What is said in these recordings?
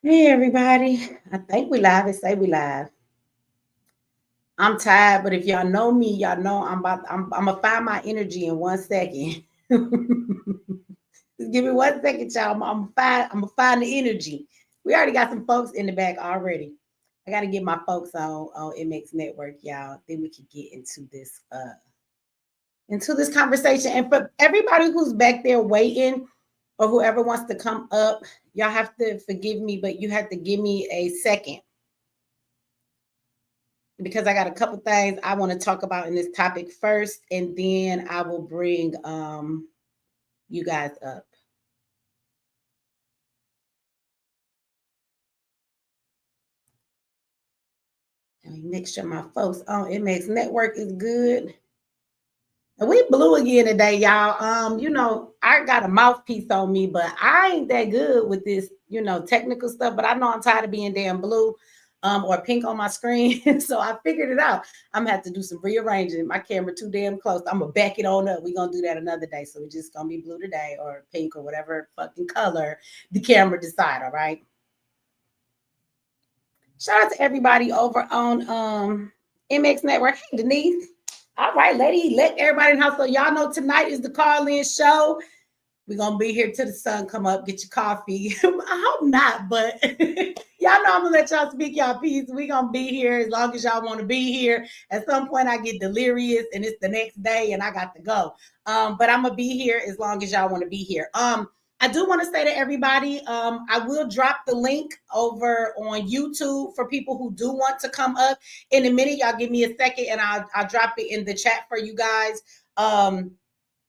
Hey everybody, I think we live. It say we live. I'm tired, but if y'all know me, y'all know I'm gonna find my energy in 1 second. Just give me 1 second, y'all. I'm gonna find the energy. We already got some folks in the back already. I gotta get my folks on MX Network, y'all. Then we can get into this conversation. And for everybody who's back there waiting, or whoever wants to come up, y'all have to forgive me, but you have to give me a second because I got a couple things I want to talk about in this topic first, and then I will bring you guys up. Let me make sure my folks on MX Network is good. And we blew again today, y'all. I got a mouthpiece on me, but I ain't that good with this, technical stuff. But I know I'm tired of being damn blue. Or pink on my screen. So I figured it out. I'm gonna have to do some rearranging. My camera too damn close. I'm gonna back it on up. We're gonna do that another day. So it's just gonna be blue today or pink or whatever fucking color the camera decide. All right. Shout out to everybody over on MX Network. Hey Denise. All right, lady. Let everybody in the house. So y'all know tonight is the call-in show. We're gonna be here till the sun come up. Get your coffee. I hope not, but y'all know I'm gonna let y'all speak y'all piece. We're gonna be here as long as y'all want to be here. At some point, I get delirious and it's the next day and I got to go. But I'm gonna be here as long as y'all want to be here. I do want to say to everybody, I will drop the link over on YouTube for people who do want to come up. In a minute, y'all give me a second and I'll drop it in the chat for you guys.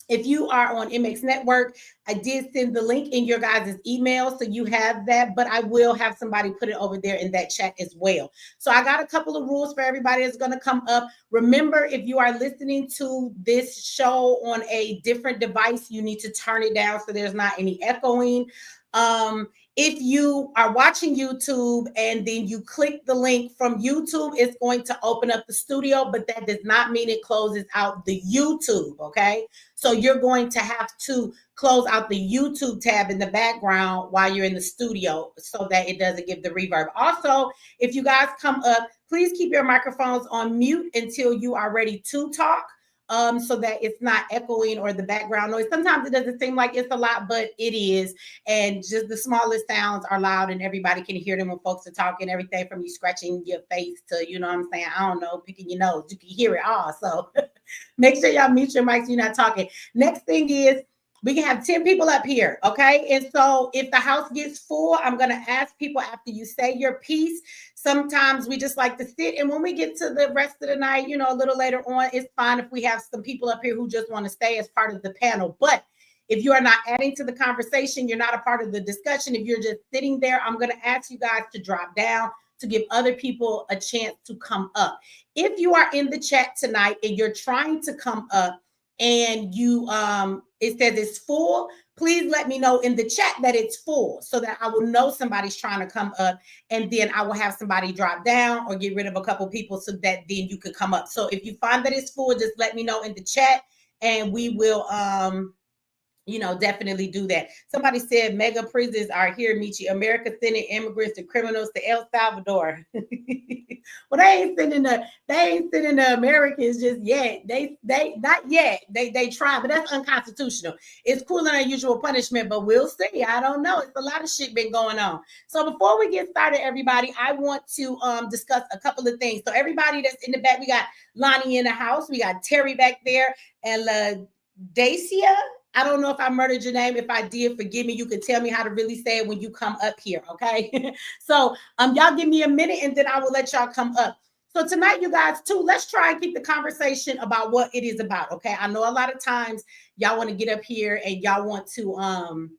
If you are on MX Network, I did send the link in your guys' email, so you have that, but I will have somebody put it over there in that chat as well. So I got a couple of rules for everybody that's going to come up. Remember, if you are listening to this show on a different device, you need to turn it down so there's not any echoing. If you are watching YouTube and then you click the link from YouTube, it's going to open up the studio, but that does not mean it closes out the YouTube, okay? So you're going to have to close out the YouTube tab in the background while you're in the studio so that it doesn't give the reverb. Also, if you guys come up, please keep your microphones on mute until you are ready to talk. So that it's not echoing or the background noise. Sometimes it doesn't seem like it's a lot, but it is. And just the smallest sounds are loud and everybody can hear them when folks are talking. Everything from you scratching your face to, you know what I'm saying? I don't know, picking your nose. You can hear it all. So make sure y'all mute your mics. You're not talking. Next thing is, we can have 10 people up here, okay? And so if the house gets full, I'm going to ask people after you say your piece. Sometimes we just like to sit. And when we get to the rest of the night, a little later on, it's fine if we have some people up here who just want to stay as part of the panel. But if you are not adding to the conversation, you're not a part of the discussion. If you're just sitting there, I'm going to ask you guys to drop down to give other people a chance to come up. If you are in the chat tonight and you're trying to come up, and you it says it's full, please let me know in the chat that it's full so that I will know somebody's trying to come up, and then I will have somebody drop down or get rid of a couple people so that then you could come up. So if you find that it's full, just let me know in the chat and we will definitely do that. Somebody said mega prisons are here, Michi. America sending immigrants and criminals to El Salvador. Well, they ain't sending the Americans just yet. They not yet. They try, but that's unconstitutional. It's cruel and unusual punishment, but we'll see. I don't know. It's a lot of shit been going on. So before we get started, everybody, I want to discuss a couple of things. So everybody that's in the back, we got Lonnie in the house, we got Terry back there, and Dacia. I don't know if I murdered your name. If I did, forgive me. You can tell me how to really say it when you come up here, okay? So y'all give me a minute and then I will let y'all come up. So tonight, you guys, too, let's try and keep the conversation about what it is about, okay? I know a lot of times y'all want to get up here and y'all want to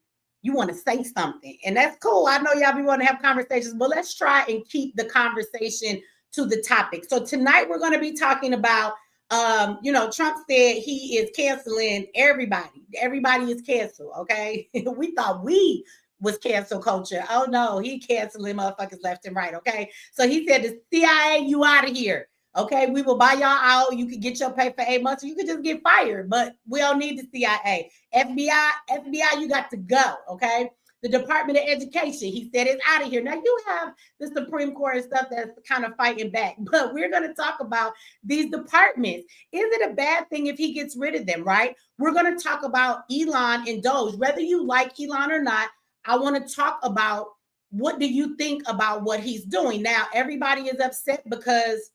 you want to say something, and that's cool. I know y'all be wanting to have conversations, but let's try and keep the conversation to the topic. So tonight we're going to be talking about Trump said he is canceling everybody. Everybody is canceled. Okay. We thought we was cancel culture. Oh no, he canceling motherfuckers left and right. Okay. So he said the CIA, you out of here. Okay, we will buy y'all out. You could get your pay for 8 months. You could just get fired, but we don't need the CIA. FBI, you got to go. Okay. The Department of Education, he said it's out of here. Now you have the Supreme Court and stuff that's kind of fighting back, but we're going to talk about these departments. Is it a bad thing if he gets rid of them, right? We're going to talk about Elon and DOGE. Whether you like Elon or not, I want to talk about what do you think about what he's doing. Now, everybody is upset because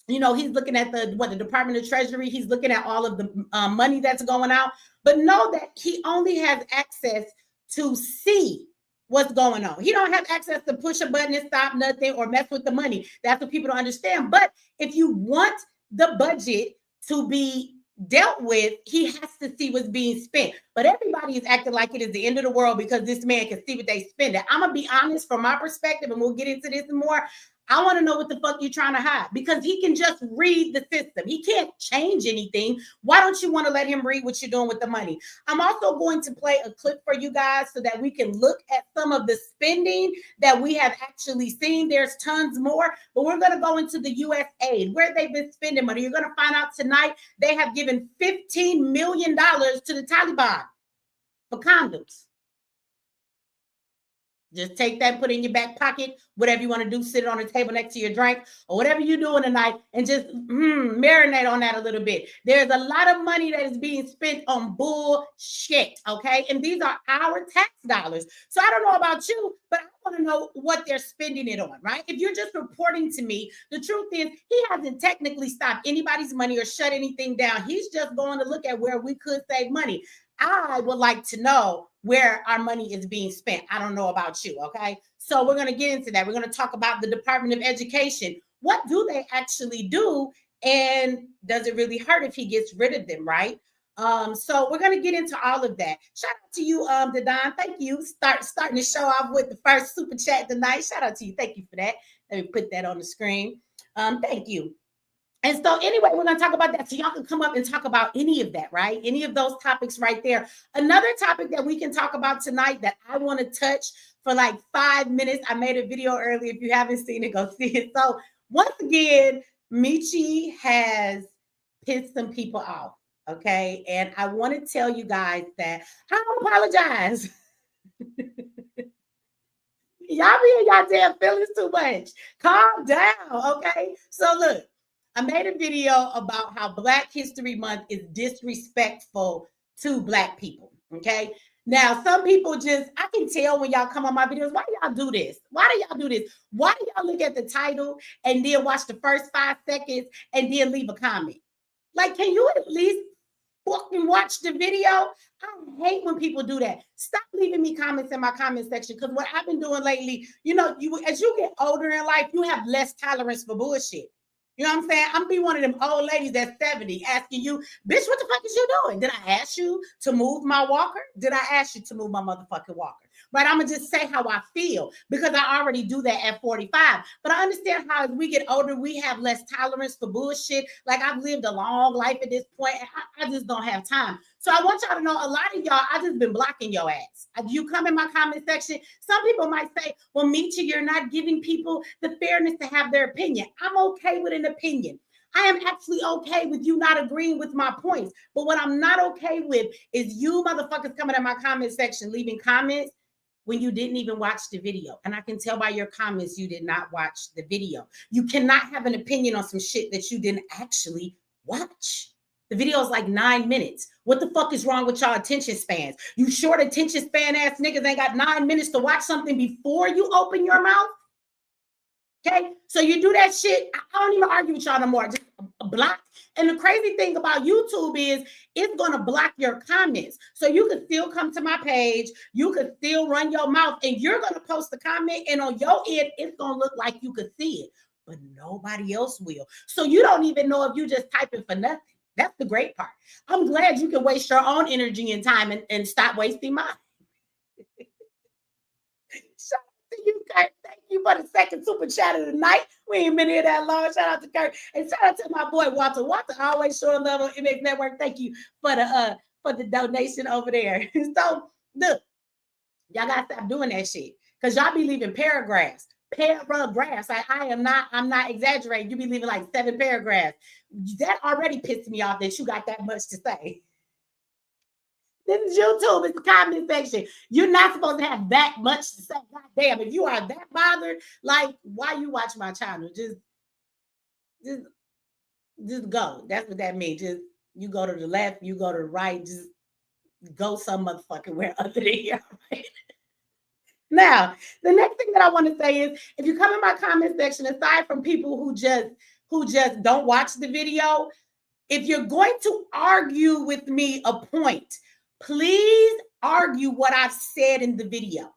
he's looking at the Department of Treasury. He's looking at all of the money that's going out. But know that he only has access to see what's going on. He don't have access to push a button and stop nothing or mess with the money. That's what people don't understand. But if you want the budget to be dealt with, he has to see what's being spent. But everybody is acting like it is the end of the world because this man can see what they spend. I'm going to be honest from my perspective, and we'll get into this more. I want to know what the fuck you're trying to hide, because he can just read the system. He can't change anything. Why don't you want to let him read what you're doing with the money? I'm also going to play a clip for you guys so that we can look at some of the spending that we have actually seen. There's tons more, but we're going to go into the U.S. aid, where they've been spending money. You're going to find out tonight they have given $15 million to the Taliban for condoms. Just take that, put it in your back pocket, whatever you want to do, sit it on the table next to your drink or whatever you're doing tonight, and just marinate on that a little bit. There's a lot of money that is being spent on bullshit, okay? And these are our tax dollars. So I don't know about you, but I want to know what they're spending it on, right? If you're just reporting to me, the truth is he hasn't technically stopped anybody's money or shut anything down. He's just going to look at where we could save money. I would like to know where our money is being spent. I don't know about you, okay? So we're going to get into that. We're going to talk about the Department of Education. What do they actually do? And does it really hurt if he gets rid of them, right? So we're going to get into all of that. Shout out to you, Dadon. Thank you. Starting the show off with the first super chat tonight. Shout out to you. Thank you for that. Let me put that on the screen. Thank you. And so anyway, we're going to talk about that. So y'all can come up and talk about any of that, right? Any of those topics right there. Another topic that we can talk about tonight that I want to touch for like 5 minutes. I made a video earlier. If you haven't seen it, go see it. So once again, Michi has pissed some people off, okay? And I want to tell you guys that I don't apologize. Y'all be in y'all damn feelings too much. Calm down, okay? So look. I made a video about how Black History Month is disrespectful to Black people, okay? Now, some people I can tell when y'all come on my videos, why do y'all do this? Why do y'all do this? Why do y'all look at the title and then watch the first 5 seconds and then leave a comment? Like, can you at least fucking watch the video? I hate when people do that. Stop leaving me comments in my comment section, because what I've been doing lately, as you get older in life, you have less tolerance for bullshit. You know what I'm saying? I'm be one of them old ladies that's 70 asking you, bitch, what the fuck is you doing? Did I ask you to move my walker? Did I ask you to move my motherfucking walker? But I'm going to just say how I feel, because I already do that at 45. But I understand how as we get older, we have less tolerance for bullshit. Like, I've lived a long life at this point, and I just don't have time. So I want y'all to know, a lot of y'all, I just been blocking your ass. You come in my comment section, some people might say, well, Michi, you're not giving people the fairness to have their opinion. I'm okay with an opinion. I am actually okay with you not agreeing with my points. But what I'm not okay with is you motherfuckers coming in my comment section, leaving comments when you didn't even watch the video. And I can tell by your comments you did not watch the video. You cannot have an opinion on some shit that you didn't actually watch. The video is like 9 minutes. What the fuck is wrong with y'all attention spans? You short attention span ass niggas ain't got 9 minutes to watch something before you open your mouth? Okay, so you do that shit. I don't even argue with y'all no more. Just block. And the crazy thing about YouTube is it's going to block your comments. So you can still come to my page. You can still run your mouth, and you're going to post a comment, and on your end, it's going to look like you could see it, but nobody else will. So you don't even know if you just typing for nothing. That's the great part. I'm glad you can waste your own energy and time and stop wasting mine. Shout out to you, Kurt. Thank you for the second super chat of the night. We ain't been here that long. Shout out to Kurt. And shout out to my boy Walter. Walter always showing love on MX Network. Thank you for the donation over there. So look, y'all gotta stop doing that shit, because y'all be leaving paragraphs. I'm not exaggerating. You be leaving like 7 paragraphs. That already pissed me off that you got that much to say. This is YouTube. It's the comment section. You're not supposed to have that much to say. God damn, if you are that bothered, like, why you watch my channel? Just go. That's what that means. Just you go to the left, you go to the right, just go some motherfucking where other than here. Right? Now, the next thing that I want to say is if you come in my comment section, aside from people who just don't watch the video, if you're going to argue with me a point, please argue what I've said in the video.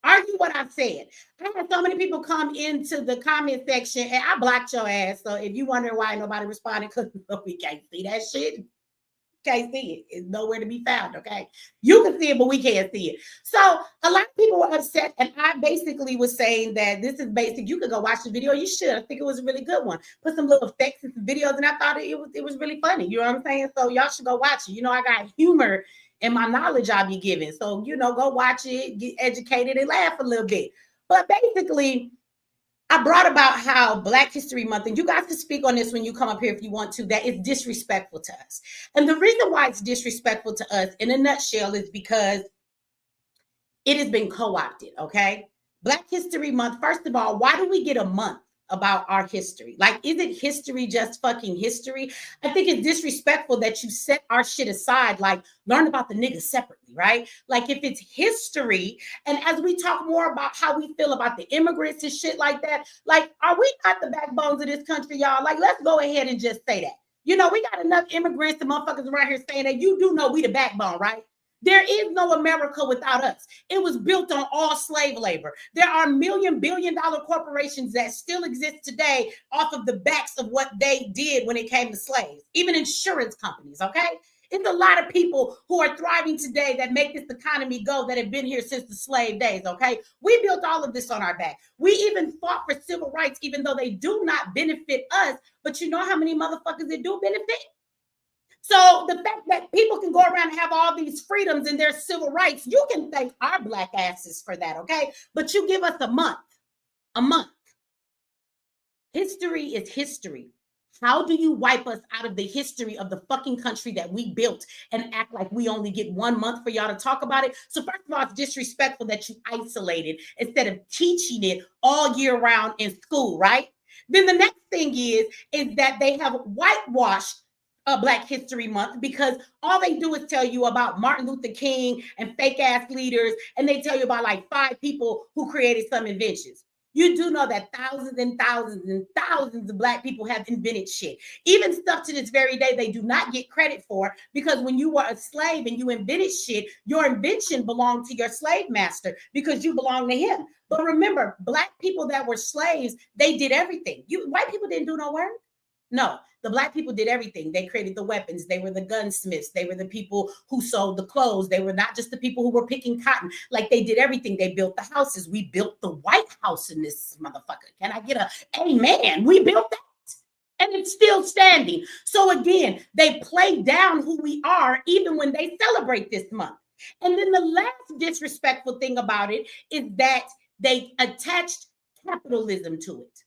Argue what I've said. I had so many people come into the comment section and I blocked your ass. So if you wonder why nobody responded, because we can't see that shit. Can't see it. It's nowhere to be found. Okay. You can see it, but we can't see it. So a lot of people were upset. And I basically was saying that this is basic. You could go watch the video. You should. I think it was a really good one. Put some little effects in some videos. And I thought it was really funny. You know what I'm saying? So y'all should go watch it. You know, I got humor in my knowledge I'll be giving. So, you know, go watch it, get educated and laugh a little bit. But basically, I brought about how Black History Month, and you guys can speak on this when you come up here if you want to, that is disrespectful to us. And the reason why it's disrespectful to us in a nutshell is because it has been co-opted, okay? Black History Month, first of all, why do we get a month about our history? Like, isn't history just fucking history? I think it's disrespectful that you set our shit aside, like learn about the niggas separately, right? Like if it's history, and as we talk more about how we feel about the immigrants and shit like that, like, are we not the backbones of this country, y'all? Like, let's go ahead and just say that. You know, we got enough immigrants and motherfuckers around here saying that. You do know we the backbone, right? There is no America without us. It was built on all slave labor. There are billion-dollar corporations that still exist today off of the backs of what they did when it came to slaves, even insurance companies, okay? It's a lot of people who are thriving today that make this economy go that have been here since the slave days, okay? We built all of this on our back. We even fought for civil rights, even though they do not benefit us, but you know how many motherfuckers it do benefit? So the fact that people can go around and have all these freedoms and their civil rights, you can thank our Black asses for that, okay? But you give us a month. History is history. How do you wipe us out of the history of the fucking country that we built and act like we only get 1 month for y'all to talk about it? So first of all, it's disrespectful that you isolate it instead of teaching it all year round in school, right? Then the next thing is that they have whitewashed Black History Month because all they do is tell you about Martin Luther King and fake ass leaders, and they tell you about like 5 people who created some inventions. You do know that thousands and thousands and thousands of Black people have invented shit. Even stuff to this very day they do not get credit for, because when you were a slave and you invented shit, your invention belonged to your slave master because you belong to him. But remember, Black people that were slaves, they did everything. White people didn't do no work. No, the Black people did everything. They created the weapons. They were the gunsmiths. They were the people who sewed the clothes. They were not just the people who were picking cotton. Like, they did everything. They built the houses. We built the White House in this motherfucker. Can I get a amen? We built that. And it's still standing. So again, they play down who we are even when they celebrate this month. And then the last disrespectful thing about it is that they attached capitalism to it.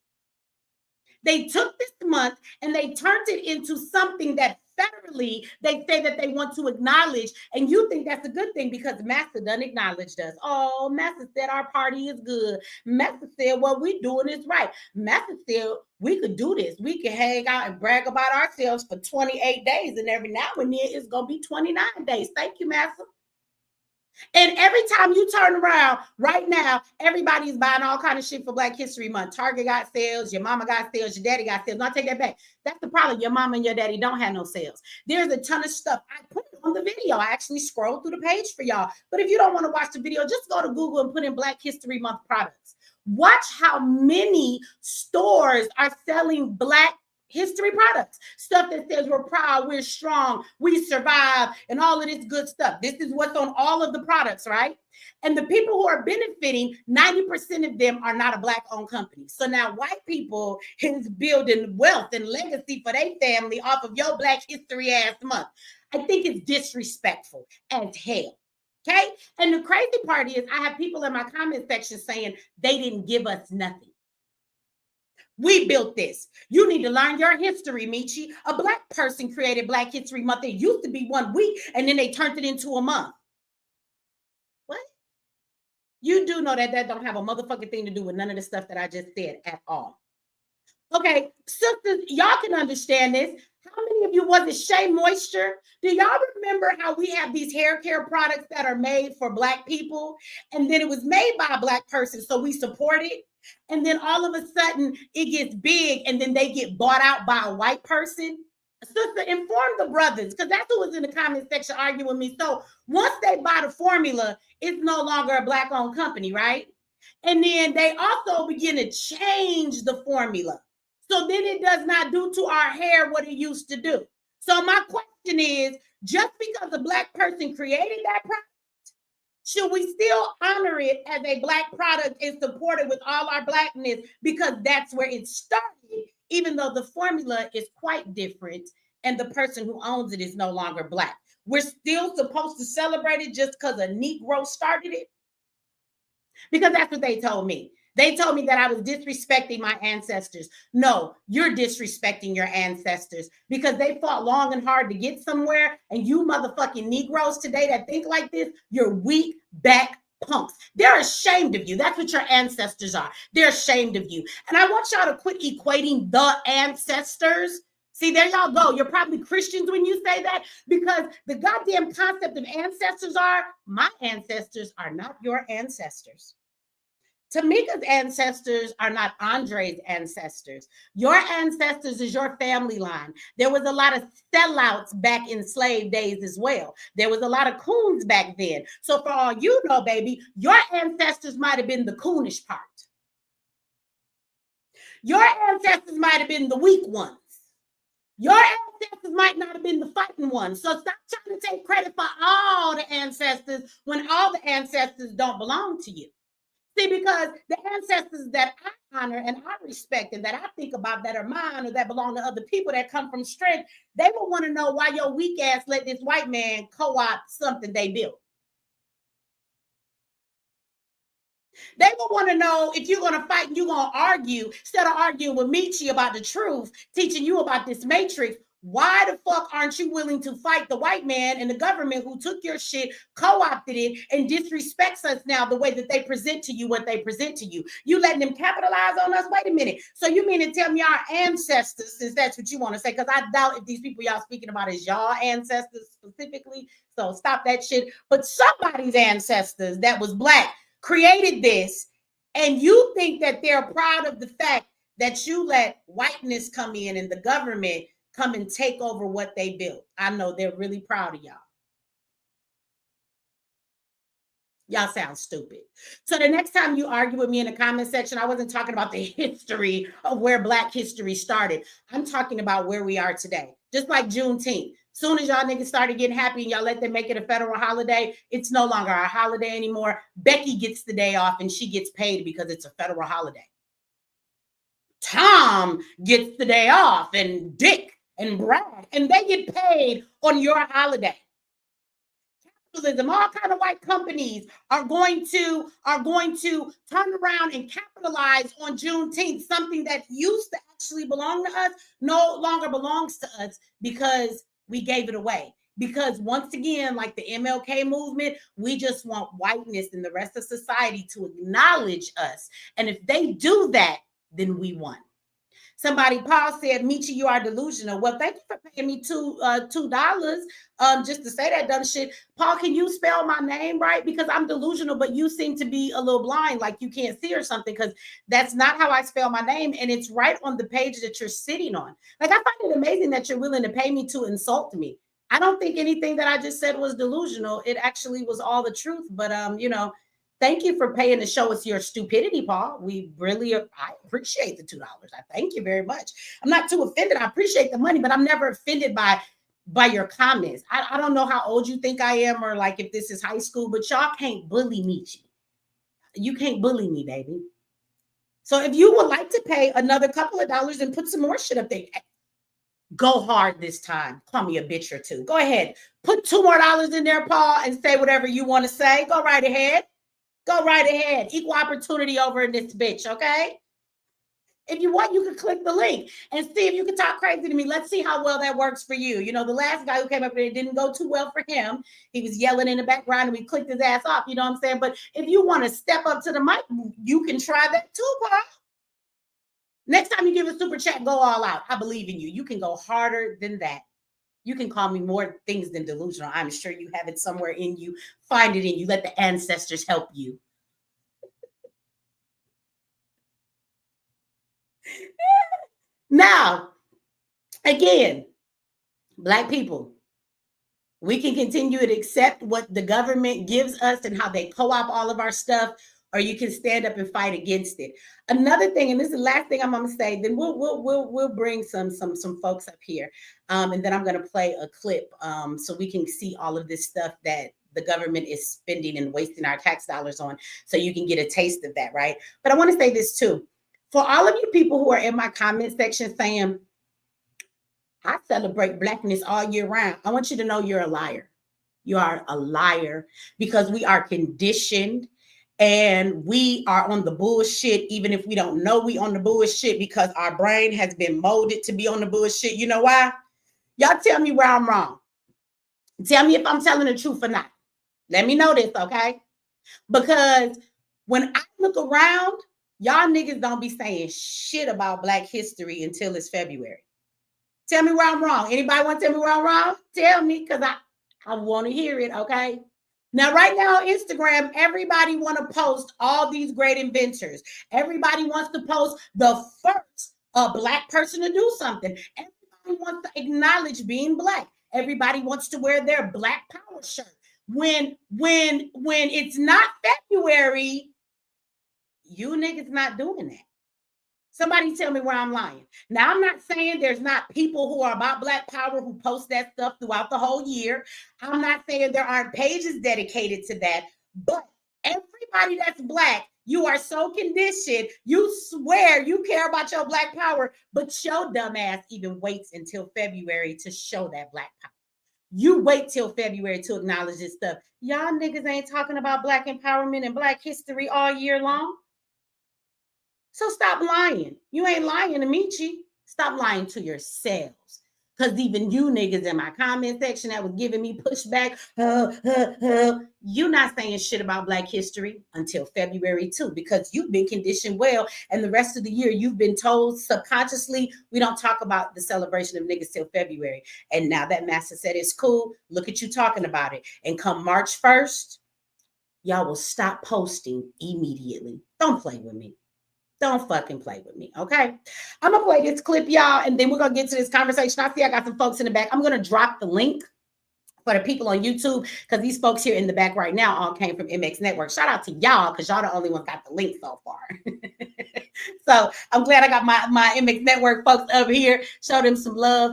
They took this month and they turned it into something that federally they say that they want to acknowledge. And you think that's a good thing because Massa done acknowledged us. Oh, Massa said our party is good. Massa said what we doing is right. Massa said we could do this. We could hang out and brag about ourselves for 28 days. And every now and then it's going to be 29 days. Thank you, Massa. And every time you turn around right now, everybody's buying all kind of shit for Black History Month. Target got sales, your mama got sales, your daddy got sales. No, I take that back. That's the problem. Your mama and your daddy don't have no sales. There's a ton of stuff. I put it on the video. I actually scrolled through the page for y'all. But if you don't want to watch the video, just go to Google and put in Black History Month products. Watch how many stores are selling Black history products, stuff that says we're proud, we're strong, we survive, and all of this good stuff. This is what's on all of the products, right? And the people who are benefiting, 90% of them are not a Black-owned company. So now white people is building wealth and legacy for their family off of your Black History ass month. I think it's disrespectful as hell. Okay? And the crazy part is I have people in my comment section saying they didn't give us nothing. We built this. You need to learn your history, Michi. A Black person created Black History Month. It used to be 1 week, and then they turned it into a month. What? You do know that don't have a motherfucking thing to do with none of the stuff that I just said at all. Okay, sisters, y'all can understand this. How many of you was it Shea Moisture? Do y'all remember how we have these hair care products that are made for Black people? And then it was made by a Black person, so we support it. And then all of a sudden it gets big and then they get bought out by a white person. Sister, inform the brothers, because that's who was in the comment section arguing with me. So once they buy the formula, it's no longer a Black-owned company, right? And then they also begin to change the formula. So then it does not do to our hair what it used to do. So my question is, just because a Black person created that product, should we still honor it as a Black product and support it with all our Blackness because that's where it started, even though the formula is quite different and the person who owns it is no longer Black? We're still supposed to celebrate it just because a Negro started it? Because that's what they told me. They told me that I was disrespecting my ancestors. No, you're disrespecting your ancestors because they fought long and hard to get somewhere. And you motherfucking Negroes today that think like this, you're weak back punks. They're ashamed of you. That's what your ancestors are. They're ashamed of you. And I want y'all to quit equating the ancestors. See, there y'all go. You're probably Christians when you say that, because the goddamn concept of ancestors are, my ancestors are not your ancestors. Tamika's ancestors are not Andre's ancestors. Your ancestors is your family line. There was a lot of sellouts back in slave days as well. There was a lot of coons back then. So for all you know, baby, your ancestors might have been the coonish part. Your ancestors might have been the weak ones. Your ancestors might not have been the fighting ones. So stop trying to take credit for all the ancestors when all the ancestors don't belong to you. See, because the ancestors that I honor and I respect and that I think about that are mine or that belong to other people that come from strength, they will want to know why your weak ass let this white man co-opt something they built. They will want to know if you're going to fight and you're going to argue, instead of arguing with Michi about the truth, teaching you about this matrix. Why the fuck aren't you willing to fight the white man and the government who took your shit, co-opted it, and disrespects us now the way that they present to you what they present to you? You letting them capitalize on us? Wait a minute. So you mean to tell me our ancestors, since that's what you want to say, because I doubt if these people y'all speaking about is y'all ancestors specifically. So stop that shit. But somebody's ancestors that was Black created this, and you think that they're proud of the fact that you let whiteness come in and the government come and take over what they built. I know they're really proud of y'all. Y'all sound stupid. So the next time you argue with me in the comment section, I wasn't talking about the history of where Black history started. I'm talking about where we are today. Just like Juneteenth. Soon as y'all niggas started getting happy and y'all let them make it a federal holiday, it's no longer a holiday anymore. Becky gets the day off and she gets paid because it's a federal holiday. Tom gets the day off, and Dick and Brad, and they get paid on your holiday. Capitalism, all kind of white companies are going to turn around and capitalize on Juneteenth, something that used to actually belong to us, no longer belongs to us because we gave it away. Because once again, like the MLK movement, we just want whiteness and the rest of society to acknowledge us. And if they do that, then we won. Somebody, Paul said, Michi, you are delusional. Well, thank you for paying me $2 just to say that dumb shit. Paul, can you spell my name right? Because I'm delusional, but you seem to be a little blind, like you can't see or something, because that's not how I spell my name. And it's right on the page that you're sitting on. Like, I find it amazing that you're willing to pay me to insult me. I don't think anything that I just said was delusional. It actually was all the truth. But, thank you for paying to show us your stupidity, Paul. I appreciate the $2. I thank you very much. I'm not too offended. I appreciate the money, but I'm never offended by your comments. I don't know how old you think I am, or like if this is high school, but y'all can't bully me. You can't bully me, baby. So if you would like to pay another couple of dollars and put some more shit up there, go hard this time. Call me a bitch or two. Go ahead. Put $2 more in there, Paul, and say whatever you want to say. Go right ahead. Go right ahead. Equal opportunity over in this bitch, okay? If you want, you can click the link and see if you can talk crazy to me. Let's see how well that works for you. You know, the last guy who came up there, it didn't go too well for him. He was yelling in the background and we clicked his ass off. You know what I'm saying? But if you want to step up to the mic, you can try that too, Paul. Next time you give a super chat, go all out. I believe in you. You can go harder than that. You can call me more things than delusional. I'm sure you have it somewhere in you. Find it in you. Let the ancestors help you. Now, again, Black people, we can continue to accept what the government gives us and how they co-op all of our stuff, or you can stand up and fight against it. Another thing, and this is the last thing I'm going to say, then we'll bring some folks up here, and then I'm going to play a clip so we can see all of this stuff that the government is spending and wasting our tax dollars on, so you can get a taste of that, right? But I want to say this too. For all of you people who are in my comment section saying, I celebrate Blackness all year round, I want you to know you're a liar. You are a liar, because we are conditioned and we are on the bullshit, even if we don't know we on the bullshit, because our brain has been molded to be on the bullshit. You know why? Y'all tell me where I'm wrong. Tell me if I'm telling the truth or not. Let me know this, okay? Because when I look around, y'all niggas don't be saying shit about Black history until it's February. Tell me where I'm wrong. Anybody want to tell me where I'm wrong? Tell me, because I want to hear it, okay? Now, right now on Instagram, everybody want to post all these great inventors. Everybody wants to post the first Black person to do something. Everybody wants to acknowledge being Black. Everybody wants to wear their Black power shirt. When it's not February, you niggas not doing that. Somebody tell me where I'm lying. Now, I'm not saying there's not people who are about Black power who post that stuff throughout the whole year. I'm not saying there aren't pages dedicated to that, but everybody that's Black, you are so conditioned. You swear you care about your Black power, but your dumb ass even waits until February to show that Black power. You wait till February to acknowledge this stuff. Y'all niggas ain't talking about Black empowerment and Black history all year long. So stop lying. You ain't lying to me, Chi. Stop lying to yourselves. Because even you niggas in my comment section that was giving me pushback, you not saying shit about Black history until February too, because you've been conditioned well, and the rest of the year you've been told subconsciously, we don't talk about the celebration of niggas till February. And now that master said it's cool, look at you talking about it. And come March 1st, y'all will stop posting immediately. Don't play with me. Don't fucking play with me, okay? I'm going to play this clip, y'all, and then we're going to get to this conversation. I see I got some folks in the back. I'm going to drop the link for the people on YouTube, because these folks here in the back right now all came from MX Network. Shout out to y'all, because y'all the only ones got the link so far. So I'm glad I got my MX Network folks up here. Show them some love.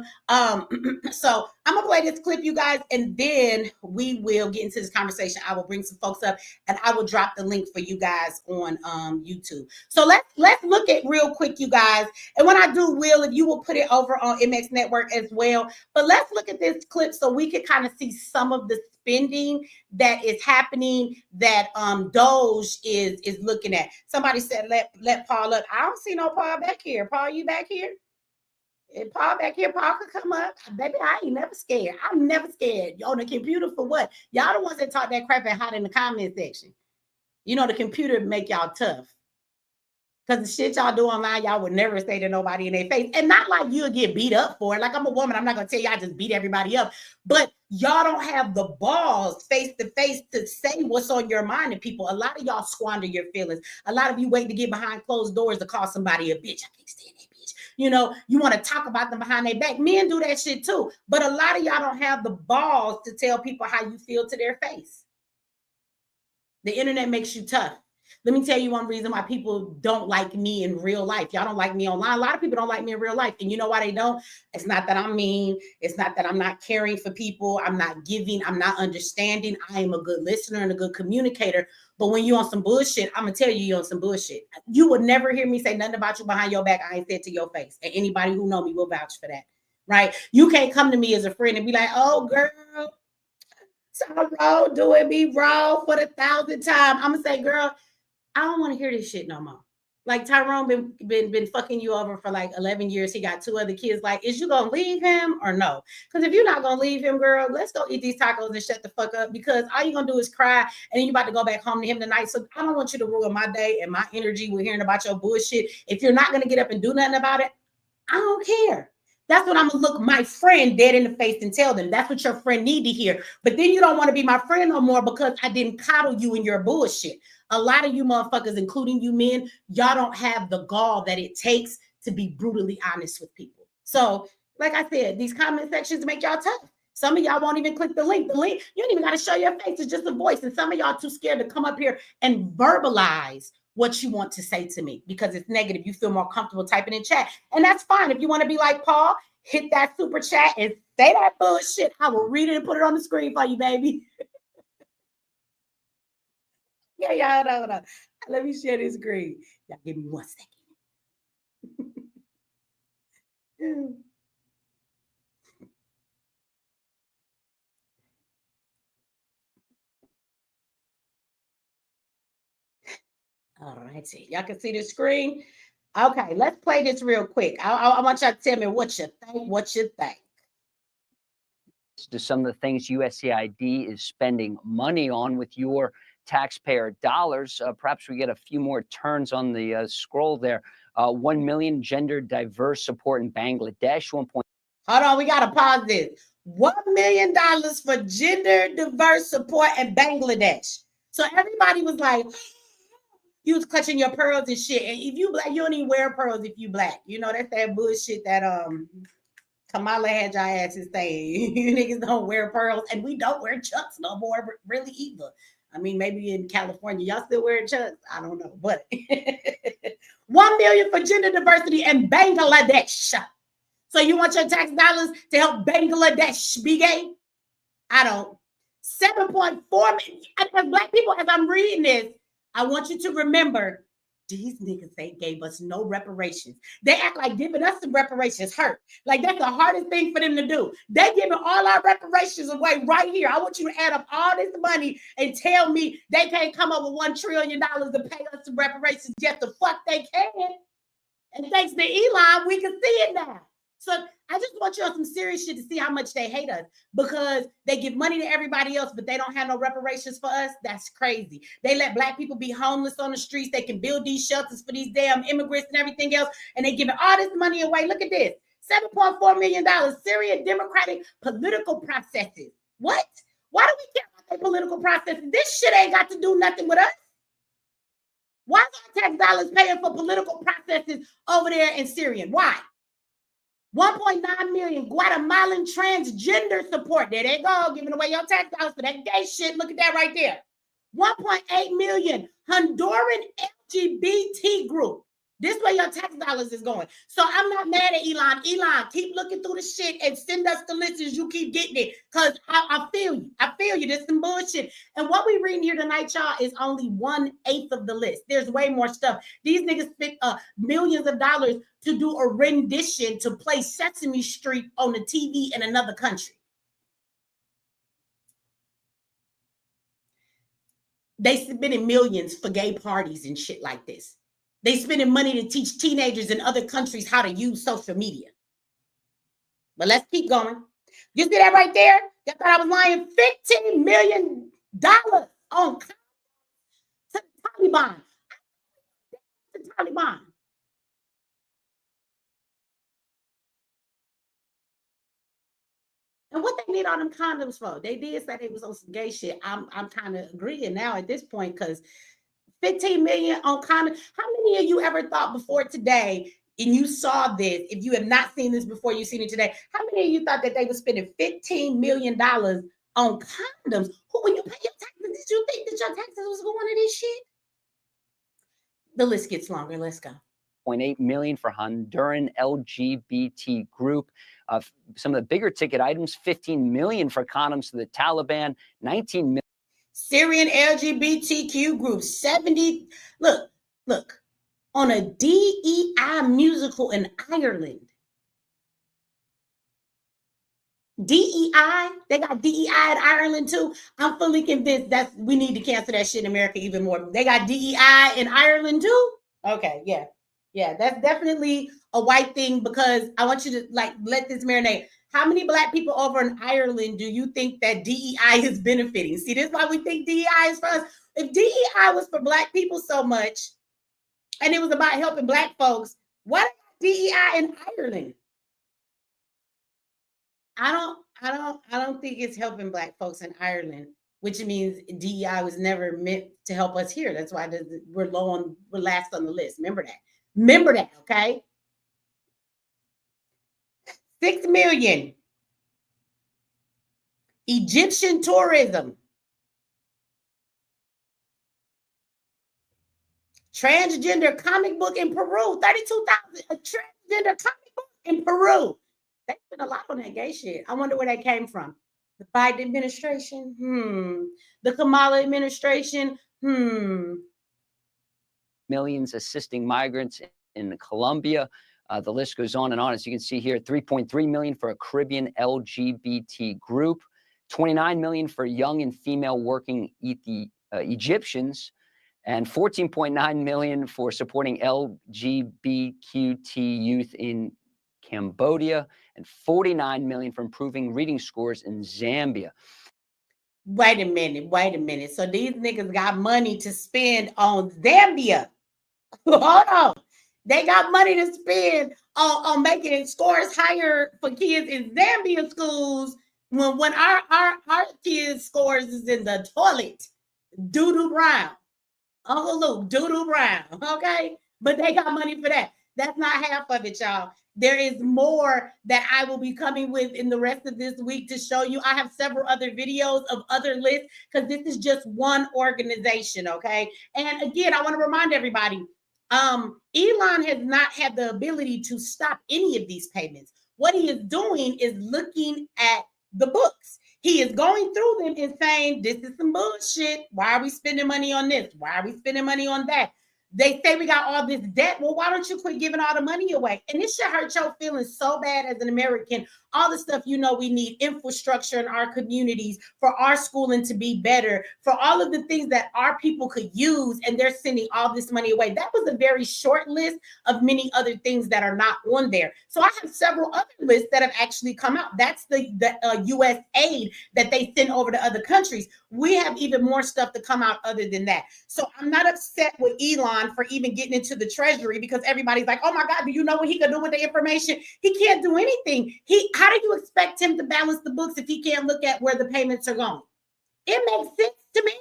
So I'm going to play this clip, you guys, and then we will get into this conversation. I will bring some folks up, and I will drop the link for you guys on YouTube. So let's look at real quick, you guys. And when I do, Will, if you will put it over on MX Network as well. But let's look at this clip so we can kind of see some of the spending that is happening that DOGE is looking at. Somebody said let Paul up. I don't see no Paul back here. Paul, you back here? If Paul back here, Paul could come up. Baby, I ain't never scared. I'm never scared. On the computer for what? Y'all the ones that talk that crap and hot in the comment section. You know the computer make y'all tough. Because the shit y'all do online, y'all would never say to nobody in their face. And not like you'll get beat up for it. Like, I'm a woman. I'm not going to tell you I just beat everybody up. But y'all don't have the balls face to face to say what's on your mind to people. A lot of y'all squander your feelings. A lot of you wait to get behind closed doors to call somebody a bitch. I can't stand that bitch. You know, you want to talk about them behind their back. Men do that shit too. But a lot of y'all don't have the balls to tell people how you feel to their face. The internet makes you tough. Let me tell you one reason why people don't like me in real life. Y'all don't like me online. A lot of people don't like me in real life. And you know why they don't? It's not that I'm mean. It's not that I'm not caring for people. I'm not giving. I'm not understanding. I am a good listener and a good communicator. But when you on some bullshit, I'm going to tell you you're on some bullshit. You would never hear me say nothing about you behind your back I ain't said to your face. And anybody who know me will vouch for that. Right? You can't come to me as a friend and be like, oh, girl, sorrow, doing me wrong for the 1,000th time. I'm going to say, girl, I don't want to hear this shit no more. Like Tyrone been fucking you over for like 11 years. He got 2 other kids. Like, is you gonna leave him or no? Because if you're not gonna leave him, girl, let's go eat these tacos and shut the fuck up. Because all you gonna do is cry, and then you about to go back home to him tonight. So I don't want you to ruin my day and my energy with hearing about your bullshit. If you're not gonna get up and do nothing about it, I don't care. That's what I'm gonna look my friend dead in the face and tell them. That's what your friend need to hear. But then you don't want to be my friend no more because I didn't coddle you in your bullshit. A lot of you motherfuckers, including you men, y'all don't have the gall that it takes to be brutally honest with people. So, like I said, these comment sections make y'all tough. Some of y'all won't even click the link. The link, you don't even got to show your face. It's just a voice. And some of y'all too scared to come up here and verbalize what you want to say to me because it's negative. You feel more comfortable typing in chat. And that's fine. If you want to be like Paul, hit that super chat and say that bullshit. I will read it and put it on the screen for you, baby. Yeah, hold on. Let me share this screen. Y'all give me 1 second. All righty. Y'all can see the screen. Okay, let's play this real quick. I want y'all to tell me what you think. To some of the things USAID is spending money on with your taxpayer dollars. Perhaps we get a few more turns on the scroll there. 1 million gender diverse support in Bangladesh. Hold on, we got to pause this. $1 million for gender diverse support in Bangladesh. So everybody was like, you was clutching your pearls and shit. And if you black, you don't even wear pearls if you black. You know, that's that bullshit that Kamala had y'all asses saying. You niggas don't wear pearls, and we don't wear chucks no more, really either. I mean, maybe in California, y'all still wearing chucks. I don't know, but 1 million for gender diversity in Bangladesh. So you want your tax dollars to help Bangladesh be gay? I don't. 7.4 million. As black people, as I'm reading this, I want you to remember these niggas ain't gave us no reparations. They act like giving us some reparations hurt. Like that's the hardest thing for them to do. They giving all our reparations away right here. I want you to add up all this money and tell me they can't come up with $1 trillion to pay us some reparations. Just the fuck they can. And thanks to Elon, we can see it now. So I just want you on some serious shit to see how much they hate us because they give money to everybody else, but they don't have no reparations for us. That's crazy. They let black people be homeless on the streets. They can build these shelters for these damn immigrants and everything else. And they giving all this money away. Look at this. $7.4 million. Syrian democratic political processes. What? Why do we care about their political processes? This shit ain't got to do nothing with us. Why is our tax dollars paying for political processes over there in Syria? Why? 1.9 million Guatemalan transgender support. There they go, giving away your tax dollars for that gay shit. Look at that right there. 1.8 million Honduran LGBT group. This way your tax dollars is going. So I'm not mad at Elon. Elon, keep looking through the shit and send us the lists as you keep getting it. Because I feel you. I feel you. There's some bullshit. And what we reading here tonight, y'all, is only 1/8 of the list. There's way more stuff. These niggas spent millions of dollars to do a rendition to play Sesame Street on the TV in another country. They spending millions for gay parties and shit like this. They spending money to teach teenagers in other countries how to use social media. But let's keep going. You see that right there? You thought I was lying? $15 million on to the Taliban. The Taliban. And what they need all them condoms for? They did say they was on some gay shit. I'm kind of agreeing now at this point because 15 million on condoms. How many of you ever thought before today, and you saw this, if you have not seen this before, you've seen it today, how many of you thought that they were spending $15 million on condoms? Who, when you pay your taxes, did you think that your taxes was going to this shit? The list gets longer. Let's go. 0.8 million for Honduran LGBT group. Some of the bigger ticket items, 15 million for condoms to the Taliban, 19 million. Syrian LGBTQ group, 70. Look, on a DEI musical in Ireland. DEI, they got DEI in Ireland too. I'm fully convinced that we need to cancel that shit in America even more. They got DEI in Ireland too. Okay, yeah. Yeah, that's definitely a white thing because I want you to like let this marinate. How many black people over in Ireland do you think that DEI is benefiting? See, this is why we think DEI is for us. If DEI was for black people so much and it was about helping black folks, what DEI in Ireland? I don't think it's helping black folks in Ireland, which means DEI was never meant to help us here. That's why we're last on the list. Remember that. Remember that, okay? 6 million. Egyptian tourism. Transgender comic book in Peru. 32,000. A transgender comic book in Peru. They spent a lot on that gay shit. I wonder where that came from. The Biden administration? The Kamala administration? Millions assisting migrants in Colombia. The list goes on and on. As you can see here, 3.3 million for a Caribbean LGBT group, 29 million for young and female working Egyptians, and 14.9 million for supporting LGBTQ youth in Cambodia, and 49 million for improving reading scores in Zambia. Wait a minute. So these niggas got money to spend on Zambia. Hold on. They got money to spend on making scores higher for kids in Zambia schools when our kids' scores is in the toilet. Doo-doo brown. Uncle Luke, doo-doo brown. Okay? But they got money for that. That's not half of it, y'all. There is more that I will be coming with in the rest of this week to show you. I have several other videos of other lists because this is just one organization, okay? And again, I want to remind everybody, Elon has not had the ability to stop any of these payments. What he is doing is looking at the books. He is going through them and saying, this is some bullshit. Why are we spending money on this? Why are we spending money on that? They say we got all this debt. Well, why don't you quit giving all the money away? And this should hurt your feelings so bad as an American. All the stuff we need, infrastructure in our communities, for our schooling to be better, for all of the things that our people could use, and they're sending all this money away. That was a very short list of many other things that are not on there. So I have several other lists that have actually come out. That's the U.S. aid that they send over to other countries. We have even more stuff to come out other than that. So I'm not upset with Elon for even getting into the treasury because everybody's like, oh my God, do you know what he can do with the information? He can't do anything. How do you expect him to balance the books if he can't look at where the payments are going? It makes sense to me.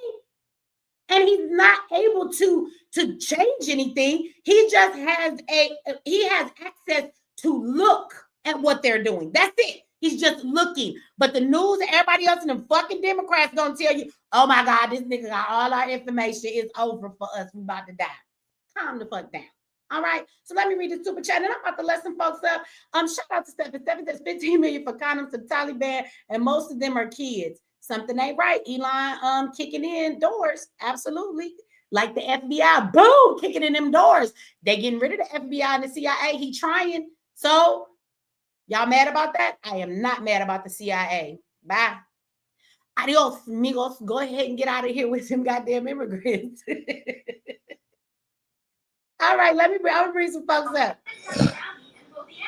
And he's not able to change anything. He just has access to look at what they're doing. That's it. He's just looking. But the news and everybody else and the fucking Democrats gonna tell you, oh my God, this nigga got all our information. It's over for us. We about to die. Calm the fuck down. All right. So let me read the super chat. And I'm about to let some folks up. Shout out to Stephen. Stephen says 15 million for condoms to the Taliban, and most of them are kids. Something ain't right. Elon kicking in doors. Absolutely. Like the FBI. Boom, kicking in them doors. They getting rid of the FBI and the CIA. He trying. So y'all mad about that? I am not mad about the CIA. Bye. Adios, amigos. Go ahead and get out of here with some goddamn immigrants. All right, I'll bring some folks up.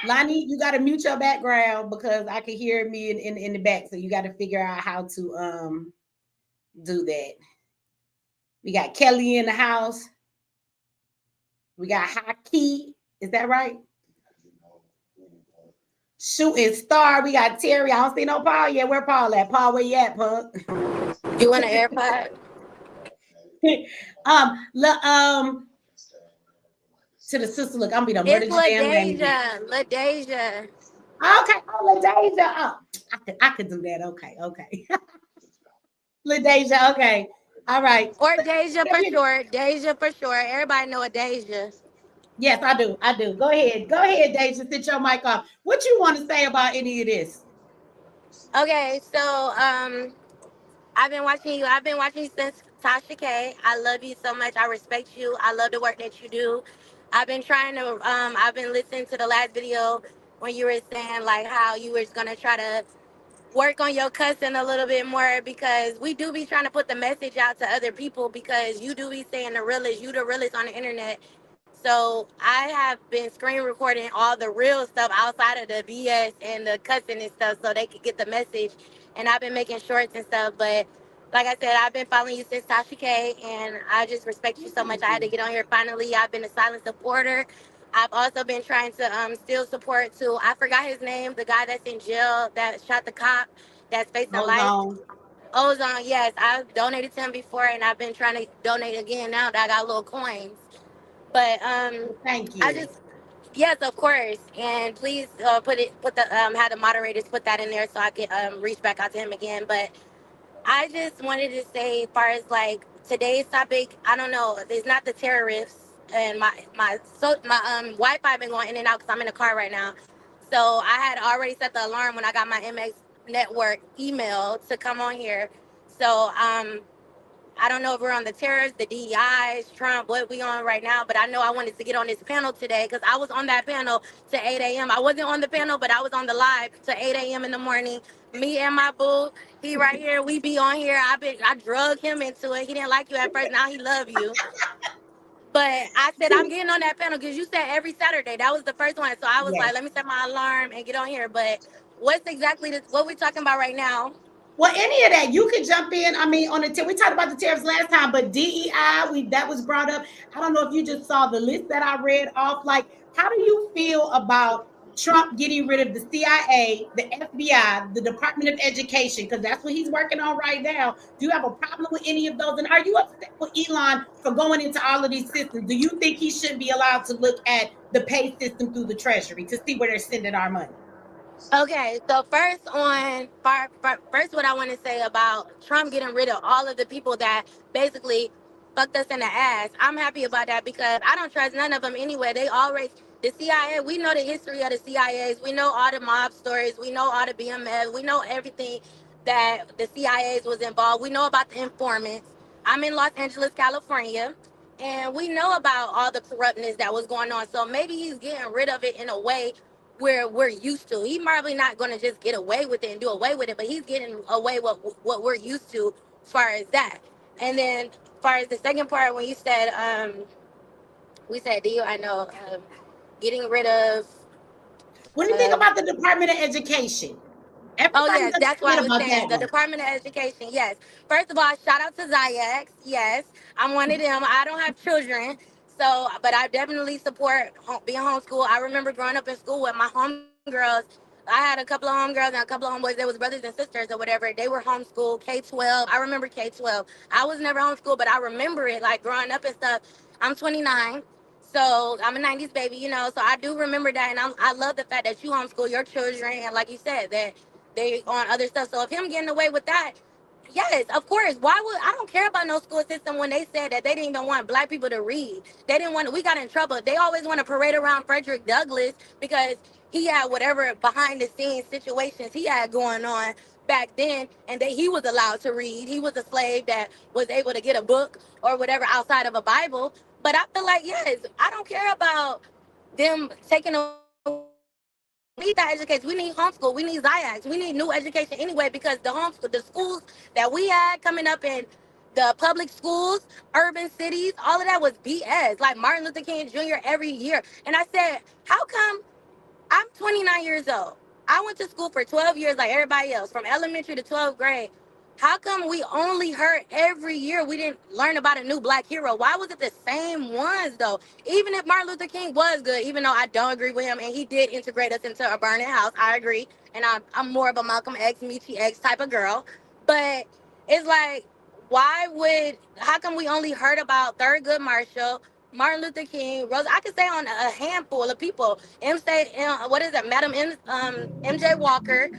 Lonnie, you got to mute your background because I can hear me in the back. So you got to figure out how to do that. We got Kelly in the house. We got Haki. Is that right? Shooting Star. We got Terry. I don't see no Paul yet. Where Paul at? Paul, where you at, punk? You want an AirPod? To the sister, look, I'm gonna be it's LaDeja. LaDeja. Okay, oh, LaDeja. Oh, I could do that. Okay. LaDeja, okay. All right. Or Deja for short. Deja for short. Everybody know a Deja. Yes, I do. Go ahead, Deja. Sit your mic off. What you want to say about any of this? Okay, so I've been watching you since Tasha K. I love you so much. I respect you. I love the work that you do. I've been listening to the last video when you were saying like how you were gonna try to work on your cussing a little bit more, because we do be trying to put the message out to other people, because you do be saying the realest, you the realest on the internet. So I have been screen recording all the real stuff outside of the BS and the cussing and stuff so they could get the message. And I've been making shorts and stuff. But like I said, I've been following you since Tasha K, and I just respect you Well, so much. thank I had to you. get on here finally. I've been a silent supporter. I've also been trying to still support too. I forgot his name, the guy that's in jail that shot the cop that's facing Hold life. on. Ozone, yes, I've donated to him before, and I've been trying to donate again now that I got little coins. But Well, thank I you. just yes, of course, and please put the have the moderators put that in there so I can reach back out to him again. But I just wanted to say, as far as like today's topic, I don't know, it's not the terrorists, and my Wi-Fi been going in and out because I'm in the car right now. So I had already set the alarm when I got my MX network email to come on here. So I don't know if we're on the terrorists, the DEIs, Trump, what we on right now, but I know I wanted to get on this panel today because I was on that panel to 8 a.m. I wasn't on the panel, but I was on the live to 8 a.m. in the morning. Me and my boo, he right here, we be on here. I drug him into it. He didn't like you at first, now he love you. But I said I'm getting on that panel because you said every Saturday. That was the first one. So I was Yes. like, let me set my alarm and get on here. But what's exactly what we're talking about right now? Well, any of that, you could jump in. I mean, on the we talked about the tariffs last time, but DEI, that was brought up. I don't know if you just saw the list that I read off. Like, how do you feel about Trump getting rid of the CIA, the FBI, the Department of Education, because that's what he's working on right now? Do you have a problem with any of those? And are you upset with Elon for going into all of these systems? Do you think he should be allowed to look at the pay system through the Treasury to see where they're sending our money? Okay, so first, what I want to say about Trump getting rid of all of the people that basically fucked us in the ass. I'm happy about that because I don't trust none of them anyway. They always the CIA. We know the history of the CIAs. We know all the mob stories. We know all the BMF. We know everything that the CIAs was involved. We know about the informants. I'm in Los Angeles, California. And we know about all the corruptness that was going on. So maybe he's getting rid of it in a way where we're used to. He's probably not going to just get away with it and do away with it, but he's getting away with what we're used to as far as that. And then as far as the second part, when you said, we said, do you, I know, getting rid of, What do you think um, about the Department of Education? oh, Everybody's yes, that's what upset I was about saying. that The one. Department of Education, yes. First of all, shout out to Zayax. Yes, I'm one of them. I don't have children, so, but I definitely support being homeschooled. I remember growing up in school with my homegirls. I had a couple of homegirls and a couple of homeboys. They was brothers and sisters or whatever. They were homeschooled, K-12. I remember K-12. I was never homeschooled, but I remember it like growing up and stuff. I'm 29. So I'm a 90s baby, so I do remember that. And I love the fact that you homeschool your children. And like you said, that they on other stuff. So if him getting away with that, yes, of course. Why would I don't care about no school system when they said that they didn't even want black people to read. They didn't want we got in trouble. They always want to parade around Frederick Douglass because he had whatever behind the scenes situations he had going on back then and that he was allowed to read. He was a slave that was able to get a book or whatever outside of a Bible. But I feel like yes, I don't care about them taking away our education. We need that education. We need homeschool. We need Ziax. We need new education anyway because the schools that we had coming up in the public schools, urban cities, all of that was BS. Like Martin Luther King Jr. every year. And I said, how come I'm 29 years old? I went to school for 12 years like everybody else, from elementary to 12th grade. How come we only heard every year we didn't learn about a new black hero? Why was it the same ones though? Even if Martin Luther King was good, even though I don't agree with him and he did integrate us into a burning house, I agree. And I'm more of a Malcolm X, Michi X type of girl. But it's like, how come we only heard about Thurgood Marshall, Martin Luther King, Rose? I could say on a handful of people. What is it, MJ Walker,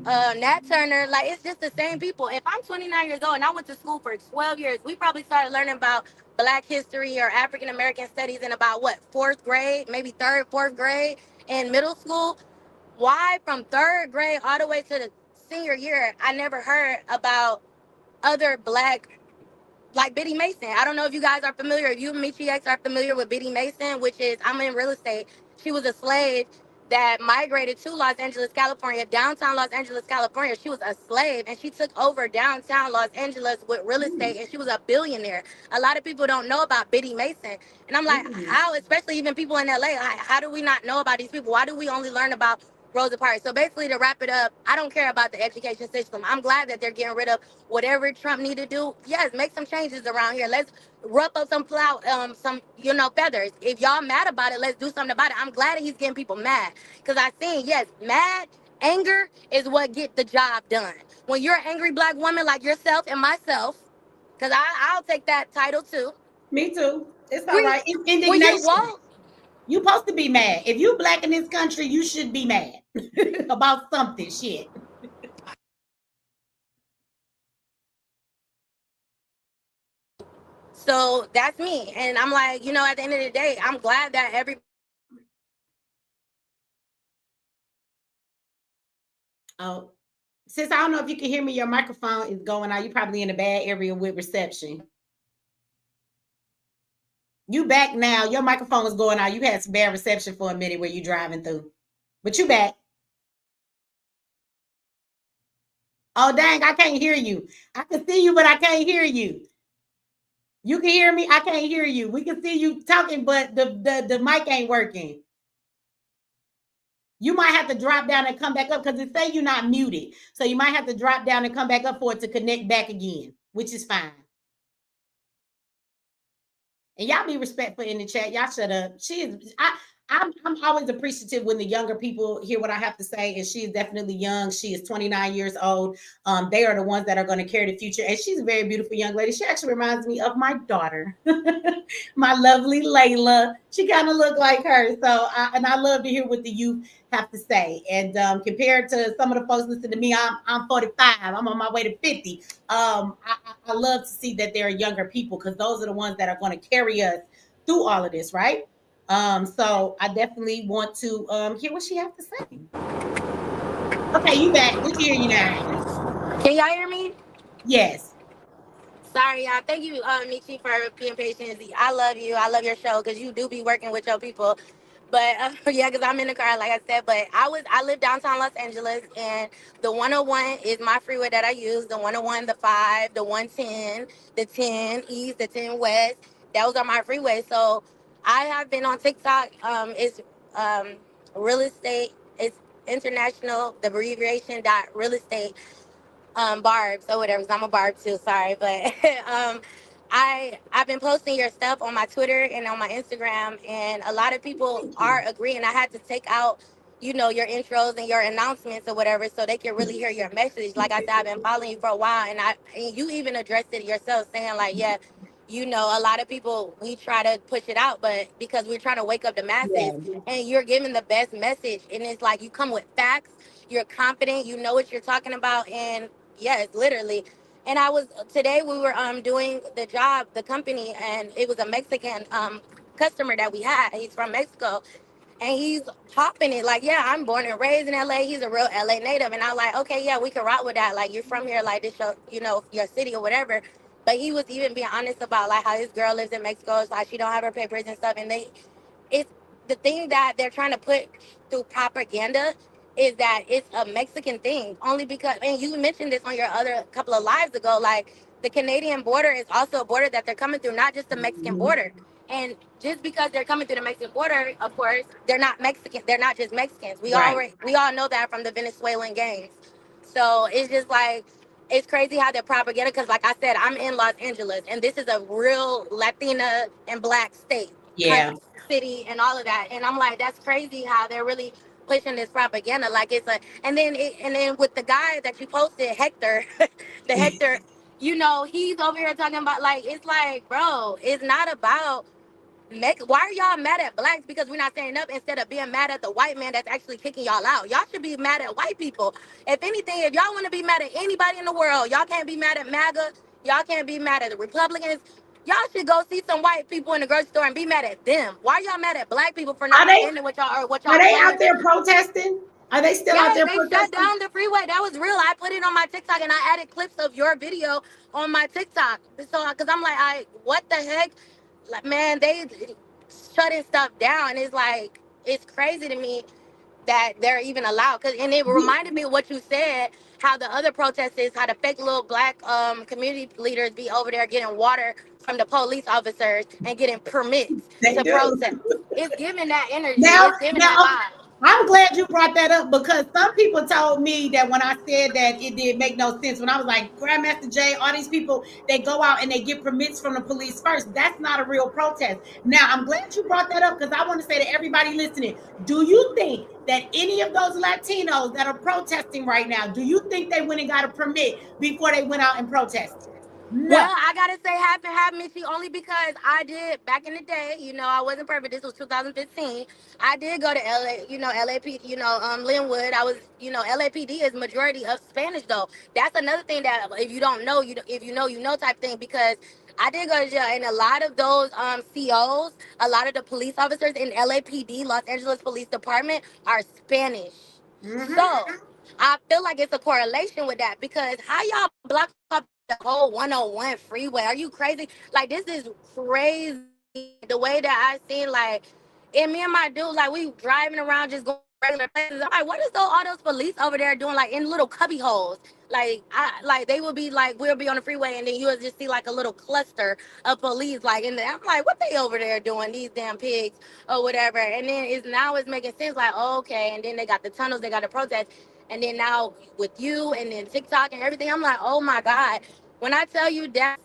Nat Turner, like it's just the same people. If I'm 29 years old and I went to school for 12 years, we probably started learning about Black history or African American studies in about what, fourth grade, maybe third, fourth grade in middle school. Why from third grade all the way to the senior year, I never heard about other Black like Biddy Mason. I don't know if you guys are familiar, if you and Michi X are familiar with Biddy Mason, which is I'm in real estate. She was a slave that migrated to Los Angeles, California, downtown Los Angeles, California. She was a slave and she took over downtown Los Angeles with real estate and she was a billionaire. A lot of people don't know about Biddy Mason. And I'm like, Ooh. how, especially even people in LA, like, how do we not know about these people? Why do we only learn about Rosa Parks? So basically, to wrap it up, I don't care about the education system. I'm glad that they're getting rid of whatever Trump need to do. Yes, make some changes around here. Let's ruffle some some feathers. If y'all mad about it, let's do something about it. I'm glad that he's getting people mad because I seen, yes, mad anger is what get the job done. When you're an angry black woman like yourself and myself, because I'll take that title too. Me too. It's all We right. It's when you indignation. won't. You supposed to be mad. If you black in this country, you should be mad about something. Shit. So that's me, and I'm like, at the end of the day, I'm glad that every. Oh, sis, I don't know if you can hear me. Your microphone is going out. You're probably in a bad area with reception. You back now. Your microphone is going out. You had some bad reception for a minute where you driving through. But you back. Oh dang, I can't hear you. I can see you, but I can't hear you. You can hear me? I can't hear you. We can see you talking, but the mic ain't working. You might have to drop down and come back up because it say you're not muted. So you might have to drop down and come back up for it to connect back again, which is fine. And y'all be respectful in the chat. Y'all shut up. I'm always appreciative when the younger people hear what I have to say. And she is definitely young. She is 29 years old. They are the ones that are going to carry the future. And she's a very beautiful young lady. She actually reminds me of my daughter, my lovely Layla. She kind of look like her. So, I love to hear what the youth have to say. And compared to some of the folks listening to me, I'm 45. I'm on my way to 50. I love to see that there are younger people because those are the ones that are going to carry us through all of this, right? So I definitely want to hear what she has to say. Okay, you back. We can hear you now. Can y'all hear me? Yes. Sorry, y'all. Thank you, Nietzsche, for being patient. I love you. I love your show because you do be working with your people. But yeah, because I'm in the car, like I said. But I live downtown Los Angeles, and the 101 is my freeway that I use. The 101, the 5, the 110, the 10 East, the 10 West. Those are my freeways. So I have been on TikTok. It's um, real estate. It's international. The abbreviation dot real estate barbs or whatever. 'Cause I'm a barb too. Sorry, but I've been posting your stuff on my Twitter and on my Instagram, and a lot of people are agreeing. I had to take out, your intros and your announcements or whatever, so they can really hear your message. Like I said, I've been following you for a while, and you even addressed it yourself, saying like, yeah. A lot of people, we try to push it out, but because we're trying to wake up the masses, Yeah. and you're giving the best message, and it's like you come with facts, you're confident, you know what you're talking about, and yes, literally. And today we were doing the job, the company, and it was a Mexican customer that we had. He's from Mexico, and he's popping it like, yeah, I'm born and raised in LA. He's a real LA native, and I'm like, okay, yeah, we can rock with that. Like, you're from here, like this, your city or whatever. But he was even being honest about like how his girl lives in Mexico. It's like she don't have her papers and stuff, and it's the thing that they're trying to put through propaganda is that it's a Mexican thing. Only because, and you mentioned this on your other couple of lives ago, like the Canadian border is also a border that they're coming through, not just the Mexican Mhm. border. And just because they're coming through the Mexican border, of course, they're not Mexican. They're not just Mexicans. Right. We all know that from the Venezuelan gangs. So it's just like it's crazy how they're propaganda. Because, like I said, I'm in Los Angeles, and this is a real Latina and Black state, Yeah. country, city, and all of that. And I'm like, that's crazy how they're really pushing this propaganda. Like it's a, and then with the guy that you posted, Hector, the Hector, he's over here talking about like it's like, bro, it's not about why are y'all mad at blacks because we're not standing up instead of being mad at the white man that's actually kicking y'all out? Y'all should be mad at white people. If anything, if y'all want to be mad at anybody in the world, y'all can't be mad at MAGA. Y'all can't be mad at the Republicans. Y'all should go see some white people in the grocery store and be mad at them. Why are y'all mad at black people for Are not they standing with y'all or what are y'all they out claim? there protesting? Are they still out Yes, there they shut protesting? down the freeway. That was real. I put it on my TikTok and I added clips of your video on my TikTok. So, because I'm like, what the heck? Like, man, they shutting stuff down. It's like, it's crazy to me that they're even allowed. Cause and it reminded me of what you said, how the other protesters, how the fake little black community leaders be over there getting water from the police officers and getting permits They to do. protest. It's giving that energy. Now, It's giving now, that vibe. I'm glad you brought that up because some people told me that when I said that it did make no sense. When I was like, Grandmaster Jay, all these people, they go out and they get permits from the police first. That's not a real protest. Now, I'm glad you brought that up because I want to say to everybody listening, do you think that any of those Latinos that are protesting right now, do you think they went and got a permit before they went out and protested? No. Well, I gotta say half and half, Mitchie, only because I did back in the day. You know, I wasn't perfect. This was 2015. I did go to LA. You know, LAP. You know, Linwood. I was. You know, LAPD is majority of Spanish though. That's another thing that if you don't know, if you know type thing because. I did go to jail, and a lot of those COs, a lot of the police officers in LAPD, Los Angeles Police Department, are Spanish. Mm-hmm. So I feel like it's a correlation with that because how y'all block up the whole 101 freeway? Are you crazy? Like this is crazy. The way that I seen like, and me and my dude like we driving around just going regular places. I'm like, what is all those police over there doing like in little cubby holes? Like they would be like we'll be on the freeway and then you'll just see like a little cluster of police like in there. I'm like, what they over there doing? These damn pigs or whatever. And then it's making sense like okay. And then they got the tunnels, they got the protests. And then now with you and then TikTok and everything, I'm like, oh my God. When I tell you that,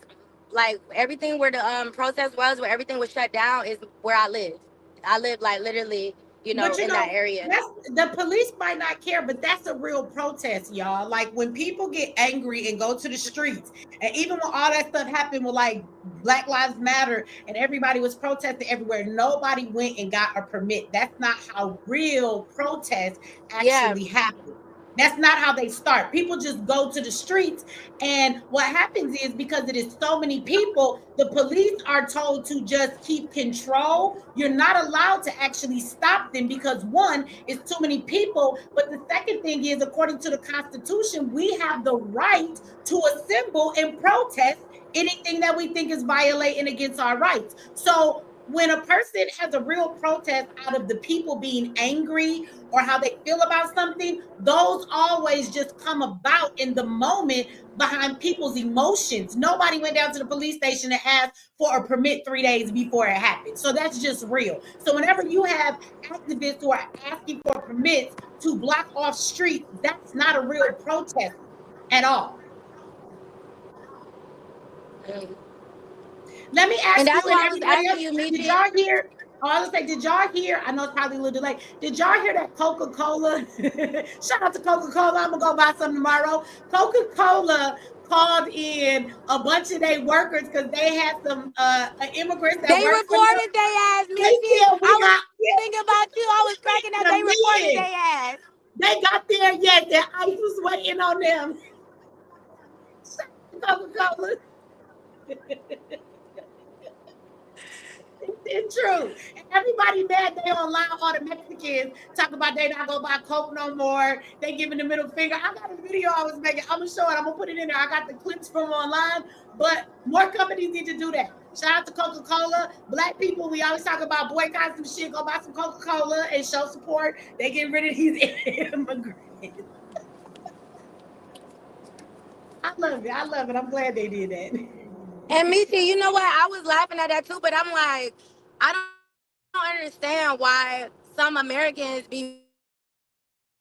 like everything where the protest was, where everything was shut down, is where I live. I live like literally, But in that area. that's the police might not care, but that's a real protest, y'all. Like when people get angry and go to the streets, and even when all that stuff happened with like Black Lives Matter and everybody was protesting everywhere, nobody went and got a permit. That's not how real protests Yeah, actually happen. That's not how they start. People just go to the streets, and what happens is because it is so many people, the police are told to just keep control. You're not allowed to actually stop them because one, it's too many people. But the second thing is, according to the Constitution, we have the right to assemble and protest anything that we think is violating against our rights. So when a person has a real protest out of the people being angry or how they feel about something, those always just come about in the moment behind people's emotions. Nobody went down to the police station and asked for a permit 3 days before it happened. So that's just real. So whenever you have activists who are asking for permits to block off streets, that's not a real protest at all. Let me and ask you that's and why I was everybody asking else, you, did Michi. y'all hear? Oh, I was say, did y'all hear? I know it's probably a little delayed. Did y'all hear that Coca-Cola? Shout out to Coca-Cola. I'm gonna go buy some tomorrow. Coca-Cola called in a bunch of their workers because they had some immigrants that They worked for them. recorded they ass, They Michi. said we I was got thinking about you. I was cracking up. the They recorded men. they ass. They got there yet. Their ice was waiting on them. Coca-Cola. It's true. And everybody mad they online, all the Mexicans talk about they not gonna buy Coke no more. They giving the middle finger. I got a video I was making. I'm gonna show it. I'm gonna put it in there. I got the clips from online, but more companies need to do that. Shout out to Coca-Cola. Black people, we always talk about boycotting some shit. Go buy some Coca-Cola and show support. They get rid of these immigrants. I love it. I love it. I'm glad they did that. And Michi, you know what? I was laughing at that too, but I'm like, I don't understand why some Americans be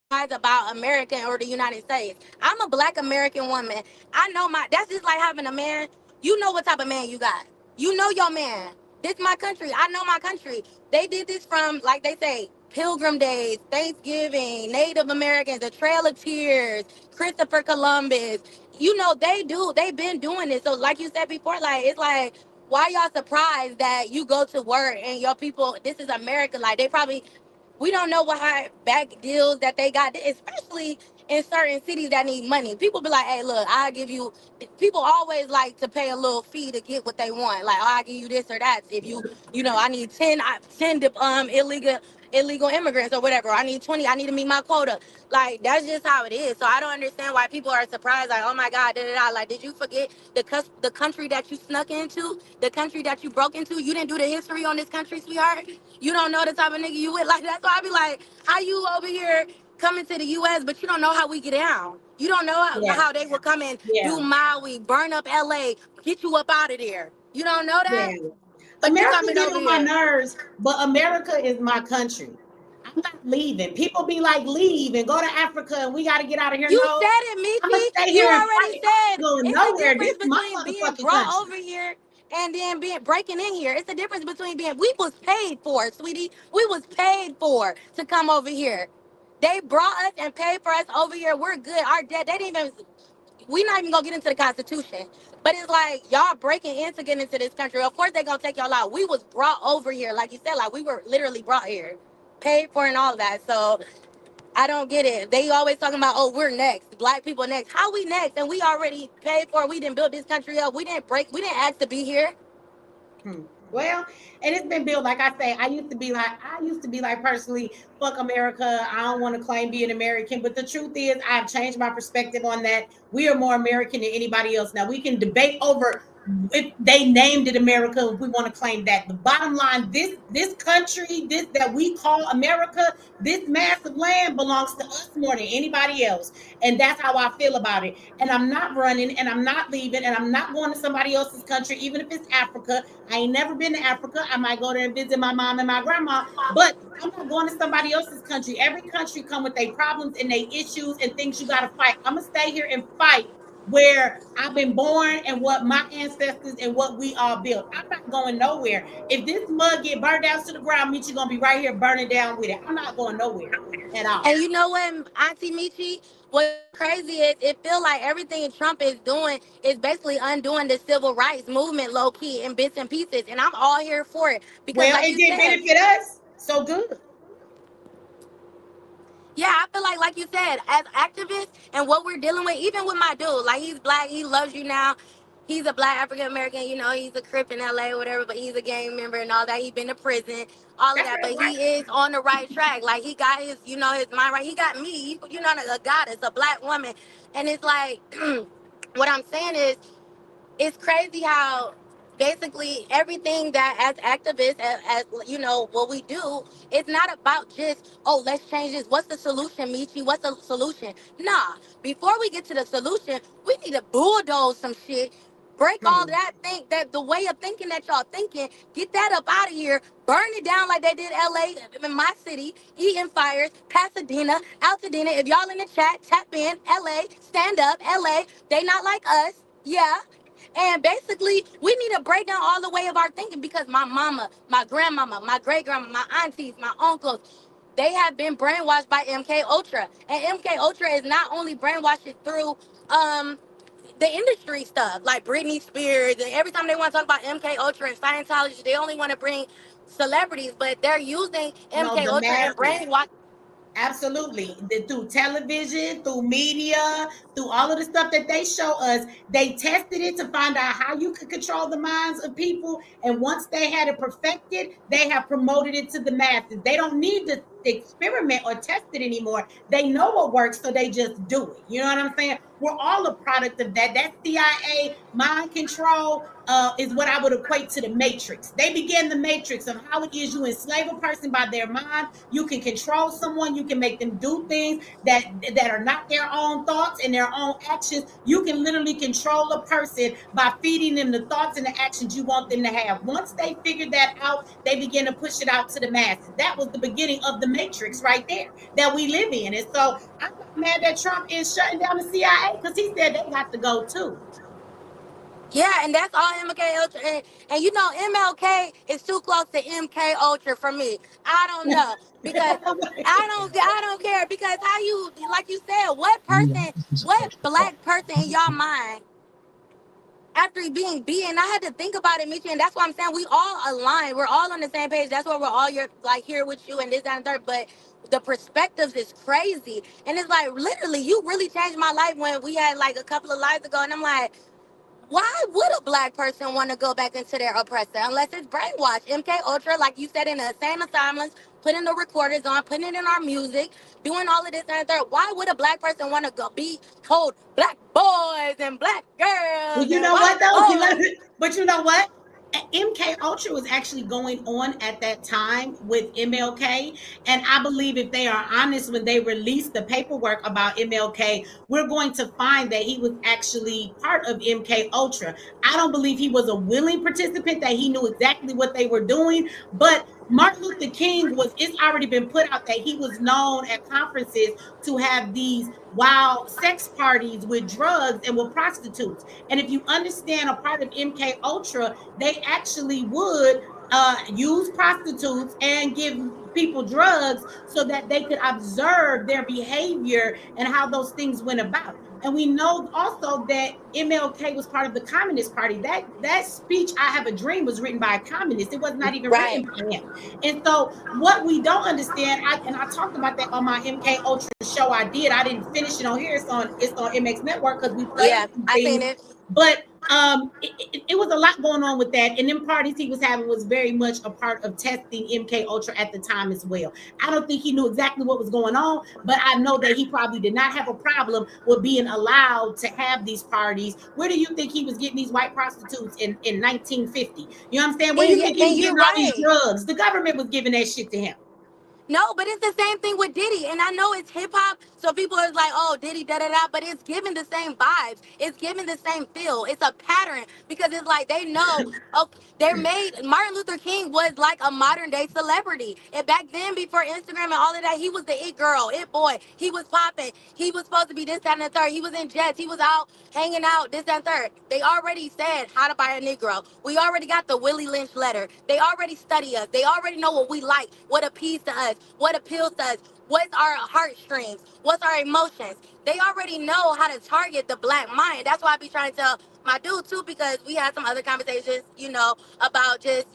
about America or the United States. I'm a black American woman. I know that's just like having a man. You know what type of man you got. You know your man. This my country. I know my country. They did this from, like they say, Pilgrim Days, Thanksgiving, Native Americans, the Trail of Tears, Christopher Columbus. You know, they've been doing this. So like you said before, like it's like why y'all surprised that you go to work and your people, this is America. Like they probably we don't know what high back deals that they got, especially in certain cities that need money. People be like, hey, look, I'll give you, people always like to pay a little fee to get what they want. Like, oh, I'll give you this or that. If you know, I need 10 illegal illegal immigrants or whatever. I need 20. I need to meet my quota. Like, that's just how it is. So I don't understand why people are surprised. Like, oh my God, da da da. Like, did you forget the country that you snuck into, the country that you broke into? You didn't do the history on this country, sweetheart. You don't know the type of nigga you with. Like, that's why I be like, how you over here coming to the U.S., but you don't know how we get down. You don't know Yeah, how they will come and do yeah, Maui, burn up L.A., get you up out of there. You don't know that? yeah. But you America coming get over on my here. nerves, but America is my country. I'm not leaving. People be like, leave and go to Africa and we got to get out of here. You No, said it, I'm going to Michi. stay You here and already fight. I'm said not going it's a nowhere. This difference is my between being motherfucking brought country. over here and then being breaking in here. It's a difference between being we was paid for, sweetie. We was paid for to come over here. They brought us and paid for us over here. We're good. Our debt, they didn't even we not even gonna get into the Constitution. But it's like y'all breaking in to get into this country. Of course they gonna take y'all out. We was brought over here, like you said, like we were literally brought here, paid for and all that. So I don't get it. They always talking about, oh, we're next, black people next. How we next? And we already paid for it. We didn't build this country up. We didn't ask to be here. Hmm. Well, and it's been built. Like I say, I used to be like personally, fuck America. I don't want to claim being American, but the truth is, I've changed my perspective on that. We are more American than anybody else. Now we can debate over if they named it America, if we want to claim that. The bottom line, this country, this that we call America, this massive land belongs to us more than anybody else, and that's how I feel about it. And I'm not running, and I'm not leaving, and I'm not going to somebody else's country, even if it's Africa. I ain't never been to Africa. I might go there and visit my mom and my grandma, but I'm not going to somebody else's country. Every country come with their problems and their issues and things you got to fight. I'm gonna stay here and fight where I've been born and what my ancestors and what we all built. I'm not going nowhere. If this mud get burned down to the ground, Michi gonna be right here burning down with it. I'm not going nowhere at all. And you know what, Auntie Michi? What's crazy is it feel like everything Trump is doing is basically undoing the civil rights movement low key in bits and pieces. And I'm all here for it. Because Well, like it you did said, benefit us. So good. yeah, I feel like you said, as activists and what we're dealing with, even with my dude, like he's black, he loves you now. He's a black African American, you know, he's a Crip in LA or whatever, but he's a gang member and all that. He's been to prison, all of That's that. But right. he is on the right track. Like he got his, you know, his mind right. He got me, you know, a goddess, a black woman. And it's like, what I'm saying is, it's crazy how basically everything that as activists as you know what we do, it's not about just, oh, let's change this. What's the solution, Michi? What's the solution? Nah, before we get to the solution, we need to bulldoze some shit, break all Hmm. that think that the way of thinking that y'all thinking, get that up out of here, burn it down like they did LA in my city, Eaton Fires, Pasadena, Altadena. If y'all in the chat, tap in. LA, stand up. LA, they not like us. Yeah. And basically, we need to break down all the way of our thinking because my mama, my grandmama, my great grandma, my aunties, my uncles, they have been brainwashed by MK Ultra. And MK Ultra is not only brainwashed through um the industry stuff, like Britney Spears, and every time they want to talk about MK Ultra and Scientology, they only want to bring celebrities, but they're using No, MK the Ultra and masses. brainwash. Absolutely. Through television, through media, through all of the stuff that they show us, they tested it to find out how you could control the minds of people. And once they had it perfected, they have promoted it to the masses. They don't need to experiment or test it anymore. They know what works, so they just do it. You know what I'm saying? We're all a product of that. That CIA mind control is what I would equate to the matrix. They began the matrix of how it is you enslave a person by their mind. You can control someone. You can make them do things that are not their own thoughts and their own actions. You can literally control a person by feeding them the thoughts and the actions you want them to have. Once they figure that out, they begin to push it out to the masses. That was the beginning of the matrix right there that we live in. And so I'm not mad that Trump is shutting down the CIA because he said they got to go too. Yeah, and that's all MK Ultra. And you know, MLK is too close to MK Ultra for me. I don't know because I don't care because how you like you said, what black person in your mind after being beaten? I had to think about it, Michi, and that's why I'm saying we all align. We're all on the same page. That's why we're all here with you and this that, and third. But the perspectives is crazy, and it's like literally, you really changed my life when we had like a couple of lives ago, and I'm like, Why would a black person want to go back into their oppressor unless it's brainwashed? MK Ultra, like you said, in the insane asylums, putting the recorders on, putting it in our music, doing all of this and that. Why would a black person want to go be told black boys and black Well, girls you and know what white though? boys? But you know what? MK Ultra was actually going on at that time with MLK, and I believe if they are honest, when they released the paperwork about MLK, we're going to find that he was actually part of MK Ultra. I don't believe he was a willing participant, that he knew exactly what they were doing, but Martin Luther King was, it's already been put out that he was known at conferences to have these wild sex parties with drugs and with prostitutes. And if you understand, a part of MK Ultra, they actually would use prostitutes and give people drugs so that they could observe their behavior and how those things went about. And we know also that MLK was part of the Communist Party. That speech, "I Have a Dream," was written by a communist. It was not even written Right. by him. And so, what we don't understand, I talked about that on my MK Ultra show. I didn't finish it on here. It's on MX Network because we played Yeah, some I seen things. it. But it was a lot going on with that, and them parties he was having was very much a part of testing MK Ultra at the time as well. I don't think he knew exactly what was going on, but I know that he probably did not have a problem with being allowed to have these parties. Where do you think he was getting these white prostitutes in 1950? You know what I'm saying? Where do you think he And was you're getting all these right. drugs? The government was giving that shit to him. No, but it's the same thing with Diddy. And I know it's hip hop, so people are like, oh, Diddy, da da da, but it's giving the same vibes. It's giving the same feel. It's a pattern because it's like they know, oh, they're made. Martin Luther King was like a modern day celebrity. And back then, before Instagram and all of that, he was the it girl, it boy. He was popping. He was supposed to be this, that, and the third. He was in jets. He was out hanging out, this, that, and third. They already said how to buy a Negro. We already got the Willie Lynch letter. They already study us. They already know what we like, what appeals to us, what appeals to us, what's our heartstrings, what's our emotions. They already know how to target the black mind. That's why I be trying to tell my dude too, because we had some other conversations, about just,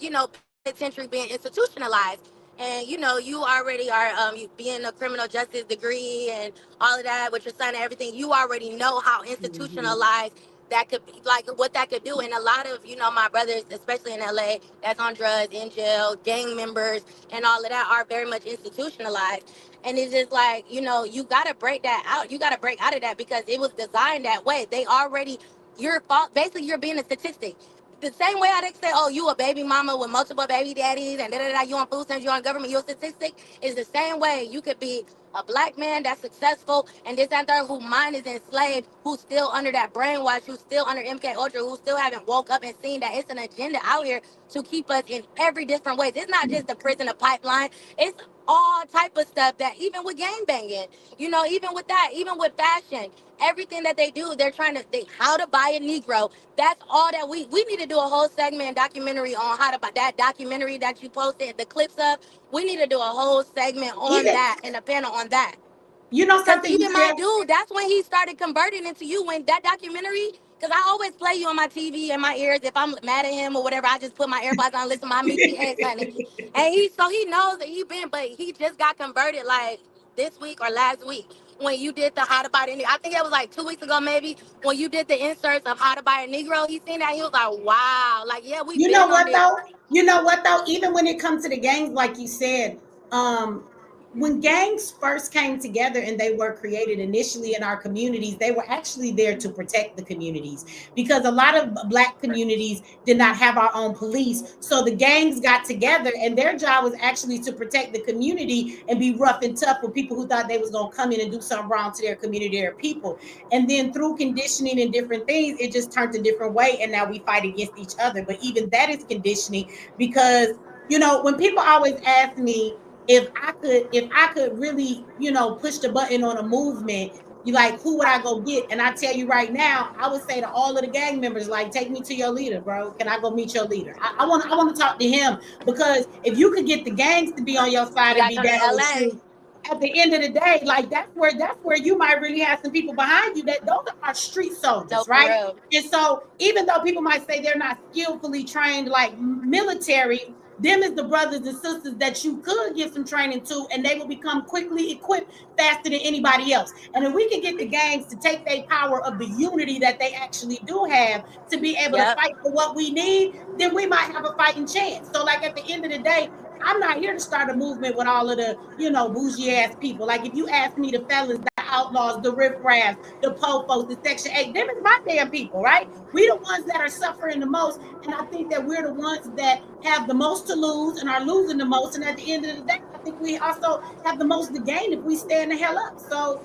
penitentiary being institutionalized. And you already are you being a criminal justice degree and all of that with your son and everything. You already know how Mhm. institutionalized that could be, like what that could do. And a lot of my brothers, especially in LA, that's on drugs, in jail, gang members, and all of that are very much institutionalized. And it's just like, you got to break that out. You got to break out of that because it was designed that way. They already, basically, you're being a statistic. The same way how they say, oh, you a baby mama with multiple baby daddies and da da da, you on food stamps, you on government, you're a statistic, is the same way you could be a black man that's successful and this and that, whose mind is enslaved, who's still under that brainwash, who's still under MK Ultra, who still haven't woke up and seen that it's an agenda out here to keep us in every different ways. It's not just the prison, the pipeline. It's all type of stuff that even with gang banging, even with that, even with fashion, everything that they do, they're trying to how to buy a Negro. That's all that we need to do a whole segment and documentary on how to buy that documentary that you posted the clips of. We need to do a whole segment on Even, that and a panel on that. Cause something you even my said. dude, that's when he started converting into you when that documentary. Cause I always play you on my TV in my ears. If I'm mad at him or whatever, I just put my AirPods on, and listen to my Meet X, honey. And he knows that he been, but he just got converted like this week or last week when you did the how to buy the Negro. I think it was like 2 weeks ago maybe when you did the inserts of how to buy a Negro. He seen that he was like, wow, like yeah, we You know been on what this. though? You know what though? Even when it comes to the gangs, like you said, um, when gangs first came together and they were created initially in our communities, they were actually there to protect the communities because a lot of black communities did not have our own police. So the gangs got together and their job was actually to protect the community and be rough and tough with people who thought they was gonna come in and do something wrong to their community or people. And then through conditioning and different things, it just turned a different way. And now we fight against each other. But even that is conditioning because, when people always ask me if I could really, push the button on a movement, you like, who would I go get? And I tell you right now, I would say to all of the gang members, like, take me to your leader, bro. Can I go meet your leader? I want to talk to him because if you could get the gangs to be on your You side and gotta be come to down with LA. you, at the end of the day, like that's where you might really have some people behind you that those are street No, soldiers, for right? real. And so even though people might say they're not skillfully trained like military, them is the brothers and sisters that you could give some training to, and they will become quickly equipped faster than anybody else. And if we can get the gangs to take their power of the unity that they actually do have to be able to fight for what we need, then we might have a fighting chance. So, like, at the end of the day, I'm not here to start a movement with all of the, bougie ass people. Like, if you ask me, the fellas, the outlaws, the riffraffs, the po-fos, the Section 8, them is my damn people, right? We the ones that are suffering the most. And I think that we're the ones that have the most to lose and are losing the most. And at the end of the day, I think we also have the most to gain if we stand the hell up. So,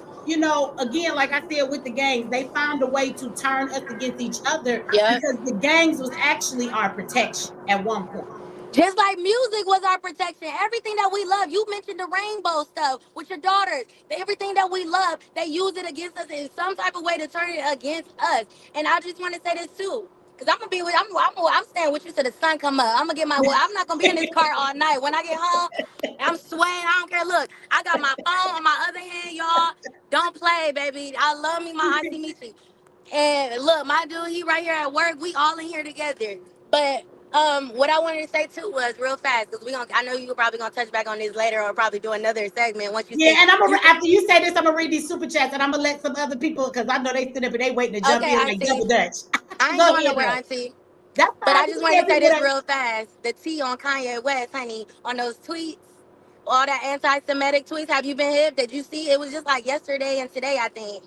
again, like I said with the gangs, they found a way to turn us against each other because the gangs was actually our protection at one point. Just like music was our protection. Everything that we love. You mentioned the rainbow stuff with your daughters. Everything that we love, they use it against us in some type of way to turn it against us. And I just want to say this too. Because I'm staying with you till the sun come up. I'm not gonna be in this car all night. When I get home, I'm sweating. I don't care. Look, I got my phone on my other hand, y'all. Don't play, baby. I love me, my auntie Michi. And look, my dude, he right here at work. We all in here together. But what I wanted to say too was real fast, because I know you're probably gonna touch back on this later, or probably do another segment once you. Yeah, and after you say this, I'm gonna read these super chats, and I'm gonna let some other people, because I know they sit up and they waiting to jump in like double dutch. I ain't going nowhere, auntie. But I just wanted to say this real fast. The tea on Kanye West, honey, on those tweets, all that anti-Semitic tweets. Have you been hip? Did you see? It was just like yesterday and today, I think.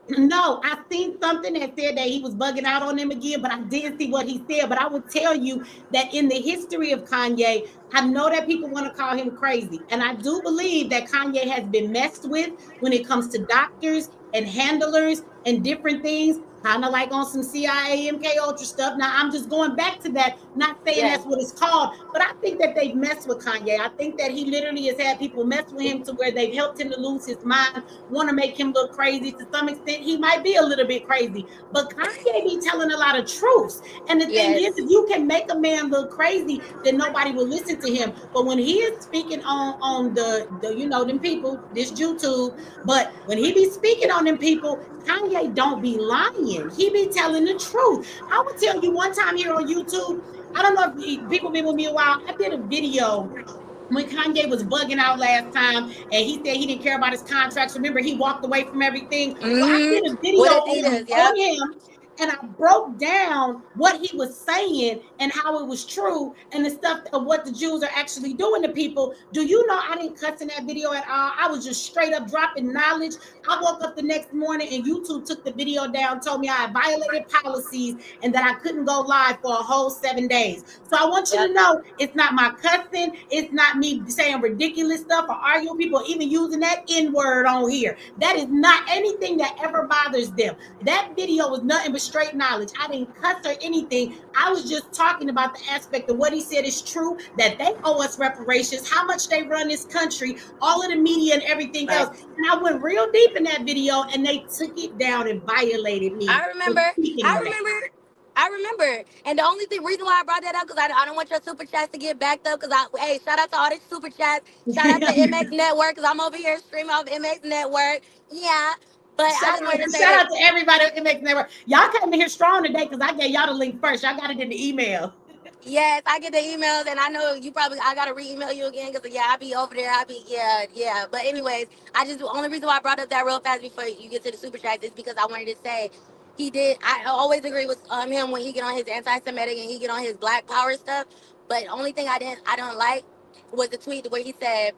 No, I seen something that said that he was bugging out on him again, but I didn't see what he said. But I would tell you that in the history of Kanye, I know that people want to call him crazy. And I do believe that Kanye has been messed with when it comes to doctors and handlers and different things, kind of like on some CIA, MK Ultra stuff. Now, I'm just going back to that, not saying that's what it's called, but I think that they've messed with Kanye. I think that he literally has had people mess with him to where they've helped him to lose his mind, want to make him look crazy. To some extent, he might be a little bit crazy, but Kanye be telling a lot of truths. And the thing is, if you can make a man look crazy, then nobody will listen to him. But when he is speaking on the them people, this YouTube, but when he be speaking on them people, Kanye don't be lying. He be telling the truth. I would tell you one time here on YouTube, I don't know if people been with me a while, I did a video when Kanye was bugging out last time, and he said he didn't care about his contracts. Remember, he walked away from everything. So I did a video on him, and I broke down what he was saying and how it was true, and the stuff of what the Jews are actually doing to people. Do you know I didn't cuss in that video at all? I was just straight up dropping knowledge. I woke up the next morning and YouTube took the video down, told me I had violated policies and that I couldn't go live for a whole 7 days. So I want you to know, it's not my cussing, it's not me saying ridiculous stuff or arguing people, even using that N-word on here. That is not anything that ever bothers them. That video was nothing but straight knowledge. I didn't cuss or anything. I was just talking about the aspect of what he said is true, that they owe us reparations, how much they run this country, all of the media and everything else. And I went real deep in that video, and they took it down and violated me. I remember. And the only reason why I brought that up, because I don't want your super chats to get backed up. Because shout out to all these super chats. Shout out to MX Network, because I'm over here streaming off MX Network. Yeah. But shout out to everybody at MX Network. Y'all came in here strong today because I gave y'all the link first. Y'all got it in the email. Yes, I get the emails, and I know I gotta re-email you again because I be over there. Yeah. But anyways, the only reason why I brought up that real fast before you get to the super chat is because I wanted to say I always agree with him when he get on his anti-Semitic and he get on his Black Power stuff. But the only thing I don't like was the tweet where he said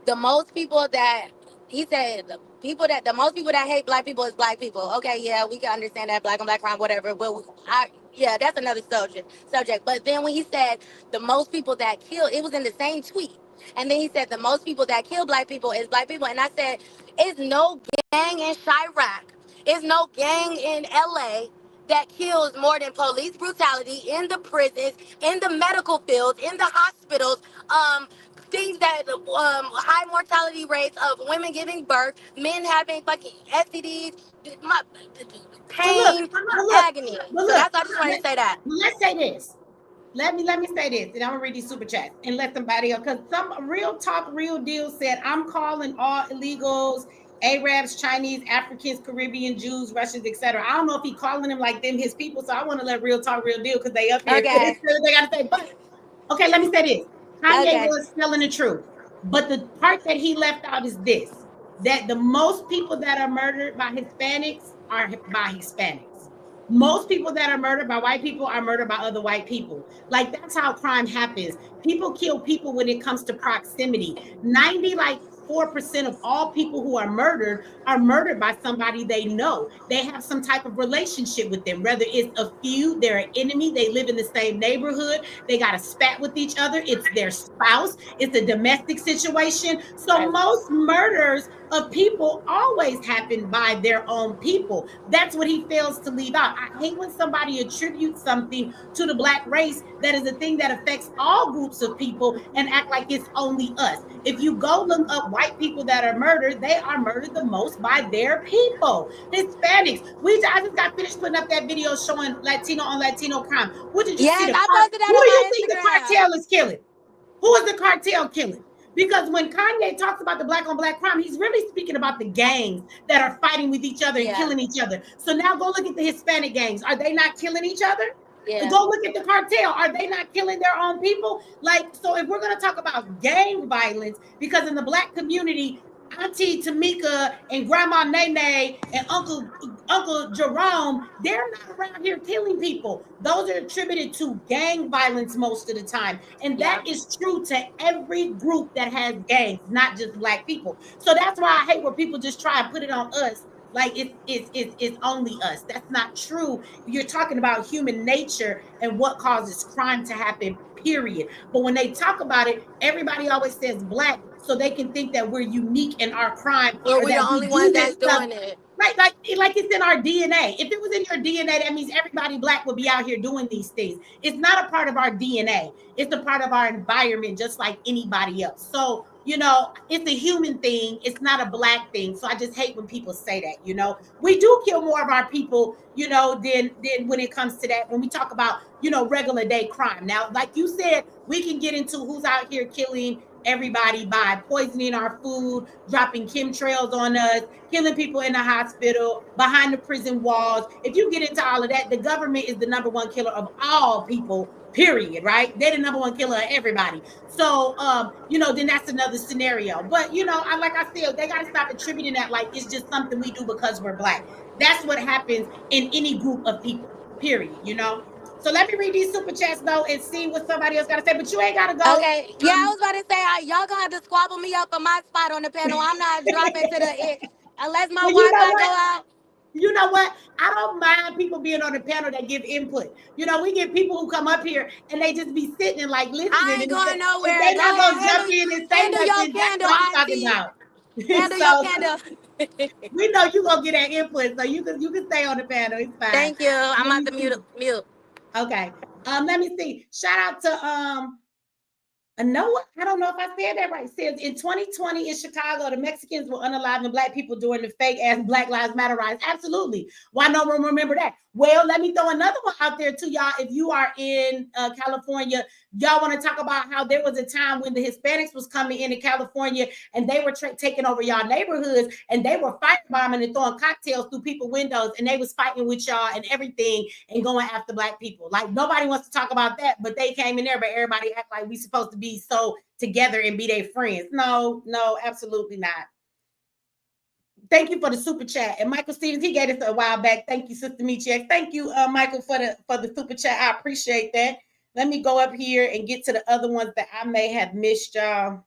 the most people that the most people that hate Black people is Black people. Okay, yeah, we can understand that, Black on Black crime, whatever. But that's another subject. But then when he said the most people that kill, it was in the same tweet. And then he said the most people that kill Black people is Black people. And I said, it's no gang in Chirac. It's no gang in LA that kills more than police brutality in the prisons, in the medical fields, in the hospitals, things that high mortality rates of women giving birth, men having fucking STDs, pain, agony. So I just wanted to say that. Let's say this. Let me say this, and I'm gonna read these super chats and let somebody else, because some real talk, real deal said, I'm calling all illegals, Arabs, Chinese, Africans, Caribbean, Jews, Russians, etc. I don't know if he calling them like them his people, so I want to let real talk, real deal, because they up here. Okay. They gotta say, but Okay, let me say this. Kanye Okay. was telling the truth. But the part that he left out is this, that the most people that are murdered by Hispanics are by Hispanics. Most people that are murdered by white people are murdered by other white people. Like, that's how crime happens. People kill people when it comes to proximity. 90, like 4% of all people who are murdered by somebody they know. They have some type of relationship with them, whether it's a feud, they're an enemy, they live in the same neighborhood, they got a spat with each other, it's their spouse, it's a domestic situation. So most murders of people always happen by their own people. That's what he fails to leave out. I hate when somebody attributes something to the Black race that is a thing that affects all groups of people and act like it's only us. If you go look up white people that are murdered, they are murdered the most by their people. Hispanics. I just got finished putting up that video showing Latino on Latino crime. What did you see? Yes, I posted that Who on do you my think the Instagram. cartel is killing? Who is the cartel killing? Because when Kanye talks about the black on black crime, he's really speaking about the gangs that are fighting with each other and killing each other. So now go look at the Hispanic gangs. Are they not killing each other? Yeah. Go look at the cartel. Are they not killing their own people? Like, so if we're going to talk about gang violence, because in the Black community, Auntie Tamika and Grandma Nene and Uncle Jerome, they're not around here killing people. Those are attributed to gang violence most of the time. And that is true to every group that has gangs, not just Black people. So that's why I hate when people just try and put it on us. Like it's only us. That's not true. You're talking about human nature and what causes crime to happen, period. But when they talk about it, everybody always says Black, so they can think that we're unique in our crime, Well, or we're that the we only do ones this that's stuff. doing it. Right, like it's in our DNA. If it was in your DNA, that means everybody Black would be out here doing these things. It's not a part of our DNA. It's a part of our environment, just like anybody else. So, it's a human thing. It's not a Black thing. So I just hate when people say that. We do kill more of our people, than when it comes to that. When we talk about, regular day crime. Now, like you said, we can get into who's out here killing everybody by poisoning our food, dropping chemtrails on us, killing people in the hospital, behind the prison walls. If you get into all of that, the government is the number one killer of all people, period, right? They're the number one killer of everybody. So, then that's another scenario. But, like I said, they got to stop attributing that like it's just something we do because we're Black. That's what happens in any group of people, period, So let me read these super chats though and see what somebody else got to say. But you ain't got to go. Okay. Yeah, I was about to say, y'all gonna have to squabble me up for my spot on the panel. I'm not dropping to the unless my Well, Wi-Fi go out. You know what? I don't mind people being on the panel that give input. We get people who come up here and they just be sitting and like listening. I ain't going If nowhere. they Go not ahead, gonna jump in and say handle your nothing, that's candle, what I'm talking Auntie. about. Handle So your candle. we know you gonna get that input, so you can stay on the panel. It's fine. Thank you. I'm about to mute. Okay. Let me see. Shout out to Noah, I don't know if I said that right. It says in 2020 in Chicago, the Mexicans were unaliving Black people during the fake ass Black Lives Matter riots. Absolutely. Why no one remember that? Well, let me throw another one out there to y'all. If you are in California, y'all want to talk about how there was a time when the Hispanics was coming into California and they were taking over y'all neighborhoods and they were firebombing and throwing cocktails through people's windows and they was fighting with y'all and everything and going after Black people. Like nobody wants to talk about that, but they came in there, but everybody act like we supposed to be so together and be their friends. No, absolutely not. Thank you for the super chat. And Michael Stevens, he gave us a while back. Thank you, Sister Michi. Thank you, Michael, for the super chat. I appreciate that. Let me go up here and get to the other ones that I may have missed, y'all.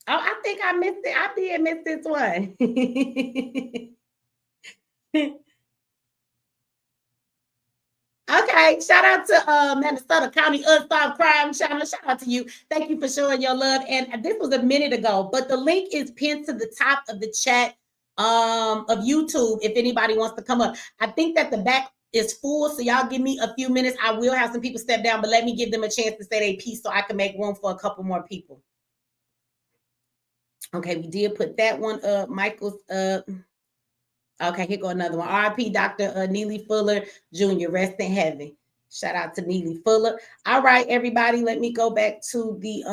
Oh, I think I missed it. I did miss this one. Okay, shout out to Minnesota County Unsolved Crime. Shout out to you. Thank you for showing your love. And this was a minute ago, but the link is pinned to the top of the chat of YouTube if anybody wants to come up. I think that the back is full, so y'all give me a few minutes. I will have some people step down, but let me give them a chance to say their piece so I can make room for a couple more people. Okay, we did put that one up. Michael's up. Okay, here go another one. RIP Dr. Neely Fuller Jr. Rest in heaven. Shout out to Neely Fuller. All right, everybody, let me go back to the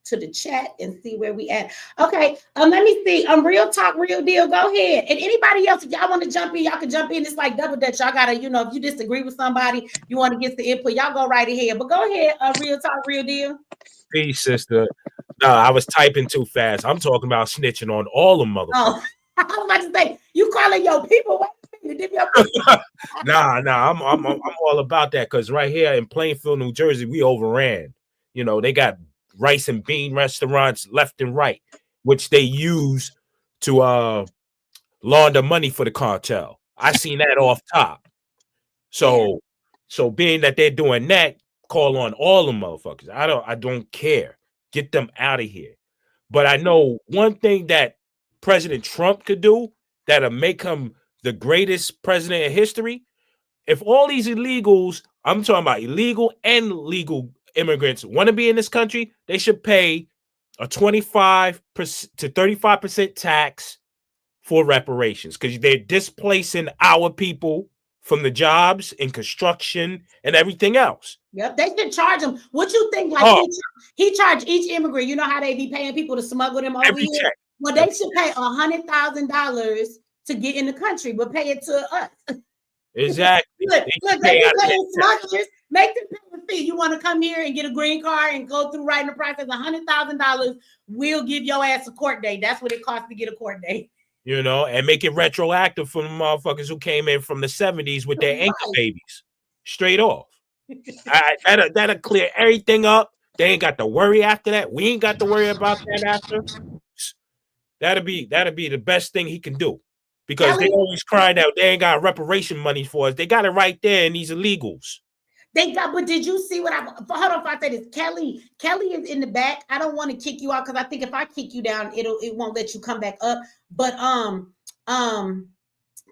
to the chat and see where we at. Okay, let me see. Real talk, real deal. Go ahead. And anybody else, if y'all want to jump in, y'all can jump in. It's like double dutch. Y'all gotta, if you disagree with somebody, you want to get the input, y'all go right ahead. But go ahead. Real talk, real deal. Peace, sister. No, I was typing too fast. I'm talking about snitching on all the motherfuckers. Oh, I was about to say, you calling your people? Nah, I'm all about that, because right here in Plainfield, New Jersey, we overran. They got rice and bean restaurants left and right, which they use to launder money for the cartel. I seen that off top. So being that they're doing that, call on all the motherfuckers. I don't care. Get them out of here. But I know one thing that President Trump could do that'll make him the greatest president in history. If all these illegals, I'm talking about illegal and legal immigrants, want to be in this country, they should pay a 25% to 35% tax for reparations, because they're displacing our people from the jobs in construction and everything else. Yep, they should charge them. What you think? Like he charged each immigrant. You know how they be paying people to smuggle them over here? Check. Well, they should pay $100,000 to get in the country, but pay it to us. Exactly. look, they paying smugglers. Make them pay the fee. You want to come here and get a green card and go through writing the process? $100,000 will give your ass a court date. That's what it costs to get a court date. And make it retroactive for the motherfuckers who came in from the 70s with their anchor babies. Straight off. That'll clear everything up. They ain't got to worry after that. We ain't got to worry about that after. That'll be the best thing he can do. Because they always crying out they ain't got reparation money for us. They got it right there in these illegals. But did you see what hold on if I say this? Kelly is in the back. I don't want to kick you out, because I think if I kick you down, it won't let you come back up. But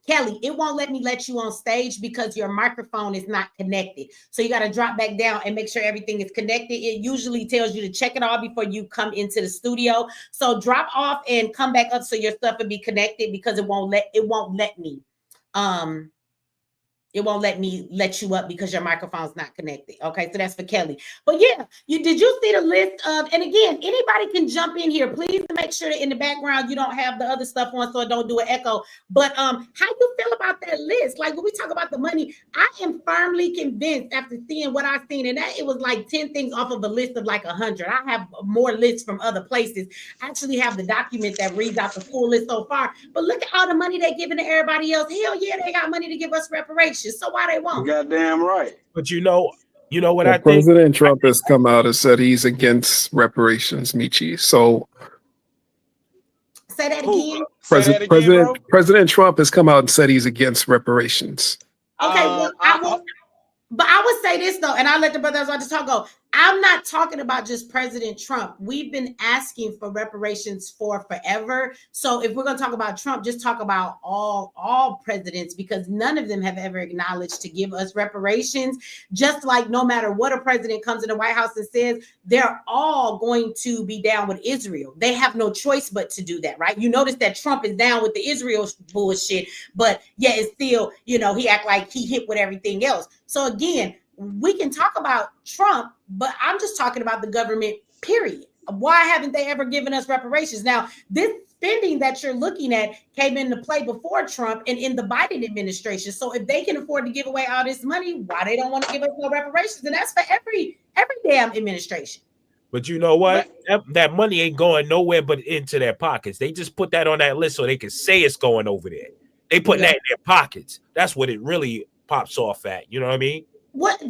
Kelly, it won't let me let you on stage because your microphone is not connected. So you got to drop back down and make sure everything is connected. It usually tells you to check it all before you come into the studio. So drop off and come back up so your stuff will be connected, because it won't let me. It won't let me let you up because your microphone's not connected. Okay, so that's for Kelly. But yeah, did you see the list of, and again, anybody can jump in here. Please make sure that in the background you don't have the other stuff on so it don't do an echo. But how you feel about that list? Like when we talk about the money, I am firmly convinced after seeing what I've seen, and that it was like 10 things off of a list of like 100. I have more lists from other places. I actually have the document that reads out the full list so far. But look at all the money they're giving to everybody else. Hell yeah, they got money to give us reparations. So why they won't? You goddamn right. But you know what I think? President Trump has come out and said he's against reparations, Michi. So say that again. President Trump has come out and said he's against reparations. Okay, but I would say this though, and I'll let the brothers on this talk go. I'm not talking about just President Trump. We've been asking for reparations for forever. So if we're going to talk about Trump, just talk about all presidents, because none of them have ever acknowledged to give us reparations. Just like no matter what a president comes in the White House and says, they're all going to be down with Israel. They have no choice but to do that, right? You notice that Trump is down with the Israel bullshit, but yet it's still, he act like he hit with everything else. So again, we can talk about Trump, but I'm just talking about the government, period. Why haven't they ever given us reparations? Now, this spending that you're looking at came into play before Trump and in the Biden administration. So if they can afford to give away all this money, why they don't want to give us no reparations? And that's for every damn administration. But you know what? That money ain't going nowhere but into their pockets. They just put that on that list so they can say it's going over there. They put that in their pockets. That's what it really pops off at. You know what I mean?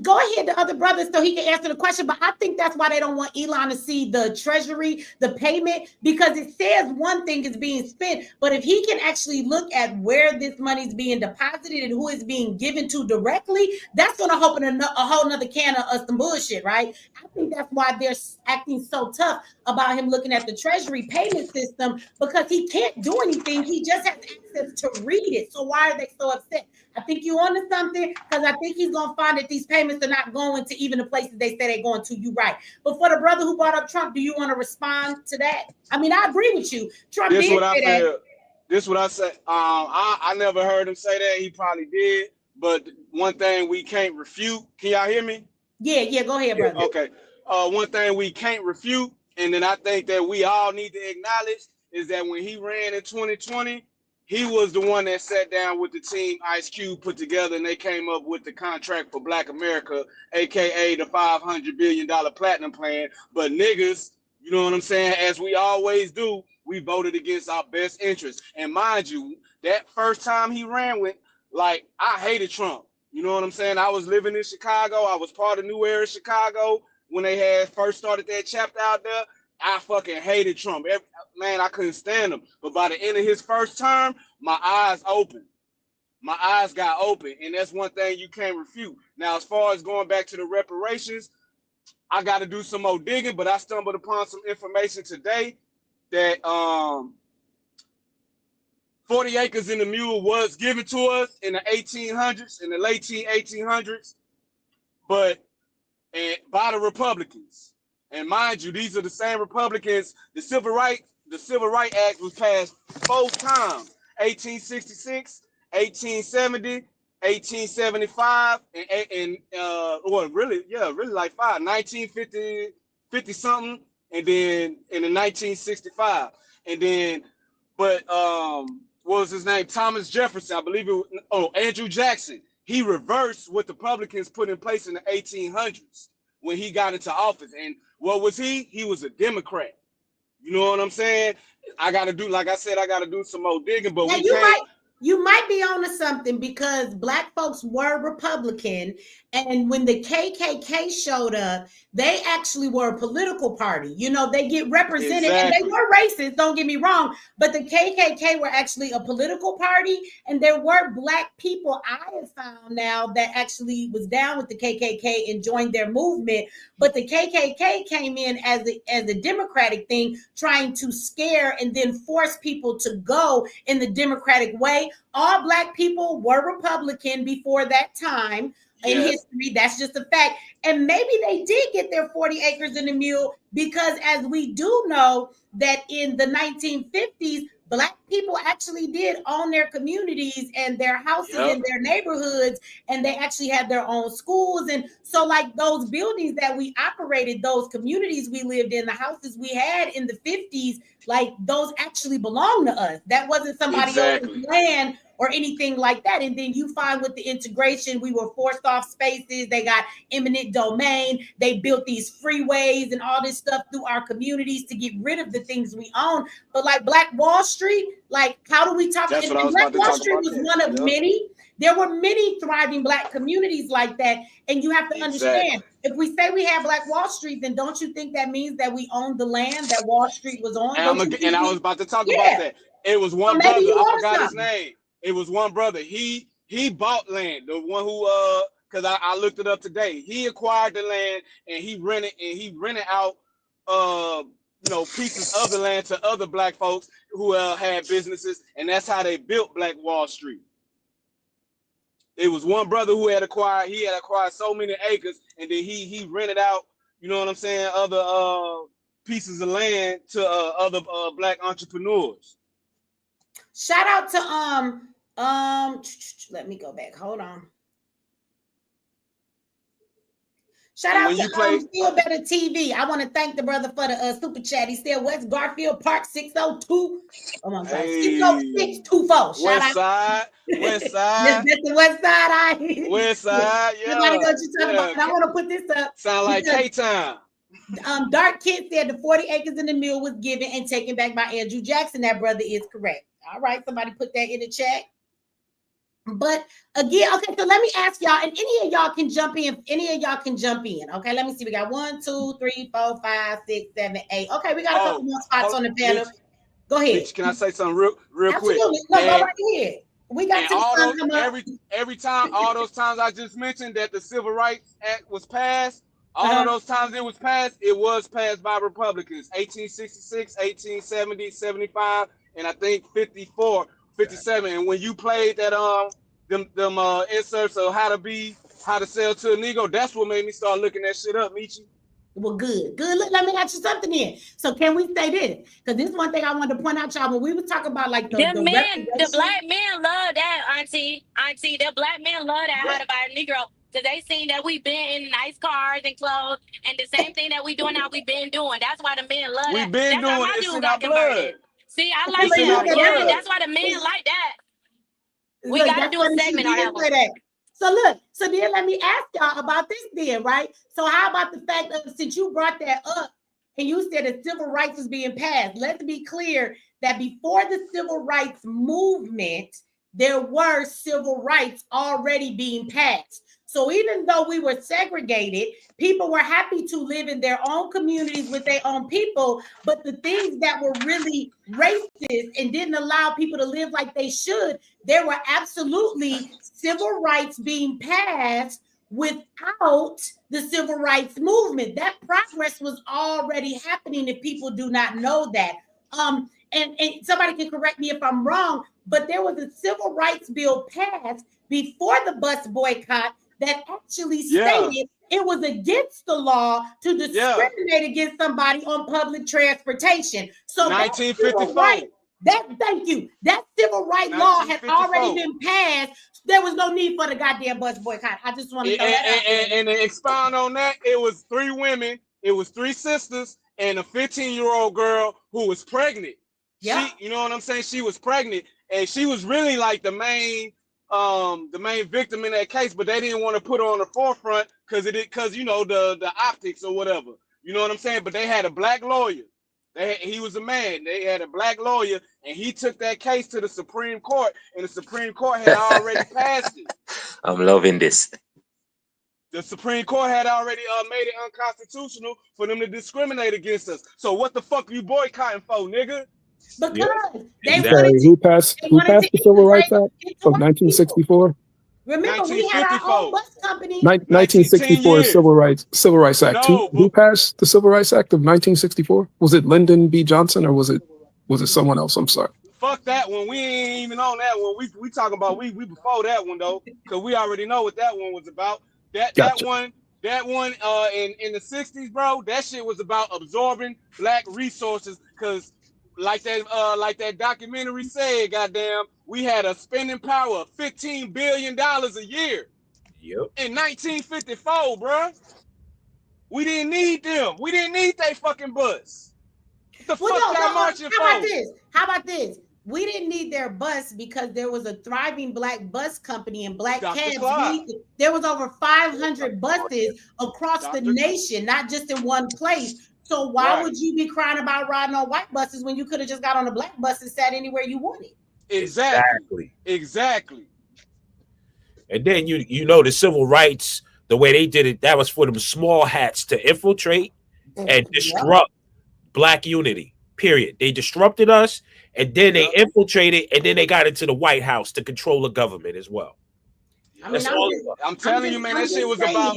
Go ahead, the other brothers, so he can answer the question. But I think that's why they don't want Elon to see the treasury, the payment, because it says one thing is being spent. But if he can actually look at where this money is being deposited and who it's being given to directly, that's going to open a whole nother can of some bullshit, right? I think that's why they're acting so tough about him looking at the treasury payment system, because he can't do anything. He just has access to read it. So why are they so upset? I think you onto something, because I think he's going to find that these payments are not going to even the places they say they're going to. You right. But for the brother who brought up Trump, do you want to respond to that? I mean, I agree with you. Trump did say that. This is what I said. I never heard him say that. He probably did. But one thing we can't refute. Can y'all hear me? Yeah. Go ahead, brother. Okay. One thing we can't refute And then I think that we all need to acknowledge is that when he ran in 2020, he was the one that sat down with the team Ice Cube put together, and they came up with the contract for Black America, aka the $500 billion platinum plan. But niggas, you know what I'm saying, as we always do, we voted against our best interests. And mind you, that first time he ran with, like, I hated Trump. You know what I'm saying? I was living in Chicago. I was part of New Era Chicago when they had first started that chapter out there. I fucking hated Trump. Man, I couldn't stand him. But by the end of his first term, my eyes opened. My eyes got open. And that's one thing you can't refute. Now, as far as going back to the reparations, I got to do some more digging, but I stumbled upon some information today that 40 acres in the mule was given to us in the 1800s, in the late 1800s, but by the Republicans. And mind you, these are the same Republicans. The Civil Rights Act was passed 4 times: 1866, 1870, 1875, and really like 5, 1950 something, and then in the 1965, and then, but what was his name? Thomas Jefferson, I believe it was, Andrew Jackson. He reversed what the Republicans put in place in the 1800s when he got into office. And what was he? He was a Democrat. You know what I'm saying? I got to do, like I said, I got to do some more digging, but now you might be onto something, because Black folks were Republican, and when the KKK showed up, they actually were a political party. You know, they get represented, and they were racist, don't get me wrong, but the KKK were actually a political party, and there were Black people I have found now that actually was down with the KKK and joined their movement, but the KKK came in as a Democratic thing, trying to scare and then force people to go in the Democratic way. All Black people were Republican before that time in history. That's just a fact. And maybe they did get their 40 acres and a mule, because as we do know that in the 1950s, Black people actually did own their communities and their houses and their neighborhoods, and they actually had their own schools. And so, like, those buildings that we operated, those communities we lived in, the houses we had in the 50s, like, those actually belong to us. That wasn't somebody else's land or anything like that. And then you find with the integration, we were forced off spaces. They got eminent domain. They built these freeways and all this stuff through our communities to get rid of the things we own. But like Black Wall Street, like, how do we talk? And Black Wall Street was one of many. There were many thriving Black communities like that. And you have to understand, if we say we have Black Wall Street, then don't you think that means that we own the land that Wall Street was on? And I was about to talk about that. It was one brother, I forgot his name. It was one brother. He bought land. The one who because I looked it up today. He acquired the land, and he rented out pieces of the land to other Black folks who had businesses, and that's how they built Black Wall Street. It was one brother who had acquired so many acres, and then he rented out, you know what I'm saying, other pieces of land to other Black entrepreneurs. Shout out to let me go back. Hold on. Shout out to Feel Better TV. I want to thank the brother for the super chat. He said West Garfield Park 602. Oh my God, 60624. West Side. That's the West Side. West Side, yeah. Nobody know what you're talking about. I want to put this up. Sound like K-Time. Dark Kid said the 40 acres in the mule was given and taken back by Andrew Jackson. That brother is correct. All right, somebody put that in the chat. But again, okay, so let me ask y'all, and any of y'all can jump in. Okay, let me see. We got 1, 2, 3, 4, 5, 6, 7, 8. Okay, we got a couple more spots on the panel. Go ahead. Mitch, can I say something real quick? No, go right ahead. We got every time, all those times I just mentioned that the Civil Rights Act was passed, all of those times it was passed by Republicans. 1866, 1870, 75, and I think 54. 57, and when you played that them inserts of how to sell to a Negro, that's what made me start looking that shit up, Michi. Well, good. Look, let me ask you something then. So can we say this? Because this is one thing I wanted to point out, y'all. When we were talking about like the Black men love that, Auntie. The Black men love that how to buy a Negro. because they seen that we been in nice cars and clothes, and the same thing that we doing now, we been doing. That's why the men love We that. been That's why doing my it. It's dude in our got converted. blood. See, I Okay, like It's in our that. Yeah, blood. that's why the men like that. We Look, gotta that's do a funny she segment on did that one. say that. So look, so then let me ask y'all about this then, right? So how about the fact that since you brought that up and you said that civil rights was being passed, let's be clear that before the civil rights movement, there were civil rights already being passed. So even though we were segregated, people were happy to live in their own communities with their own people, but the things that were really racist and didn't allow people to live like they should, there were absolutely civil rights being passed without the civil rights movement. That progress was already happening if people do not know that. And somebody can correct me if I'm wrong, but there was a civil rights bill passed before the bus boycott that actually stated it was against the law to discriminate against somebody on public transportation. So 1954. Thank you. That civil right law had already been passed. There was no need for the goddamn bus boycott. I just want to know that. And to expound on that, it was 3 women, it was 3 sisters, and a 15-year-old girl who was pregnant. Yeah. You know what I'm saying? She was pregnant, and she was really like the main victim in that case, but they didn't want to put her on the forefront because you know the optics or whatever. You know what I'm saying? But they had a black lawyer. He was a man. They had a black lawyer, and he took that case to the Supreme Court, and the Supreme Court had already passed it. I'm loving this. The Supreme Court had already made it unconstitutional for them to discriminate against us. So what the fuck are you boycotting for, nigga? Because they I'm wanted sorry, to, who passed the Civil Rights Act of 1964? Remember, we had our own bus company. 1964 Civil Rights Act. No, who passed the Civil Rights Act of 1964? Was it Lyndon B. Johnson or was it someone else? I'm sorry. Fuck that one. We ain't even on that one. We talking about we before that one though, because we already know what that one was about. Gotcha. That one in the 60s, bro, that shit was about absorbing black resources, because like that documentary said, goddamn, we had a spending power of $15 billion a year. Yep. In 1954, bro. We didn't need them. We didn't need they fucking bus. What the fuck y'all marching for? How about this? We didn't need their bus because there was a thriving black bus company and black cabs. There was over 500 buses across the nation, not just in one place. So why would you be crying about riding on white buses when you could have just got on a black bus and sat anywhere you wanted? Exactly. And then you know the civil rights, the way they did it, that was for them small hats to infiltrate and disrupt black unity. Period. They disrupted us, and then they infiltrated, and then they got into the White House to control the government as well. I'm telling you, man, that shit was about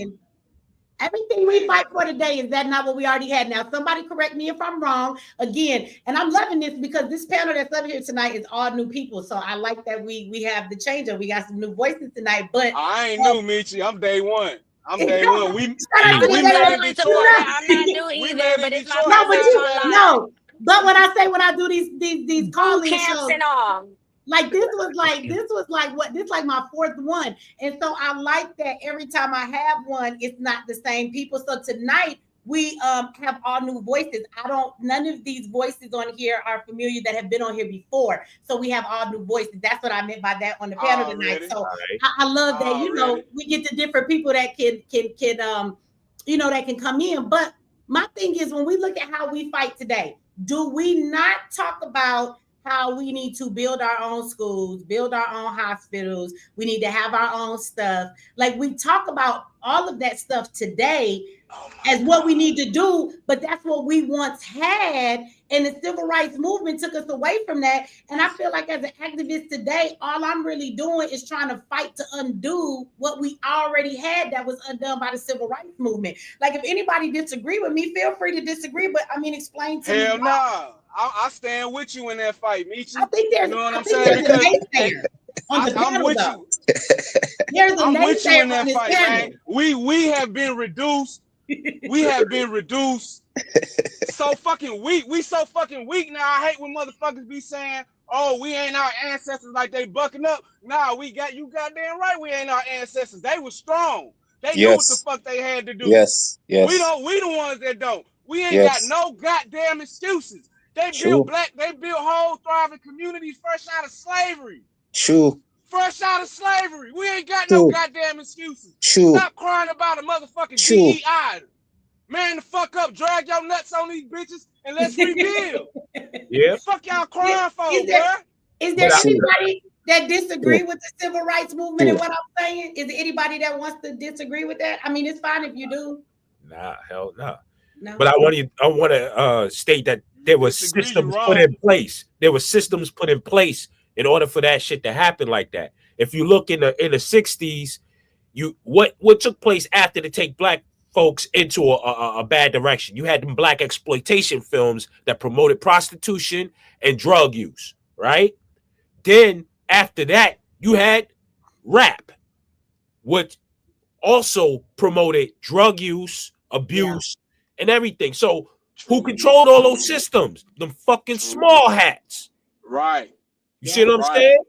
everything we fight for today. Is that not what we already had? Now, somebody correct me if I'm wrong. Again, and I'm loving this because this panel that's up here tonight is all new people. So I like that we have the change up. We got some new voices tonight. But I ain't new, Michi. I'm day one. We made it in Detroit. I'm not new either, but it's my But when I do these call-in shows, and all. like this was like my 4th one. And so I like that every time I have one, it's not the same people. So tonight we have all new voices. None of these voices on here are familiar that have been on here before. So we have all new voices. That's what I meant by that on the panel tonight. So I love that, you know, we get the different people that can that can come in. But my thing is, when we look at how we fight today, do we not talk about how we need to build our own schools, build our own hospitals? We need to have our own stuff. Like, we talk about all of that stuff today as what we need to do, but that's what we once had. And the civil rights movement took us away from that. And I feel like as an activist today, all I'm really doing is trying to fight to undo what we already had that was undone by the civil rights movement. Like, if anybody disagree with me, feel free to disagree, but I mean, explain to me. Hell nah. I stand with you in that fight, Michi. I think there's, you know what I'm saying? Because I'm with you. I'm with you in that fight, man. We have been reduced. We have been reduced so fucking weak. We so fucking weak now. I hate when motherfuckers be saying, "Oh, we ain't our ancestors," like they bucking up. Nah, you goddamn right. We ain't our ancestors. They were strong. They knew what the Yes. fuck they had to do. Yes. Yes. We the ones that don't. We ain't got Yes. no goddamn excuses. They built True. whole thriving communities fresh out of slavery. True. Fresh out of slavery. We ain't got no True. goddamn excuses. True. Stop crying about a motherfucking True. DEI. Man, the fuck up, drag your nuts on these bitches, and let's rebuild. Yeah. Fuck y'all crying for, Is boy. there True. anybody that disagree True. with the civil rights movement and True. what I'm saying? Is there anybody that wants to disagree with that? I mean, it's fine if you do. Nah, hell no. No. But I want to state that there were Disagree, systems you're put wrong. in place. There were systems put in place in order for that shit to happen like that. If you look in the 60s, what took place after to take black folks into a bad direction? You had them black exploitation films that promoted prostitution and drug use, right? Then after that, you had rap, which also promoted drug use, abuse, and everything. So who controlled all those systems? Them fucking small hats. Right. You see what I'm saying?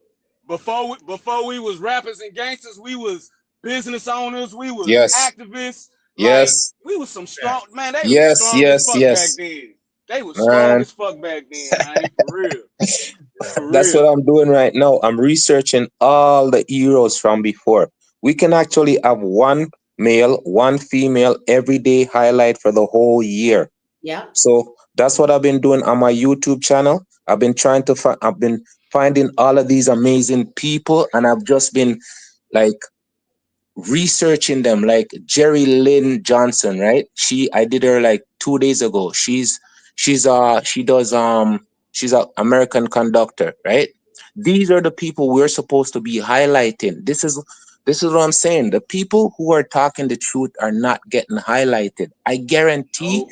Before we was rappers and gangsters, we was business owners, we was Yes. activists. Yes. Like, we was some strong, man, they was Yes. strong Yes. as fuck Yes. back then. They was Man. strong as fuck back then, man, for real. For That's real. what I'm doing right now. I'm researching all the heroes from before. We can actually have one male, one female everyday highlight for the whole year. Yeah. So that's what I've been doing on my YouTube channel. I've been trying to I've been finding all of these amazing people, and I've just been like researching them, like Jerry Lynn Johnson, right? I did her like 2 days ago. She's she's a American conductor, right? These are the people we're supposed to be highlighting. This is what I'm saying. The people who are talking the truth are not getting highlighted. I guarantee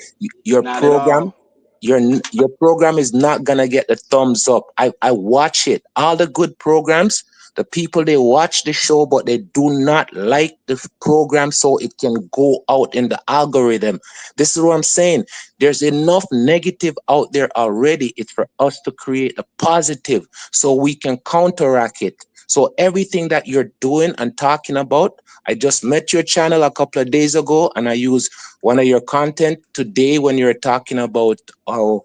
your Not at program, all. your program is not gonna get the thumbs up. I watch it. All the good programs, the people, they watch the show, but they do not like the program so it can go out in the algorithm. This is what I'm saying. There's enough negative out there already. It's for us to create a positive so we can counteract it. So everything that you're doing and talking about, I just met your channel a couple of days ago, and I use one of your content today when you're talking about how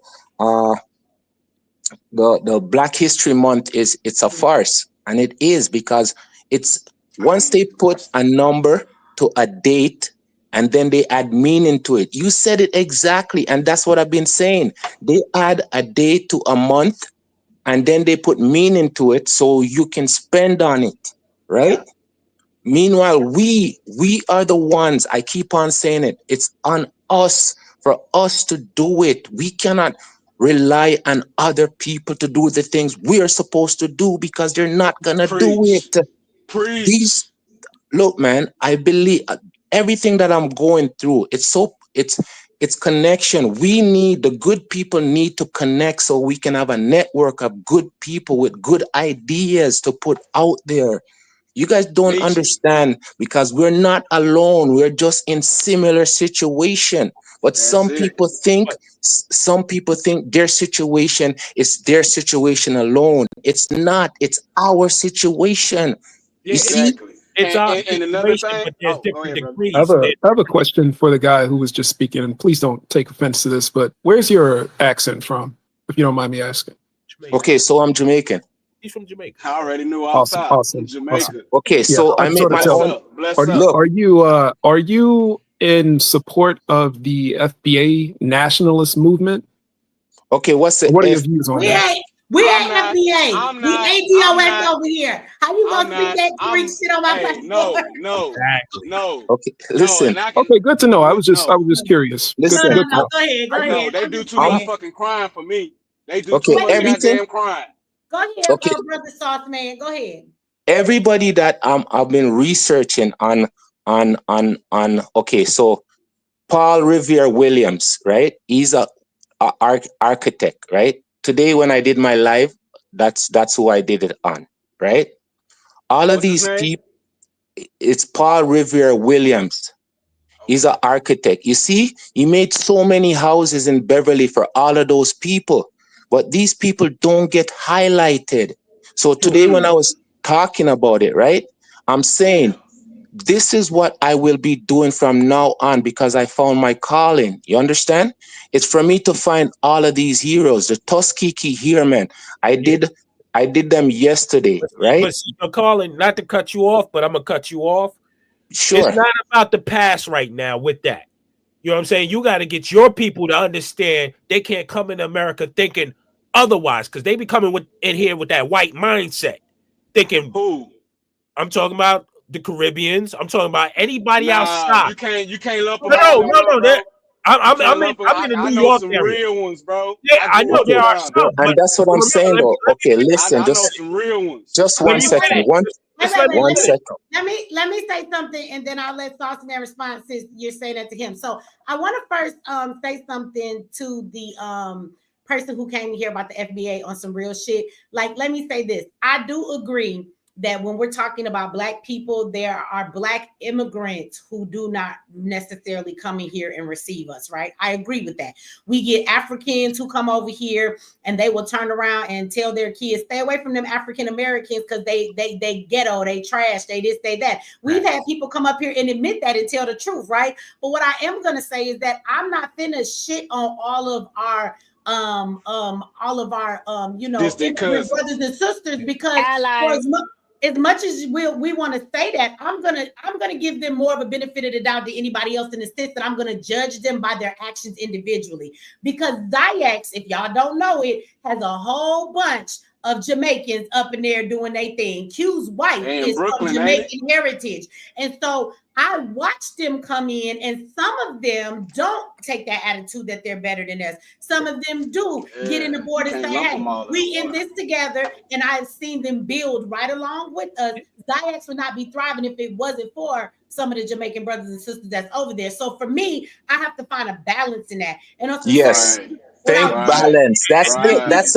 the Black History Month it's a farce, and it is, because it's once they put a number to a date and then they add meaning to it. You said it exactly, and that's what I've been saying. They add a date to a month and then they put meaning to it so you can spend on it, right? Yep. Meanwhile, we are the ones, I keep on saying it, it's on us, for us to do it. We cannot rely on other people to do the things we are supposed to do, because they're not gonna do Preach. it. Preach. Look, man, I believe everything that I'm going through, it's connection. The good people need to connect so we can have a network of good people with good ideas to put out there. You guys don't Teach it. understand, because we're not alone. We're just in similar situation. But That's some it. people think their situation is their situation alone. It's not. It's our situation. Yeah, You see? Exactly. it's our And another situation, thing. but there's Oh, go different ahead, brother. I have degrees. I have a question for the guy who was just speaking, and please don't take offense to this, but where's your accent from, if you don't mind me asking? Okay, so I'm Jamaican. He's from Jamaica. I already knew off Awesome, top. awesome, From Jamaica. awesome. Okay, Yeah, so I I'm make sort of my Bless own. up. Bless Are up. Look, are you in support of the FBA nationalist movement? okay, what's the What are your F? views on We that? ain't FBA. I'm We not. ADOS over here. How you I'm gonna speak not. that Greek shit on my Hey, passport? Exactly. no. Okay, listen, And I can. Okay, good to know. I was just No. curious. Good, listen. good to know. Go ahead. Go No, ahead. they I'm do just too much playing. fucking crime for me. They do Okay, too much everything. goddamn crime. Go ahead, Okay, brother Sauce Man. Go ahead. everybody that I've been researching on. Okay, so Paul Revere Williams, right? He's a architect, right? Today when I did my live, that's who I did it on, right? All of What's his these name? people, it's Paul Revere Williams. He's an architect. You see, he made so many houses in Beverly for all of those people, but these people don't get highlighted. So today when I was talking about it, right, I'm saying This is what I will be doing from now on because I found my calling. You understand? It's for me to find all of these heroes, the Tuskegee Airmen. I did them yesterday, right? But Colin, not to cut you off, but I'm gonna cut you off. Sure. It's not about the past right now with that. You know what I'm saying? You got to get your people to understand they can't come into America thinking otherwise because they be coming in here with that white mindset, thinking. Who? I'm talking about the Caribbeans. I'm talking about anybody Nah, outside. you can't lump them No, all no, in no, there, no. bro. I'm in the I New know York some area. real ones, bro. Yeah, I grew know up there are around some, there. And but that's what I'm remember, saying, though. Okay, listen, I know just some real ones. just when one you second. finish, just let me One finish. second. Let me say something, and then I'll let Sauce in their response since you're saying that to him. So I want to first say something to the person who came here about the FBA on some real shit. Like, let me say this: I do agree that when we're talking about Black people, there are Black immigrants who do not necessarily come in here and receive us, right? I agree with that. We get Africans who come over here and they will turn around and tell their kids, stay away from them African Americans because they ghetto, they trash, they this, they that. We've had people come up here and admit that and tell the truth, right? But what I am gonna say is that I'm not finna shit on all of our you know, Distant immigrant cousins. brothers and sisters because for Allies. as much as we want to say that, I'm gonna give them more of a benefit of the doubt than anybody else in the sense that I'm gonna judge them by their actions individually. Because Zayax, if y'all don't know it, has a whole bunch of Jamaicans up in there doing their thing. Q's wife is Brooklyn, from Jamaican heritage, and so I watched them come in, and some of them don't take that attitude that they're better than us. Some of them do get in the board and say, hey, we in this together. And I've seen them build right along with us. Zayax would not be thriving if it wasn't for some of the Jamaican brothers and sisters that's over there. So for me, I have to find a balance in that. And also, Yes. Think balance. That's it. That's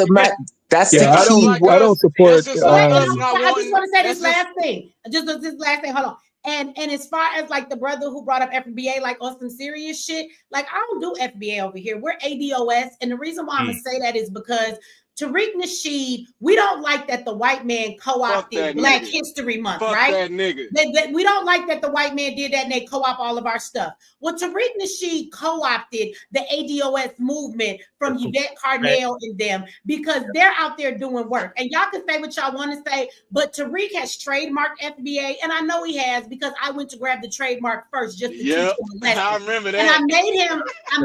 that's the Yeah, key. I don't support. I just want to say this last thing. Just this last thing. Hold on. And as far as like the brother who brought up FBA, like on some serious shit, like I don't do FBA over here. We're ADOS. And the reason why I'm gonna say that is because Tariq Nasheed, we don't like that the white man co-opted Black History Month, right? That nigga. We don't like that the white man did that and they co-op all of our stuff. Well, Tariq Nasheed co-opted the ADOS movement from Yvette Carnell and them because they're out there doing work. And y'all can say what y'all want to say, but Tariq has trademarked FBA, and I know he has because I went to grab the trademark first just to teach him a lesson. I remember that. And I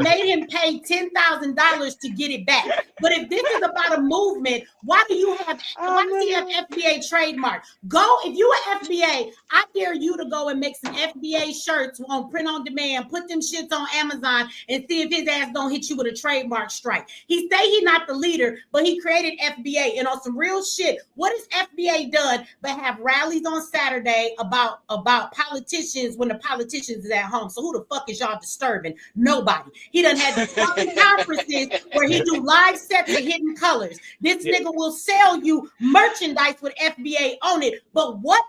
made him pay $10,000 to get it back. But if this is about a movement, why does he have FBA trademark? Go, if you are FBA, I dare you to go and make some FBA shirts on print on demand, put them shits on Amazon and see if his ass don't hit you with a trademark strike. He say he not the leader, but he created FBA. And on some real shit, what has FBA done but have rallies on Saturday about politicians when the politicians is at home? So who the fuck is y'all disturbing? Nobody. He done had the fucking conferences where he do live sets of Hidden Colors. This nigga will sell you merchandise with FBA on it. But what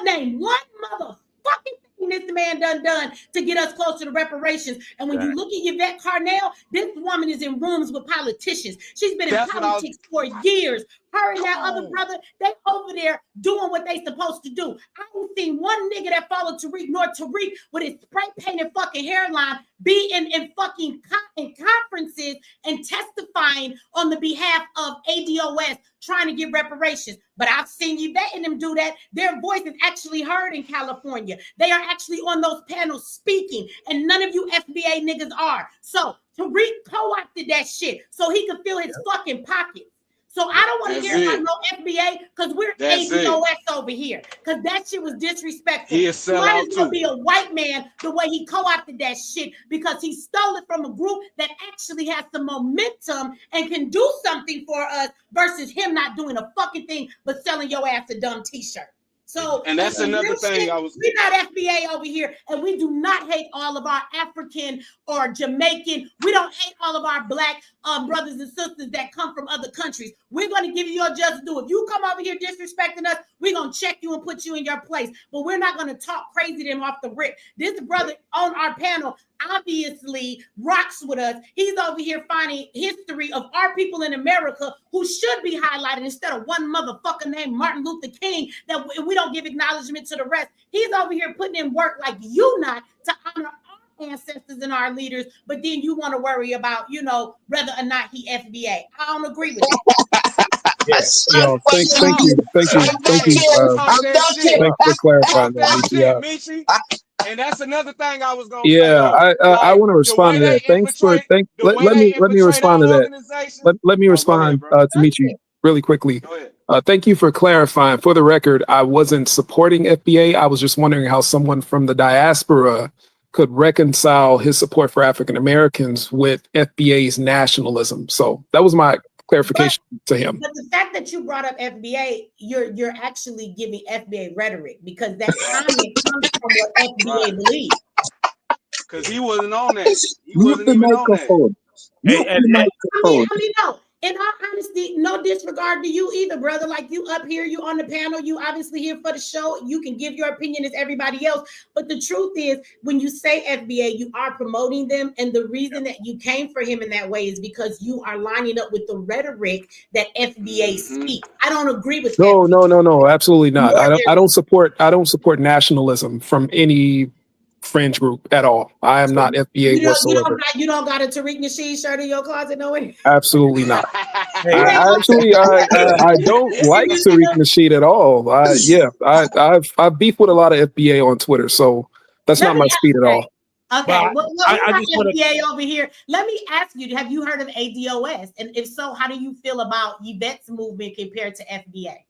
name? One motherfucking thing this man done to get us closer to reparations. And when you look at Yvette Carnell, this woman is in rooms with politicians. She's been in politics for years. Her and that other brother, they over there doing what they supposed to do. I ain't seen one nigga that followed Tariq nor Tariq with his spray painted fucking hairline be in fucking conferences and testifying on the behalf of ADOS trying to get reparations. But I've seen Yvette and them do that. Their voice is actually heard in California. They are actually on those panels speaking, and none of you FBA niggas are. So Tariq co-opted that shit so he could fill his fucking pockets. So I don't want to hear about no FBA because we're ADOS over here. Because that shit was disrespectful. He might as well be a white man the way he co-opted that shit because he stole it from a group that actually has some momentum and can do something for us versus him not doing a fucking thing but selling your ass a dumb t-shirt. So, and that's another thing we're not FBA over here, and we do not hate all of our African or Jamaican. We don't hate all of our Black brothers and sisters that come from other countries. We're going to give you your just due. If you come over here disrespecting us, we're going to check you and put you in your place. But we're not going to talk crazy to them off the rip. This brother on our panel obviously rocks with us. He's over here finding history of our people in America who should be highlighted instead of one motherfucker named Martin Luther King that we don't give acknowledgement to the rest. He's over here putting in work like you not to honor our ancestors and our leaders, but then you want to worry about, whether or not he FBA. I don't agree with that. Yes. Thank you. Thanks for clarifying that, Michi. And that's another thing I was gonna say. Yeah, I want to the respond to way that. Let me respond to that. Let me respond to Michi really quickly. Go ahead. Thank you for clarifying. For the record, I wasn't supporting FBA. I was just wondering how someone from the diaspora could reconcile his support for African Americans with FBA's nationalism. So that was my clarification to him. But the fact that you brought up FBA, you're actually giving FBA rhetoric, because that comment comes from what FBA believes. Because he wasn't on that. He wasn't even on that. I mean, no. In all honesty, no disregard to you either, brother. Like, you up here, you on the panel, you obviously here for the show. You can give your opinion as everybody else. But the truth is, when you say FBA, you are promoting them. And the reason that you came for him in that way is because you are lining up with the rhetoric that FBA speaks. I don't agree with that. No, absolutely not. I don't support nationalism from any fringe group at all. I am not FBA whatsoever. You don't got a Tariq Nasheed shirt in your closet, no way? Absolutely not. I don't like Tariq Nasheed at all. I've beefed with a lot of FBA on Twitter, so that's not my speed at all. Okay, well, I just FBA over here. Let me ask you, have you heard of ADOS? And if so, how do you feel about Yvette's movement compared to FBA?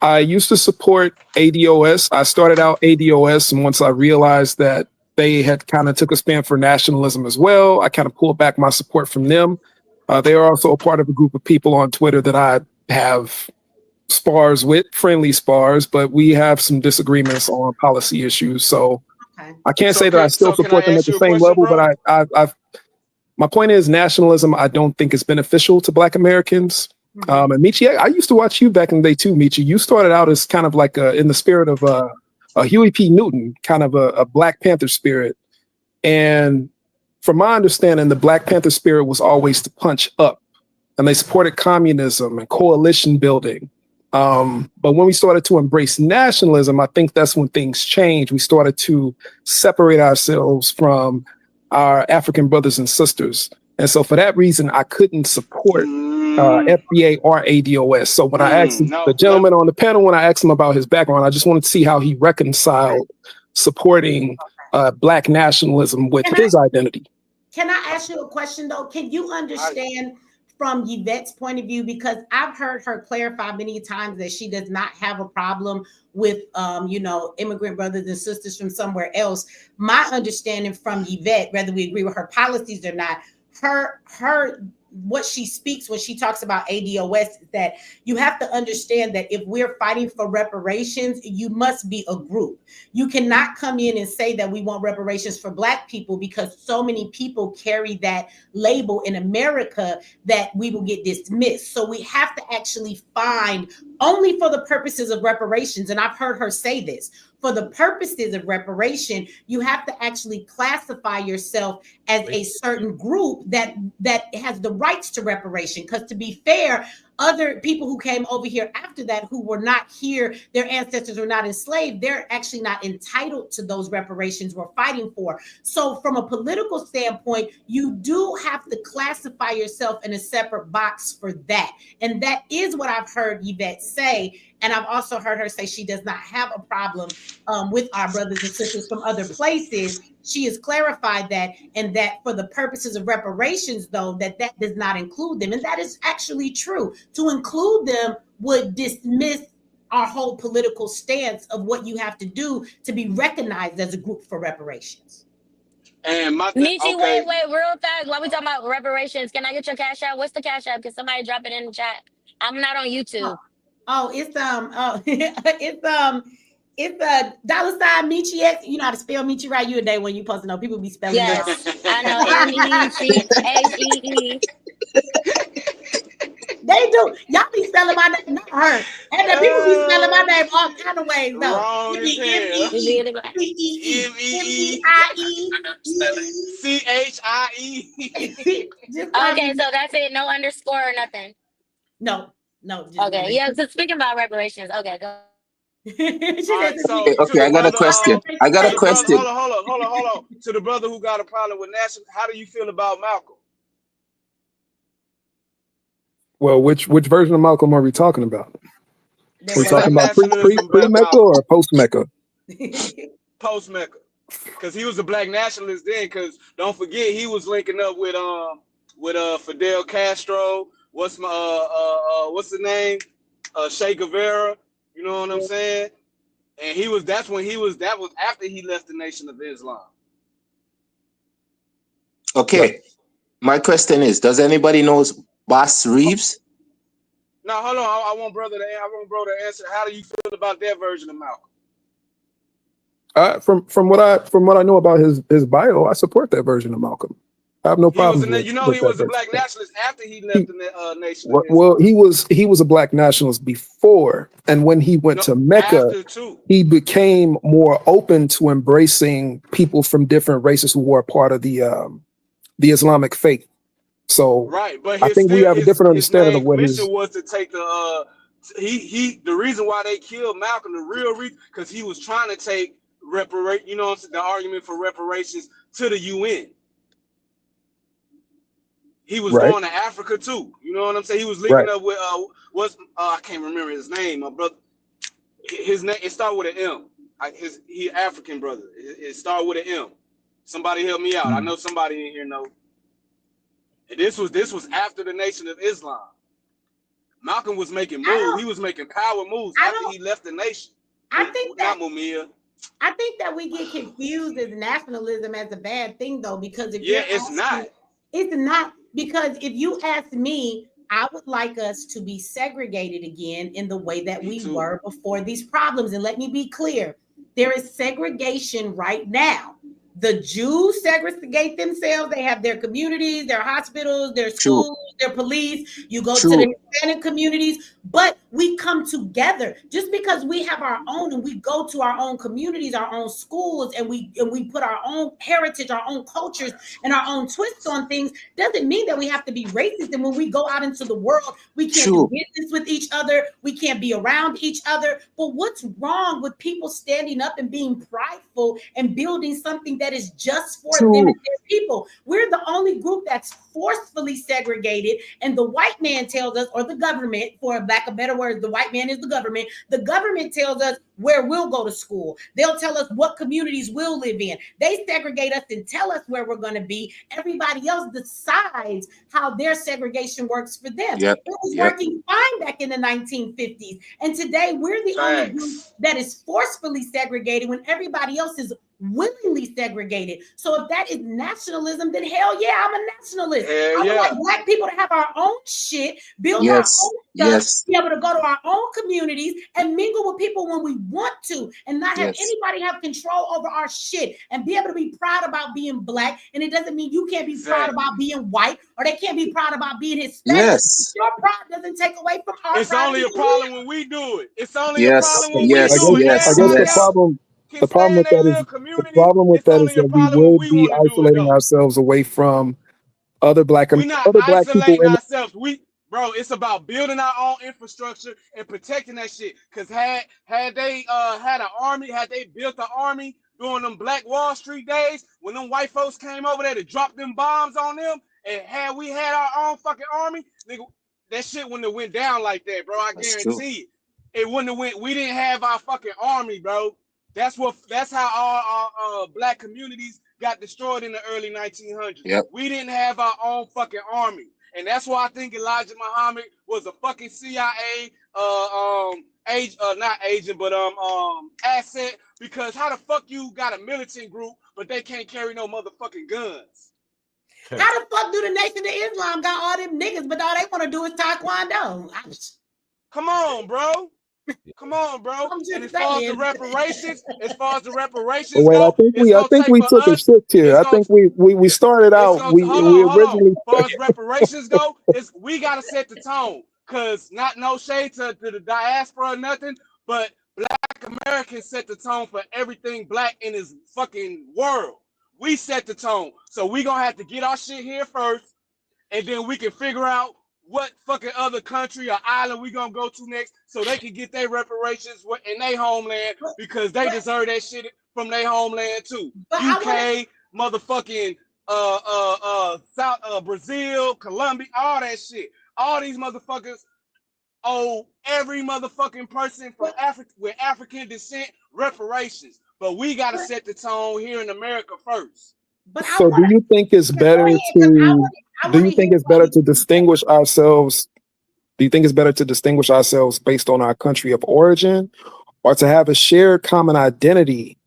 I used to support ADOS. I started out ADOS, and once I realized that they had kind of took a stand for nationalism as well, I kind of pulled back my support from them. They are also a part of a group of people on Twitter that I have spars with, friendly spars, but we have some disagreements on policy issues. So I can't say that I still support them at the same level, but I've my point is, nationalism, I don't think is beneficial to Black Americans. And Michi, I used to watch you back in the day too, Michi. You started out as kind of like in the spirit of a Huey P. Newton, kind of a Black Panther spirit. And from my understanding, the Black Panther spirit was always to punch up, and they supported communism and coalition building. But when we started to embrace nationalism, I think that's when things changed. We started to separate ourselves from our African brothers and sisters. And so for that reason, I couldn't support FBA or ADOS. So when I asked the gentleman on the panel, when I asked him about his background, I just wanted to see how he reconciled supporting Black nationalism with his identity. Can I ask you a question though? Can you understand from Yvette's point of view? Because I've heard her clarify many times that she does not have a problem with, immigrant brothers and sisters from somewhere else. My understanding from Yvette, whether we agree with her policies or not, her what she speaks when she talks about ADOS is that you have to understand that if we're fighting for reparations, you must be a group. You cannot come in and say that we want reparations for Black people, because so many people carry that label in America that we will get dismissed. So we have to actually find, only for the purposes of reparations, and I've heard her say this, for the purposes of reparation, you have to actually classify yourself as a certain group that has the rights to reparation. Because to be fair, other people who came over here after that, who were not here, their ancestors were not enslaved, they're actually not entitled to those reparations we're fighting for. So from a political standpoint, you do have to classify yourself in a separate box for that. And that is what I've heard Yvette say. And I've also heard her say she does not have a problem with our brothers and sisters from other places. She has clarified that, and that for the purposes of reparations, though, that does not include them. And that is actually true. To include them would dismiss our whole political stance of what you have to do to be recognized as a group for reparations. And Michi, wait, real fast. While we talking about reparations, can I get your cash app? What's the cash app? Can somebody drop it in the chat? I'm not on YouTube. It's $sign Michi X. You know how to spell Michi, right? You a day when you supposed to know. People be spelling it wrong. I know. MECHEE. They do. Y'all be spelling my name, not her. And the people be spelling my name all kind of ways though. Wrong It as be hell. M-E-E-C-E-E, M-E-E-C-H-I-E. Just call Okay, me. so that's it. No underscore or nothing. No, just Okay, no. yeah. So speaking about reparations, okay, go. She All right, said, so Okay, to the I got a brother, question. I got to a the brother, question. hold on. To the brother who got a problem with national, how do you feel about Malcolm? Well, which version of Malcolm are we talking about? That We was Black talking about nationalism, pre Black Mecca Malcolm, or post Mecca? post Mecca, because he was a black nationalist then. Because don't forget, he was linking up with Fidel Castro. What's the name? Che Guevara. You know what I'm saying? And that was after he left the Nation of Islam. Okay, my question is: does anybody knows Boss Reeves? Now hold on, I want brother to answer. How do you feel about that version of Malcolm? From what I know about his bio, I support that version of Malcolm. I have no problems with He that was a version. black nationalist after he left the Nation of Islam. Well, he was a black nationalist before, and when he went to Mecca, after too. he became more open to embracing people from different races who were a part of the Islamic faith. So Right, but I think we have a different understanding of what mission was to take the the reason why they killed Malcolm, the real reason, because he was trying to take the argument for reparations to the UN. He was right. going to Africa too. You know what I'm saying? He was linking up with I can't remember his name, my brother. His name, it started with an M. He African brother. It started with an M. Somebody help me out. I know somebody in here knows. And this was after the Nation of Islam. Malcolm was making moves. He was making power moves after he left the nation. I think that not Mumia. I think that we get confused as nationalism as a bad thing though, because if it's not. It's not, because if you ask me, I would like us to be segregated again in the way that we were before these problems. And let me be clear, there is segregation right now. The Jews segregate themselves. They have their communities, their hospitals, their schools, their police. You go to the Hispanic communities, but we come together. Just because we have our own and we go to our own communities, our own schools, and we put our own heritage, our own cultures, and our own twists on things, doesn't mean that we have to be racist. And when we go out into the world, we can't do business with each other. We can't be around each other. But what's wrong with people standing up and being prideful and building something that is just for them and their people? We're the only group that's forcefully segregated, and the white man tells us, or the government, for lack of better words, the white man is the government. The government tells us where we'll go to school. They'll tell us what communities we'll live in. They segregate us and tell us where we're going to be. Everybody else decides how their segregation works for them. It was working fine back in the 1950s. And today we're the only group that is forcefully segregated when everybody else is willingly segregated. So if that is nationalism, then hell yeah, I'm a nationalist. I would like black people to have our own shit, build our own stuff, be able to go to our own communities and mingle with people when we want to, and not have anybody have control over our shit, and be able to be proud about being black. And it doesn't mean you can't be proud about being white, or they can't be proud about being Hispanic. Your pride doesn't take away from our pride. It's only a problem when we do it. It's only a problem when we do it. I guess the problem with that is that we will be isolating ourselves away from other black We're not isolating ourselves. It's about building our own infrastructure and protecting that shit. Because had they had an army, had they built an army during them Black Wall Street days, when them white folks came over there to drop them bombs on them, and had we had our own fucking army, nigga, that shit wouldn't have went down like that, bro. I guarantee it. It wouldn't have went. We didn't have our fucking army, bro. That's how our black communities got destroyed in the early 1900s. We didn't have our own fucking army. And that's why I think Elijah Muhammad was a fucking CIA asset, because how the fuck you got a militant group but they can't carry no motherfucking guns? How the fuck do the Nation of Islam got all them niggas, but all they want to do is taekwondo? Come on, bro. Come on, bro. And as far as the reparations, wait, I think we took a shift here. I think we started out. We originally. As far as reparations go, we gotta set the tone. Cause not no shade to the diaspora or nothing, but Black Americans set the tone for everything black in this fucking world. We set the tone. So we gonna have to get our shit here first, and then we can figure out what fucking other country or island we gonna go to next, so they can get their reparations in their homeland, because they deserve that shit from their homeland too. UK, motherfucking South Brazil, Colombia, all that shit. All these motherfuckers owe every motherfucking person from Africa with African descent reparations. But we gotta set the tone here in America first. But so do you think it's better to do you think it's better to distinguish ourselves? Do you think it's better to distinguish ourselves based on our country of origin, or to have a shared common identity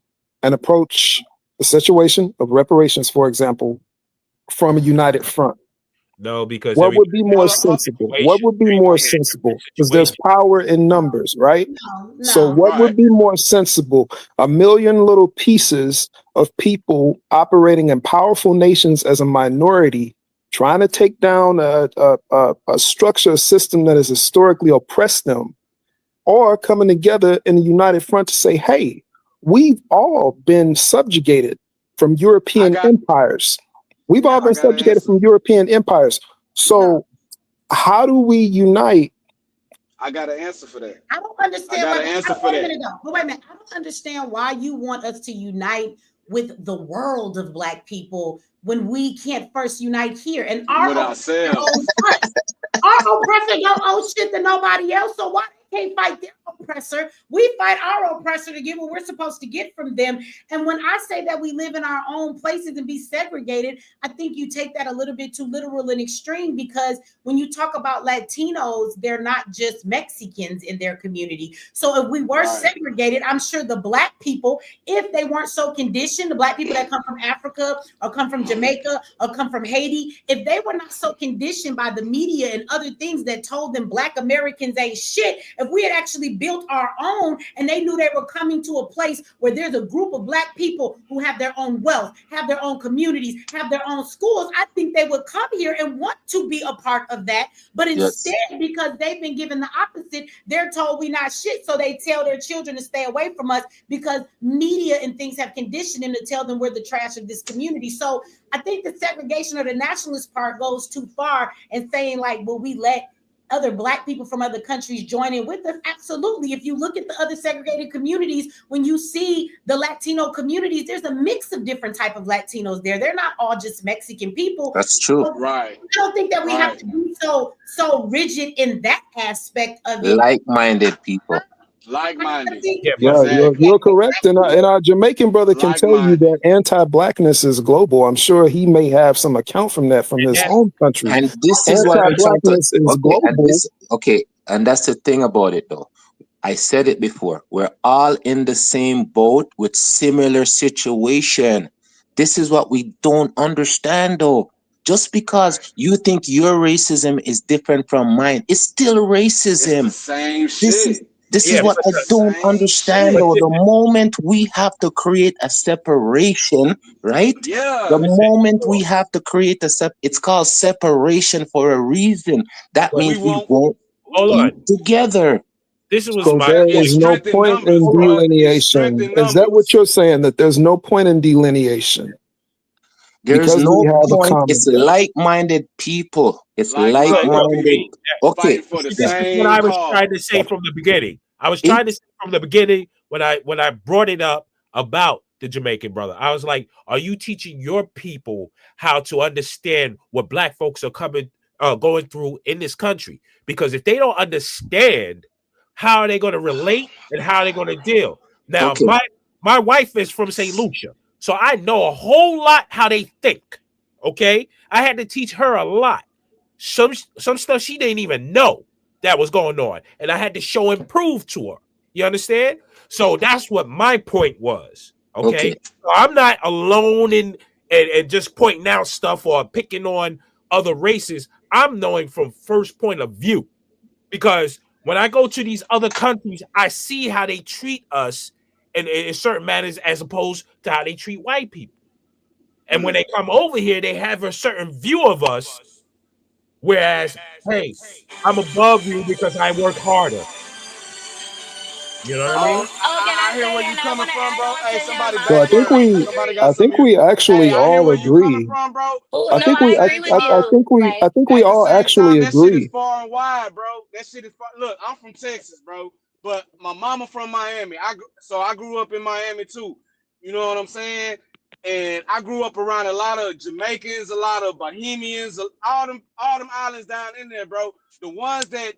and approach the situation of reparations, for example, from a united front? No, because what would be more sensible? What would be more sensible? Because there's power in numbers, right? No. So what would be more sensible? A million little pieces of people operating in powerful nations as a minority, trying to take down a structure, a system that has historically oppressed them, or coming together in a united front to say, hey, we've all been subjugated from European empires. We've all been subjugated from European empires. So how do we unite? I got an answer for that. I don't understand. Wait a minute. I don't understand why you want us to unite with the world of Black people when we can't first unite here. And our ourselves. Our oppressor don't owe shit to nobody else. So why they can't fight their oppressor? We fight our oppressor to get what we're supposed to get from them. And when I say that we live in our own places and be segregated, I think you take that a little bit too literal and extreme, because when you talk about Latinos, they're not just Mexicans in their community. So if we were segregated, I'm sure the Black people, if they weren't so conditioned, the Black people that come from Africa or come from Jamaica or come from Haiti, if they were not so conditioned by the media and other things that told them Black Americans ain't shit, if we had actually built our own and they knew they were coming to a place where there's a group of Black people who have their own wealth, have their own communities, have their own schools, I think they would come here and want to be a part of that. But instead, because they've been given the opposite, they're told we not shit, so they tell their children to stay away from us because media and things have conditioned them to tell them we're the trash of this community. So I think the segregation or the nationalist part goes too far and saying like, well, we let other Black people from other countries join in with us. Absolutely. If you look at the other segregated communities, when you see the Latino communities, there's a mix of different type of Latinos there. They're not all just Mexican people. That's true. So I don't think that we have to be so rigid in that aspect of it. Like-minded people. Like-minded. You're correct. And our Jamaican brother can tell you that anti-Blackness is global. I'm sure he may have some account from that from his own country. And this is what anti-Blackness is global. And that's the thing about it, though. I said it before. We're all in the same boat with similar situation. This is what we don't understand, though. Just because you think your racism is different from mine, it's still racism. It's the same shit. This is what I don't understand, though. The moment we have to create a separation, right? Yeah. The moment we have to create it's called separation for a reason. That means we won't be together. This was so there is no point in delineation. Is that what you're saying? That there's no point in delineation? There's no point. It's like-minded people. It's like-minded. Okay. This is what I was trying to say from the beginning. I was trying to say from the beginning when I brought it up about the Jamaican brother. I was like, are you teaching your people how to understand what Black folks are going through in this country? Because if they don't understand, how are they going to relate and how are they going to deal? Now, my wife is from St. Lucia. So I know a whole lot how they think, okay? I had to teach her a lot. Some stuff she didn't even know that was going on. And I had to show and prove to her. You understand? So that's what my point was, okay? So I'm not alone in and just pointing out stuff or picking on other races. I'm knowing from first point of view. Because when I go to these other countries, I see how they treat us in certain manners as opposed to how they treat white people. And when they come over here, they have a certain view of us Whereas, hey, I'm above you because I work harder. You know what I mean? Oh, can I I hear say, where you and I coming want to from, add bro. on Hey, to him. somebody So back I up. agree with Somebody you. got I some think mute. we actually Hey, I hear all where you coming agree. from, bro. Oh, I no, think But I we, at the agree same with time, you. Like, I think we at the all same actually time, that shit is agree. far and wide, bro. That shit is far. Look, I'm from Texas, bro. But my mama from Miami. So I grew up in Miami too. You know what I'm saying? And I grew up around a lot of Jamaicans, a lot of Bohemians, all them islands down in there, bro. The ones that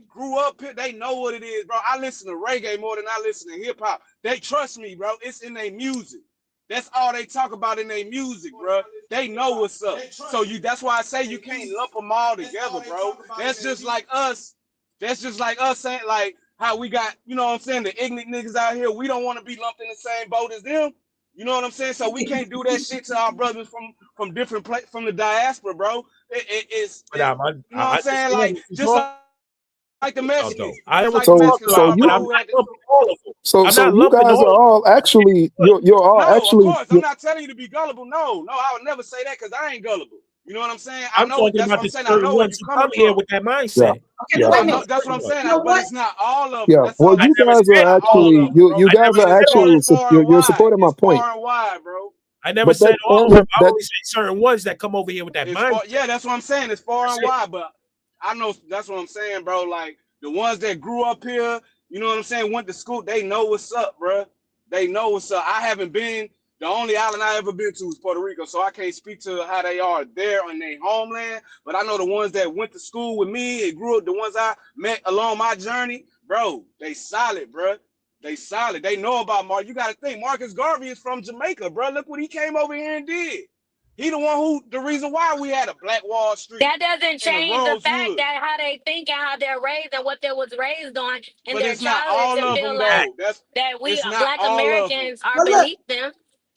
grew up here, they know what it is, bro. I listen to reggae more than I listen to hip hop. They trust me, bro. It's in their music. That's all they talk about in their music, bro. They know what's up. So that's why I say you can't lump them all together, bro. That's just like us. That's just like us saying like how we got, you know what I'm saying, the ignorant niggas out here. We don't want to be lumped in the same boat as them. You know what I'm saying? So we can't do that shit to our brothers from different places, from the diaspora, bro. It's But you know what I'm saying? understand Like what you're just talking like the about, though. Mexicans, I know just what like the you're So talking Mexicans, so about, my but you I'm brother not who had the, lumping all of them. so I'm so not you lumping guys all are of all actually you're all no, of actually course. I'm not telling you to be gullible. No, I would never say that because I ain't gullible. You know what I'm saying? I I'm know talking that's what about I'm the saying. I certain know where you're ones who come coming here from. with that yeah mindset. Okay, yeah but wait I a know minute. that's what I'm Certain ones. saying. You know But what? it's not all of them. yeah. That's Well, all. I you never guys said are Not all all actually of of them, them. bro. you I guys never are said It's all actually of them. far and you're wide. supporting my It's point. far and wide, bro. I never But said that all of them. but I that only say certain ones that come over here with that It's far, mindset. yeah, that's what I'm saying. It's far That's and it. wide, but I know that's what I'm saying, bro. Like the ones that grew up here, you know what I'm saying, went to school, they know what's up, bro. They know what's up. I haven't been. The only island I ever been to is Puerto Rico, so I can't speak to how they are there on their homeland. But I know the ones that went to school with me and grew up, the ones I met along my journey, bro. They solid, bro. They solid. They know about Mark. You got to think Marcus Garvey is from Jamaica, bro. Look what he came over here and did. He the reason why we had a Black Wall Street that doesn't and a change the fact Rosewood. that how they think and how they're raised and what they was raised on in But their it's not childhood all to of feel them like though. that we It's not Black all of them. Americans are But look, beneath them.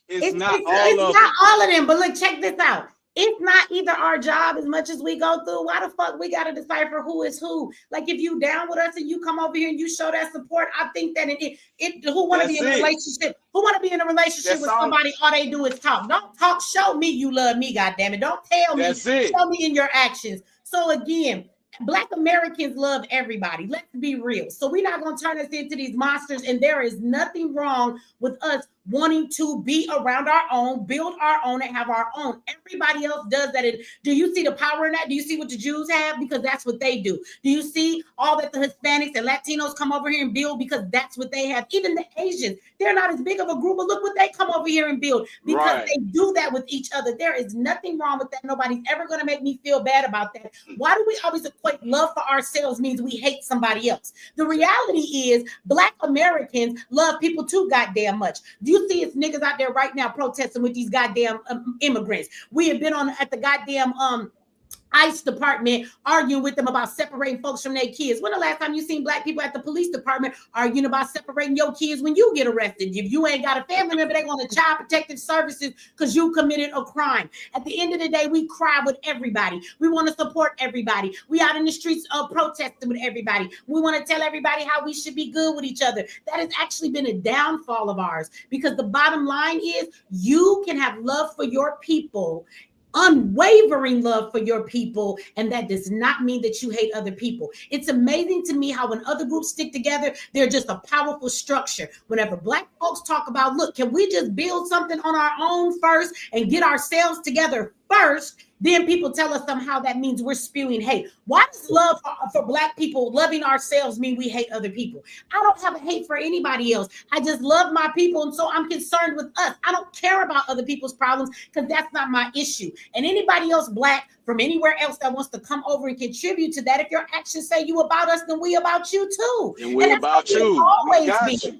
It's it's, not it's, all it's of not them. all of them, but look, check this out. It's not either our job as much as we go through. Why the fuck we got to decipher who is who? Like if you down with us and you come over here and you show that support, I think that who want to be That's in a it. relationship? Who want to be in a relationship That's with all. somebody? All they do is talk. Don't talk. Show me you love me. Goddamn it! Don't tell me. That's it. Show me in your actions. So again, Black Americans love everybody. Let's be real. So we're not going to turn us into these monsters. And there is nothing wrong with us wanting to be around our own, build our own, and have our own. Everybody else does that. Do you see the power in that? Do you see what the Jews have? Because that's what they do. Do you see all that the Hispanics and Latinos come over here and build? Because that's what they have. Even the Asians, they're not as big of a group, but look what they come over here and build because Right. they do that with each other. There is nothing wrong with that. Nobody's ever going to make me feel bad about that. Why do we always equate love for ourselves means we hate somebody else? The reality is Black Americans love people too goddamn much. Do you see it's niggas out there right now protesting with these goddamn immigrants? We have been on at the goddamn ICE department arguing with them about separating folks from their kids. When the last time you seen Black people at the police department arguing about separating your kids when you get arrested? If you ain't got a family member, they going to child protective services because you committed a crime. At the end of the day, we cry with everybody. We want to support everybody. We out in the streets protesting with everybody. We want to tell everybody how we should be good with each other. That has actually been a downfall of ours because the bottom line is you can have love for your people, unwavering love for your people, and that does not mean that you hate other people. It's amazing to me how when other groups stick together, they're just a powerful structure. Whenever Black folks talk about, look, can we just build something on our own first and get ourselves together first, then people tell us somehow that means we're spewing hate. Why does love for Black people, loving ourselves, mean we hate other people? I don't have a hate for anybody else. I just love my people, and so I'm concerned with us. I don't care about other people's problems because that's not my issue. And anybody else Black from anywhere else that wants to come over and contribute to that, if your actions say you about us, then we about you too. And we that's about how we've you. We always got been. you.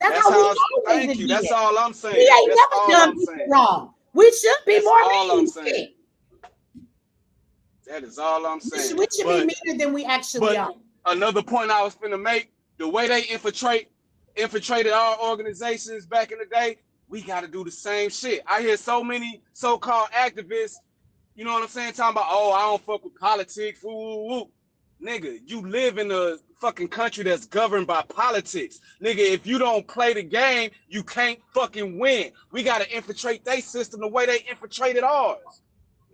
That's That's how we how. always Thank have you. been. That's all I'm We saying. ain't That's never all done I'm people saying. wrong. We should be That's more all I'm mean. saying. That is all I'm saying. We should be meaner than we actually are. Another point I was finna make, the way they infiltrated our organizations back in the day, we got to do the same shit. I hear so many so-called activists, you know what I'm saying, talking about, oh, I don't fuck with politics, woo, woo, woo. Nigga, you live in a fucking country that's governed by politics. Nigga, if you don't play the game, you can't fucking win. We got to infiltrate their system the way they infiltrated ours.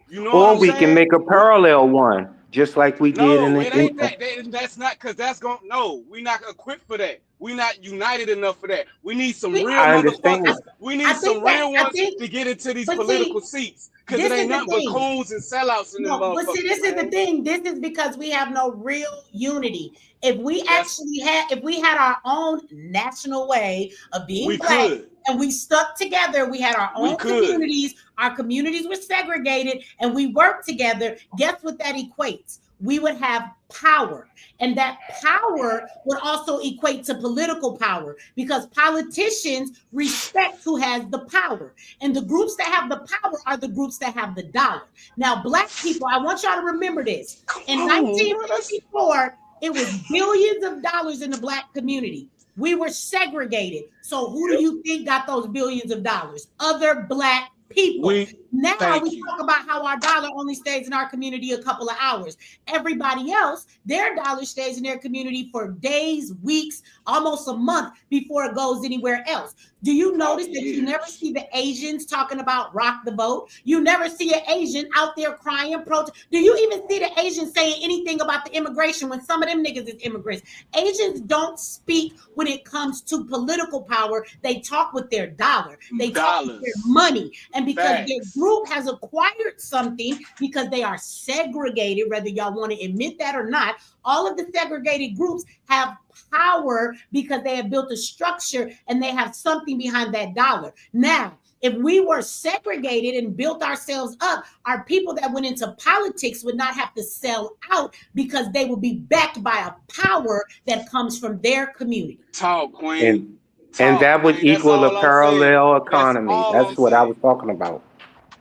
You know what Or I'm we saying? can make a parallel one, just like we did No, in it ain't that. That's not because that's going. No, we not equipped for that. We not united enough for that. We need some real I understand. motherfuckers. We I need some think that real I ones think, to get into these but political see, seats. Because this it is ain't the nothing but thing. coons and sellouts in them No, but see, motherfuckers, this is the man. thing. This is because we have no real unity. If we That's- actually had, if we had our own national way of being we black could. and we stuck together, we had our We own could. communities, our communities were segregated, and we worked together, guess what that equates? We would have power. And that power would also equate to political power because politicians respect who has the power. And the groups that have the power are the groups that have the dollar. Now, black people, I want y'all to remember this. In 1954, it was billions of dollars in the black community. We were segregated. So who do you think got those billions of dollars? Other black people. Now we talk about how our dollar only stays in our community a couple of hours. Everybody else, their dollar stays in their community for days, weeks, almost a month before it goes anywhere else. Do you notice that you never see the Asians talking about rock the vote? You never see an Asian out there crying, protest. Do you even see the Asians saying anything about the immigration when some of them niggas is immigrants? Asians don't speak when it comes to political power. They talk with their dollar. They talk with their money. And because their group has acquired something, because they are segregated, whether y'all want to admit that or not, all of the segregated groups have power because they have built a structure and they have something behind that dollar. Now, if we were segregated and built ourselves up, our people that went into politics would not have to sell out because they would be backed by a power that comes from their community. Talk, Queen. And that would equal a parallel economy. That's what I was talking about.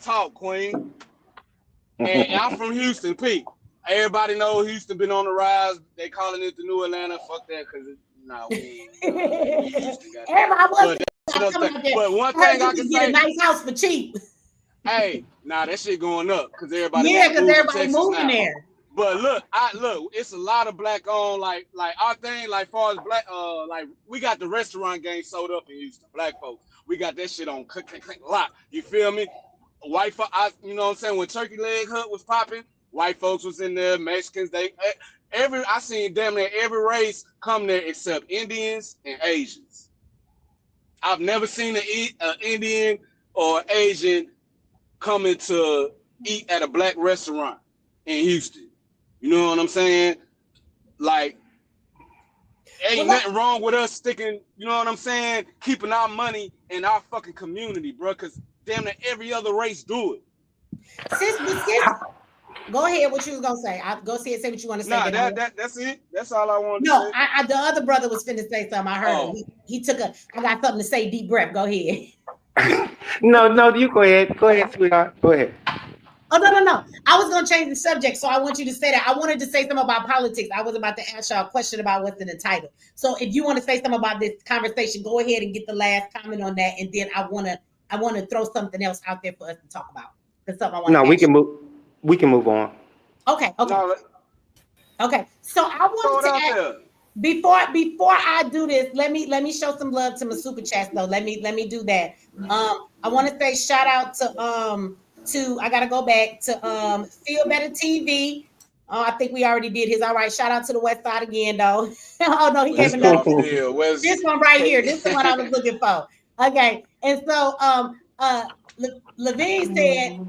Talk, Queen. And I'm from Houston, Pete. Everybody know Houston been on the rise. They calling it the new Atlanta. Fuck that, because we ain't Houston. But one thing I can say, a nice house for cheap. Hey, that shit going up because everybody because everybody moving there. But look, it's a lot of black owned, like our thing, like far as black, like we got the restaurant game sold up in Houston, black folks. We got that shit on click, lock. You feel me? White folks, you know what I'm saying? When Turkey Leg Hut was popping, white folks was in there, Mexicans, I seen damn near every race come there except Indians and Asians. I've never seen an Indian or Asian coming to eat at a black restaurant in Houston. You know what I'm saying? Like, ain't nothing wrong with us sticking, you know what I'm saying? Keeping our money in our fucking community, bro, because damn near every other race do it. Sis, go ahead, what you was gonna say. I'll go say what you want to say. Nah, that's it. That's all I wanted to say. No, the other brother was finna say something. I heard him. He took I got something to say, deep breath. Go ahead. No, you go ahead. Go ahead, sweetheart. Go ahead. Oh, no. I was going to change the subject, so I want you to say that. I wanted to say something about politics. I was about to ask y'all a question about what's in the title. So if you want to say something about this conversation, go ahead and get the last comment on that, and then I want to throw something else out there for us to talk about. That's something I want. No, we can move on. Okay. Okay. So I wanted to ask, before I do this, let me show some love to my super chats though. Let me do that. I want to say shout out to I gotta go back to Feel Better TV. I think we already did his. All right, shout out to the West Side again though. Oh no, he gave another this one right here. This is the one I was looking for. Okay, and so Levine said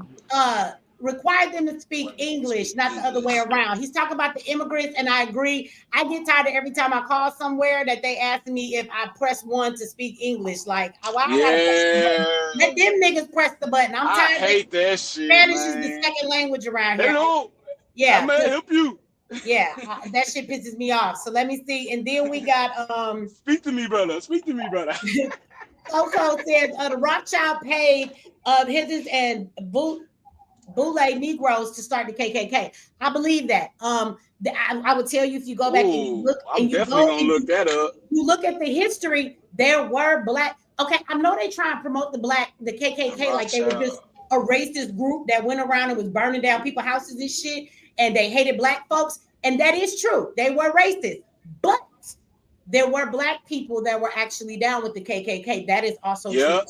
require them to speak English, not the other way around. He's talking about the immigrants, and I agree. I get tired of every time I call somewhere that they ask me if I press 1 to speak English. Like, I gotta let them niggas press the button. I'm tired. I hate that shit. Spanish is the second language around here. Hello. Yeah, I may help you. Yeah, that shit pisses me off. So let me see, and then we got Speak to me, brother. Coco said the Rothschild paid his and Boule Negroes to start the KKK. I believe that. I would tell you if you go back and you look, I'm definitely gonna look that up. You look at the history. There were black. Okay, I know they try and promote the KKK like they were just a racist group that went around and was burning down people's houses and shit, and they hated black folks. And that is true. They were racist, but there were black people that were actually down with the KKK. That is also true.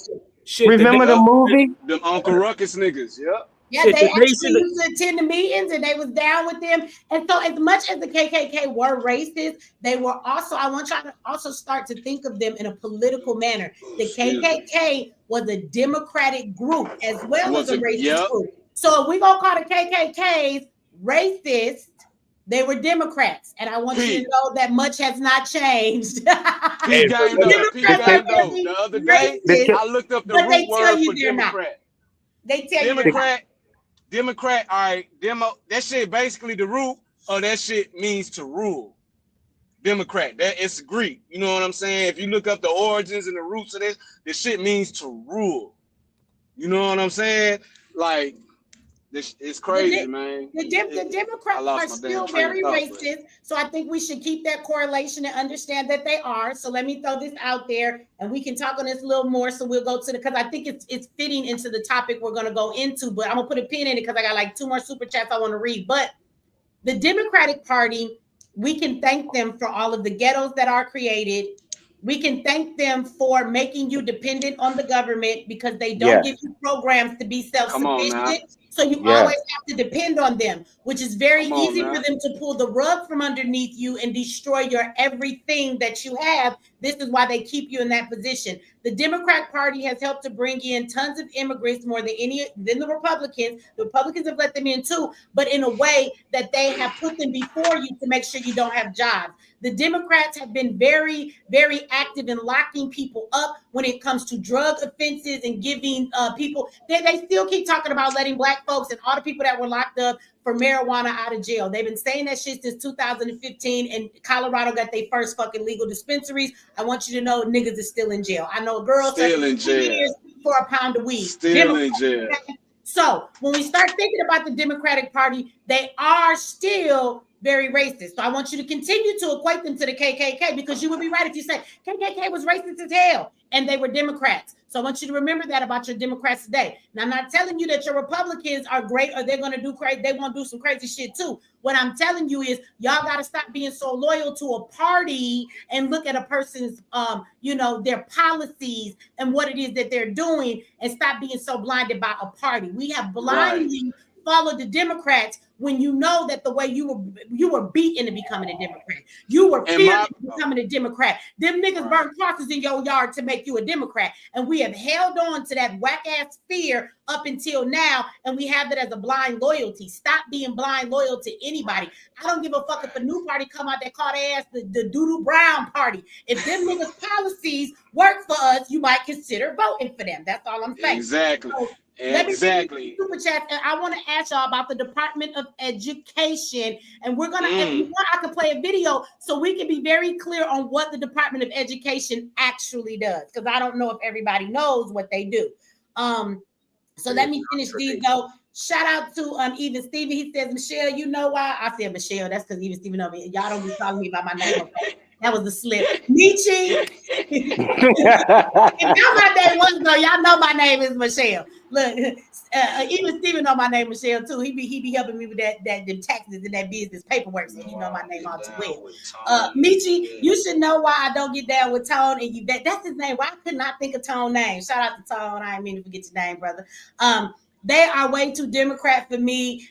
Remember the movie? Them Uncle Ruckus niggas. Yep. Yeah, Shit, they the actually nation. used to attend the meetings and they was down with them. And so as much as the KKK were racist, they were also, I want y'all to also start to think of them in a political manner. The KKK was a democratic group as well as a racist group. So if we're going to call the KKKs racist, they were Democrats. And I want you to know that much has not changed. Hey, but let me- The other day, I looked up the root word for Democrat. They tell you they're not. Democrat, all right, that shit basically the root of that shit means to rule. Democrat, that it's Greek. You know what I'm saying? If you look up the origins and the roots of this shit means to rule. You know what I'm saying? Like, this it's crazy, man. The Democrats are still very racist. So I think we should keep that correlation and understand that they are. So let me throw this out there and we can talk on this a little more. So we'll go to because I think it's fitting into the topic we're going to go into, but I'm going to put a pin in it because I got like 2 more super chats I want to read. But the Democratic Party, we can thank them for all of the ghettos that are created. We can thank them for making you dependent on the government because they don't give you programs to be self-sufficient. So you always have to depend on them, which is very easy for them to pull the rug from underneath you and destroy your everything that you have. This is why they keep you in that position. The Democrat Party has helped to bring in tons of immigrants more than the Republicans. The Republicans have let them in too, but in a way that they have put them before you to make sure you don't have jobs. The Democrats have been very, very active in locking people up when it comes to drug offenses and giving people, they still keep talking about letting Black folks and all the people that were locked up for marijuana out of jail. They've been saying that shit since 2015, and Colorado got their first fucking legal dispensaries. I want you to know niggas is still in jail. I know girls still in jail for a pound of weed. Still in jail. So when we start thinking about the Democratic Party, they are still very racist. So I want you to continue to equate them to the KKK because you would be right if you say KKK was racist as hell and they were Democrats. So I want you to remember that about your Democrats today. Now, I'm not telling you that your Republicans are great or they're going to do crazy. They want to do some crazy shit too. What I'm telling you is y'all got to stop being so loyal to a party and look at a person's, their policies and what it is that they're doing and stop being so blinded by a party. We have blindly followed the Democrats when you know that the way you were beat into becoming a Democrat. You were feared into becoming a Democrat. Them niggas burned crosses in your yard to make you a Democrat. And we have held on to that whack-ass fear up until now, and we have that as a blind loyalty. Stop being blind loyal to anybody. I don't give a fuck if a new party come out that call their ass the Doodoo Brown Party. If them niggas' policies work for us, you might consider voting for them. That's all I'm saying. Exactly. So, Exactly. Super chat, and I want to ask y'all about the Department of Education, and we're gonna. If you want, I can play a video so we can be very clear on what the Department of Education actually does, because I don't know if everybody knows what they do. So let me finish these though. Shout out to Even Steven. He says, Michelle, you know why? I said Michelle. That's because Even Steven know me. Y'all don't be calling me by my name. Okay? That was a slip. Michi. If y'all my name was though, y'all know my name is Michelle. Look, even Steven know my name Michelle too. He be helping me with that them taxes and that business paperwork, so he know my name all too well. Michi, you should know why I don't get down with Tone and Yvette. That's his name. Why I could not think of Tone's name? Shout out to Tone. I didn't mean to forget your name, brother. They are way too Democrat for me.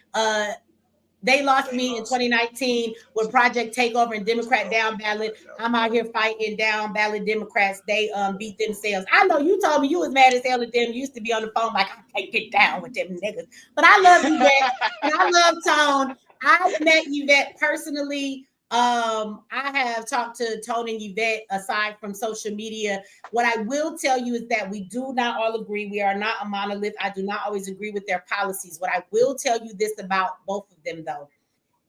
They lost me in 2019 with Project Takeover and Democrat down ballot. I'm out here fighting down ballot Democrats. They beat themselves. I know you told me you was mad as hell at them. You used to be on the phone like, I can't get down with them niggas. But I love Yvette and I love Tone. I've met Yvette personally. I have talked to Tone and Yvette aside from social media. What I will tell you is that we do not all agree. We are not a monolith. I do not always agree with their policies. What I will tell you this about both of them, though,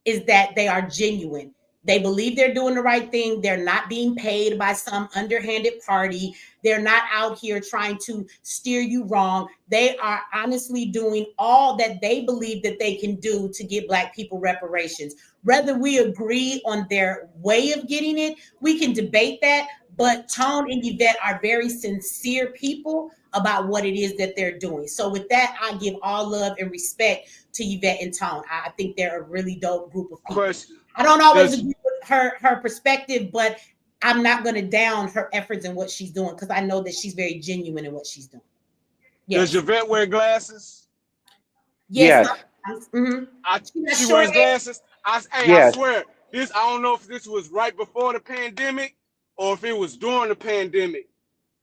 is that they are genuine. They believe they're doing the right thing. They're not being paid by some underhanded party. They're not out here trying to steer you wrong. They are honestly doing all that they believe that they can do to get Black people reparations. Whether we agree on their way of getting it, we can debate that. But Tone and Yvette are very sincere people about what it is that they're doing. So with that, I give all love and respect to Yvette and Tone. I think they're a really dope group of people. I don't always agree with her perspective, but I'm not going to down her efforts and what she's doing because I know that she's very genuine in what she's doing. Yes. Does Yvette wear glasses? Yes. Yes. She Short wears glasses. I Yes. swear, this, I don't know if this was right before the pandemic or if it was during the pandemic,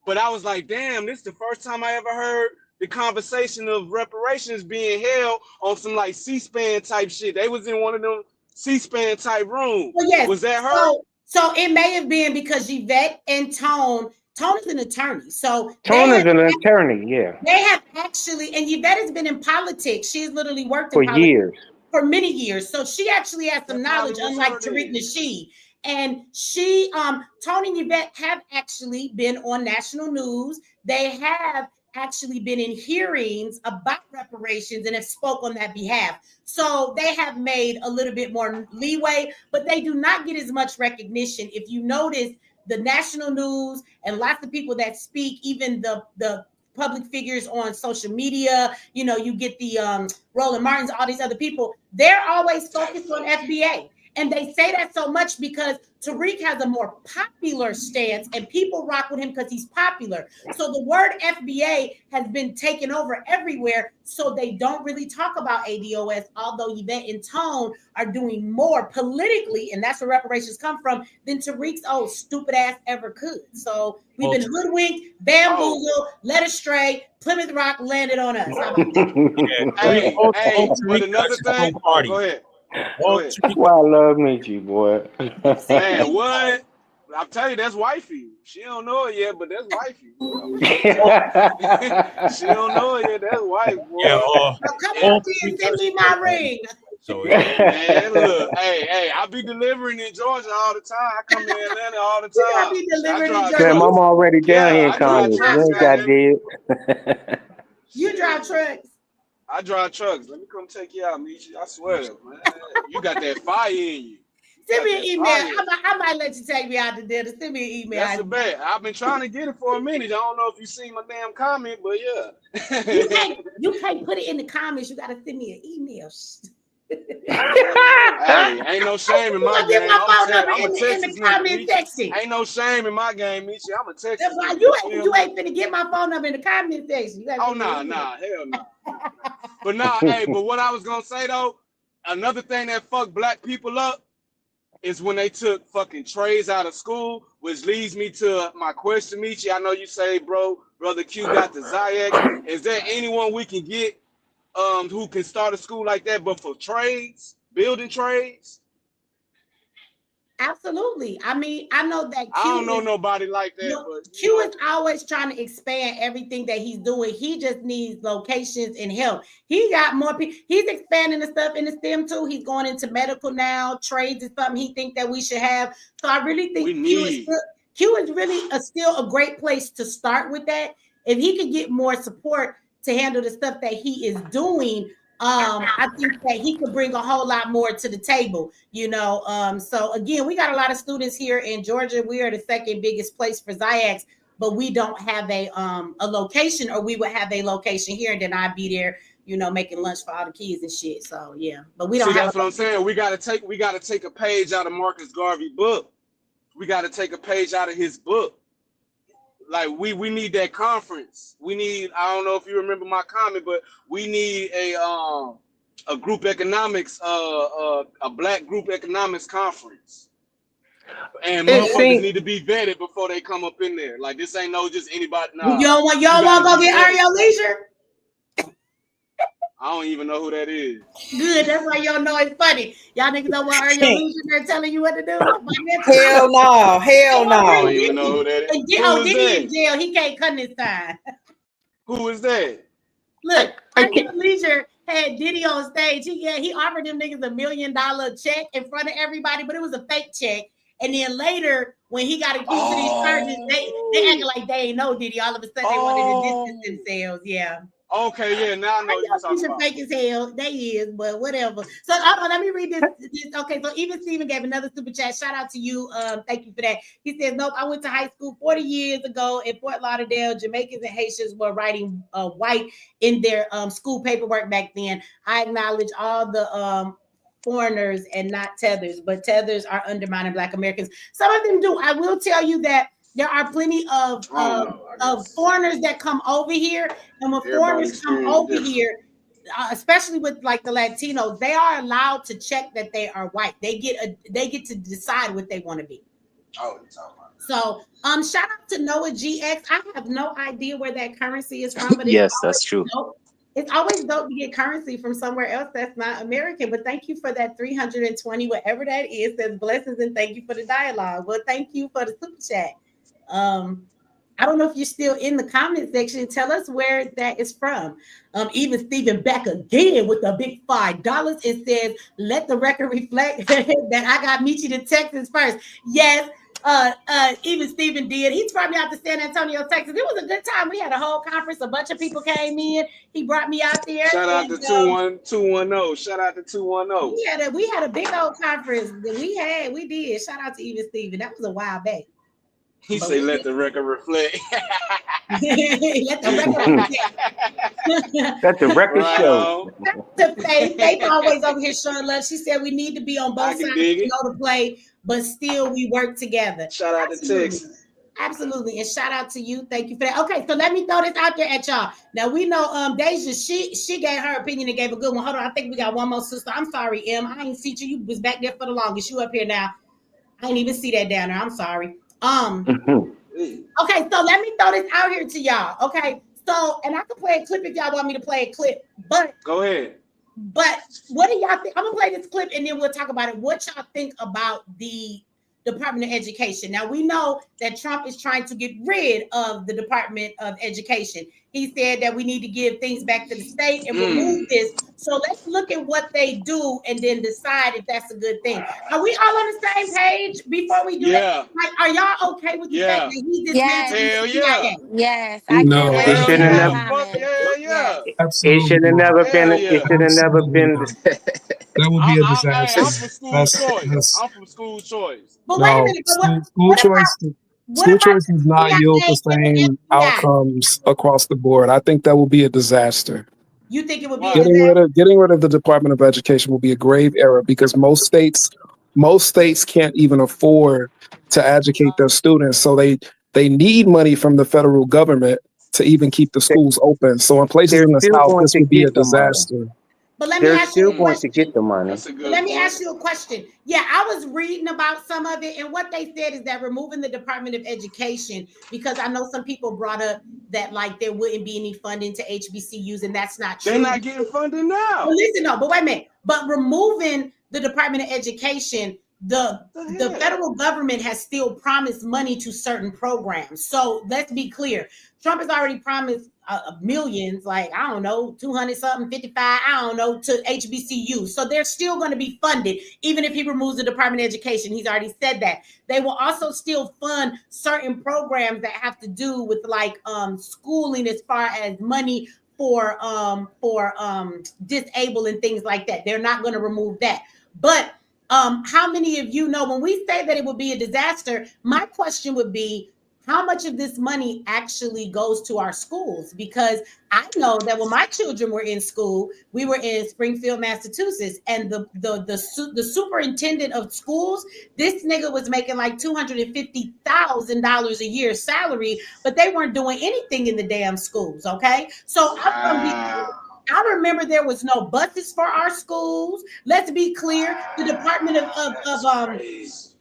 but I was like, damn, this is the first time I ever heard the conversation of reparations being held on some like C-SPAN type shit. They was in one of them C-SPAN type rooms. Well, yes. Was that her? So it may have been because Yvette and Tone is an attorney. So Tone is an attorney, yeah. They have actually, and Yvette has been in politics. She's literally worked in for politics years. For many years. So she actually has some knowledge, unlike Tariq Nasheed. And she, Tony and Yvette have actually been on national news. They have actually been in hearings about reparations and have spoke on that behalf. So they have made a little bit more leeway, but they do not get as much recognition. If you notice, the national news and lots of people that speak, even the public figures on social media, you get the Roland Martins, all these other people, they're always focused on FBA. And they say that so much because Tariq has a more popular stance and people rock with him because he's popular. So the word FBA has been taken over everywhere. So they don't really talk about ADOS, although Yvette and Tone are doing more politically, and that's where reparations come from, than Tariq's old stupid ass ever could. So we've been hoodwinked, bamboozled, led astray. Plymouth Rock landed on us. How about that? But another thing, go ahead. That's why I love Michi, boy. Man, what? I'm telling you, that's wifey. She don't know it yet, but that's wifey. She don't know it yet. That's wife, boy. Yeah, come on, send me my ring. So man, look, hey, I be delivering in Georgia all the time. I come to Atlanta all the time. I be delivering in Georgia. Damn, I'm already down here in Congress. You ain't got dead. You drive trucks. I drive trucks. Let me come take you out, Michi. I swear, man. You got that fire in you. Send me an email. I might let you take me out to dinner. Send me an email. That's a bet. I've been trying to get it for a minute. I don't know if you seen my damn comment, but yeah. You can't put it in the comments. You got to send me an email. Hey, ain't no shame in my game. I'm a Texas nigga. Ain't no shame in my game, Michi. I'm a Texas. That's why you ain't finna get my phone number in the comment section. Oh, nah, hell no. But but what I was gonna say though, another thing that fucked black people up is when they took fucking trades out of school, which leads me to my question, Michi. I know you say, Brother Q got the Zayac. Is there anyone we can get who can start a school like that, but for trades, building trades? Absolutely. I mean, I know that I don't know nobody like that. But Q is always trying to expand everything that he's doing. He just needs locations and help. He got more people. He's expanding the stuff in the STEM too. He's going into medical now. Trades is something he thinks that we should have. So I really think Q is really still a great place to start with that. If he could get more support to handle the stuff that he is doing, I think that he could bring a whole lot more to the table, So again, we got a lot of students here in Georgia. We are the second biggest place for Zayacs, but we don't have a location, or we would have a location here, and then I'd be there, making lunch for all the kids and shit. So yeah, but we don't have. That's what I'm saying. We gotta take a page out of Marcus Garvey's book. We gotta take a page out of his book. Like we need that conference. We need, I don't know if you remember my comment, but we need a group economics, a black group economics conference. And motherfuckers need to be vetted before they come up in there. Like this ain't no just anybody. Nah, y'all want to go get Ariel Leisure? I don't even know who that is. Good, that's why y'all know it's funny. Y'all niggas don't want Ariel Leisure there telling you what to do. Hell no. I don't even know who that is. Diddy in jail. He can't come this time. Who is that? Look, Ariel Leisure had Diddy on stage. He offered them niggas $1 million check in front of everybody, but it was a fake check. And then later, when he got accused of these charges, they acted like they ain't know Diddy. All of a sudden, they wanted to distance themselves. Yeah. Okay, yeah, now I know you're talking about. Fake as hell, they is, but whatever. So let me read this. Okay, so even Steven gave another super chat. Shout out to you. Thank you for that. He says, nope, I went to high school 40 years ago in Fort Lauderdale. Jamaicans and Haitians were writing white in their school paperwork back then. I acknowledge all the foreigners and not tethers, but tethers are undermining Black Americans. Some of them do. I will tell you that there are plenty of foreigners that come over here, and when foreigners come over here, especially with like the Latinos, they are allowed to check that they are white. They get to decide what they want to be. Oh, you're talking about. So, shout out to Noah GX. I have no idea where that currency is from, but Yes, that's true. it's always dope to get currency from somewhere else that's not American. But thank you for that 320, whatever that is. Says blessings and thank you for the dialogue. Well, thank you for the super chat. I don't know if you're still in the comment section. Tell us where that is from. Even Stephen back again with a big $5. It says, let the record reflect that I got Michi to Texas first. Yes. Even Stephen did. He's brought me out to San Antonio, Texas. It was a good time. We had a whole conference. A bunch of people came in. He brought me out there. Shout out to 210. Shout out to 210. We had a big old conference that we did. Shout out to even Stephen. That was a while back. He say, let the record reflect. Let the record reflect. Let the record show. Faith always over here showing love. She said we need to be on both sides to know the play, but still we work together. Shout out to Texas. Absolutely. And shout out to you. Thank you for that. Okay, so let me throw this out there at y'all. Now we know Deja, she gave her opinion and gave a good one. Hold on, I think we got one more sister. I'm sorry, Em. I ain't see you. You was back there for the longest. You up here now. I didn't even see that down there. I'm sorry. Okay, so let me throw this out here to y'all. Okay, so and I can play a clip if y'all want me to play a clip, but go ahead. But what do y'all think? I'm gonna play this clip and then we'll talk about it. What y'all think about the Department of Education? Now we know that Trump is trying to get rid of the Department of Education. He said that we need to give things back to the state and remove this. So let's look at what they do and then decide if that's a good thing. Are we all on the same page before we do that? Like, are y'all okay with the fact that he dismantled the CIA? Yes. No, it should have never. It should have never been. It should have never been. That would be a disaster. I'm from school choice. But wait a minute. School choice does not yield the same outcomes across the board. I think that will be a disaster. You think it would be getting rid of the Department of Education will be a grave error because most states can't even afford to educate their students. So they need money from the federal government to even keep the schools open. So in places in the South, this would be a disaster. But let me ask you a question. To get the money. Let me ask you a question. Yeah, I was reading about some of it, and what they said is that removing the Department of Education, because I know some people brought up that like there wouldn't be any funding to HBCUs, and that's not true. They're not getting funding now. Well, listen, no, but wait a minute. But removing the Department of Education, the federal government has still promised money to certain programs. So let's be clear. Trump has already promised millions, like, I don't know, 200 something, 55, I don't know, to HBCU. So they're still going to be funded, even if he removes the Department of Education. He's already said that. They will also still fund certain programs that have to do with like schooling as far as money for disabled and things like that. They're not going to remove that. But how many of you know when we say that it would be a disaster, my question would be, how much of this money actually goes to our schools? Because I know that when my children were in school, we were in Springfield, Massachusetts, and the superintendent of schools, this nigga was making like $250,000 a year salary, but they weren't doing anything in the damn schools. Okay, so I remember there was no buses for our schools. Let's be clear. The Department of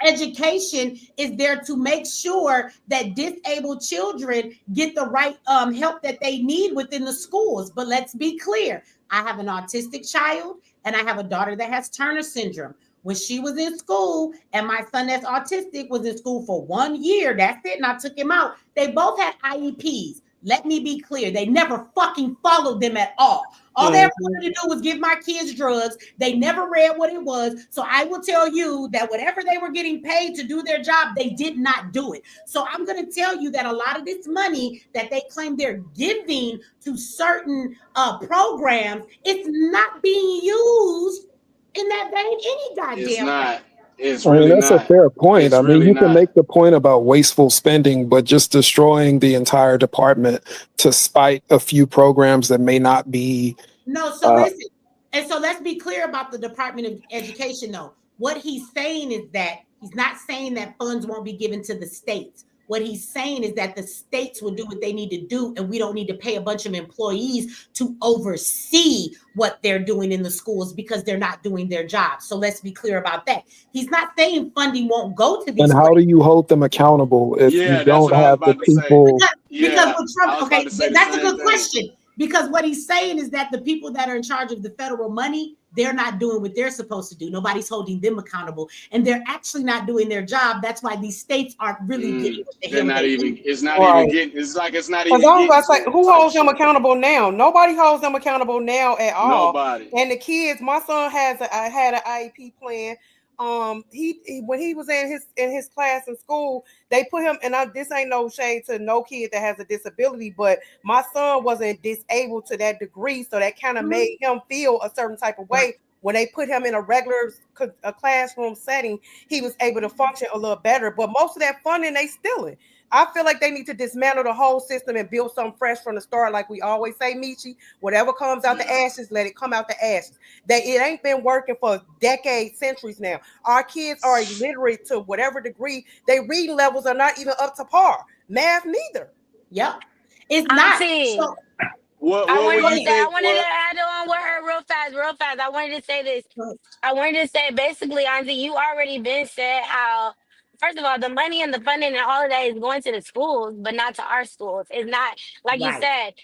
Education is there to make sure that disabled children get the right help that they need within the schools. But let's be clear. I have an autistic child and I have a daughter that has Turner syndrome. When she was in school and my son that's autistic was in school for 1 year, that's it, and I took him out. They both had IEPs. Let me be clear. They never fucking followed them at all. All they ever wanted to do was give my kids drugs. They never read what it was. So I will tell you that whatever they were getting paid to do their job, they did not do it. So I'm going to tell you that a lot of this money that they claim they're giving to certain programs, it's not being used in that vein any goddamn It's not. It's really that's not. A fair point. It's I mean, really you can not. make the point about wasteful spending, but just destroying the entire department to spite a few programs that may not be. No, so listen. And so let's be clear about the Department of Education, though. What he's saying is that he's not saying that funds won't be given to the states. What he's saying is that the states will do what they need to do, and we don't need to pay a bunch of employees to oversee what they're doing in the schools because they're not doing their job. So let's be clear about that. He's not saying funding won't go to these. And how do you hold them accountable if you don't have the people? Because with Trump, okay, that's a good question. Because what he's saying is that the people that are in charge of the federal money, they're not doing what they're supposed to do. Nobody's holding them accountable, and they're actually not doing their job. That's why these states aren't really getting what the hell not they even. need. It's not even getting. It's like it's not even. Because I was about to say, who holds them accountable now? Nobody holds them accountable now at all. Nobody. And the kids, my son had an IEP plan. He when he was in his class in school, they put him, and this ain't no shade to no kid that has a disability, but my son wasn't disabled to that degree, so that kind of made him feel a certain type of way. When they put him in a regular classroom setting, he was able to function a little better. But most of that funding, they stealing. I feel like they need to dismantle the whole system and build something fresh from the start. Like we always say, Michi, whatever comes out the ashes, let it come out the ashes. It ain't been working for decades, centuries now. Our kids are illiterate to whatever degree. Their reading levels are not even up to par. Math, neither. Yep. It's not. So, I wanted to add on with her real fast. I wanted to say this. I wanted to say basically, Auntie, you already been said how, first of all, the money and the funding and all of that is going to the schools, but not to our schools. It's not like you said.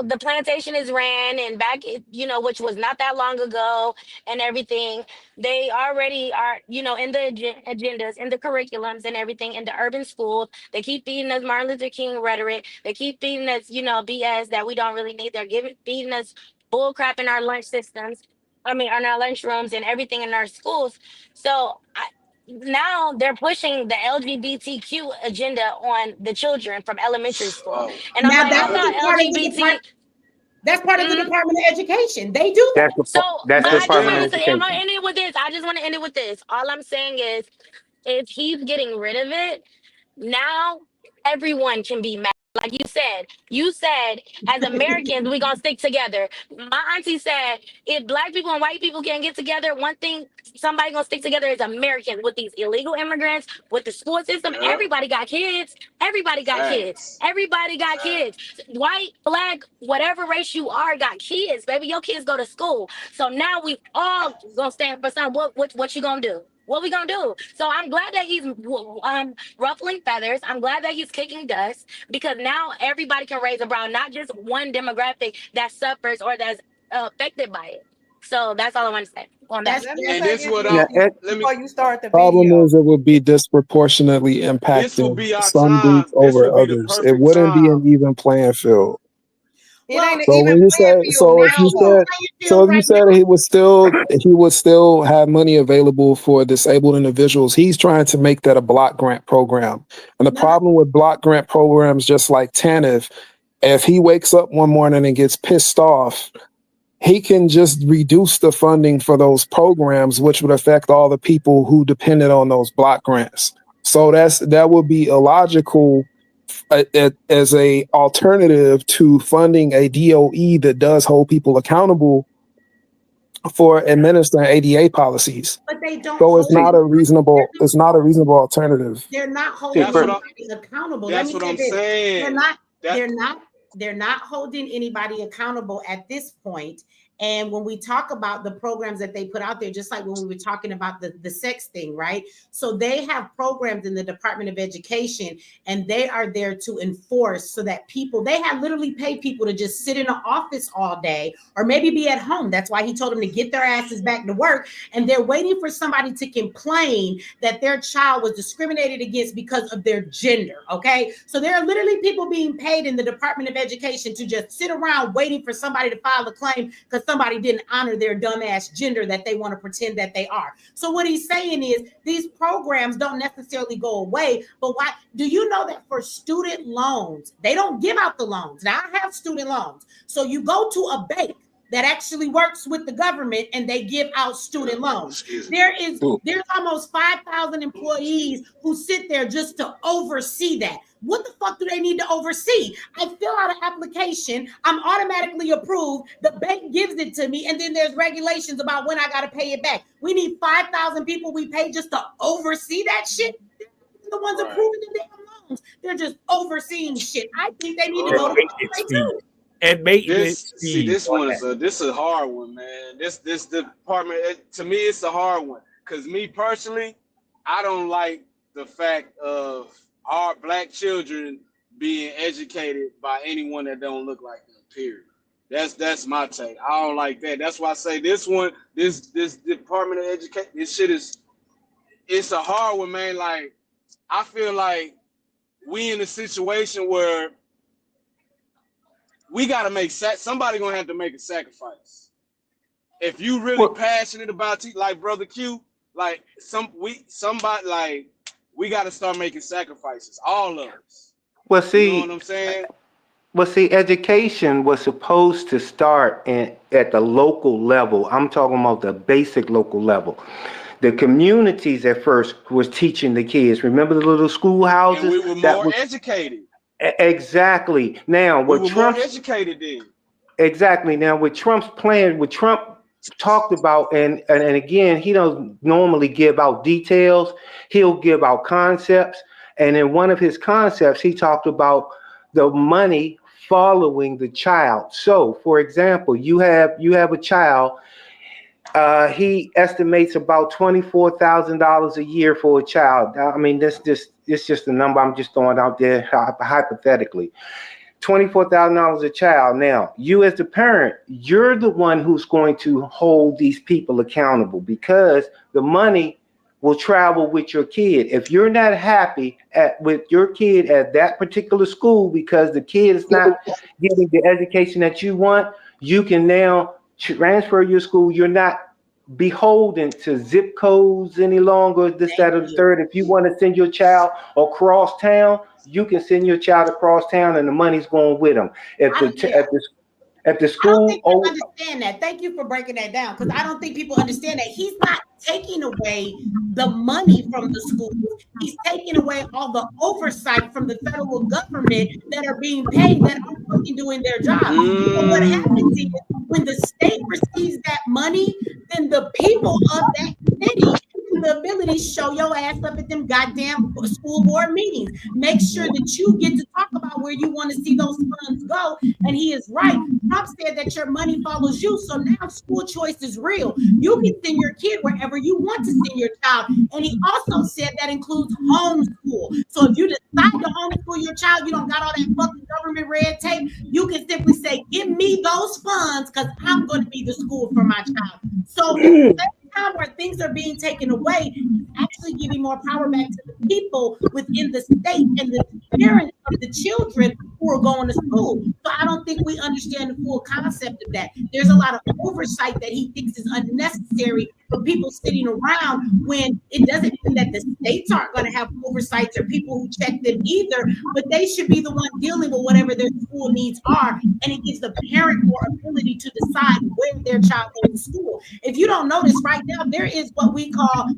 The plantation is ran and back, which was not that long ago and everything. They already are, in the agendas, in the curriculums and everything in the urban schools. They keep feeding us Martin Luther King rhetoric. They keep feeding us, BS that we don't really need. They're feeding us bull crap in our lunch systems. On our lunch rooms and everything in our schools. So now they're pushing the LGBTQ agenda on the children from elementary school. And now I'm like, I thought LGBT. That's part of the Department of Education. They do that. But I just want to say, am I ending with this? I just want to end it with this. All I'm saying is, if he's getting rid of it, now everyone can be mad. Like you said, as Americans, we're going to stick together. My auntie said, if black people and white people can't get together, one thing somebody going to stick together is Americans. With these illegal immigrants, with the school system, everybody got kids. Everybody got kids. Everybody got kids. White, black, whatever race you are, got kids. Baby, your kids go to school. So now we all going to stand for something. What you going to do? What we gonna do? So I'm glad that he's ruffling feathers. I'm glad that he's kicking dust, because now everybody can raise a brow, not just one demographic that suffers or that's affected by it. So that's all I want to say on that. Before you start the problem is it would be disproportionately impacting some groups over others. It wouldn't be an even playing field. If you said he would still have money available for disabled individuals, he's trying to make that a block grant program. And the problem with block grant programs, just like TANF, if he wakes up one morning and gets pissed off, he can just reduce the funding for those programs, which would affect all the people who depended on those block grants. So that would be illogical as a alternative to funding a DOE that does hold people accountable for administering ADA policies. But they don't. So it's not a reasonable alternative. They're not holding anybody accountable. That's what I'm saying. They're not holding anybody accountable at this point. And when we talk about the programs that they put out there, just like when we were talking about the sex thing, right? So they have programs in the Department of Education, and they are there to enforce so that they have literally paid people to just sit in an office all day or maybe be at home. That's why he told them to get their asses back to work. And they're waiting for somebody to complain that their child was discriminated against because of their gender, okay? So there are literally people being paid in the Department of Education to just sit around waiting for somebody to file a claim because somebody didn't honor their dumbass gender that they want to pretend that they are. So what he's saying is these programs don't necessarily go away, but why? Do you know that for student loans, they don't give out the loans? Now I have student loans. So you go to a bank that actually works with the government and they give out student loans. There's almost 5,000 employees who sit there just to oversee that. What the fuck do they need to oversee? I fill out an application, I'm automatically approved, the bank gives it to me, and then there's regulations about when I got to pay it back. We need 5,000 people we pay just to oversee that shit. They're the ones approving the damn loans. They're just overseeing shit. I think they need to go to the too. And maintenance. This one is a hard one, man. This department, to me, it's a hard one. Cause me personally, I don't like the fact of our black children being educated by anyone that don't look like them. Period. That's my take. I don't like that. That's why I say this one, this Department of Education, this shit it's a hard one, man. Like, I feel like we in a situation where we gotta make somebody gonna have to make a sacrifice. If you really passionate about like Brother Q, like we gotta start making sacrifices, all of us. Well, see, you know what I'm saying? Well, see, education was supposed to start at the local level. I'm talking about the basic local level. The communities at first was teaching the kids. Remember the little schoolhouses? And we were more educated. Exactly. Now, we were more educated then. Exactly. Now, with Trump's plan, what Trump talked about, and again, he don't normally give out details. He'll give out concepts. And in one of his concepts, he talked about the money following the child. So, for example, you have a child. He estimates about $24,000 a year for a child. I mean, it's just a number I'm just throwing out there hypothetically. $24,000 a child. Now, you as the parent, you're the one who's going to hold these people accountable, because the money will travel with your kid. If you're not happy with your kid at that particular school because the kid is not getting the education that you want, you can now transfer your school. You're not beholden to zip codes any longer, this, that, or the third. If you want to send your child across town, you can send your child across town and the money's going with them. If the school, I don't think people understand that. Thank you for breaking that down, because I don't think people understand that he's not taking away the money from the schools. He's taking away all the oversight from the federal government that are being paid, that are fucking doing their job. So what happens is when the state receives that money, then the people of that city have the ability to show your ass up at them goddamn school board meetings. Make sure that you get to talk about where you want to see those funds go. And he is right. Trump said that your money follows you. So now school choice is real. You can send your kid wherever you want to send your child. And he also said that includes homeschool. So if you decide to homeschool your child, you don't got all that fucking government red tape. You can simply say, give me those funds because I'm going to be the school for my child. So at the time where things are being taken away, it's actually giving more power back to the people within the state and the parents of the children who are going to school. So I don't think we understand the full concept of that. There's a lot of oversight that he thinks is unnecessary for people sitting around, when it doesn't mean that the states aren't going to have oversights or people who check them either, but they should be the one dealing with whatever their school needs are. And it gives the parent more ability to decide where their child goes to school. If you don't notice right now, there is what we call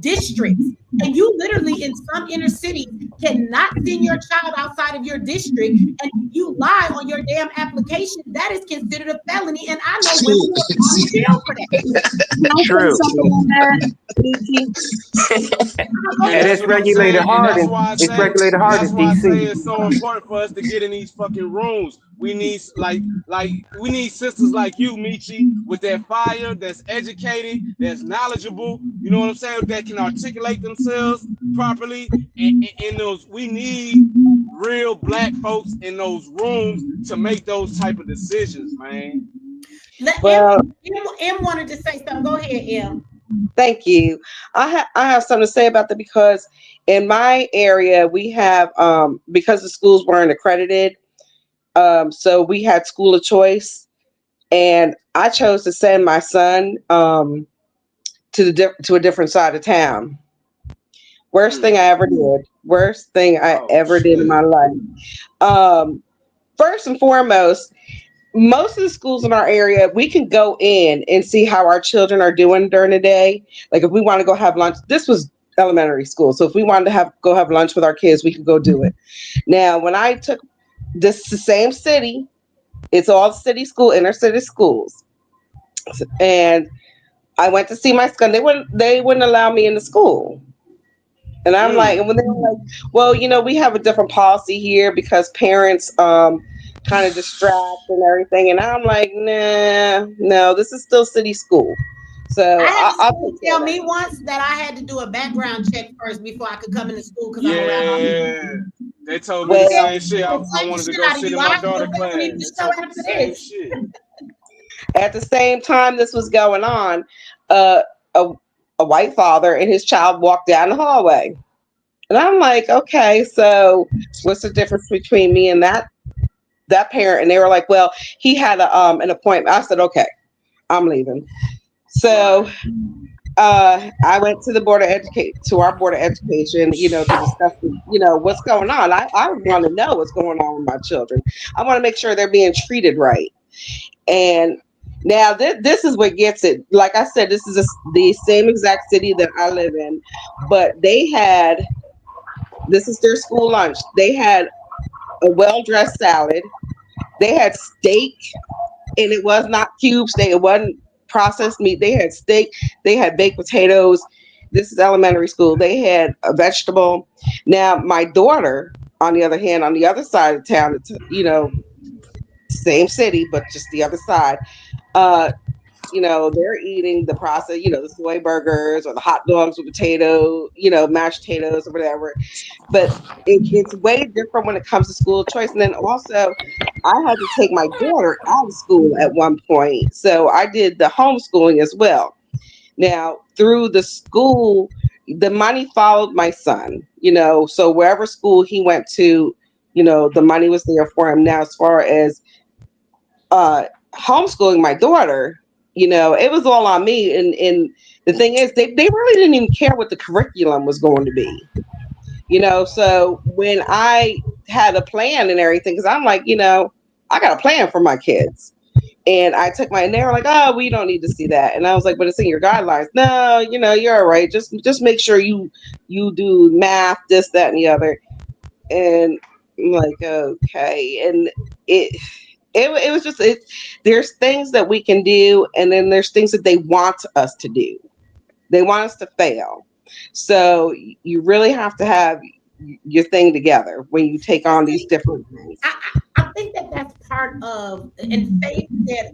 districts. And you literally in some inner cities cannot send your child outside of your district. And if you lie on your damn application, that is considered a felony. And I know women who are going to jail for that. True. And it's regulated hard. It's regulated hard in DC. That's why I say it's so important for us to get in these fucking rooms. We need we need sisters like you, Michi, with that fire, that's educated, that's knowledgeable. You know what I'm saying? That can articulate themselves properly. And in those, we need real black folks in those rooms to make those type of decisions, man. Well, M wanted to say something. Go ahead, M. Thank you. I have something to say about that, because in my area we have because the schools weren't accredited, so we had school of choice, and I chose to send my son to a different side of town. Worst thing I ever did. Worst thing I ever did in my life. First and foremost, most of the schools in our area, we can go in and see how our children are doing during the day. Like if we want to go have lunch, this was elementary school. So if we wanted to go have lunch with our kids, we could go do it. Now, when I took this the same city, it's all city school, inner city schools, and I went to see my son. They wouldn't allow me in the school. And I'm like, and when they were like, well, we have a different policy here because parents kind of distract and everything. And I'm like, nah, no, this is still city school. So I'll tell me once that I had to do a background check first before I could come into school because I'm around all these. They told me the same shit. I wanted to go sit in my daughter's class. The same shit. At the same time this was going on, a white father and his child walked down the hallway. And I'm like, okay, so what's the difference between me and that parent? And they were like, well, he had an appointment. I said, okay, I'm leaving. So I went to the Board of Education, to our Board of Education, to discuss, what's going on. I want to know what's going on with my children. I want to make sure they're being treated right. And now this is what gets it. Like I said, this is the same exact city that I live in, but this is their school lunch. They had a well-dressed salad. They had steak, and it was not cube steak. It wasn't processed meat. They had steak. They had baked potatoes. This is elementary school. They had a vegetable. Now, my daughter, on the other hand, on the other side of town, same city, but just the other side, they're eating the process, the soy burgers or the hot dogs with potato, mashed potatoes or whatever. But it's way different when it comes to school choice. And then also, I had to take my daughter out of school at one point. So I did the homeschooling as well. Now, through the school, the money followed my son, so wherever school he went to, the money was there for him. Now, as far as homeschooling my daughter, it was all on me. And the thing is, they really didn't even care what the curriculum was going to be, so when I had a plan and everything, because I'm like, I got a plan for my kids. And I took and they were like, oh, we don't need to see that. And I was like, but it's in your guidelines. No, you're all right. Just make sure you do math, this, that, and the other. And I'm like, okay. And it was just, there's things that we can do, and then there's things that they want us to do. They want us to fail. So you really have to have your thing together when you take on these different things. I think that's part of, and Faith said,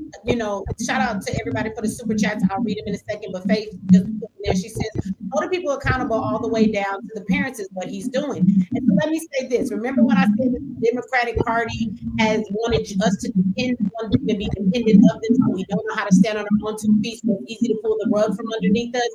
shout out to everybody for the super chats. I'll read them in a second, but Faith just put in there, she says, hold the people accountable all the way down to the parents is what he's doing. And so let me say this. Remember when I said that the Democratic Party has wanted us to depend on them and be dependent of them, so we don't know how to stand on our own 2 feet, so it's easy to pull the rug from underneath us?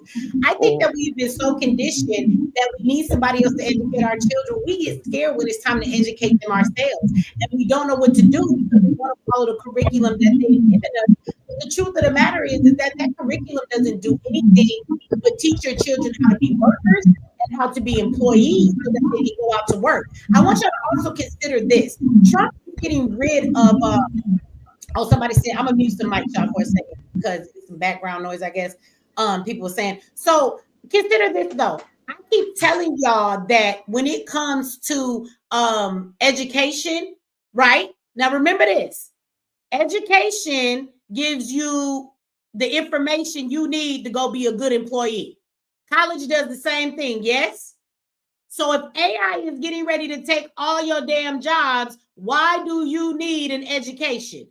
I think that we've been so conditioned that we need somebody else to educate our children. We get scared when it's time to educate them ourselves, and we don't know what to do because we want to follow the curriculum that they've given us. But the truth of the matter is that curriculum doesn't do anything but teach your children how to be workers and how to be employees so that they can go out to work. I want you to also consider this. Trump is getting rid of, somebody said, I'm going to mute the mic shot for a second because it's some background noise, I guess. People were saying. So consider this though. I keep telling y'all that when it comes to education, right? Now remember this. Education gives you the information you need to go be a good employee. College does the same thing, yes? So if AI is getting ready to take all your damn jobs, why do you need an education?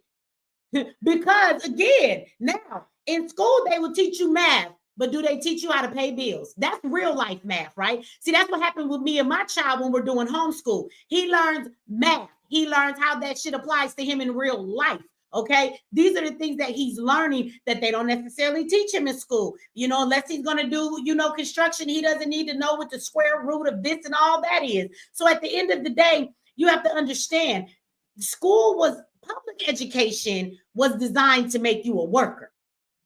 Because again, now in school, they will teach you math, but do they teach you how to pay bills? That's real life math, right? See, that's what happened with me and my child when we're doing homeschool. He learns math. He learns how that shit applies to him in real life. Okay, these are the things that he's learning that they don't necessarily teach him in school. Unless he's going to do, construction, he doesn't need to know what the square root of this and all that is. So at the end of the day, you have to understand public education was designed to make you a worker.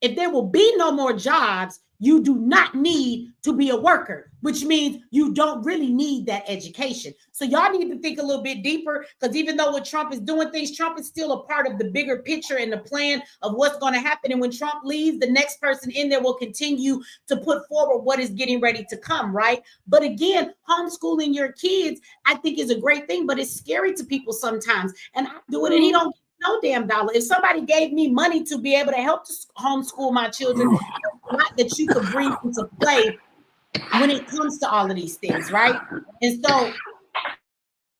If there will be no more jobs, you do not need to be a worker, which means you don't really need that education. So y'all need to think a little bit deeper, because even though what Trump is doing things, Trump is still a part of the bigger picture and the plan of what's going to happen. And when Trump leaves, the next person in there will continue to put forward what is getting ready to come, right? But again, homeschooling your kids, I think, is a great thing, but it's scary to people sometimes. And I do it and he don't get no damn dollar. If somebody gave me money to be able to help to homeschool my children, there's a lot that you could bring into play when it comes to all of these things, right? And so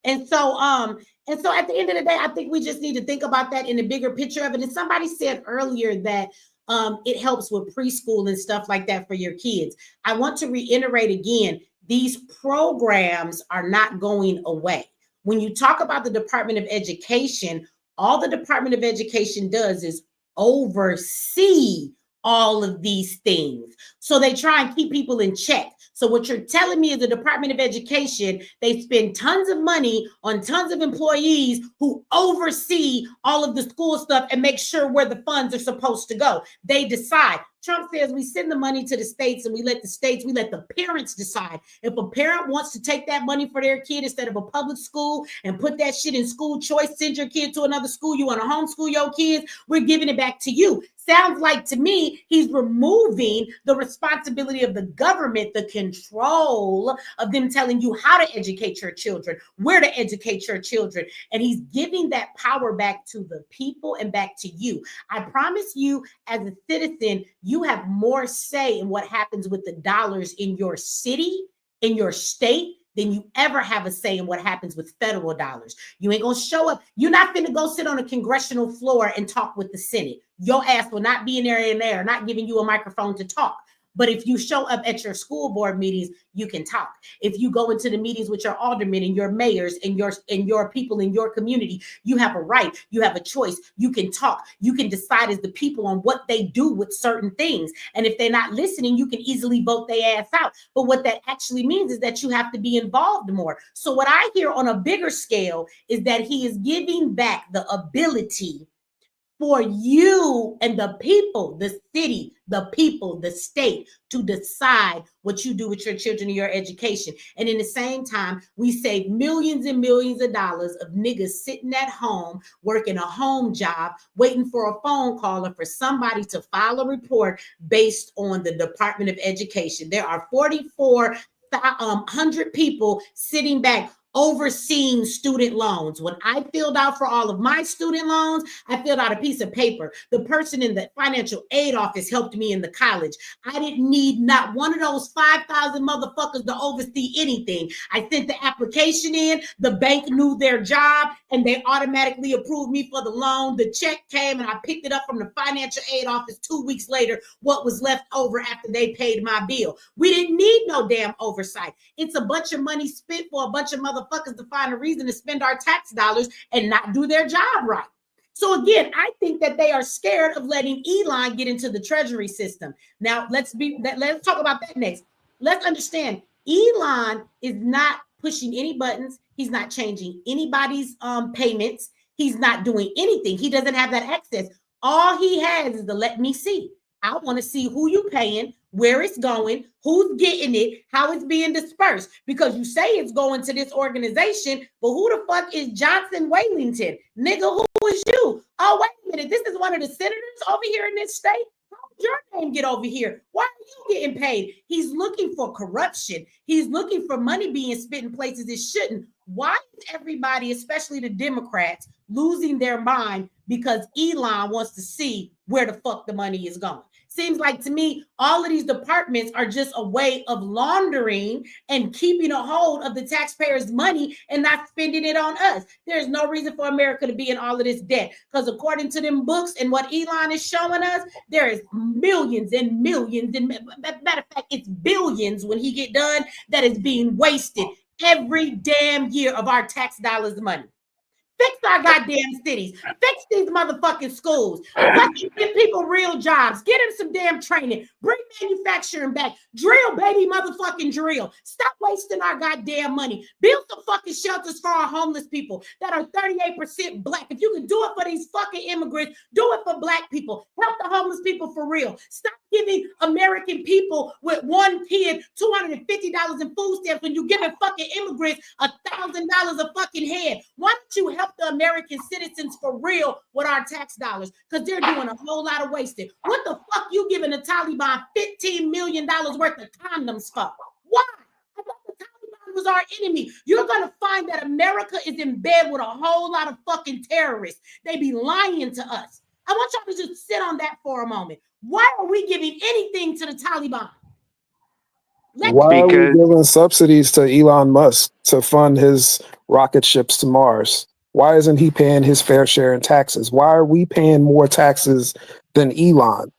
at the end of the day, I think we just need to think about that in the bigger picture of it. And somebody said earlier that it helps with preschool and stuff like that for your kids. I want to reiterate again, these programs are not going away. When you talk about the Department of Education, all the Department of Education does is oversee all of these things. So they try and keep people in check. So what you're telling me is the Department of Education, they spend tons of money on tons of employees who oversee all of the school stuff and make sure where the funds are supposed to go. They decide. Trump says we send the money to the states and we let the parents decide. If a parent wants to take that money for their kid instead of a public school and put that shit in school choice, send your kid to another school, you want to homeschool your kids, we're giving it back to you. Sounds like to me, he's removing the responsibility of the government, the control of them telling you how to educate your children, where to educate your children. And he's giving that power back to the people and back to you. I promise you, as a citizen, you have more say in what happens with the dollars in your city, in your state, than you ever have a say in what happens with federal dollars. You ain't gonna show up. You're not finna go sit on a congressional floor and talk with the Senate. Your ass will not be in there, not giving you a microphone to talk. But if you show up at your school board meetings, you can talk. If you go into the meetings with your aldermen and your mayors and your people in your community, you have a right, you have a choice, you can talk, you can decide as the people on what they do with certain things. And if they're not listening, you can easily vote their ass out. But what that actually means is that you have to be involved more. So what I hear on a bigger scale is that he is giving back the ability for you and the people, the city, the people, the state, to decide what you do with your children and your education. And in the same time, we save millions and millions of dollars of niggas sitting at home, working a home job, waiting for a phone call or for somebody to file a report based on the Department of Education. There are 4,400 people sitting back overseeing student loans. When I filled out for all of my student loans, I filled out a piece of paper. The person in the financial aid office helped me in the college. I didn't need not one of those 5,000 motherfuckers to oversee anything. I sent the application in, the bank knew their job, and they automatically approved me for the loan. The check came and I picked it up from the financial aid office 2 weeks later, what was left over after they paid my bill. We didn't need no damn oversight. It's a bunch of money spent for a bunch of motherfuckers to find a reason to spend our tax dollars and not do their job right. So again, I think that they are scared of letting Elon get into the treasury system. Now let's talk about that next. Let's understand, Elon is not pushing any buttons. He's not changing anybody's payments. He's not doing anything. He doesn't have that access. All he has is the let me see. I want to see who you paying, where it's going, who's getting it, how it's being dispersed. Because you say it's going to this organization, but who the fuck is Johnson Wellington? Nigga, who is you? Oh, wait a minute. This is one of the senators over here in this state. How did your name get over here? Why are you getting paid? He's looking for corruption. He's looking for money being spent in places it shouldn't. Why is everybody, especially the Democrats, losing their mind because Elon wants to see where the fuck the money is going? Seems like to me, all of these departments are just a way of laundering and keeping a hold of the taxpayers' money and not spending it on us. There's no reason for America to be in all of this debt, because according to them books and what Elon is showing us, there is millions and millions, and matter of fact, it's billions when he get done, that is being wasted every damn year of our tax dollars' money. Fix our goddamn cities. Fix these motherfucking schools. Fucking give people real jobs. Get them some damn training. Bring manufacturing back. Drill, baby, motherfucking drill. Stop wasting our goddamn money. Build some fucking shelters for our homeless people that are 38% black. If you can do it for these fucking immigrants, do it for black people. Help the homeless people for real. Stop giving American people with one kid $250 in food stamps when you're giving fucking immigrants $1,000 a fucking head. Why don't you help the American citizens for real with our tax dollars? Because they're doing a whole lot of wasted. What the fuck you giving the Taliban $15 million worth of condoms for? Why? I thought the Taliban was our enemy. You're going to find that America is in bed with a whole lot of fucking terrorists. They be lying to us. I want y'all to just sit on that for a moment. Why are we giving anything to the Taliban? Why are we giving subsidies to Elon Musk to fund his rocket ships to Mars? Why isn't he paying his fair share in taxes? Why are we paying more taxes than Elon?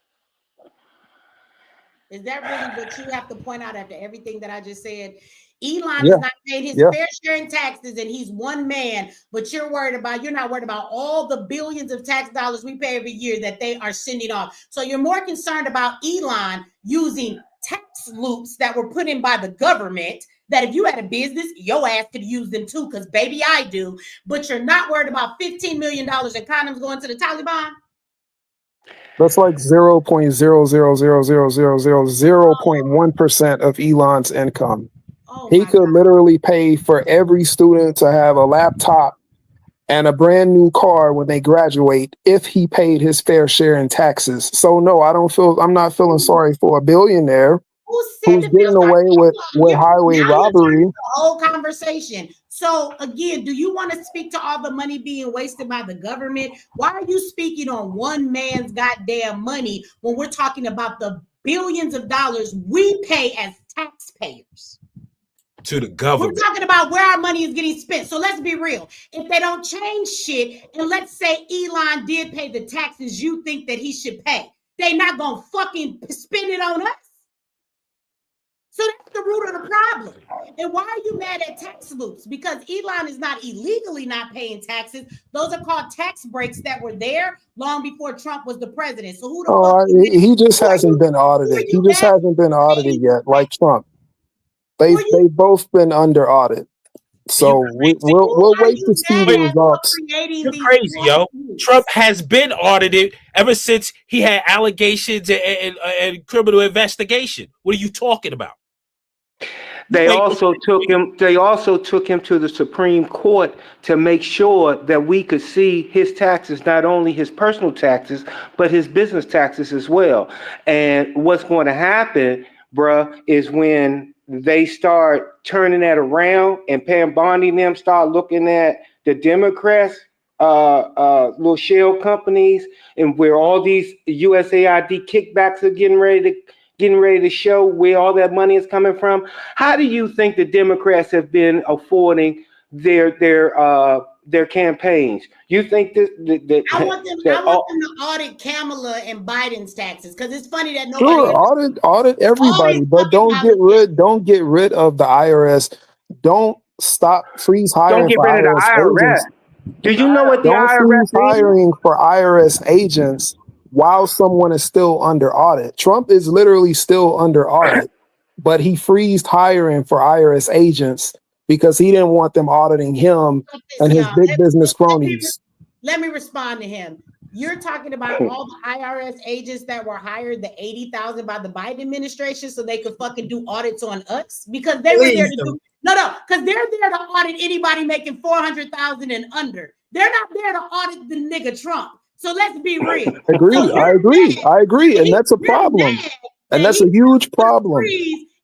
Is that really what you have to point out after everything that I just said? Elon is not paying his fair share in taxes, and he's one man, but you're not worried about all the billions of tax dollars we pay every year that they are sending off. So you're more concerned about Elon using tax loops that were put in by the government, that if you had a business, your ass could use them too, because baby, I do. But you're not worried about $15 million in condoms going to the Taliban? That's like 0.0000000.1% of Elon's income. He could literally pay for every student to have a laptop and a brand new car when they graduate if he paid his fair share in taxes. So no, I'm not feeling sorry for a billionaire who's getting away with highway robbery. The whole conversation. So again, do you want to speak to all the money being wasted by the government? Why are you speaking on one man's goddamn money when we're talking about the billions of dollars we pay as taxpayers? To the government. We're talking about where our money is getting spent. So let's be real. If they don't change shit, and let's say Elon did pay the taxes you think that he should pay, they not gonna fucking spend it on us. So that's the root of the problem. And why are you mad at tax loops? Because Elon is not illegally not paying taxes. Those are called tax breaks that were there long before Trump was the president. So who the fuck? He just hasn't been audited. He just hasn't been audited yet, like Trump. They've both been under audit. So we'll wait to see the results. You're crazy, yo. Trump has been audited ever since he had allegations and criminal investigation. What are you talking about? They also took him to the Supreme Court to make sure that we could see his taxes, not only his personal taxes, but his business taxes as well. And what's going to happen, bruh, is when they start turning that around and Pam Bondi and them start looking at the Democrats, little shell companies, and where all these USAID kickbacks are getting ready to show where all that money is coming from. How do you think the Democrats have been affording their campaigns? You think I want them to audit Kamala and Biden's taxes, because it's funny that nobody audit everybody, but don't get rid of the IRS. Don't freeze hiring. Don't get rid of the IRS. Agents. Do you know what the IRS freeze hiring for IRS agents while someone is still under audit. Trump is literally still under audit, but he freezed hiring for IRS agents because he didn't want them auditing him and his big business cronies. Let me respond to him. You're talking about all the IRS agents that were hired, the 80,000 by the Biden administration, so they could fucking do audits on us, because they were there to do because they're there to audit anybody making 400,000 and under. They're not there to audit the nigga Trump. So let's be real. I agree, and that's a problem, and that's a huge problem.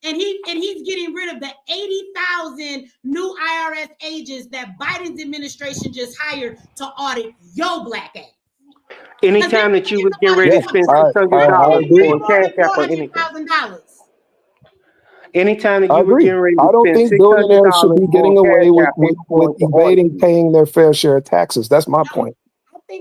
And he's getting rid of the 80,000 new IRS agents that Biden's administration just hired to audit your black ass. Anytime that you would get ready to spend $600 on cash app or anything. Anytime that you were getting ready to I don't think billionaires should be getting away with evading paying their fair share of taxes. That's my point.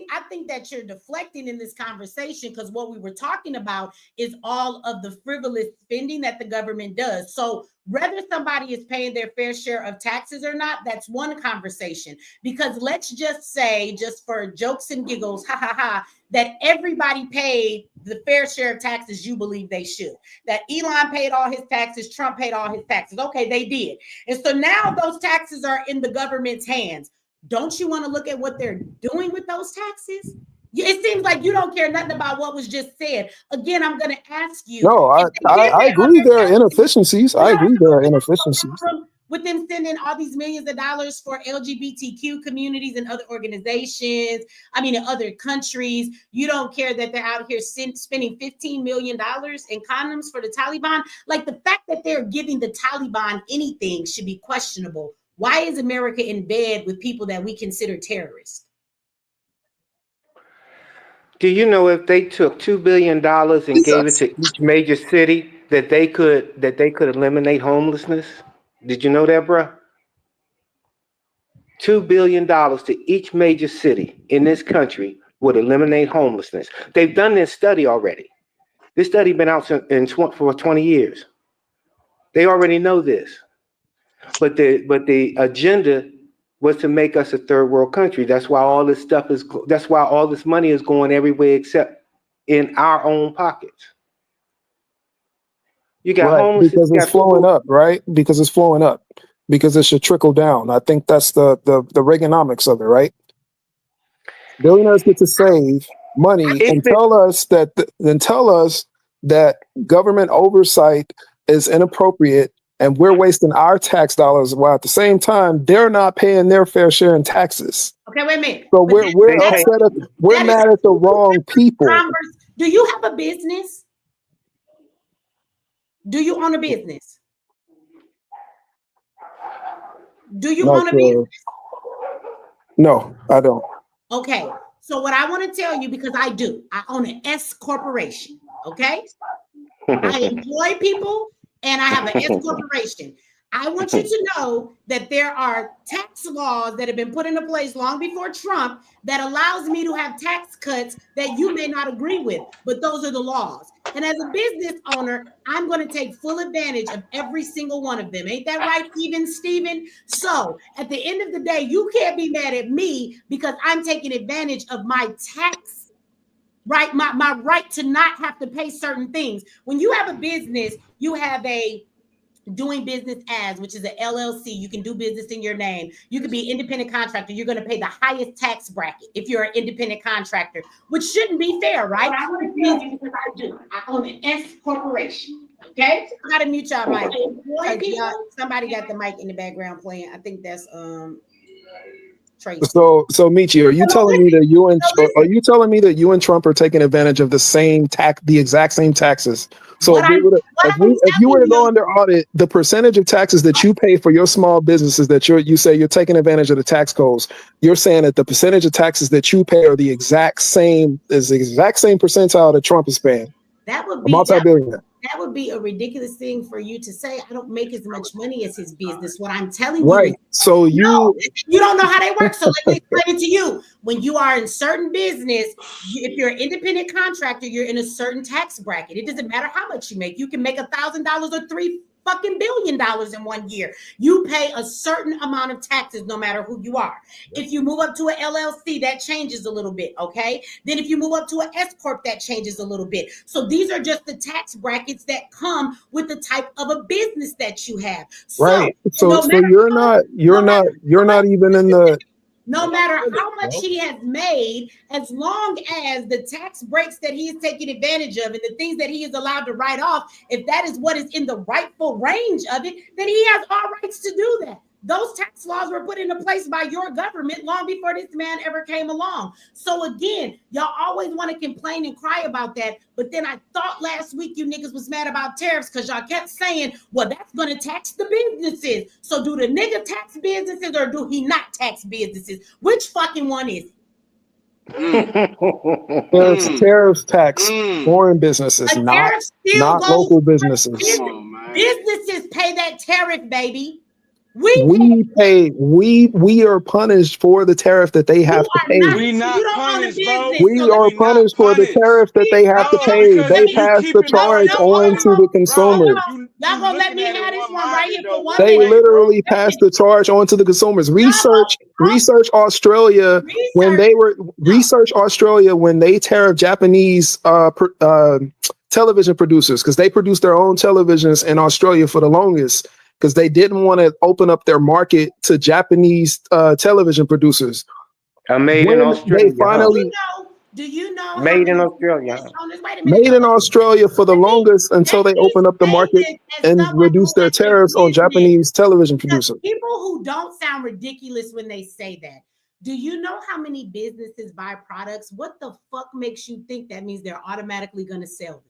I think that you're deflecting in this conversation, because what we were talking about is all of the frivolous spending that the government does. So whether somebody is paying their fair share of taxes or not, that's one conversation. Because let's just say, just for jokes and giggles, that everybody paid the fair share of taxes you believe they should. That Elon paid all his taxes, Trump paid all his taxes. Okay, they did. And so now those taxes are in the government's hands. Don't you want to look at what they're doing with those taxes? It seems like you don't care nothing about what was just said. Again, I'm going to ask you. No, I agree there are inefficiencies. I agree there are inefficiencies. With them sending all these millions of dollars for LGBTQ communities and other organizations, in other countries, you don't care that they're out here spending $15 million in condoms for the Taliban? Like, the fact that they're giving the Taliban anything should be questionable. Why is America in bed with people that we consider terrorists? Do you know if they took $2 billion and gave it to each major city that they could eliminate homelessness? Did you know that, bro? $2 billion to each major city in this country would eliminate homelessness. They've done this study already. This study been out for 20 years. They already know this. But the agenda was to make us a third world country. That's why all this money is going everywhere except in our own pockets. You got homeless because it's flowing up, right? Because it's flowing up. Because it should trickle down. I think that's the Reaganomics of it, right? Billionaires get to save money and tell us that government oversight is inappropriate and we're wasting our tax dollars while at the same time they're not paying their fair share in taxes. Okay, wait a minute. So we're upset we're mad at the wrong people. Do you have a business? Do you own a business? Do you own a business? No, I don't. Okay, so what I want to tell you, because I do, I own an S corporation. Okay, I employ people and I have an S corporation. I want you to know that there are tax laws that have been put into place long before Trump that allows me to have tax cuts that you may not agree with, but those are the laws. And as a business owner, I'm going to take full advantage of every single one of them. Ain't that right, Steven? So at the end of the day, you can't be mad at me because I'm taking advantage of my tax, right? My right to not have to pay certain things. When you have a business, you have a doing business as, which is an LLC. You can do business in your name. You can be an independent contractor. You're going to pay the highest tax bracket if you're an independent contractor, which shouldn't be fair, right? I want to tell you because I do. I own an S corporation. Okay, I gotta mute y'all mic. Somebody got the mic in the background playing. I think that's Tracy. So Michi, are you telling me that you and Trump are taking advantage of the exact same taxes? So if you were to go under audit, the percentage of taxes that you pay for your small businesses that you say you're taking advantage of the tax codes, you're saying that the percentage of taxes that you pay are the exact same percentile that Trump is paying. That would be multi-billionaire. That would be a ridiculous thing for you to say. I don't make as much money as his business. What I'm telling you, right? So you don't know how they work. So let me explain it to you. When you are in certain business, if you're an independent contractor, you're in a certain tax bracket. It doesn't matter how much you make. You can make $1,000 or $3 billion in 1 year. You pay a certain amount of taxes no matter who you are. If you move up to an LLC, that changes a little bit, okay? Then if you move up to an S corp, that changes a little bit. So these are just the tax brackets that come with the type of a business that you have. Right. So you're not even in the. No matter how much he has made, as long as the tax breaks that he is taking advantage of and the things that he is allowed to write off, if that is what is in the rightful range of it, then he has all rights to do that. Those tax laws were put into place by your government long before this man ever came along. So again, y'all always want to complain and cry about that. But then I thought last week you niggas was mad about tariffs because y'all kept saying, well, that's going to tax the businesses. So do the nigga tax businesses or do he not tax businesses? Which fucking one is it? Tariffs tax foreign businesses, not local businesses. Businesses pay that tariff, baby. We are punished for the tariff that they have to pay. We not punished, bro. We are punished for the tariff that they have to pay. They pass the charge on to the consumers. Y'all gonna let me have this one right here for 1 They minute. literally pass the charge on to the consumers. Research Australia when they tariffed Japanese television producers because they produced their own televisions in Australia for the longest. Because they didn't want to open up their market to Japanese television producers. Made in Australia. Do you know how Made in many Australia. business owners? Wait a minute. Made No, in Australia for the longest until they let me open up the say market this as and someone reduce who their has a tariffs on business. Japanese television Because producers. people who don't sound ridiculous when they say that. Do you know how many businesses buy products? What the fuck makes you think that means they're automatically going to sell them?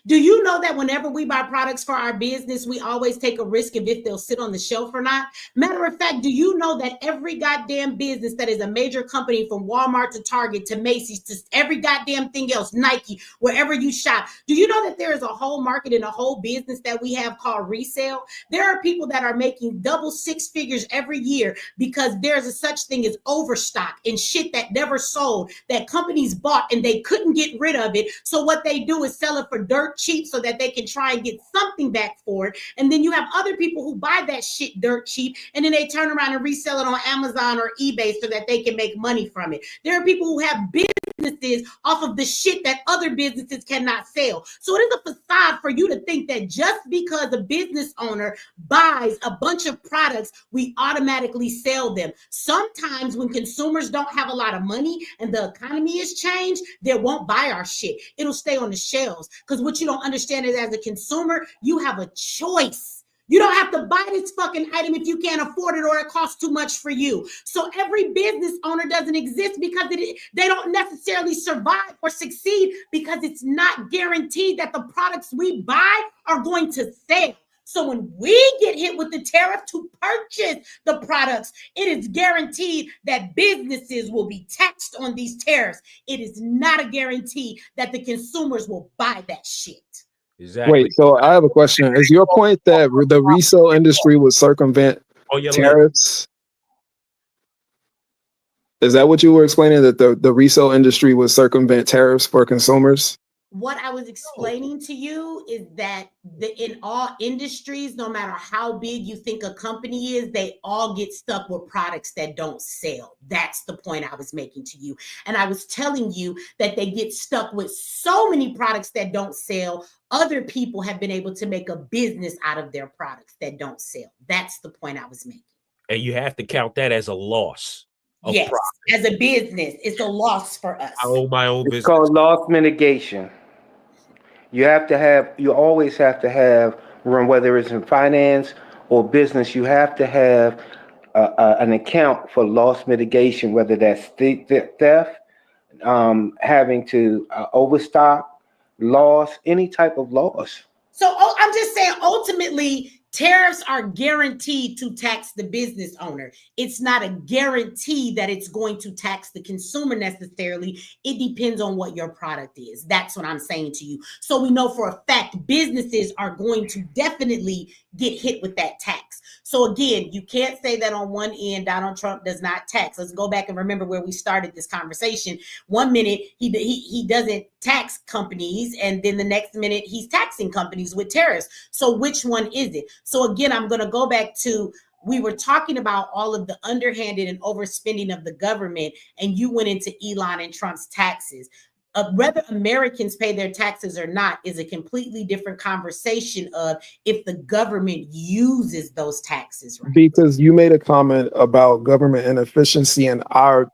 Do you know that whenever we buy products for our business, we always take a risk of if they'll sit on the shelf or not? Matter of fact, do you know that every goddamn business that is a major company, from Walmart to Target to Macy's to every goddamn thing else, Nike, wherever you shop, do you know that there is a whole market and a whole business that we have called resale? There are people that are making double six figures every year because there's a such thing as overstock and shit that never sold, that companies bought and they couldn't get rid of it. So what they do is sell it for dirt cheap so that they can try and get something back for it. And then you have other people who buy that shit dirt cheap and then they turn around and resell it on Amazon or eBay so that they can make money from it. There are people who have businesses off of the shit that other businesses cannot sell. So it is a facade for you to think that just because a business owner buys a bunch of products, we automatically sell them. Sometimes when consumers don't have a lot of money and the economy has changed, they won't buy our shit. It'll stay on the shelves. Because what you don't understand is, as a consumer, you have a choice. You don't have to buy this fucking item if you can't afford it or it costs too much for you. So every business owner doesn't exist because they don't necessarily survive or succeed because it's not guaranteed that the products we buy are going to sell. So when we get hit with the tariff to purchase the products, it is guaranteed that businesses will be taxed on these tariffs. It is not a guarantee that the consumers will buy that shit. Exactly. Wait, so I have a question. Is your point that the resale industry would circumvent tariffs? Is that what you were explaining, that the resale industry would circumvent tariffs for consumers? What I was explaining to you is that in all industries, no matter how big you think a company is, they all get stuck with products that don't sell. That's the point I was making to you. And I was telling you that they get stuck with so many products that don't sell. Other people have been able to make a business out of their products that don't sell. That's the point I was making. And you have to count that as a loss. Yes, as a business, it's a loss for us. I own my own business. It's called loss mitigation. You always have to have, whether it's in finance or business, you have to have an account for loss mitigation, whether that's theft, having to overstock, loss, any type of loss. So I'm just saying, ultimately, tariffs are guaranteed to tax the business owner. It's not a guarantee that it's going to tax the consumer necessarily. It depends on what your product is. That's what I'm saying to you. So we know for a fact businesses are going to definitely get hit with that tax. So again, you can't say that on one end, Donald Trump does not tax. Let's go back and remember where we started this conversation. 1 minute, he doesn't tax companies, and then the next minute he's taxing companies with tariffs. So which one is it? So again, I'm going to go back to, we were talking about all of the underhanded and overspending of the government, and you went into Elon and Trump's taxes. Whether Americans pay their taxes or not is a completely different conversation of if the government uses those taxes, right? Because you made a comment about government inefficiency and our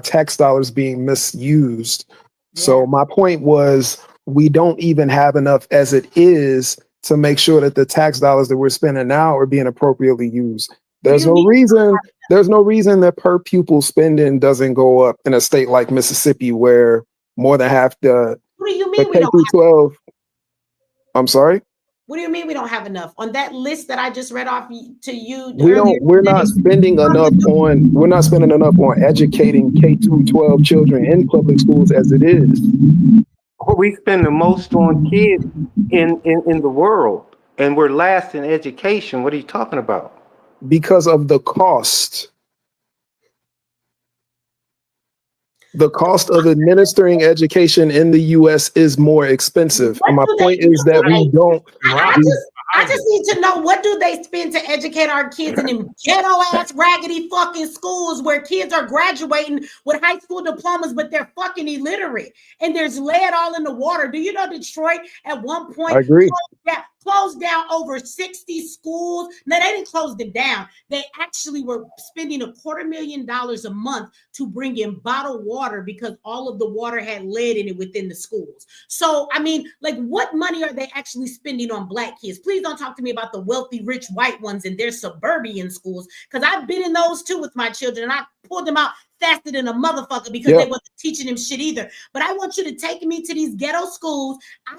tax dollars being misused. Yeah. So my point was, we don't even have enough as it is to make sure that the tax dollars that we're spending now are being appropriately used. There's no reason that per pupil spending doesn't go up in a state like Mississippi, where more than half the K through 12. I'm sorry? What do you mean we don't have enough? On that list that I just read off to you, we're not spending enough on educating K through 12 children in public schools as it is. We spend the most on kids in the world, and we're last in education. What are you talking about? Because of the cost. The cost of administering education in the U.S. is more expensive. And my point is that we don't. I just need to know, what do they spend to educate our kids in them ghetto ass raggedy fucking schools where kids are graduating with high school diplomas, but they're fucking illiterate and there's lead all in the water. Do you know Detroit at one point closed down over 60 schools. Now, they didn't close them down. They actually were spending $250,000 a month to bring in bottled water because all of the water had lead in it within the schools. So, I mean, like, what money are they actually spending on Black kids? Please don't talk to me about the wealthy, rich white ones in their suburban schools, because I've been in those too with my children, and I pulled them out faster than a motherfucker because they wasn't teaching them shit either. But I want you to take me to these ghetto schools. I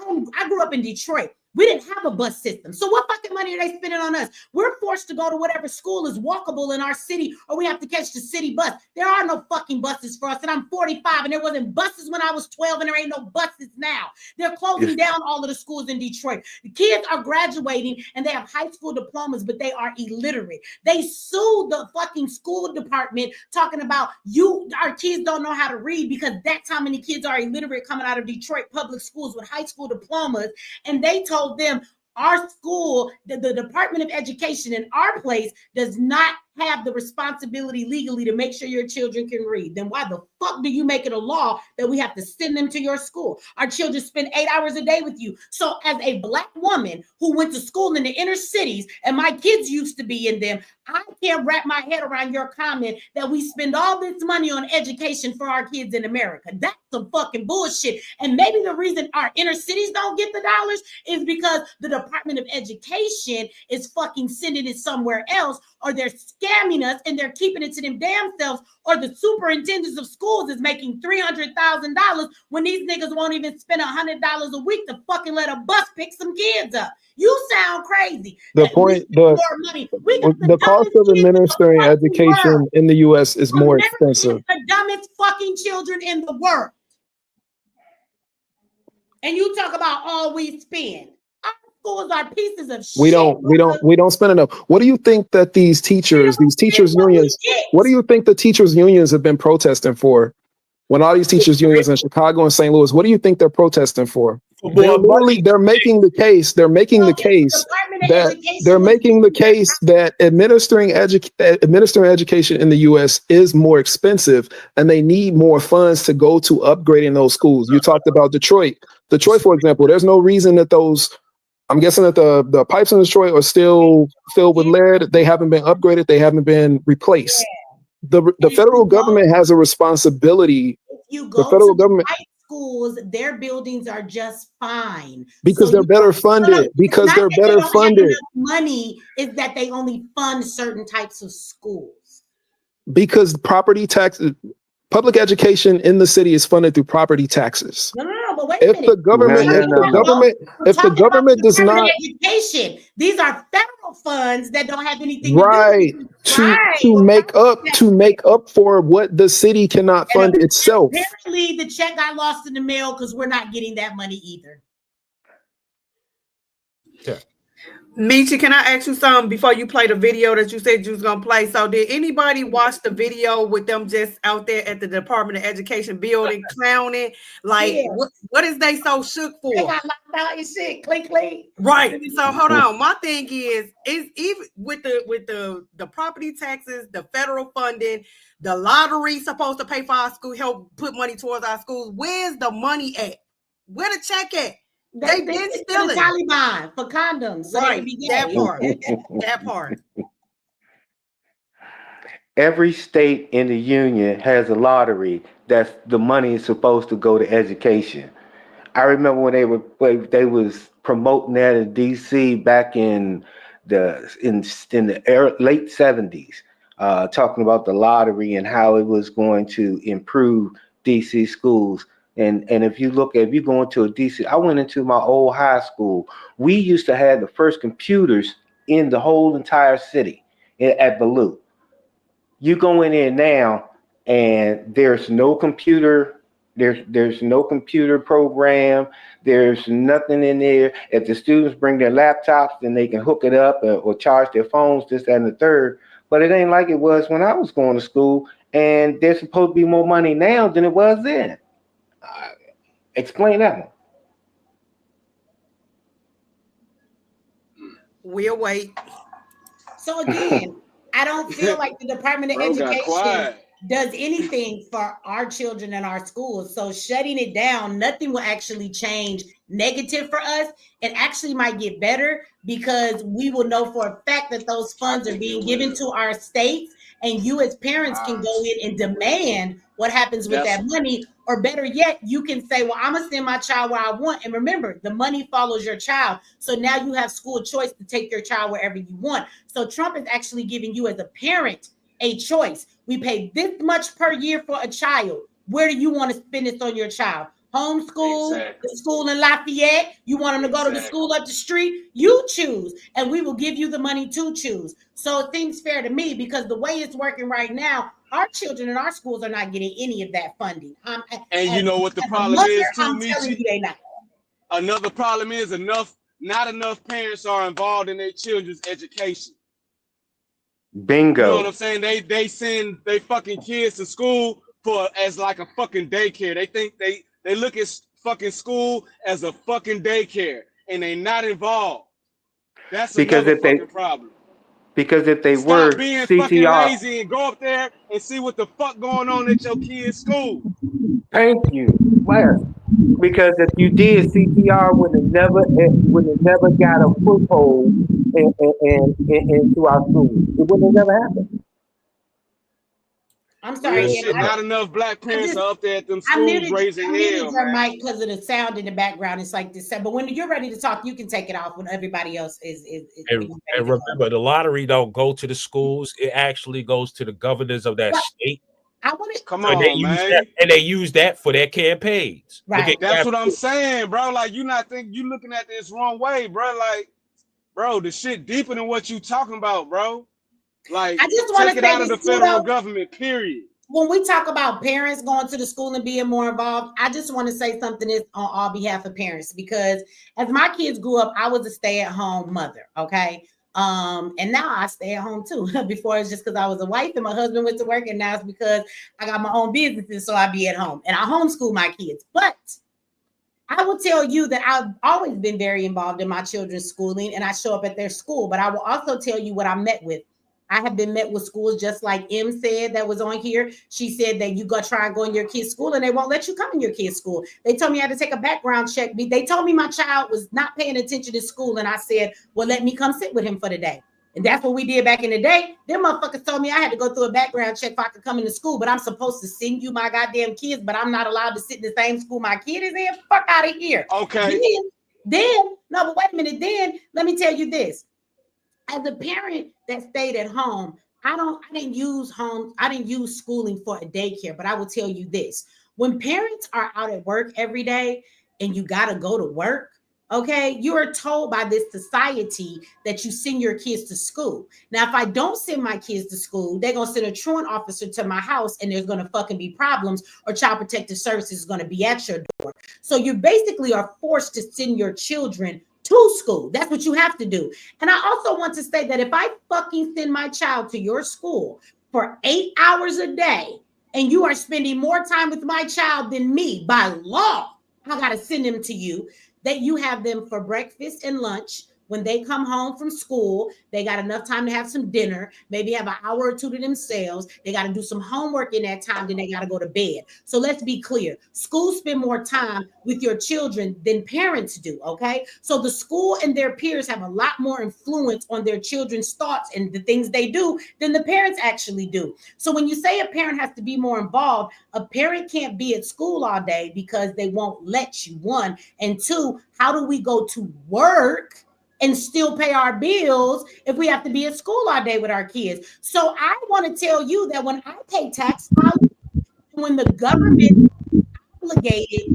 grew up in Detroit. We didn't have a bus system. So what fucking money are they spending on us? We're forced to go to whatever school is walkable in our city, or we have to catch the city bus. There are no fucking buses for us. And I'm 45, and there wasn't buses when I was 12, and there ain't no buses now. They're closing down all of the schools in Detroit. The kids are graduating, and they have high school diplomas, but they are illiterate. They sued the fucking school department talking about our kids don't know how to read, because that's how many kids are illiterate coming out of Detroit public schools with high school diplomas. And they told them, our school, the Department of Education in our place does not have the responsibility legally to make sure your children can read. Then why the fuck do you make it a law that we have to send them to your school? Our children spend 8 hours a day with you. So as a Black woman who went to school in the inner cities, and my kids used to be in them, I can't wrap my head around your comment that we spend all this money on education for our kids in America. That's some fucking bullshit. And maybe the reason our inner cities don't get the dollars is because the Department of Education is fucking sending it somewhere else, or they're scamming us and they're keeping it to them damn selves, or the superintendents of schools is making $300,000 when these niggas won't even spend $100 a week to fucking let a bus pick some kids up. You sound crazy. The point, the cost of administering education in the U.S. is more expensive. The dumbest fucking children in the world. And you talk about all we spend. Our schools are pieces of shit. We don't spend enough. What do you think that these teachers unions, what do you think the teachers unions have been protesting for? When all these teachers unions in Chicago and St. Louis, what do you think they're protesting for? They're making the case that administering education in the U.S. is more expensive, and they need more funds to go to upgrading those schools. You talked about Detroit, for example. There's no reason that I'm guessing that the pipes in Detroit are still filled with lead. They haven't been upgraded. They haven't been replaced. The federal government has a responsibility. You go to the white schools, their buildings are just fine because they're better funded. Money is that they only fund certain types of schools. Because property taxes, public education in the city is funded through property taxes. No, but wait a minute. If the government does not, education, these are federal funds that don't have anything to make up for what the city cannot fund itself. Apparently, the check got lost in the mail because we're not getting that money either. Yeah. Michi, can I ask you something before you play the video that you said you was gonna play? So did anybody watch the video with them just out there at the Department of Education building clowning? Like, what is they so shook for? They got locked out and shit. Click. Right. So hold on. My thing is even with the property taxes, the federal funding, the lottery supposed to pay for our school, help put money towards our schools. Where's the money at? Where the check at? They been stealing. Taliban for condoms. So right. That part. Every state in the union has a lottery that's the money is supposed to go to education. I remember when they was promoting that in DC back in the late 70s, talking about the lottery and how it was going to improve DC schools. And if you go into a DC, I went into my old high school. We used to have the first computers in the whole entire city at Ballou. You go in there now, and there's no computer. There's no computer program. There's nothing in there. If the students bring their laptops, then they can hook it up or charge their phones, this, that, and the third. But it ain't like it was when I was going to school. And there's supposed to be more money now than it was then. Explain that one. We'll wait. So again, I don't feel like the Department of Education does anything for our children and our schools. So shutting it down, nothing will actually change negative for us. It actually might get better because we will know for a fact that those funds are being given to our states, and you as parents can go in and demand what happens with that money. Or better yet, you can say, well, I'm gonna send my child where I want. And remember, the money follows your child. So now you have school choice to take your child wherever you want. So Trump is actually giving you as a parent a choice. We pay this much per year for a child. Where do you want to spend this on your child? Homeschool, the school in Lafayette. You want them to go to the school up the street? You choose, and we will give you the money to choose. So it seems fair to me because the way it's working right now, our children in our schools are not getting any of that funding. And you know what the problem is too, I'm telling you, they not. Another problem is not enough parents are involved in their children's education. Bingo. You know what I'm saying? They send their fucking kids to school as like a fucking daycare. They think they look at fucking school as a fucking daycare, and they not involved. That's another fucking problem. Because if they Stop were being CTR, fucking lazy and go up there and see what the fuck going on at your kid's school. Thank you. Where? Because if you did, CTR would have never got a foothold into our schools. It would have never happened. I'm sorry. Shit, not enough black parents are up there at them schools raising hell. I muted your mic because of the sound in the background. It's like this. But when you're ready to talk, you can take it off when everybody else is and remember, the lottery don't go to the schools. It actually goes to the governors of that state. I want to come on, man. They use that for their campaigns. Right. That's what I'm saying, bro. Like, you looking at this wrong way, bro. Like, bro, the shit deeper than what you talking about, bro. Like, I just want to take it out of the federal government, period. When we talk about parents going to the school and being more involved, I just want to say something is on all behalf of parents, because as my kids grew up, I was a stay-at-home mother, okay? And now I stay at home too. Before it's just because I was a wife and my husband went to work, and now it's because I got my own businesses, so I be at home and I homeschool my kids. But I will tell you that I've always been very involved in my children's schooling, and I show up at their school. But I will also tell you what I'm met with. I have been met with schools just like M said that was on here. She said that you go try and go in your kid's school and they won't let you come in your kid's school. They told me I had to take a background check. They told me my child was not paying attention to school. And I said, well, let me come sit with him for the day. And that's what we did back in the day. Them motherfuckers told me I had to go through a background check if I could come into school, but I'm supposed to send you my goddamn kids, but I'm not allowed to sit in the same school my kid is in. Fuck out of here. Okay. Then, no, but wait a minute. Then let me tell you this. As a parent that stayed at home, I didn't use schooling for a daycare, but I will tell you this. When parents are out at work every day and you got to go to work, okay, you are told by this society that you send your kids to school. Now, if I don't send my kids to school, they're going to send a truant officer to my house and there's going to fucking be problems, or Child Protective Services is going to be at your door. So you basically are forced to send your children to school. That's what you have to do. And I also want to say that if I fucking send my child to your school for 8 hours a day and you are spending more time with my child than me, by law, I got to send them to you, that you have them for breakfast and lunch. When they come home from school, they got enough time to have some dinner, maybe have an hour or two to themselves. They got to do some homework in that time, then they got to go to bed. So let's be clear. Schools spend more time with your children than parents do, okay? So the school and their peers have a lot more influence on their children's thoughts and the things they do than the parents actually do. So when you say a parent has to be more involved, a parent can't be at school all day because they won't let you, one. And two, how do we go to work and still pay our bills if we have to be at school all day with our kids? So I want to tell you that when I pay tax dollars, when the government obligated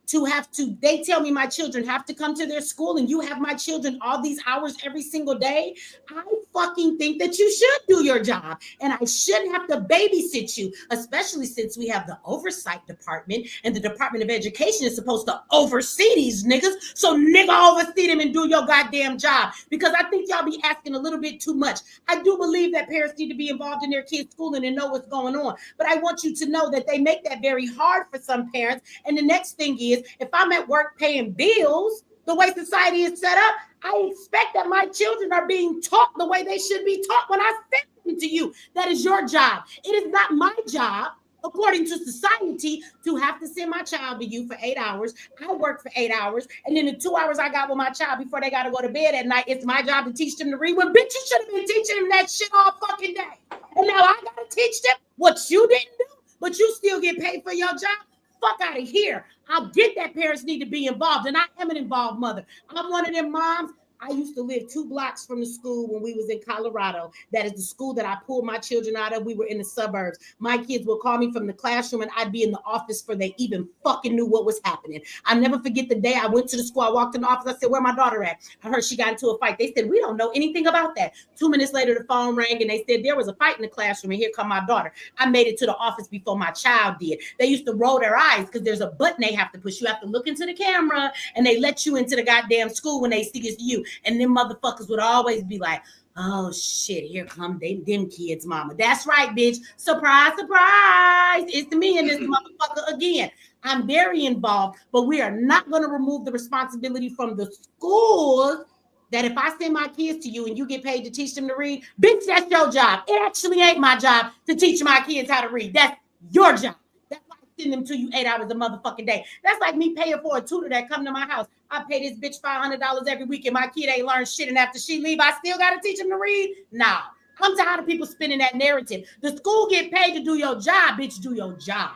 to have to, they tell me my children have to come to their school and you have my children all these hours every single day, I fucking think that you should do your job. And I shouldn't have to babysit you, especially since we have the oversight department and the Department of Education is supposed to oversee these niggas. So nigga, oversee them and do your goddamn job, because I think y'all be asking a little bit too much. I do believe that parents need to be involved in their kids' schooling and know what's going on. But I want you to know that they make that very hard for some parents. And the next thing is, if I'm at work paying bills, the way society is set up, I expect that my children are being taught the way they should be taught when I send them to you. That is your job. It is not my job, according to society, to have to send my child to you for 8 hours. I work for 8 hours, and then the 2 hours I got with my child before they got to go to bed at night, it's my job to teach them to read. Well, bitch, you should have been teaching them that shit all fucking day. And now I got to teach them what you didn't do, but you still get paid for your job. Fuck out of here. I get that parents need to be involved, and I am an involved mother. I'm one of them moms. I used to live 2 blocks from the school when we was in Colorado. That is the school that I pulled my children out of. We were in the suburbs. My kids would call me from the classroom and I'd be in the office before they even fucking knew what was happening. I'll never forget the day I went to the school. I walked in the office. I said, where my daughter at? I heard she got into a fight. They said, we don't know anything about that. 2 minutes later, the phone rang and they said there was a fight in the classroom and here come my daughter. I made it to the office before my child did. They used to roll their eyes because there's a button they have to push. You have to look into the camera and they let you into the goddamn school when they see it's you. And them motherfuckers would always be like, oh shit, here come them kids, mama. That's right, bitch. Surprise, surprise. It's me and this motherfucker again. I'm very involved, but we are not going to remove the responsibility from the schools that if I send my kids to you and you get paid to teach them to read, bitch, that's your job. It actually ain't my job to teach my kids how to read. That's your job. That's why I send them to you 8 hours a motherfucking day. That's like me paying for a tutor that come to my house. I pay this bitch $500 every week and my kid ain't learned shit. And after she leave, I still got to teach him to read? Nah. I'm tired of people spinning that narrative. The school get paid to do your job, bitch, do your job.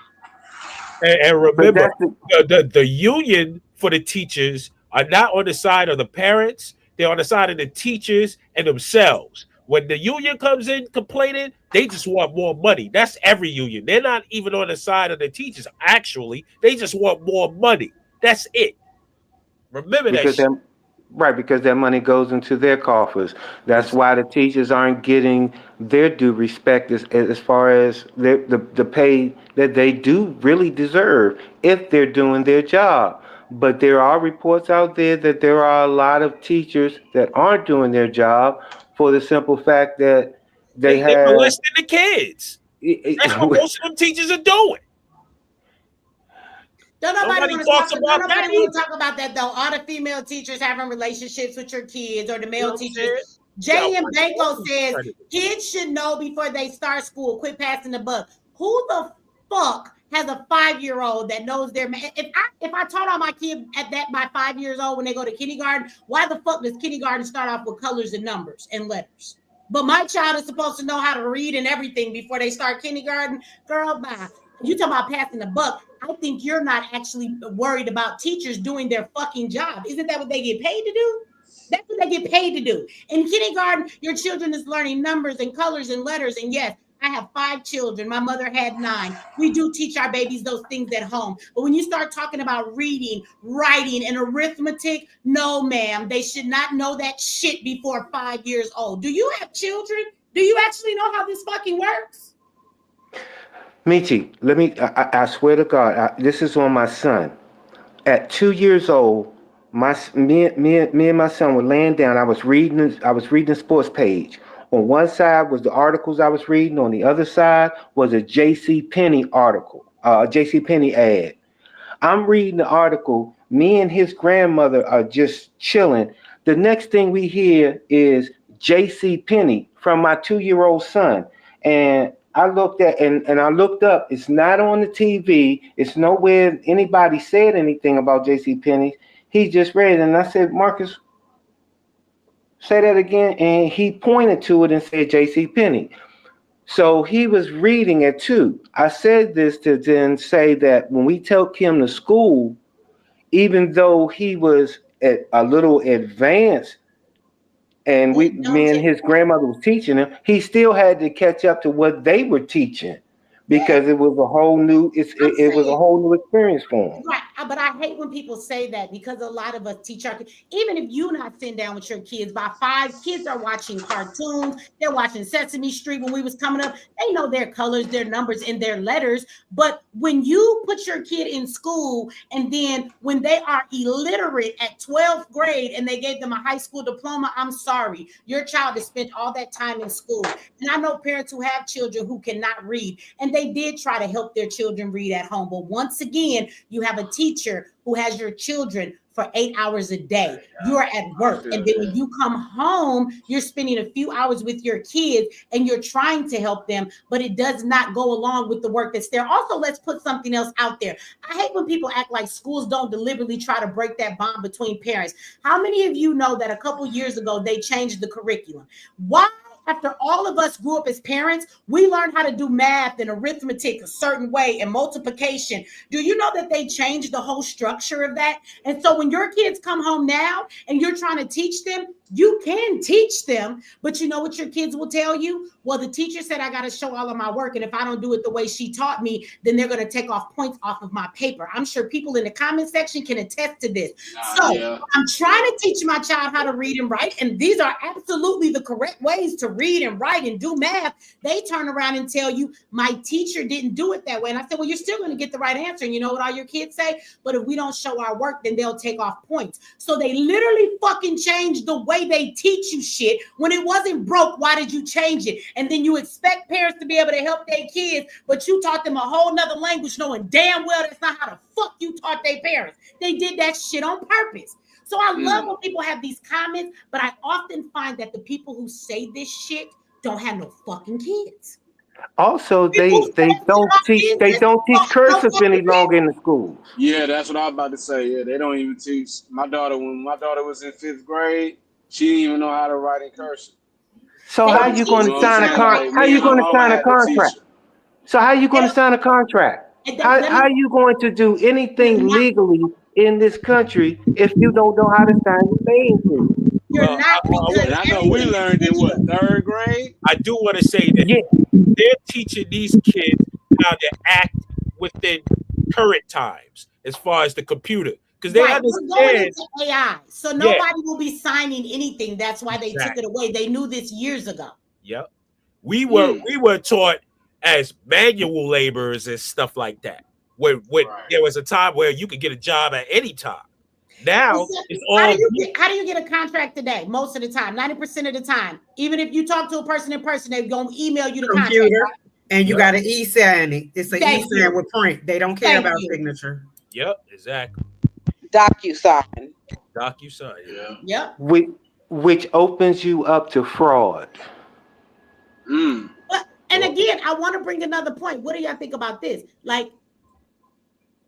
And remember, the union for the teachers are not on the side of the parents. They're on the side of the teachers and themselves. When the union comes in complaining, they just want more money. That's every union. They're not even on the side of the teachers. Actually, they just want more money. That's it. Remember because that shit. Right, because that money goes into their coffers. That's why the teachers aren't getting their due respect as far as the pay that they do really deserve if they're doing their job. But there are reports out there that there are a lot of teachers that aren't doing their job for the simple fact that they have molesting the kids. That's what most of them teachers are doing. Nobody want to talk about that though. All the female teachers having relationships with your kids or the male teachers. Jay and Banco says kids should know before they start school. Quit passing the buck. Who the fuck has a 5-year-old that knows their man? If I taught all my kids at that by 5 years old when they go to kindergarten, why the fuck does kindergarten start off with colors and numbers and letters? But my child is supposed to know how to read and everything before they start kindergarten. Girl, bye. You talking about passing the buck. I think you're not actually worried about teachers doing their fucking job. Isn't that what they get paid to do? That's what they get paid to do. In kindergarten, your children is learning numbers and colors and letters. And yes, I have 5 children. My mother had 9. We do teach our babies those things at home. But when you start talking about reading, writing, and arithmetic, no, ma'am, they should not know that shit before 5 years old. Do you have children? Do you actually know how this fucking works? Michi, I swear to God, this is on my son. At 2 years old, me and my son were laying down. I was reading the sports page. On one side was the articles I was reading. On the other side was a J.C. Penney article, J.C. Penney ad. I'm reading the article. Me and his grandmother are just chilling. The next thing we hear is J.C. Penney from my 2-year-old son. And I looked up. It's not on the TV. It's nowhere anybody said anything about J.C. Penney. He just read it, and I said, Marcus, say that again. And he pointed to it and said J.C. Penney. So he was reading it too. I said this to then say that when we took him to school, even though he was at a little advanced, and me and his grandmother was teaching him, he still had to catch up to what they were teaching because it was a whole new experience for him. Right, but I hate when people say that because a lot of us teach our kids, even if you're not sitting down with your kids, by 5, kids are watching cartoons, they're watching Sesame Street when we was coming up, they know their colors, their numbers, and their letters, but when you put your kid in school and then when they are illiterate at 12th grade and they gave them a high school diploma, I'm sorry, your child has spent all that time in school. And I know parents who have children who cannot read, and they did try to help their children read at home, but once again, you have a teacher teacher who has your children for 8 hours a day. You are at work. And then when you come home, you're spending a few hours with your kids and you're trying to help them, but it does not go along with the work that's there. Also, let's put something else out there. I hate when people act like schools don't deliberately try to break that bond between parents. How many of you know that a couple years ago, they changed the curriculum? Why? After all of us grew up as parents, we learned how to do math and arithmetic a certain way and multiplication. Do you know that they changed the whole structure of that? And so when your kids come home now and you're trying to teach them, you can teach them, but you know what your kids will tell you? Well, the teacher said I got to show all of my work, and if I don't do it the way she taught me, then they're going to take off points off of my paper. I'm sure people in the comment section can attest to this. I'm trying to teach my child how to read and write, and these are absolutely the correct ways to read and write and do math. They turn around and tell you, my teacher didn't do it that way. And I said, well, you're still going to get the right answer. And you know what all your kids say? But if we don't show our work, then they'll take off points. So they literally fucking changed the way they teach you shit. When it wasn't broke, why did you change it? And then you expect parents to be able to help their kids, but you taught them a whole nother language knowing damn well that's not how the fuck you taught their parents. They did that shit on purpose. So I love when people have these comments, but I often find that the people who say this shit don't have no fucking kids. Also, they don't teach cursive any longer in the schools. Yeah, that's what I was about to say. Yeah, they don't even teach. My daughter, when my daughter was in 5th grade, she didn't even know how to write in cursive. So how you going to sign a contract? How you going to sign a contract? So how you going to sign a contract? How you going to do anything legally in this country if you don't know how to sign the thing? You're not, because I know we learned in what, 3rd grade? I do want to say that they're teaching these kids how to act within current times as far as the computer. Because they understand. We're going into AI, so nobody will be signing anything. That's why they took it away. They knew this years ago. Yep. We were taught as manual laborers and stuff like that. Where there was a time where you could get a job at any time. Now it's all. How do you get a contract today? Most of the time, 90% of the time, even if you talk to a person in person, they're gonna email you the computer, contract. and you got to e-sign it. It's an e-sign with print. They don't care about signature. Yep, exactly. DocuSign. Yeah. Yep. Which opens you up to fraud. But, and again, I want to bring another point. What do y'all think about this? Like,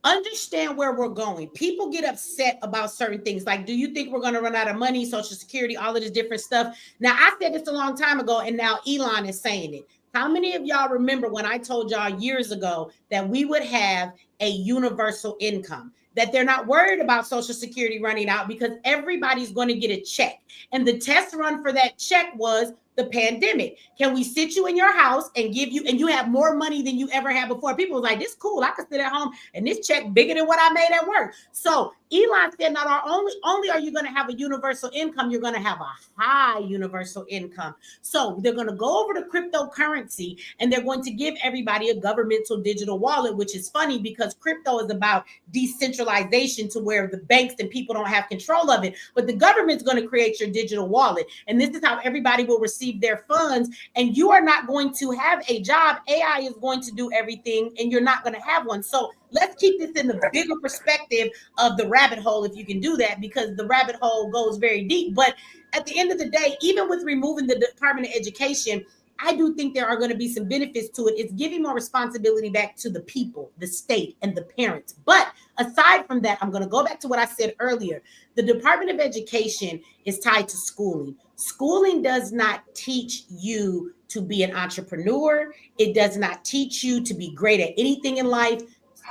understand where we're going. People get upset about certain things. Like, do you think we're going to run out of money, Social Security, all of this different stuff? Now, I said this a long time ago, and now Elon is saying it. How many of y'all remember when I told y'all years ago that we would have a universal income? That they're not worried about Social Security running out because everybody's going to get a check. And the test run for that check was the pandemic. Can we sit you in your house and give you, and you have more money than you ever had before? People was like, this cool. I could sit at home and this check bigger than what I made at work. So Elon said, not only are you going to have a universal income, you're going to have a high universal income. So they're going to go over to cryptocurrency and they're going to give everybody a governmental digital wallet, which is funny because crypto is about decentralization to where the banks and people don't have control of it. But the government's going to create your digital wallet. And this is how everybody will receive their funds. And you are not going to have a job. AI is going to do everything and you're not going to have one. So let's keep this in the bigger perspective of the rabbit hole, if you can do that, because the rabbit hole goes very deep. But at the end of the day, even with removing the Department of Education, I do think there are going to be some benefits to it. It's giving more responsibility back to the people, the state, and the parents. But aside from that, I'm going to go back to what I said earlier. The Department of Education is tied to schooling. Schooling does not teach you to be an entrepreneur. It does not teach you to be great at anything in life.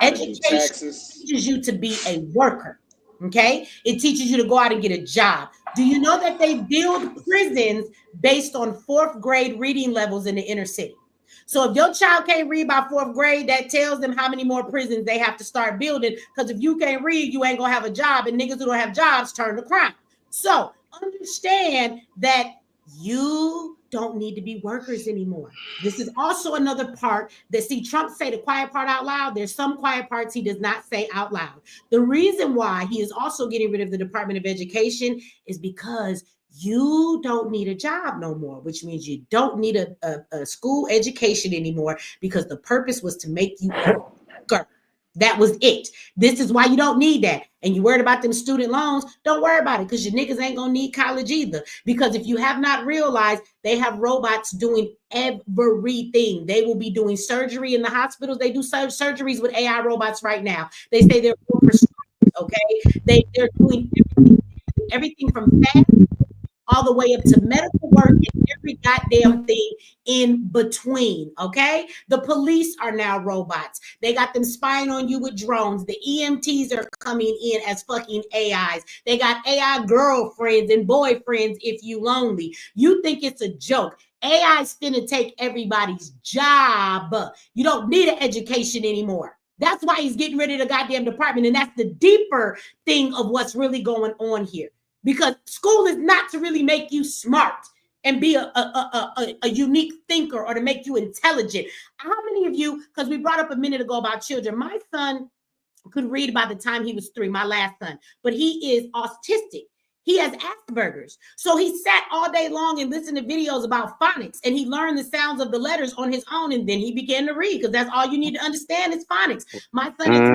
Education teaches you to be a worker. Okay, it teaches you to go out and get a job. Do you know that they build prisons based on 4th grade reading levels in the inner city? So if your child can't read by 4th grade, that tells them how many more prisons they have to start building. Because if you can't read, you ain't gonna have a job, and niggas who don't have jobs turn to crime. So understand that you don't need to be workers anymore. This is also another part that, see, Trump say the quiet part out loud. There's some quiet parts he does not say out loud. The reason why he is also getting rid of the Department of Education is because you don't need a job no more, which means you don't need a school education anymore, because the purpose was to make you a worker. That was it. This is why you don't need that. And you worried about them student loans, don't worry about it, because your niggas ain't gonna need college either. Because if you have not realized, they have robots doing everything. They will be doing surgery in the hospitals. They do surgeries with AI robots right now. They say they're okay. They're doing everything from fast all the way up to medical work and every goddamn thing in between, okay? The police are now robots. They got them spying on you with drones. The EMTs are coming in as fucking AIs. They got AI girlfriends and boyfriends if you lonely. You think it's a joke. AI's finna take everybody's job. You don't need an education anymore. That's why he's getting rid of the goddamn department. And that's the deeper thing of what's really going on here. Because school is not to really make you smart and be a unique thinker or to make you intelligent. How many of you, because we brought up a minute ago about children, my son could read by the time he was 3, my last son, but he is autistic. He has Asperger's. So he sat all day long and listened to videos about phonics, and he learned the sounds of the letters on his own, and then he began to read, because that's all you need to understand is phonics. My son is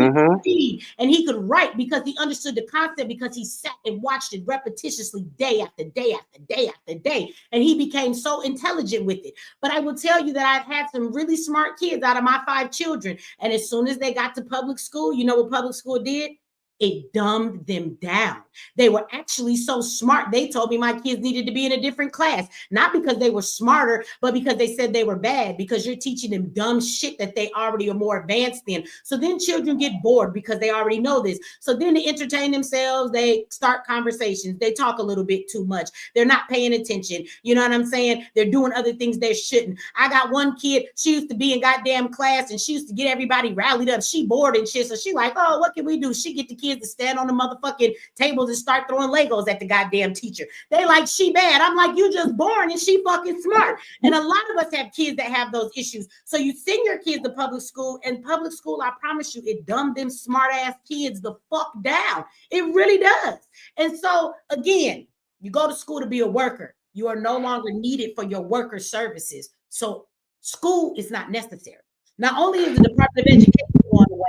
read, and he could write because he understood the concept, because he sat and watched it repetitiously day after day after day after day, and he became so intelligent with it. But I will tell you that I've had some really smart kids out of my 5 children, and as soon as they got to public school, you know what public school did? It dumbed them down. They were actually so smart. They told me my kids needed to be in a different class, not because they were smarter, but because they said they were bad, because you're teaching them dumb shit that they already are more advanced in. So then children get bored because they already know this. So then to entertain themselves, they start conversations. They talk a little bit too much. They're not paying attention. You know what I'm saying? They're doing other things they shouldn't. I got one kid, she used to be in goddamn class and she used to get everybody rallied up. She bored and shit. So she like, oh, what can we do? She get the kids to stand on the motherfucking tables and start throwing Legos at the goddamn teacher. They like, she bad. I'm like, you just born and she fucking smart. And a lot of us have kids that have those issues. So you send your kids to public school, and public school, I promise you, it dumbed them smart ass kids the fuck down. It really does. And so again, you go to school to be a worker. You are no longer needed for your worker services. So school is not necessary. Not only is the Department of Education going away,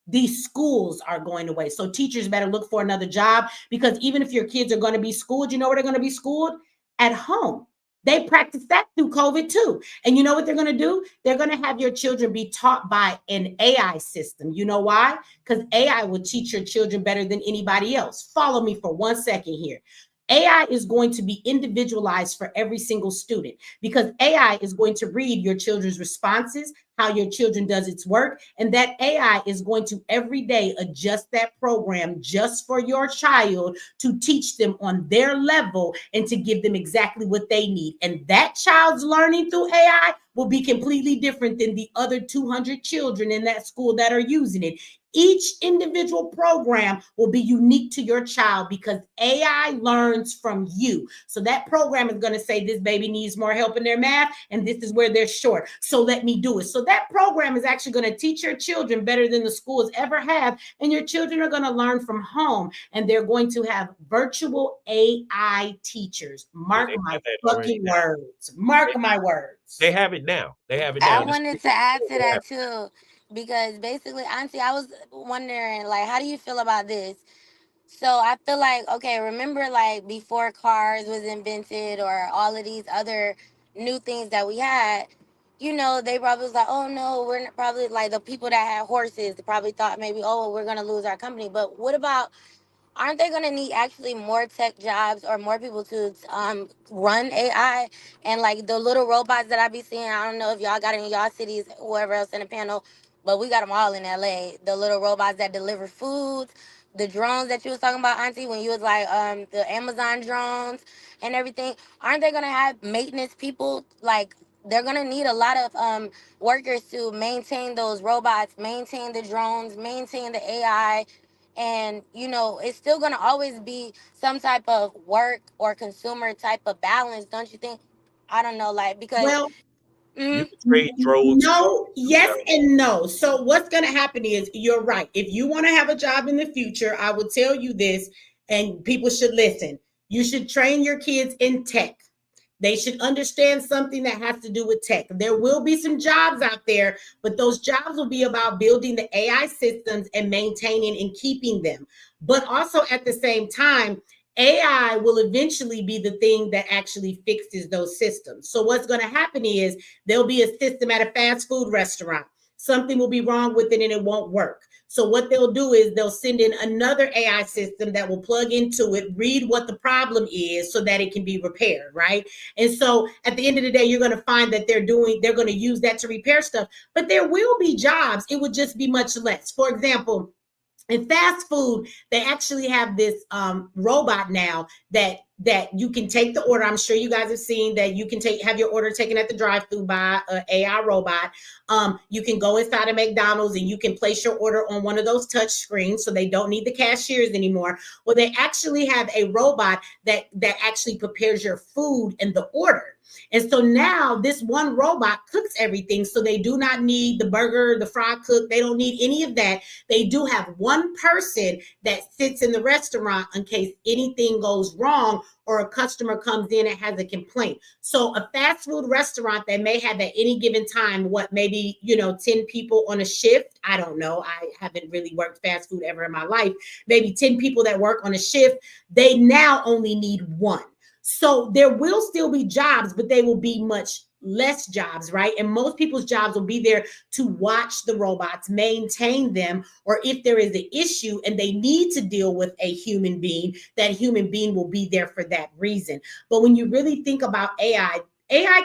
these schools are going away. So teachers better look for another job, because even if your kids are going to be schooled, you know where they're going to be schooled? At home. They practice that through COVID too. And you know what they're going to do? They're going to have your children be taught by an AI system. You know why? Because AI will teach your children better than anybody else. Follow me for 1 second here. AI is going to be individualized for every single student, because AI is going to read your children's responses, how your children does its work, and that AI is going to every day adjust that program just for your child to teach them on their level and to give them exactly what they need. And that child's learning through AI will be completely different than the other 200 children in that school that are using it. Each individual program will be unique to your child, because AI learns from you. So that program is going to say, this baby needs more help in their math, and this is where they're short. So let me do it. So that program is actually going to teach your children better than the schools ever have. And your children are going to learn from home, and they're going to have virtual AI teachers. Mark my fucking words. Mark my words. They have it now. They have it now. I wanted to add to that too, because basically, Auntie, I was wondering, like, how do you feel about this? So I feel like, okay, remember, like, before cars was invented or all of these other new things that we had, you know, they probably was like, oh no, we're not, probably like the people that had horses, they probably thought maybe, oh, we're gonna lose our company. But what about, aren't they going to need actually more tech jobs or more people to run AI? And like the little robots that I be seeing, I don't know if y'all got it in y'all cities, whoever else in the panel, but we got them all in LA. The little robots that deliver foods, the drones that you was talking about, Auntie, when you was like the Amazon drones and everything. Aren't they going to have maintenance people? Like, they're going to need a lot of workers to maintain those robots, maintain the drones, maintain the AI. And, you know, it's still going to always be some type of work or consumer type of balance, don't you think? I don't know, like, because... Well, you can trade drones. no, yes and no. So what's going to happen is, you're right. If you want to have a job in the future, I will tell you this, and people should listen. You should train your kids in tech. They should understand something that has to do with tech. There will be some jobs out there, but those jobs will be about building the AI systems and maintaining and keeping them. But also at the same time, AI will eventually be the thing that actually fixes those systems. So what's going to happen is there'll be a system at a fast food restaurant. Something will be wrong with it and it won't work. So what they'll do is they'll send in another AI system that will plug into it, read what the problem is so that it can be repaired, right? And so at the end of the day, you're going to find that they're going to use that to repair stuff, but there will be jobs. It would just be much less. For example, in fast food, they actually have this robot now that you can take the order. I'm sure you guys have seen that you can have your order taken at the drive-thru by an AI robot. You can go inside of McDonald's and you can place your order on one of those touch screens, so they don't need the cashiers anymore. Well, they actually have a robot that actually prepares your food and the order. And so now this one robot cooks everything. So they do not need the burger, the fry cook. They don't need any of that. They do have one person that sits in the restaurant in case anything goes wrong or a customer comes in and has a complaint. So a fast food restaurant that may have at any given time, maybe 10 people on a shift. I don't know. I haven't really worked fast food ever in my life. Maybe 10 people that work on a shift. They now only need one. So there will still be jobs, but they will be much less jobs, right? And most people's jobs will be there to watch the robots, maintain them, or if there is an issue and they need to deal with a human being, that human being will be there for that reason. But when you really think about AI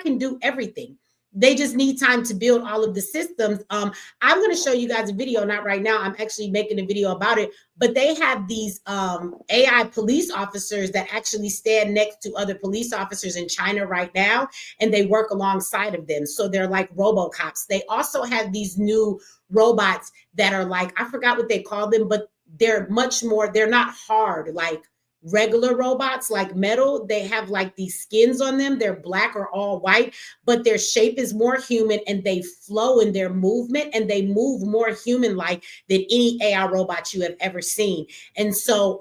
can do everything. They just need time to build all of the systems. I'm going to show you guys a video, not right now. I'm actually making a video about it, but they have these AI police officers that actually stand next to other police officers in China right now, and they work alongside of them. So they're like RoboCops. They also have these new robots that are like, I forgot what they call them, but they're much more, they're not hard like regular robots like metal. They have like these skins on them. They're black or all white, but their shape is more human and they flow in their movement and they move more human-like than any AI robot you have ever seen. And so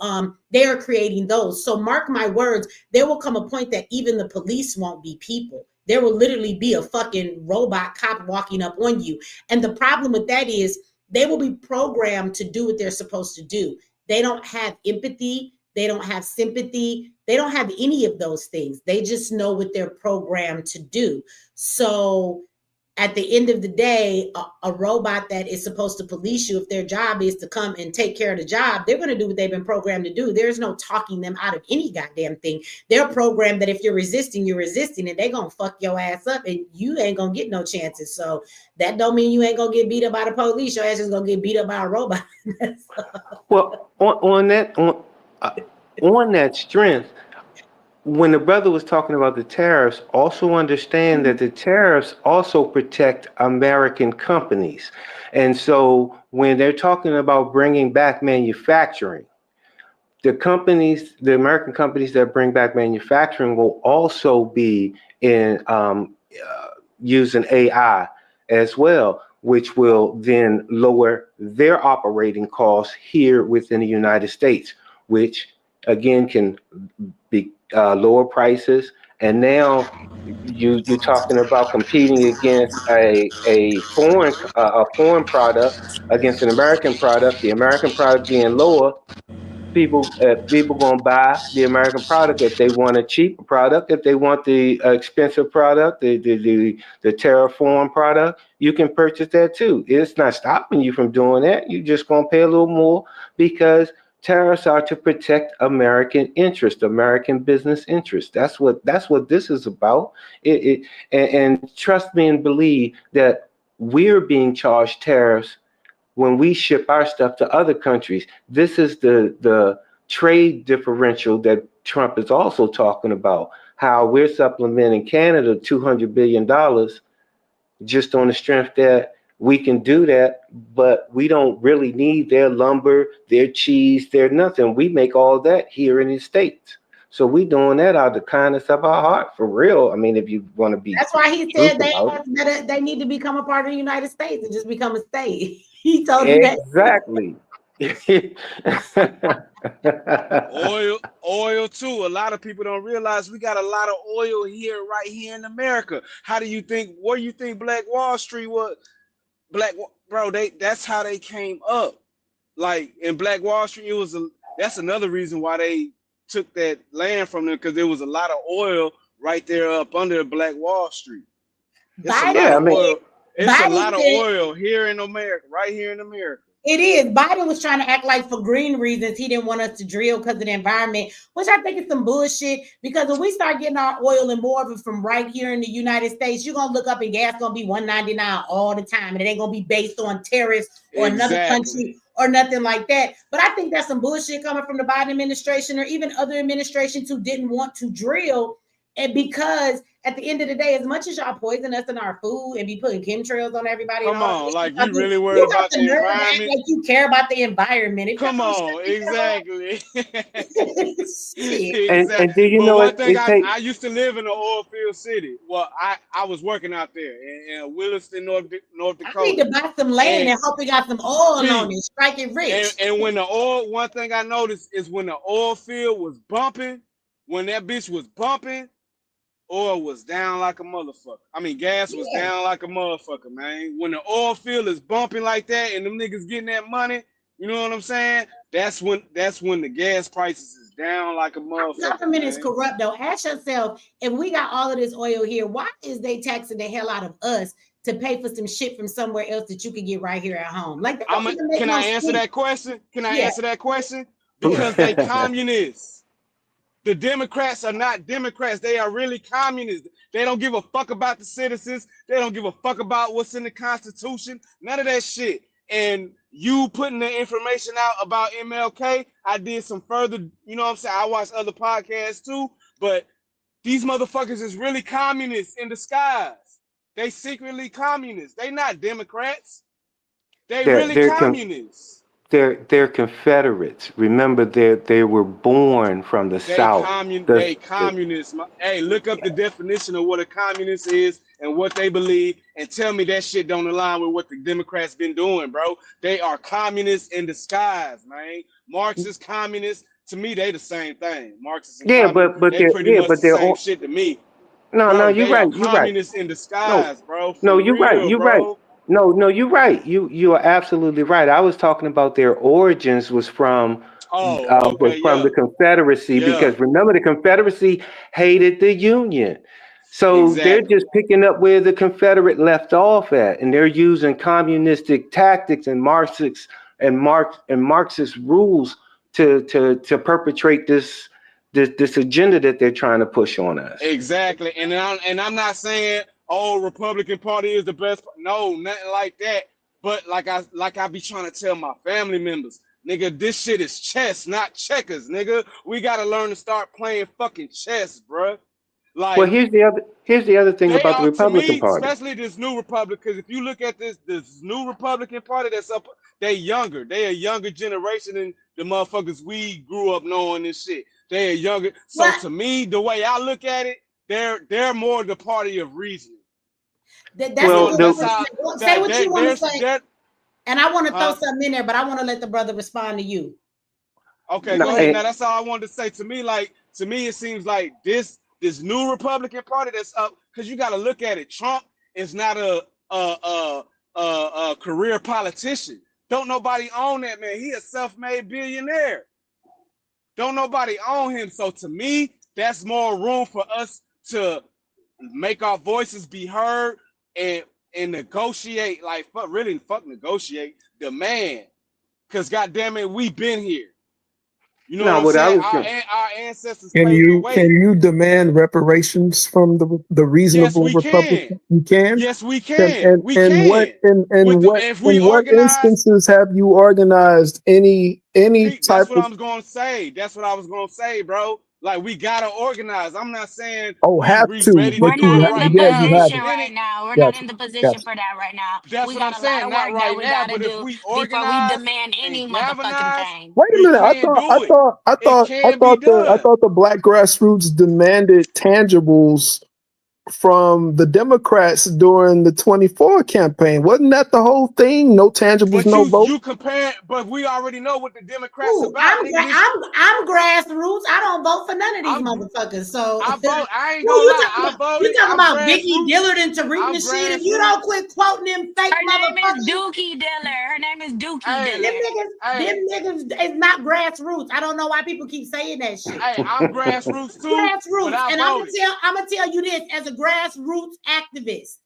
they are creating those. So mark my words, there will come a point that even the police won't be people. There will literally be a fucking robot cop walking up on you. And the problem with that is they will be programmed to do what they're supposed to do. They don't have empathy. They don't have sympathy. They don't have any of those things. They just know what they're programmed to do. So at the end of the day, a robot that is supposed to police you, if their job is to come and take care of the job, they're going to do what they've been programmed to do. There's no talking them out of any goddamn thing. They're programmed that if you're resisting, and they're going to fuck your ass up and you ain't going to get no chances. So that don't mean you ain't going to get beat up by the police. Your ass is going to get beat up by a robot. Well, on that strength, when the brother was talking about the tariffs, also understand that the tariffs also protect American companies. And so when they're talking about bringing back manufacturing, the American companies that bring back manufacturing will also be in using AI as well, which will then lower their operating costs here within the United States, which again can be lower prices. And now you're talking about competing against a foreign product against an American product. The American product being lower, people gonna buy the American product if they want a cheaper product. If they want the expensive product, the terraform product, you can purchase that too. It's not stopping you from doing that. You just gonna pay a little more because tariffs are to protect American interest, American business interest. That's what this is about. And trust me and believe that we're being charged tariffs when we ship our stuff to other countries. This is the trade differential that Trump is also talking about, how we're supplementing Canada $200 billion just on the strength that we can do that, but we don't really need their lumber, their cheese, their nothing. We make all that here in the States. So we doing that out of the kindness of our heart, for real. I mean, if you want to be, that's why he said they need to become a part of the United States and just become a state. He told them that. Exactly. Oil too. A lot of people don't realize we got a lot of oil here, right here in America. How do you think? Where you think Black Wall Street was? Bro, that's how they came up. Like in Black Wall Street, that's another reason why they took that land from them, because there was a lot of oil right there up under Black Wall Street. It's a lot of oil. It's a lot of oil here in America, right here in America. It is. Biden was trying to act like for green reasons he didn't want us to drill because of the environment, which I think is some bullshit. Because when we start getting our oil and more of it from right here in the United States, you're gonna look up and gas gonna be $1.99 all the time, and it ain't gonna be based on tariffs or another country or nothing like that. But I think that's some bullshit coming from the Biden administration or even other administrations who didn't want to drill. And because at the end of the day, as much as y'all poison us in our food and be putting chemtrails on everybody, come on, like you really worried about the environment? Like you care about the environment. Come on, exactly. Exactly. And do you but know one thing I used to live in an oil field city. Well, I was working out there in Williston, North Dakota. I need to buy some land and hope we got some oil on it. Strike it rich. And when the oil, one thing I noticed is when the oil field was bumping, when that bitch was bumping, oil was down like a motherfucker. I mean, gas was down like a motherfucker, man. When the oil field is bumping like that and them niggas getting that money, you know what I'm saying? That's when the gas prices is down like a motherfucker. Government is corrupt, though. Ask yourself, if we got all of this oil here, why is they taxing the hell out of us to pay for some shit from somewhere else that you can get right here at home? Like, can I answer that question? Can I answer that question? Because they communists. The Democrats are not Democrats. They are really communists. They don't give a fuck about the citizens. They don't give a fuck about what's in the Constitution. None of that shit. And you putting the information out about MLK, I did some further, you know what I'm saying? I watched other podcasts too, but these motherfuckers is really communists in disguise. They secretly communists. They not Democrats. They're really communists. They're Confederates. Remember, they were born from the South. They communists. Hey, look up the definition of what a communist is and what they believe, and tell me that shit don't align with what the Democrats been doing, bro. They are communists in disguise, man. Marxist, communists. To me, they the same thing. Marxists and communists. but they pretty much the same shit to me. No, you're right. You're right. Communists in disguise, bro. No, you're right. You're right. No, you're right. You are absolutely right. I was talking about their origins was from the Confederacy, because remember the Confederacy hated the Union. So they're just picking up where the Confederate left off at, and they're using communistic tactics and Marxist rules to perpetrate this agenda that they're trying to push on us. Exactly. And I'm not saying Republican Party is the best. No, nothing like that. But like I be trying to tell my family members, nigga, this shit is chess, not checkers, nigga. We gotta learn to start playing fucking chess, bruh. Like, well, here's the other thing about the Republican Party, especially this new Republican. Because if you look at this new Republican Party that's up, they younger. They a younger generation than the motherfuckers we grew up knowing this shit. They are younger. So to me, the way I look at it, they're more the party of reasoning. Say what you want to say, and I want to throw something in there, but I want to let the brother respond to you. Okay, go ahead. Now that's all I wanted to say. To me, it seems like this new Republican Party that's up, because you got to look at it. Trump is not a career politician. Don't nobody own that man. He a self-made billionaire. Don't nobody own him. So to me, that's more room for us to make our voices be heard and negotiate, like fuck negotiate, demand. Because goddamn it, we been here. You know what I'm saying? Our ancestors. Can you demand reparations from the reasonable Republican? You can. Yes, we can. In what instances have you organized any type? That's what I was gonna say. That's what I was gonna say, bro. Like, we gotta organize. I'm not saying have to. We're not in the position right now. We're not in the position for that right now. That's what I'm saying. Not right now, but if we organize, before we demand any motherfucking thing. Wait a minute. I thought the Black grassroots demanded tangibles from the Democrats during the 24 campaign. Wasn't that the whole thing? No tangibles, But no vote. you compare, but we already know what the Democrats Ooh, about. I'm grassroots. I don't vote for none of these motherfuckers. So I vote. I ain't Ooh, gonna you lie. talking I about, voted. you talking I'm about Vicky grassroots. Dillard and Tariq I'm Nasheed. If you grassroots. don't quit quoting them fake Her name is motherfuckers, Dookie Diller. Her name is Dookie Hey, Diller. them niggas is not grassroots. I don't know why people keep saying that shit. Hey, I'm grassroots too. But Grassroots, I and voted. I'm gonna tell you this as a grassroots activist.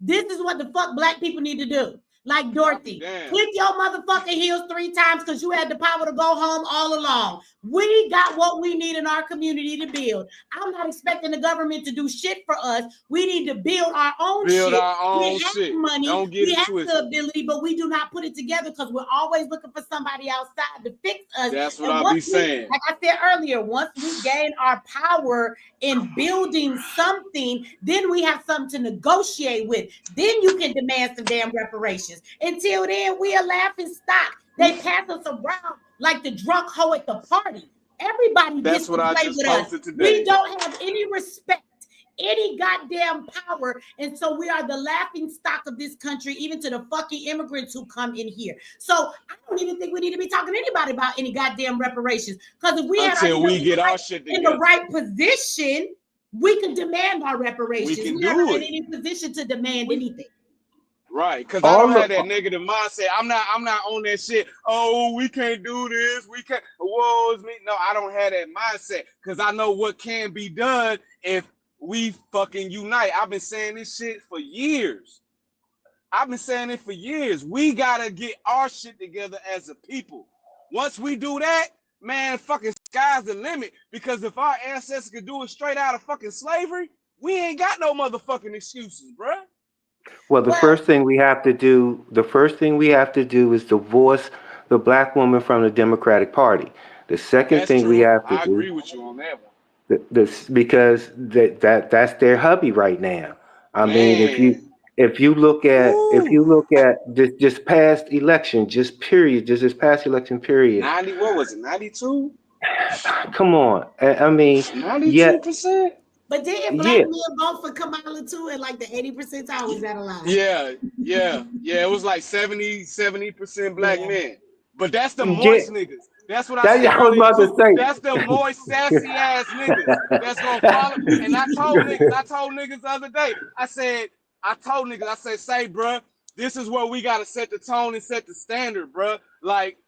This is what the fuck black people need to do. Like Dorothy, click your motherfucking heels 3 times because you had the power to go home all along. We got what we need in our community to build. I'm not expecting the government to do shit for us. We need to build our own shit. We have money, Don't get we it have twisted. the ability, but we do not put it together because we're always looking for somebody outside to fix us. That's what And I be once saying. like I said earlier, once we gain our power in building something, then we have something to negotiate with. Then you can demand some damn reparations. Until then, we are laughing stock. They pass us around like the drunk hoe at the party. Everybody gets to play with us. We don't have any respect, any goddamn power, and so we are the laughing stock of this country, even to the fucking immigrants who come in here. So I don't even think we need to be talking to anybody about any goddamn reparations, because if we had our shit in the right position, we can demand our reparations. We are not in any position to demand anything. Right, because I don't have that negative mindset. I'm not on that shit. Oh, we can't do this. We can't. Whoa, it's me. No, I don't have that mindset because I know what can be done if we fucking unite. I've been saying this shit for years. We gotta get our shit together as a people. Once we do that, man, fucking sky's the limit. Because if our ancestors could do it straight out of fucking slavery, we ain't got no motherfucking excuses, bruh. Well, the first thing we have to do is divorce the black woman from the Democratic Party. The second thing we have to do, I agree with you on that one. Because that's their hubby right now. I mean, if you look at this past election, just this past election period. 90, what was it? 92? Come on, I mean, 92%. But didn't black men vote for Kamala too at like the 80%? I was that alive. Yeah. It was like 70% black men. But that's the moist niggas. That's what I said earlier too. That's the moist, sassy ass niggas that's gonna follow. And I told niggas the other day. I said, say, bruh, this is where we gotta set the tone and set the standard, bruh. Like,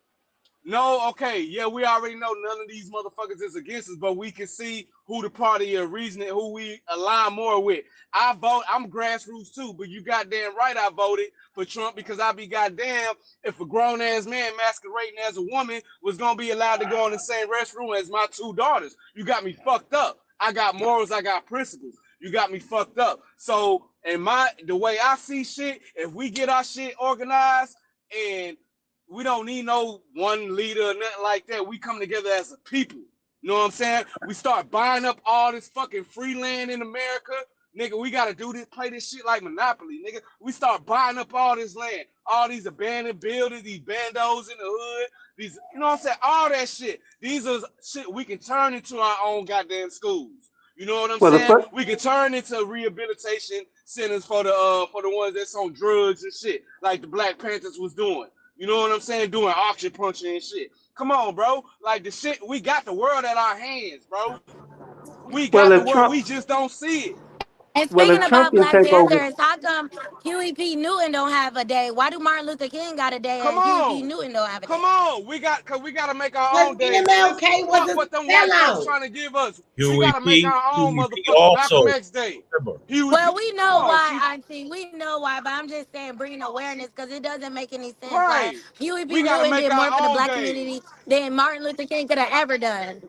no, okay, yeah, we already know none of these motherfuckers is against us, but we can see who the party of reasoning, who we align more with. I'm grassroots too, but you goddamn right I voted for Trump because I be goddamn if a grown-ass man masquerading as a woman was gonna be allowed to go in the same restroom as my 2 daughters. You got me fucked up. I got morals, I got principles. You got me fucked up. So, the way I see shit, if we get our shit organized and we don't need no one leader or nothing like that. We come together as a people. You know what I'm saying? We start buying up all this fucking free land in America. Nigga, we got to do this, play this shit like Monopoly, nigga. We start buying up all this land, all these abandoned buildings, these bandos in the hood, these, you know what I'm saying? All that shit. These are shit we can turn into our own goddamn schools. You know what I'm saying? We can turn into rehabilitation centers for the ones that's on drugs and shit, like the Black Panthers was doing. You know what I'm saying? Doing auction punching and shit. Come on, bro. Like the shit, we got the world at our hands, bro. We got the world. We just don't see it. And speaking about Black Panthers, how come Huey P. Newton don't have a day? Why do Martin Luther King got a day and Huey P. Newton don't have a day? Come on, we got to make our own day. MLK was a what them white folks trying to give us. We got to make our own motherfucking Malcolm X Day. Well, we know why, Auntie. We know why, but I'm just saying, bringing awareness because it doesn't make any sense. Right. Like Huey P. Newton did more for the black community than Martin Luther King could have ever done.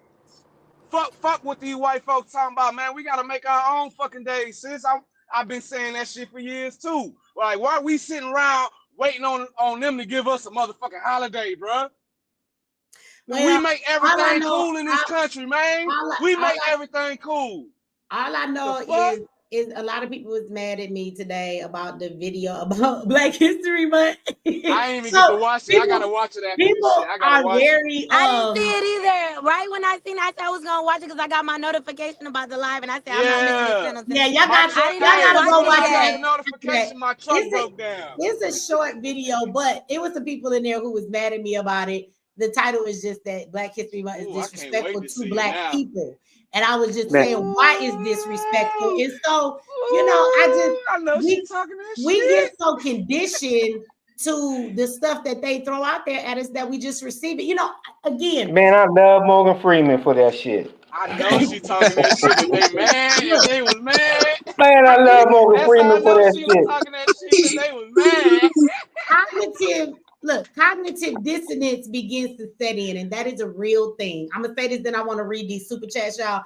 Fuck what these white folks talking about, man. We gotta make our own fucking days, sis. I've been saying that shit for years too. Like, why are we sitting around waiting on them to give us a motherfucking holiday, bruh? Well, we make everything cool in this country, man. We make everything cool. All I know is a lot of people was mad at me today about the video about Black History Month. I ain't even So, get to watch it. I gotta watch it after this people shit. I gotta are watch it. very I didn't see it either. Right when I seen it, I said I was gonna watch it because I got my notification about the live, and I said I'm not missing this Yeah. channel. Yeah, y'all My got truck, I did y'all not gotta as watch go soon as it watch I got yet. the that. notification, my truck It's a, broke down. it's a short video, but it was some people in there who was mad at me about it. The title is just that Black History Month is Ooh, I can't wait disrespectful to to see it Black now. people. And I was just Man. saying, why is disrespectful? Ooh, And so, you know, I know we she's talking that we shit. get so conditioned to the stuff that they throw out there at us that we just receive it. You know, again, Man, I love Morgan Freeman for that shit. I know she talking that shit. If they mad, if they was mad, Man, I love Morgan that's how I Freeman for know that she was shit. talking that shit because they was mad. cognitive dissonance begins to set in, and that is a real thing. I'm gonna say this, then I want to read these super chats, y'all.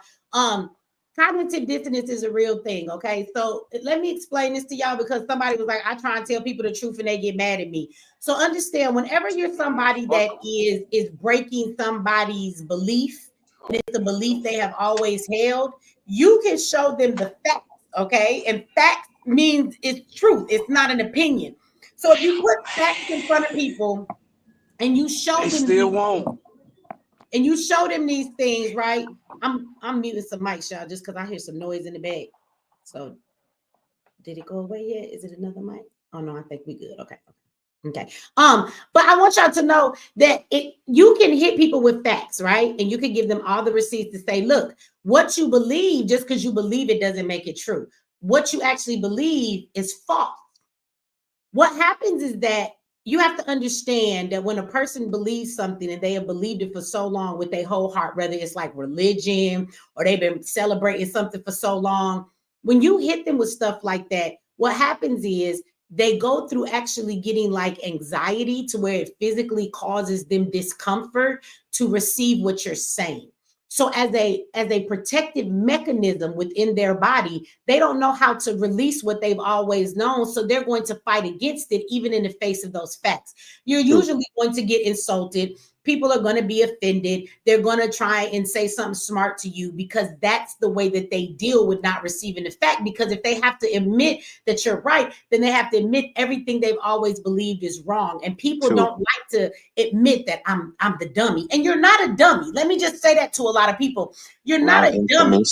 Cognitive dissonance is a real thing. Okay, so let me explain this to y'all because somebody was like, I try and tell people the truth and they get mad at me. So understand, whenever you're somebody that is breaking somebody's belief, and it's a belief they have always held, you can show them the facts. Okay, and facts means it's truth. It's not an opinion. So if you put facts in front of people and you show They them still won't. and you show them these things, right? I'm muting some mics, y'all, just because I hear some noise in the back. So did it go away yet? Is it another mic? Oh no, I think we good. Okay. Okay. But I want y'all to know that you can hit people with facts, right? And you can give them all the receipts to say, look, what you believe, just because you believe it doesn't make it true. What you actually believe is false. What happens is that you have to understand that when a person believes something and they have believed it for so long with their whole heart, whether it's like religion or they've been celebrating something for so long, when you hit them with stuff like that, what happens is they go through actually getting like anxiety to where it physically causes them discomfort to receive what you're saying. So as a protective mechanism within their body, they don't know how to release what they've always known. So they're going to fight against it, even in the face of those facts. You're usually going to get insulted. People are going to be offended. They're going to try and say something smart to you because that's the way that they deal with not receiving the fact. Because if they have to admit that you're right, then they have to admit everything they've always believed is wrong. And people don't like to admit that I'm the dummy. And you're not a dummy. Let me just say that to a lot of people. You're not a dummy.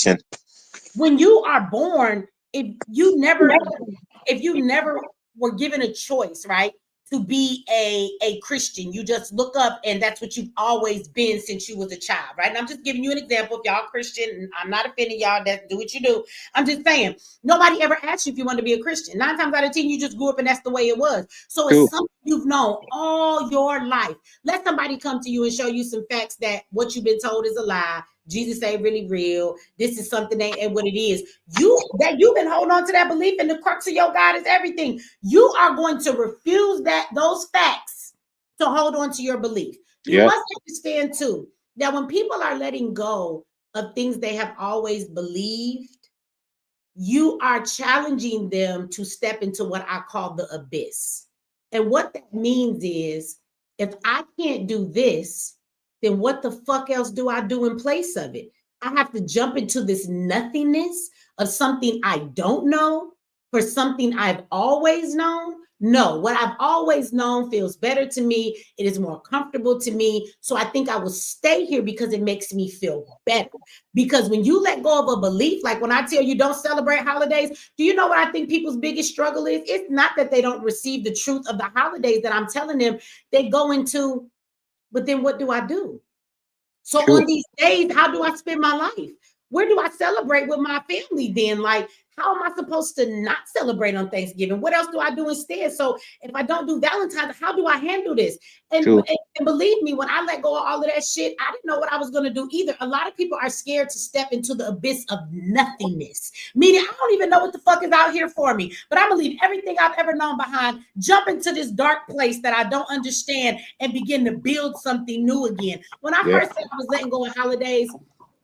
When you are born, if you never were given a choice, right, to be a Christian, you just look up and that's what you've always been since you was a child, right? And I'm just giving you an example. If y'all Christian, and I'm not offending y'all, that do what you do. I'm just saying, nobody ever asked you if you want to be a Christian. 9 times out of 10, you just grew up and that's the way it was. So it's something you've known all your life. Let somebody come to you and show you some facts that what you've been told is a lie. Jesus ain't really real. This is something ain't what it is. You've been holding on to that belief, and the crux of your God is everything. You are going to refuse those facts to hold on to your belief. You must understand too that when people are letting go of things they have always believed, you are challenging them to step into what I call the abyss. And what that means is, if I can't do this, then what the fuck else do I do in place of it? I have to jump into this nothingness of something I don't know for something I've always known. No, what I've always known feels better to me. It is more comfortable to me. So I think I will stay here because it makes me feel better. Because when you let go of a belief, like when I tell you don't celebrate holidays, do you know what I think people's biggest struggle is? It's not that they don't receive the truth of the holidays that I'm telling them. They go into, but then what do I do? So on these days, how do I spend my life? Where do I celebrate with my family then? Like, how am I supposed to not celebrate on Thanksgiving? What else do I do instead? So if I don't do Valentine's, how do I handle this? And believe me, when I let go of all of that shit, I didn't know what I was going to do either. A lot of people are scared to step into the abyss of nothingness, meaning I don't even know what the fuck is out here for me, but I'm going to leave everything I've ever known behind, jump into this dark place that I don't understand and begin to build something new again. When I first said I was letting go of holidays,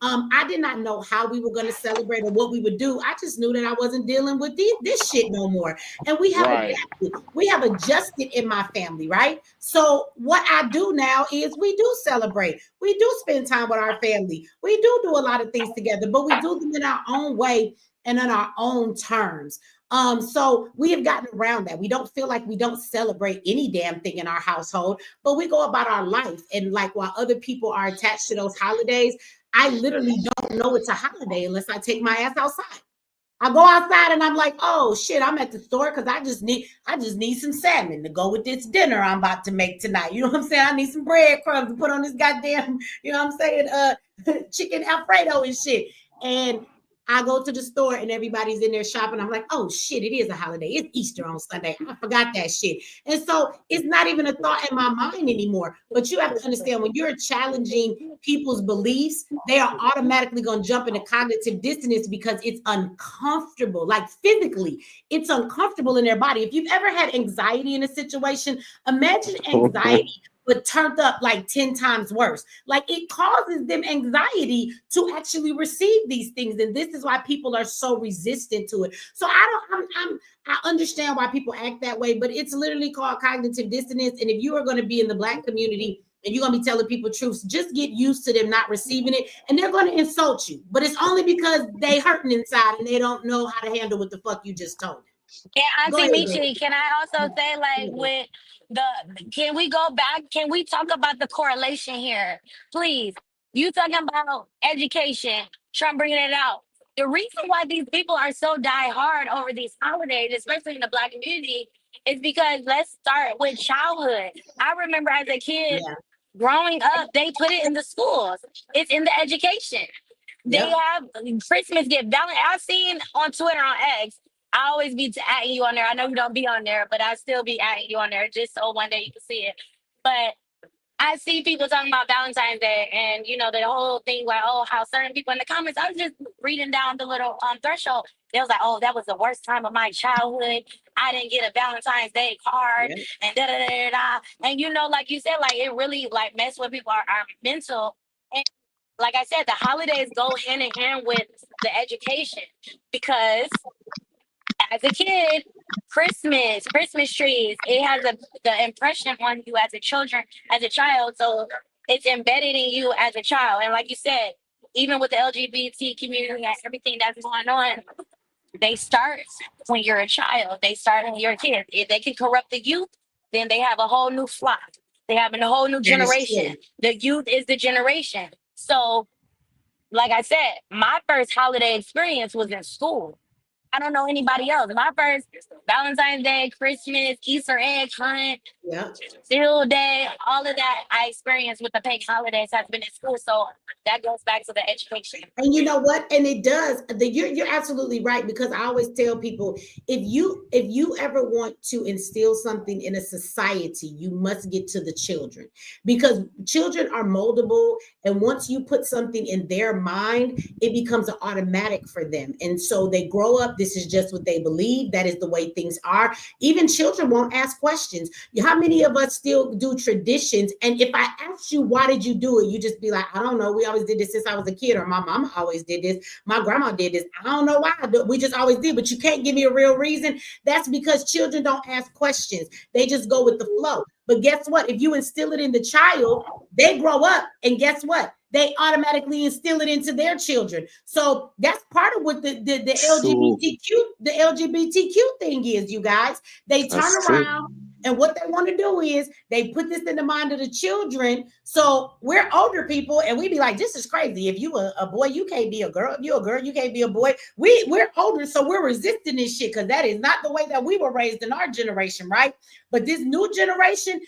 I did not know how we were going to celebrate or what we would do. I just knew that I wasn't dealing with this shit no more. And we have adjusted in my family, right? So what I do now is we do celebrate. We do spend time with our family. We do a lot of things together, but we do them in our own way and on our own terms. So we have gotten around that. We don't feel like we don't celebrate any damn thing in our household, but we go about our life. And like while other people are attached to those holidays, I literally don't know it's a holiday unless I take my ass outside. I go outside and I'm like, oh shit, I'm at the store because I just need some salmon to go with this dinner I'm about to make tonight. You know what I'm saying? I need some breadcrumbs to put on this goddamn, you know what I'm saying, chicken Alfredo and shit. And I go to the store and everybody's in there shopping. I'm like, oh shit, it is a holiday. It's Easter on Sunday. I forgot that shit. And so it's not even a thought in my mind anymore. But you have to understand, when you're challenging people's beliefs, they are automatically going to jump into cognitive dissonance because it's uncomfortable. Like physically, it's uncomfortable in their body. If you've ever had anxiety in a situation, imagine anxiety but turned up like 10 times worse. Like it causes them anxiety to actually receive these things. And this is why people are so resistant to it. So I understand why people act that way, but it's literally called cognitive dissonance. And if you are going to be in the Black community and you're going to be telling people truths, just get used to them not receiving it. And they're going to insult you, but it's only because they hurting inside and they don't know how to handle what the fuck you just told them. And Auntie Michi, can I also say, like, with can we go back? Can we talk about the correlation here, please? You talking about education, Trump bringing it out. The reason why these people are so die hard over these holidays, especially in the Black community, is because let's start with childhood. I remember as a kid growing up, they put it in the schools. It's in the education. They have Christmas gift. I've seen on Twitter, on X, I always be adding you on there. I know you don't be on there, but I still be adding you on there just so one day you can see it. But I see people talking about Valentine's Day and, you know, the whole thing like, oh, how certain people in the comments, I was just reading down the little threshold. They was like, oh, that was the worst time of my childhood. I didn't get a Valentine's Day card and da-da-da-da-da. And, you know, like you said, like it really like mess with people are mental. And like I said, the holidays go hand in hand with the education because as a kid, Christmas trees, it has the impression on you as a child. So it's embedded in you as a child. And like you said, even with the LGBT community and everything that's going on, they start when you're a child. They start when you're a kid. If they can corrupt the youth, then they have a whole new flock. They have a whole new generation. The youth is the generation. So, like I said, my first holiday experience was in school. I don't know anybody else. My first Valentine's Day, Christmas, Easter egg hunt, Field Day, all of that I experienced with the pagan holidays has been in school. So that goes back to the education. And you know what? And it does. You're absolutely right, because I always tell people, if you ever want to instill something in a society, you must get to the children, because children are moldable. And once you put something in their mind, it becomes an automatic for them. And so they grow up. This is just what they believe. That is the way things are. Even children won't ask questions. How many of us still do traditions? And if I ask you, why did you do it? You just be like, I don't know. We always did this since I was a kid, or my mama always did this. My grandma did this. I don't know why. We just always did, but you can't give me a real reason. That's because children don't ask questions. They just go with the flow. But guess what? If you instill it in the child, they grow up, and guess what? They automatically instill it into their children. So that's part of what the LGBTQ thing is, you guys. They turn around, and what they want to do is they put this in the mind of the children. So we're older people, and we be like, this is crazy. If you a boy, you can't be a girl. If you're a girl, you can't be a boy. We're older, so we're resisting this shit, because that is not the way that we were raised in our generation, right? But this new generation,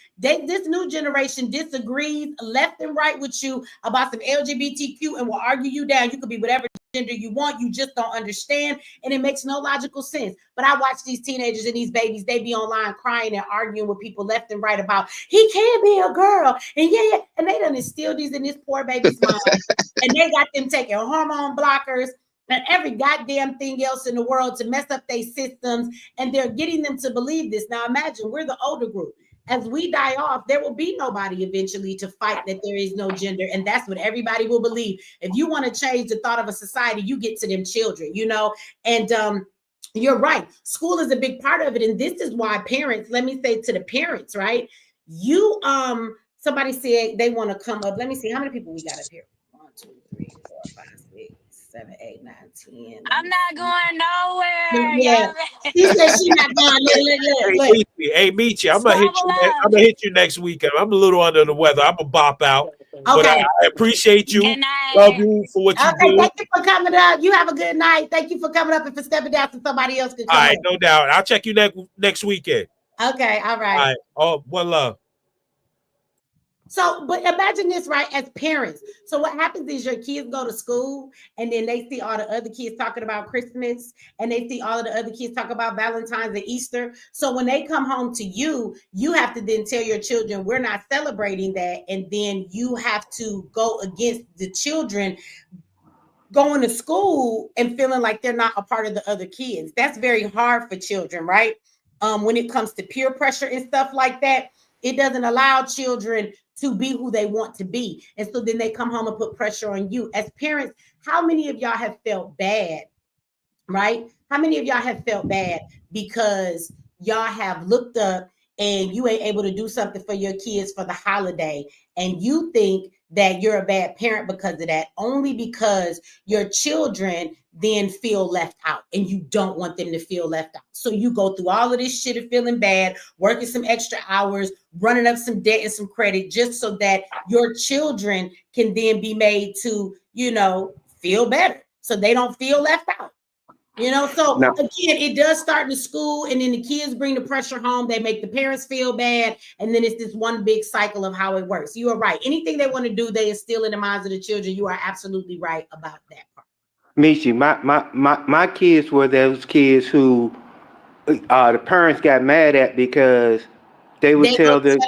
disagrees left and right with you about some LGBTQ and will argue you down. You could be whatever gender you want. You just don't understand, and it makes no logical sense. But I watch these teenagers and these babies, they be online crying and arguing with people left and right about he can't be a girl, and and they done instilled these in this poor baby's mind, and they got them taking hormone blockers and every goddamn thing else in the world to mess up their systems, and they're getting them to believe this. Now imagine, we're the older group. As we die off, there will be nobody eventually to fight that there is no gender, and that's what everybody will believe. If you want to change the thought of a society, you get to them children, you know. And you're right, school is a big part of it, and this is why parents, let me say to the parents, right? You somebody said they want to come up. Let me see how many people we got up here. 1, 2, 3, 4, 5, 6, 7, 8, 9, 10. I'm not going nowhere. Yeah. She said she not going. Look. Hey, Michi, I'm gonna Swallow I'm gonna hit you next weekend. I'm a little under the weather. I'm gonna bop out. But Okay. I appreciate you. Good night. Love you for what you Okay, do. thank you for coming up. You have a good night. Thank you for coming up and for stepping down so somebody else could come. All right, no doubt. I'll check you next weekend. Okay, all right. All right. Oh, one love. So, but imagine this, right? As parents, so what happens is your kids go to school and then they see all the other kids talking about Christmas and they see all of the other kids talk about Valentine's and Easter. So when they come home to you, you have to then tell your children, we're not celebrating that. And then you have to go against the children going to school and feeling like they're not a part of the other kids. That's very hard for children, right? When it comes to peer pressure and stuff like that, it doesn't allow children to be who they want to be. And so then they come home and put pressure on you. As parents, how many of y'all have felt bad, right? How many of y'all have felt bad because y'all have looked up and you ain't able to do something for your kids for the holiday and you think that you're a bad parent because of that, only because your children then feel left out and you don't want them to feel left out. So you go through all of this shit of feeling bad, working some extra hours, running up some debt and some credit just so that your children can then be made to, feel better so they don't feel left out. So Now, again, it does start in school and then the kids bring the pressure home. They make the parents feel bad. And then it's this one big cycle of how it works. You are right. Anything they want to do, they instill in the minds of the children. You are absolutely right about that part. Michi, my kids were those kids who the parents got mad at because they would tell their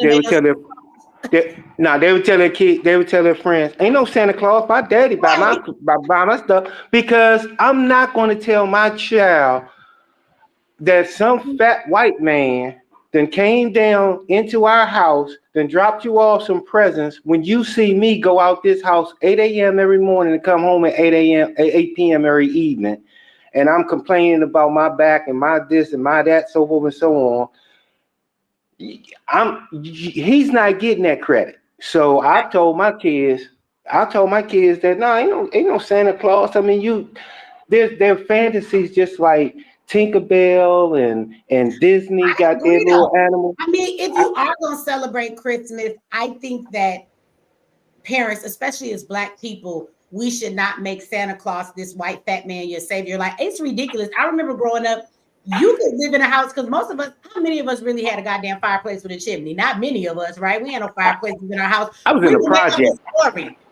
friends, ain't no Santa Claus. My daddy buy my stuff, because I'm not going to tell my child that some fat white man then came down into our house, then dropped you off some presents when you see me go out this house 8 a.m. every morning and come home at 8 p.m. every evening. And I'm complaining about my back and my this and my that, so forth and so on. He's not getting that credit. So I told my kids that no, ain't no Santa Claus. I mean, their fantasies just like Tinkerbell and Disney got their little animals. I mean, if you are going to celebrate Christmas, I think that parents, especially as Black people, we should not make Santa Claus this white fat man your savior. Like, it's ridiculous. I remember growing up, you could live in a house, because most of us, how many of us really had a goddamn fireplace with a chimney? Not many of us, right? We had no fireplaces in our house. I was in a project.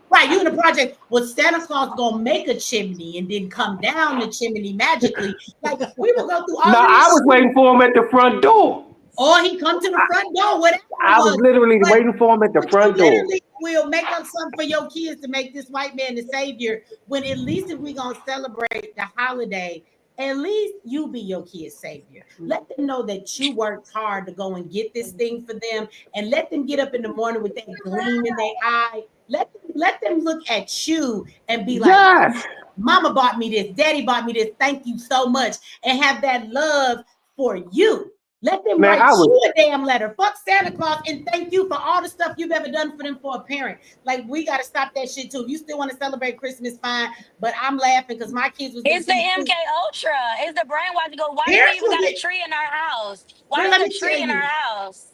Right, you in a project. Was Santa Claus gonna make a chimney and then come down the chimney magically? Like, we will go through all No, I was waiting for him at the front door. Or he come to the front door, whatever. I was literally waiting for him at the front door. Literally will make up something for your kids to make this white man the savior, when at least if we're gonna celebrate the holiday, at least you be your kid's savior. Let them know that you worked hard to go and get this thing for them, and let them get up in the morning with that gleam in their eye. Let them look at you and be like, yes, Mama bought me this, Daddy bought me this, thank you so much, and have that love for you. Let them write you a damn letter. Fuck Santa Claus and thank you for all the stuff you've ever done for them for a parent. Like, we got to stop that shit too. If you still want to celebrate Christmas, fine. But I'm laughing because my kids was. It's the MK Ultra. It's the brainwash to go. Why do we even got a tree in our house? Why is a tree in our house?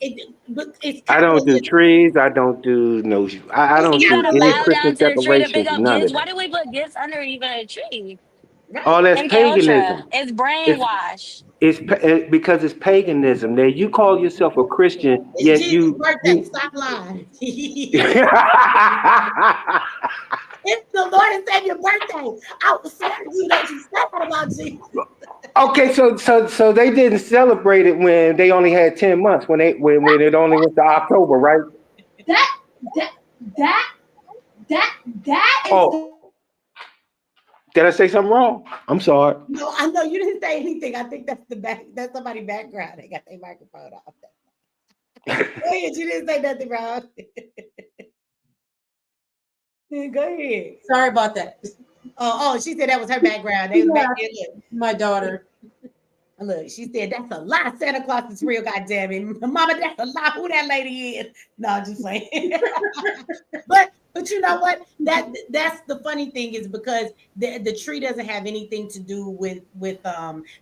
I don't do trees. I don't do no. I don't do any Christmas decorations. None of that. Why do we put gifts under even a tree? Oh, that's paganism. It's brainwash. It's because it's paganism. Now you call yourself a Christian, yet Jesus' birthday. Stop lying. It's the Lord and Savior birthday. I was sorry you that you said that about Jesus. Okay, so they didn't celebrate it when they only had 10 months, when it only went to October, right? That is. Oh. Did I say something wrong? I'm sorry. No, I know you didn't say anything. I think that's that's somebody's background. They got their microphone off. Go ahead. You didn't say nothing wrong. Go ahead. Sorry about that. Oh, she said that was her background. They was back there. My daughter. Look, she said that's a lie. Santa Claus is real, goddamn it. Mama, that's a lie. Who that lady is? No, I'm just saying. But But you know what? That's the funny thing is because the tree doesn't have anything to do with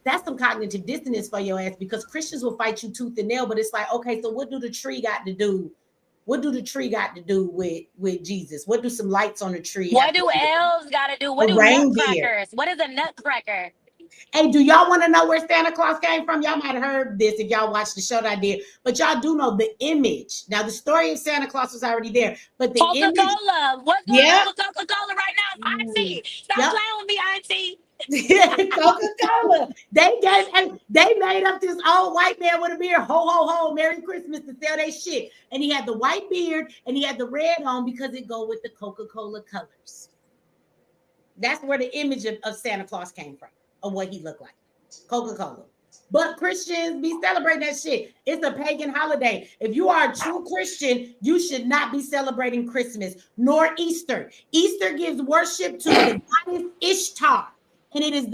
that's some cognitive dissonance for your ass because Christians will fight you tooth and nail, but it's like, okay, so what do the tree got to do? What do the tree got to do with Jesus? What do some lights on the tree have What to do do elves got to do? with What a do reindeer? nutcrackers? What is a nutcracker? Hey, do y'all want to know where Santa Claus came from? Y'all might have heard this if y'all watched the show that I did, but y'all do know the image. Now, the story of Santa Claus was already there, but the image, Coca-Cola. What's going yeah, on with Coca-Cola right now? Auntie, stop yep. playing with me, Auntie. Coca-Cola. They made up this old white man with a beard, ho ho ho, Merry Christmas to sell their shit. And he had the white beard and he had the red on because it go with the Coca-Cola colors. That's where the image of Santa Claus came from, of what he looked like. Coca-Cola. But Christians be celebrating that shit. It's a pagan holiday. If you are a true Christian, you should not be celebrating Christmas nor Easter. Easter gives worship to the goddess Ishtar, and it is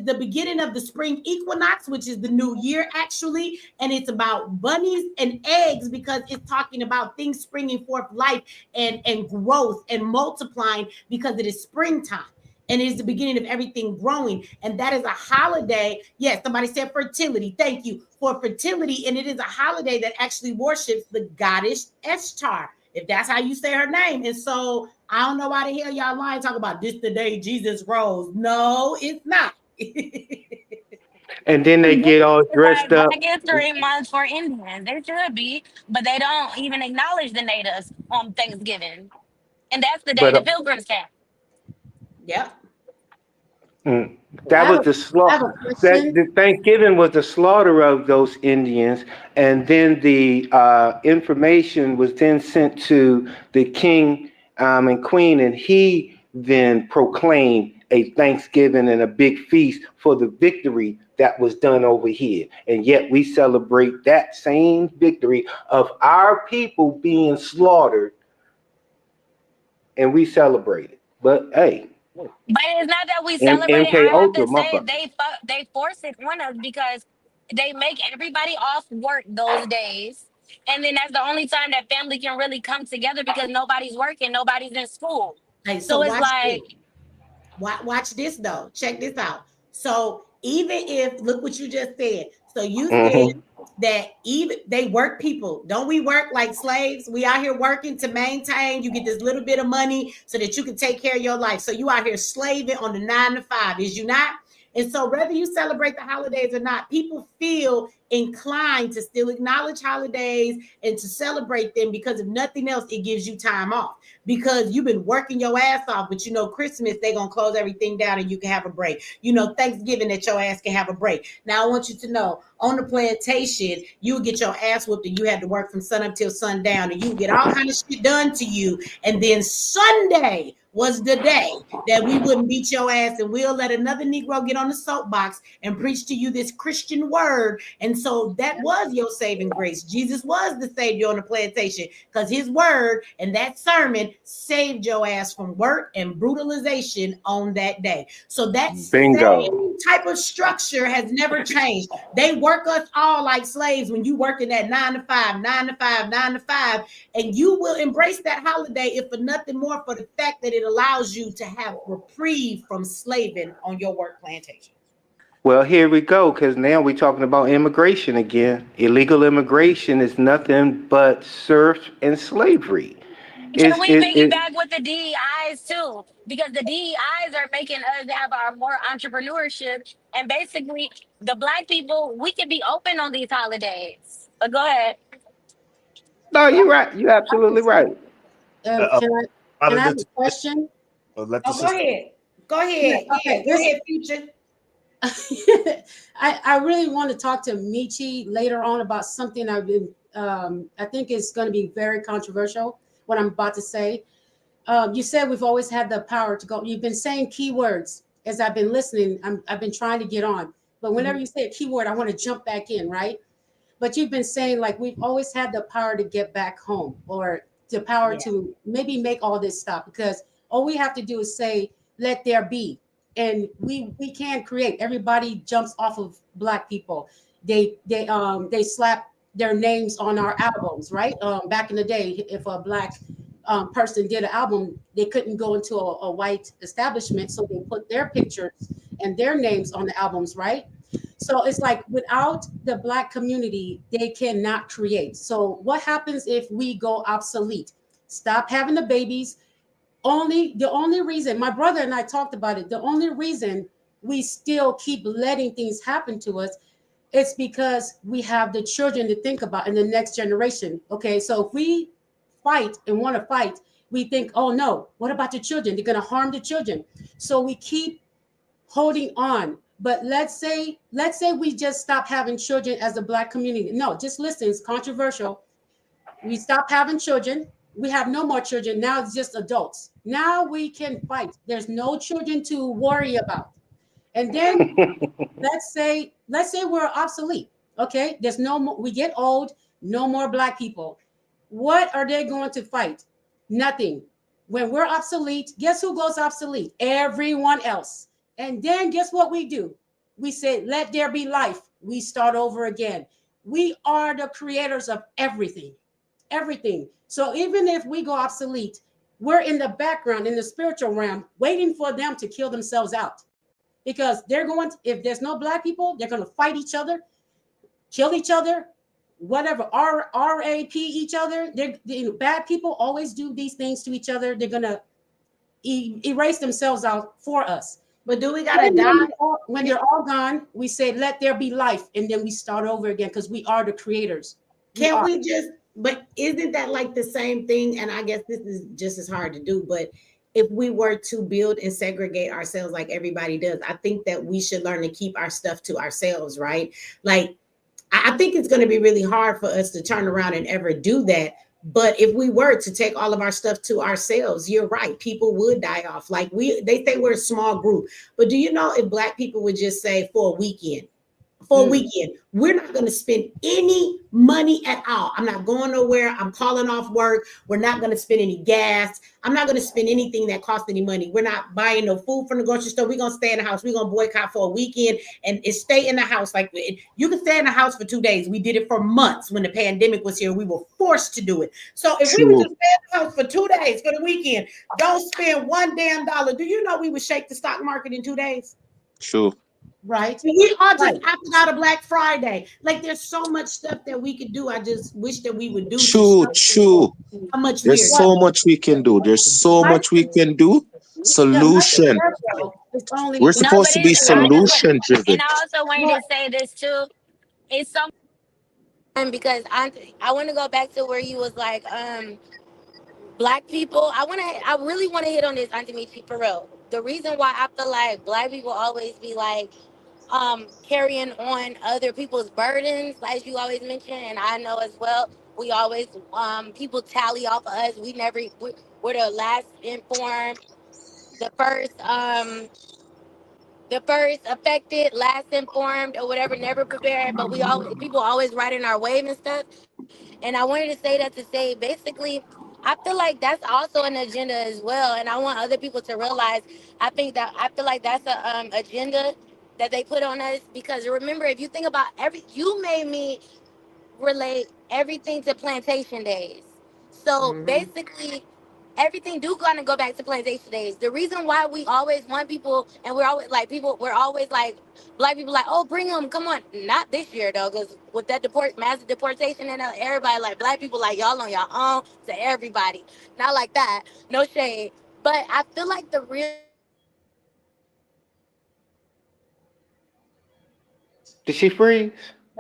the beginning of the spring equinox, which is the new year actually, and it's about bunnies and eggs because it's talking about things springing forth life and growth and multiplying because it is springtime. And it is the beginning of everything growing. And that is a holiday. Yes, somebody said fertility. Thank you for fertility. And it is a holiday that actually worships the goddess Ishtar, if that's how you say her name. And so I don't know why the hell y'all lying talking about this the day Jesus rose. No, it's not. And then they get all dressed Like up. Black History Month for Indians. They should be, but they don't even acknowledge the natives on Thanksgiving. And that's the day But the pilgrims came. Yep. That was the I have slaughter. a That question. the Thanksgiving was the slaughter of those Indians, and then the information was then sent to the king and queen, and he then proclaimed a Thanksgiving and a big feast for the victory that was done over here. And yet we celebrate that same victory of our people being slaughtered, and we celebrate it. But hey, But it's not that we celebrate it. MK I have Ultra, to say motherfucker. they force it on us because they make everybody off work those days. And then that's the only time that family can really come together because nobody's working, nobody's in school. Hey, so So it's watch this. like, Watch this though. Check this out. So even if look what you just said. So you said Mm-hmm. that even they work people. Don't we work like slaves? We out here working to maintain. You get this little bit of money so that you can take care of your life. So you out here slaving on the 9 to 5, is you not? And so whether you celebrate the holidays or not, people feel inclined to still acknowledge holidays and to celebrate them because if nothing else, it gives you time off because you've been working your ass off. But you know, Christmas, they're going to close everything down and you can have a break. You know, Thanksgiving, that your ass can have a break. Now, I want you to know on the plantation, you would get your ass whooped and you had to work from sun up till sundown and you would get all kind of shit done to you. And then Sunday was the day that we wouldn't beat your ass and we'll let another Negro get on the soapbox and preach to you this Christian word. And so that was your saving grace. Jesus was the savior on the plantation because his word and that sermon saved your ass from work and brutalization on that day. So that Bingo. same type of structure has never changed. They work us all like slaves when you working that 9 to 5, 9 to 5, 9 to 5, and you will embrace that holiday if for nothing more for the fact that it allows you to have reprieve from slaving on your work plantation. Well, here we go, because now we're talking about immigration again. Illegal immigration is nothing but serf and slavery. can Is we it? piggyback with the DEIs too? Because the DEIs are making us have our more entrepreneurship. And basically, the black people, we can be open on these holidays. But go ahead. No, you're right. You're absolutely right. Um, can I Out can of I have the a question? let the Oh, go sister. ahead. Go Yeah. ahead. Yeah, Okay. go ahead, Future. I really want to talk to Michi later on about something I've been I think is going to be very controversial. What I'm about to say. You said we've always had the power to go. You've been saying keywords as I've been listening. I've been trying to get on, but whenever you say a keyword, I want to jump back in, right? But you've been saying like we've always had the power to get back home or the power Yeah. to maybe make all this stop because all we have to do is say, let there be. And we can create. Everybody jumps off of black people. They slap their names on our albums, right? Back in the day, if a black person did an album, they couldn't go into a white establishment, so they put their pictures and their names on the albums, right? So it's like without the Black community, they cannot create. So what happens if we go obsolete? Stop having the babies. The only reason, my brother and I talked about it, the only reason we still keep letting things happen to us, it's because we have the children to think about in the next generation. Okay, so if we fight and want to fight, we think, oh no, what about the children? They're going to harm the children. So we keep holding on. But let's say we just stop having children as a Black community. No, just listen, it's controversial. We stop having children. We have no more children. Now it's just adults. Now we can fight. There's no children to worry about. And then let's say we're obsolete. Okay, there's no more, we get old, no more Black people. What are they going to fight? Nothing. When we're obsolete, guess who goes obsolete? Everyone else. And then guess what we do? We say, let there be life. We start over again. We are the creators of everything. Everything. So even if we go obsolete, we're in the background, in the spiritual realm, waiting for them to kill themselves out. Because they're going to, if there's no Black people, they're going to fight each other, kill each other, whatever, RAP each other. Bad people always do these things to each other. They're going to erase themselves out for us. But do we got to die? When they're all gone, we say, let there be life. And then we start over again because we are the creators. But isn't that like the same thing? And I guess this is just as hard to do, but if we were to build and segregate ourselves like everybody does, I think that we should learn to keep our stuff to ourselves, right? Like, I think it's going to be really hard for us to turn around and ever do that. But if we were to take all of our stuff to ourselves, you're right, people would die off. Like they say we're a small group, but do you know if Black people would just say for a weekend, we're not going to spend any money at all. I'm not going nowhere. I'm calling off work. We're not going to spend any gas. I'm not going to spend anything that costs any money. We're not buying no food from the grocery store. We're going to stay in the house. We're going to boycott for a weekend and stay in the house. Like you can stay in the house for 2 days. We did it for months when the pandemic was here. We were forced to do it. So if we would just stay in the house for 2 days for the weekend, don't spend one damn dollar. Do you know we would shake the stock market in 2 days? True. Right. We are just opted out of Black Friday. Like there's so much stuff that we could do. I just wish that we would do. True. How much There's so much we can do. There's so much we can do. Solution. We're supposed to be solution driven. And I also wanted to say this too. It's so because I want to go back to where you was like Black people. I really want to hit on this, Auntie Michi, for real. The reason why I feel like Black people always be like carrying on other people's burdens, as you always mention, and I know as well, we always people tally off of us. We're the last informed, the first affected, last informed, or whatever, never prepared. But people always riding our wave and stuff. And I wanted to say that to say basically, I feel like that's also an agenda as well. And I want other people to realize, I feel like that's a agenda that they put on us. Because remember, if you think about you made me relate everything to plantation days. So basically, everything do gonna go back to plantation days. The reason why we always want people, and we're always like Black people like, oh, bring them, come on. Not this year though, because with that massive deportation and everybody like Black people like y'all on your own to everybody. Not like that, no shade. But I feel like the real. Did she freeze?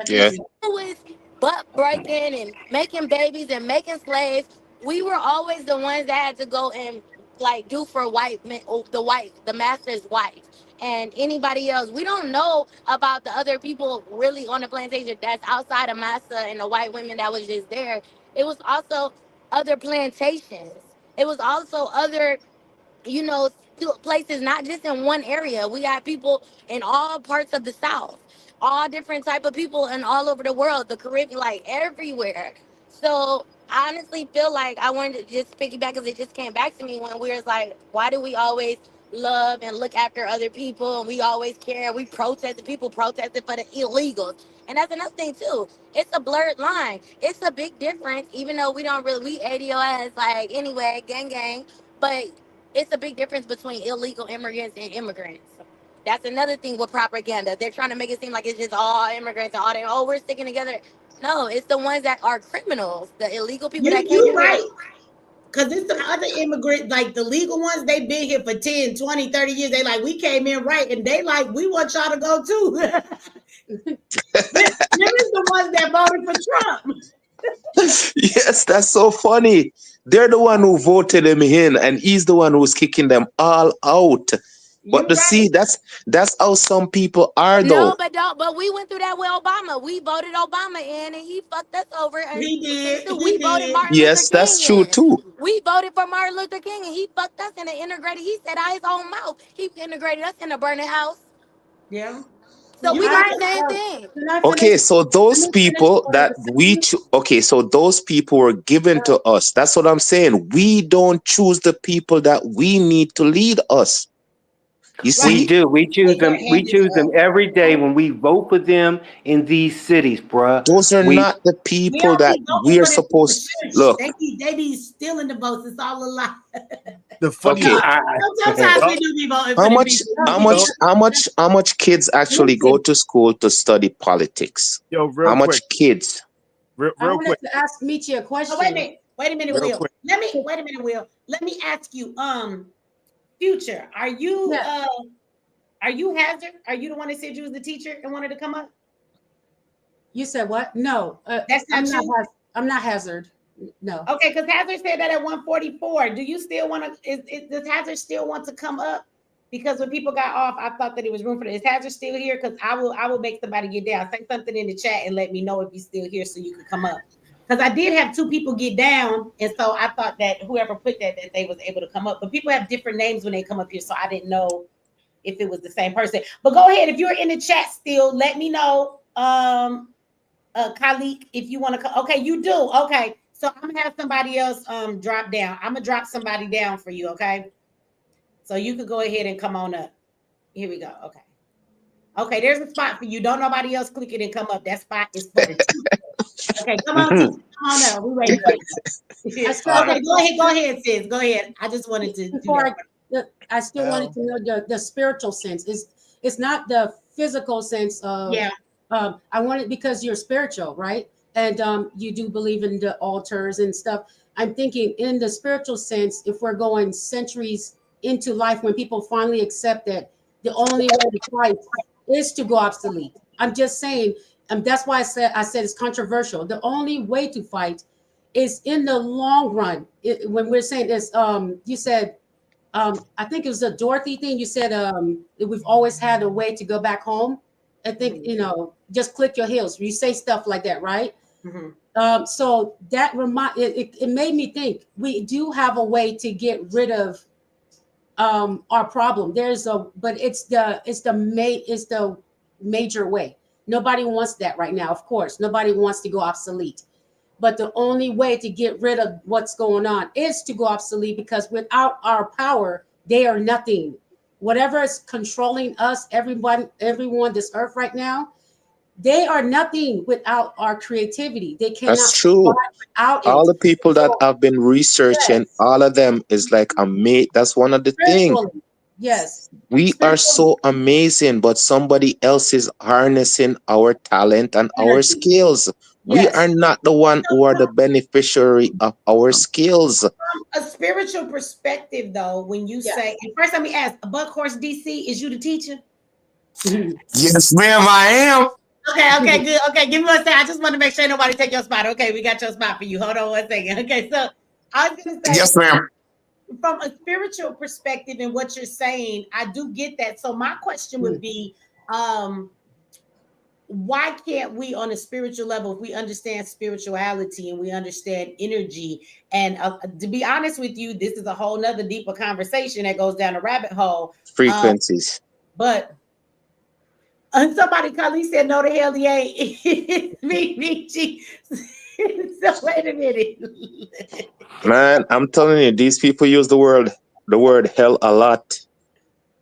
Yeah. Was butt breaking and making babies and making slaves. We were always the ones that had to go and like do for the master's wife and anybody else. We don't know about the other people really on the plantation that's outside of master and the white women that was just there. It was also other plantations. It was also other, places, not just in one area. We got people in all parts of the South, all different type of people and all over the world, the Caribbean, like everywhere. So I honestly feel like I wanted to just piggyback because it just came back to me when we was like, why do we always love and look after other people, and we always care. We protested, people protested for the illegals. And that's another thing too. It's a blurred line. It's a big difference, even though we don't really, we ADOS, like, anyway, gang gang. But it's a big difference between illegal immigrants and immigrants. That's another thing with propaganda. They're trying to make it seem like it's just all immigrants and all that. Oh, we're sticking together. No, it's the ones that are criminals, the illegal people that came You in. right. Because it's some other immigrants, like the legal ones, they've been here for 10, 20, 30 years. They like, we came in right. And they like, we want y'all to go too. Them is the ones that voted for Trump. Yes, that's so funny. They're the one who voted him in, and he's the one who's kicking them all out. But You're see, that's how some people are, though. But we went through that with Obama. We voted Obama in, and he fucked us over. And He did. we voted Martin Yes, Luther that's King true in. too. We voted for Martin Luther King, and he fucked us in and integrated. He said out his own mouth, he integrated us in a burning house. Yeah. So we right. did the same thing. Okay, so those people that so those people were given to us. That's what I'm saying. We don't choose the people that we need to lead us. You see, We do. We choose them. We choose them every day when we vote for them in these cities, bruh. those are not the people that we are supposed to look. They be stealing the votes. It's all a lie. The funny Sometimes we do be voting for how much kids actually go to school to study politics? Yo, real how much quick. kids? Real I wanted quick. to ask Michi a question. Oh, wait a minute, Real Will. quick. Will. Let me ask you, Future, are you Hazard? Are you the one that said you was the teacher and wanted to come up? You said what? No. That's not you. I'm not Hazard. No. Okay, because Hazard said that at 144. Do you still want to? Does Hazard still want to come up? Because when people got off, I thought that it was room for this. Is Hazard still here? Because I will make somebody get down. Say something in the chat and let me know if he's still here so you could come up. Because I did have 2 people get down, and so I thought that whoever put that they was able to come up. But people have different names when they come up here, so I didn't know if it was the same person. But go ahead, if you're in the chat still, let me know. Khalik, if you want to come. Okay, you do. Okay. So I'm gonna have somebody else drop down. I'm gonna drop somebody down for you, okay? So you could go ahead and come on up. Here we go. Okay. Okay, there's a spot for you. Don't nobody else click it and come up. That spot is for the teacher. Okay, come on, teacher. Come on up. We waiting for you. Okay, go ahead, sis. Go ahead. I just wanted to I still wanted to know the spiritual sense. It's not the physical sense of I want it because you're spiritual, right? And you do believe in the altars and stuff. I'm thinking in the spiritual sense, if we're going centuries into life, when people finally accept that the only way to fight is to go obsolete. I'm just saying, and that's why I said it's controversial. The only way to fight is in the long run. When we're saying this, you said, I think it was a Dorothy thing. You said we've always had a way to go back home. I think, just click your heels. You say stuff like that, right? Mm-hmm. So that it made me think we do have a way to get rid of our problem. But it's the major way. Nobody wants that right now. Of course, nobody wants to go obsolete. But the only way to get rid of what's going on is to go obsolete, because without our power, they are nothing. Whatever is controlling us, everyone this earth right now, they are nothing without our creativity. They cannot. That's true. Without all it. the people that I've been researching, all of them is like amazing. That's one of the things. Yes. We are so amazing, but somebody else is harnessing our talent and our skills. We are not the one who are the beneficiary of our skills. From a spiritual perspective, though, when you say, and first let me ask, Buckhorse DC, is you the teacher? Yes, ma'am, I am. Okay, good. Okay, give me one second. I just want to make sure nobody take your spot. Okay, we got your spot for you. Hold on one second. Okay, so I was going to say, yes, ma'am. From a spiritual perspective and what you're saying, I do get that. So my question would be, why can't we on a spiritual level, if we understand spirituality and we understand energy, and to be honest with you, this is a whole nother deeper conversation that goes down a rabbit hole. Frequencies. But somebody called, he said, no, the hell he ain't. me. So wait a minute. Man, I'm telling you, these people use the word hell a lot.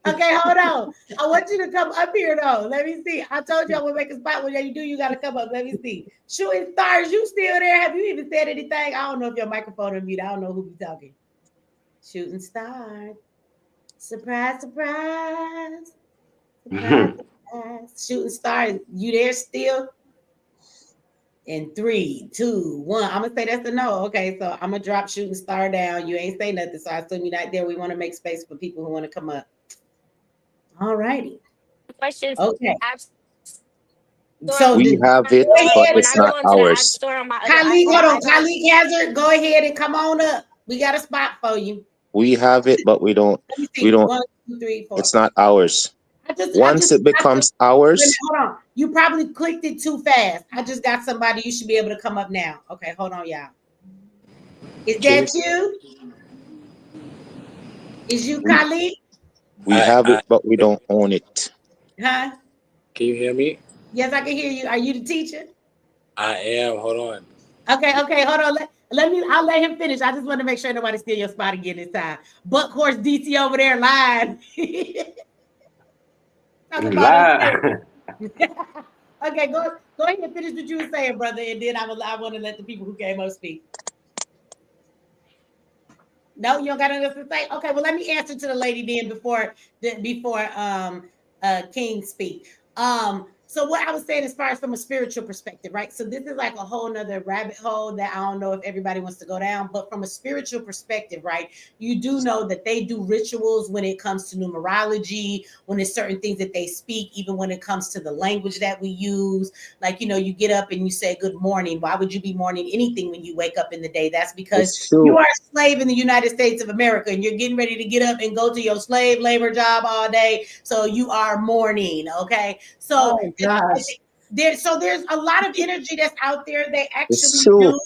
Okay, hold on. I want you to come up here though. Let me see. I told you I would make a spot. When you do, you gotta come up. Let me see. Shooting stars, you still there? Have you even said anything? I don't know if your microphone is muted. I don't know who be talking. Shooting stars. Surprise, surprise. Surprise, surprise. Shooting stars. You there still? In 3, 2, 1. I'm gonna say that's a no. Okay, so I'm gonna drop shooting star down. You ain't say nothing, so I assume you're not there. We want to make space for people who want to come up. All righty. Questions. Okay. So we have it, but when it's I not go into the app ours. store on my Khalid, hold on. iPad. Khalid Hazard, go ahead and come on up. We got a spot for you. We have it, but we don't. Let me see. We don't. 1, 2, 3, 4. It's not ours. I Once just it becomes ours, hold on. You probably clicked it too fast. I just got somebody. You should be able to come up now. Okay, hold on, y'all. Is that you? Is you Khalid? we have it, but we don't own it. Huh? Can you hear me? Yes, I can hear you. Are you the teacher? I am. Hold on. Okay, hold on. I'll let him finish. I just want to make sure nobody steal your spot again this time. Buck Horse DC over there live. Live. Okay, go ahead and finish what you were saying, brother, and then I want to let the people who came up speak. No, you don't got enough to say. Okay, well, let me answer to the lady then before King speak. So what I was saying as far as from a spiritual perspective, right? So this is like a whole nother rabbit hole that I don't know if everybody wants to go down, but from a spiritual perspective, right? You do know that they do rituals when it comes to numerology, when it's certain things that they speak, even when it comes to the language that we use. Like, you get up and you say good morning. Why would you be mourning anything when you wake up in the day? That's because you are a slave in the United States of America and you're getting ready to get up and go to your slave labor job all day. So you are mourning, okay? So there's a lot of energy that's out there. They actually do.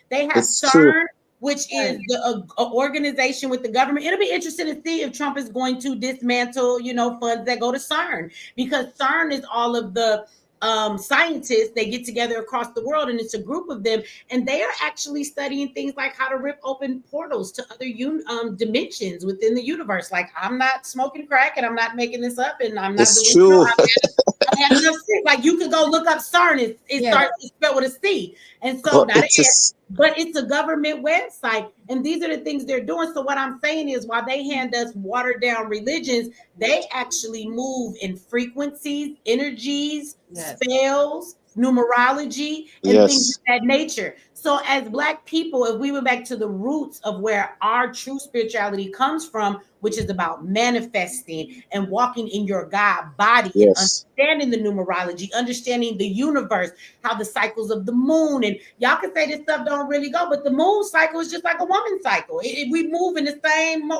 They have CERN, which is the organization with the government. It'll be interesting to see if Trump is going to dismantle, funds that go to CERN, because CERN is all of the scientists. They get together across the world, and it's a group of them, and they are actually studying things like how to rip open portals to other dimensions within the universe. Like, I'm not smoking crack, and I'm not making this up, and I'm not delusional. I've had enough sick. Like, you could go look up CERN. It starts spelled with a C, and so not an S, but it's a government website, and these are the things they're doing. So what I'm saying is, while they hand us watered down religions, they actually move in frequencies, energies, spells, numerology, and things of that nature. So as Black people, if we went back to the roots of where our true spirituality comes from, which is about manifesting and walking in your God body and understanding the numerology, understanding the universe, how the cycles of the moon, and y'all can say this stuff don't really go, but the moon cycle is just like a woman's cycle. We move in the same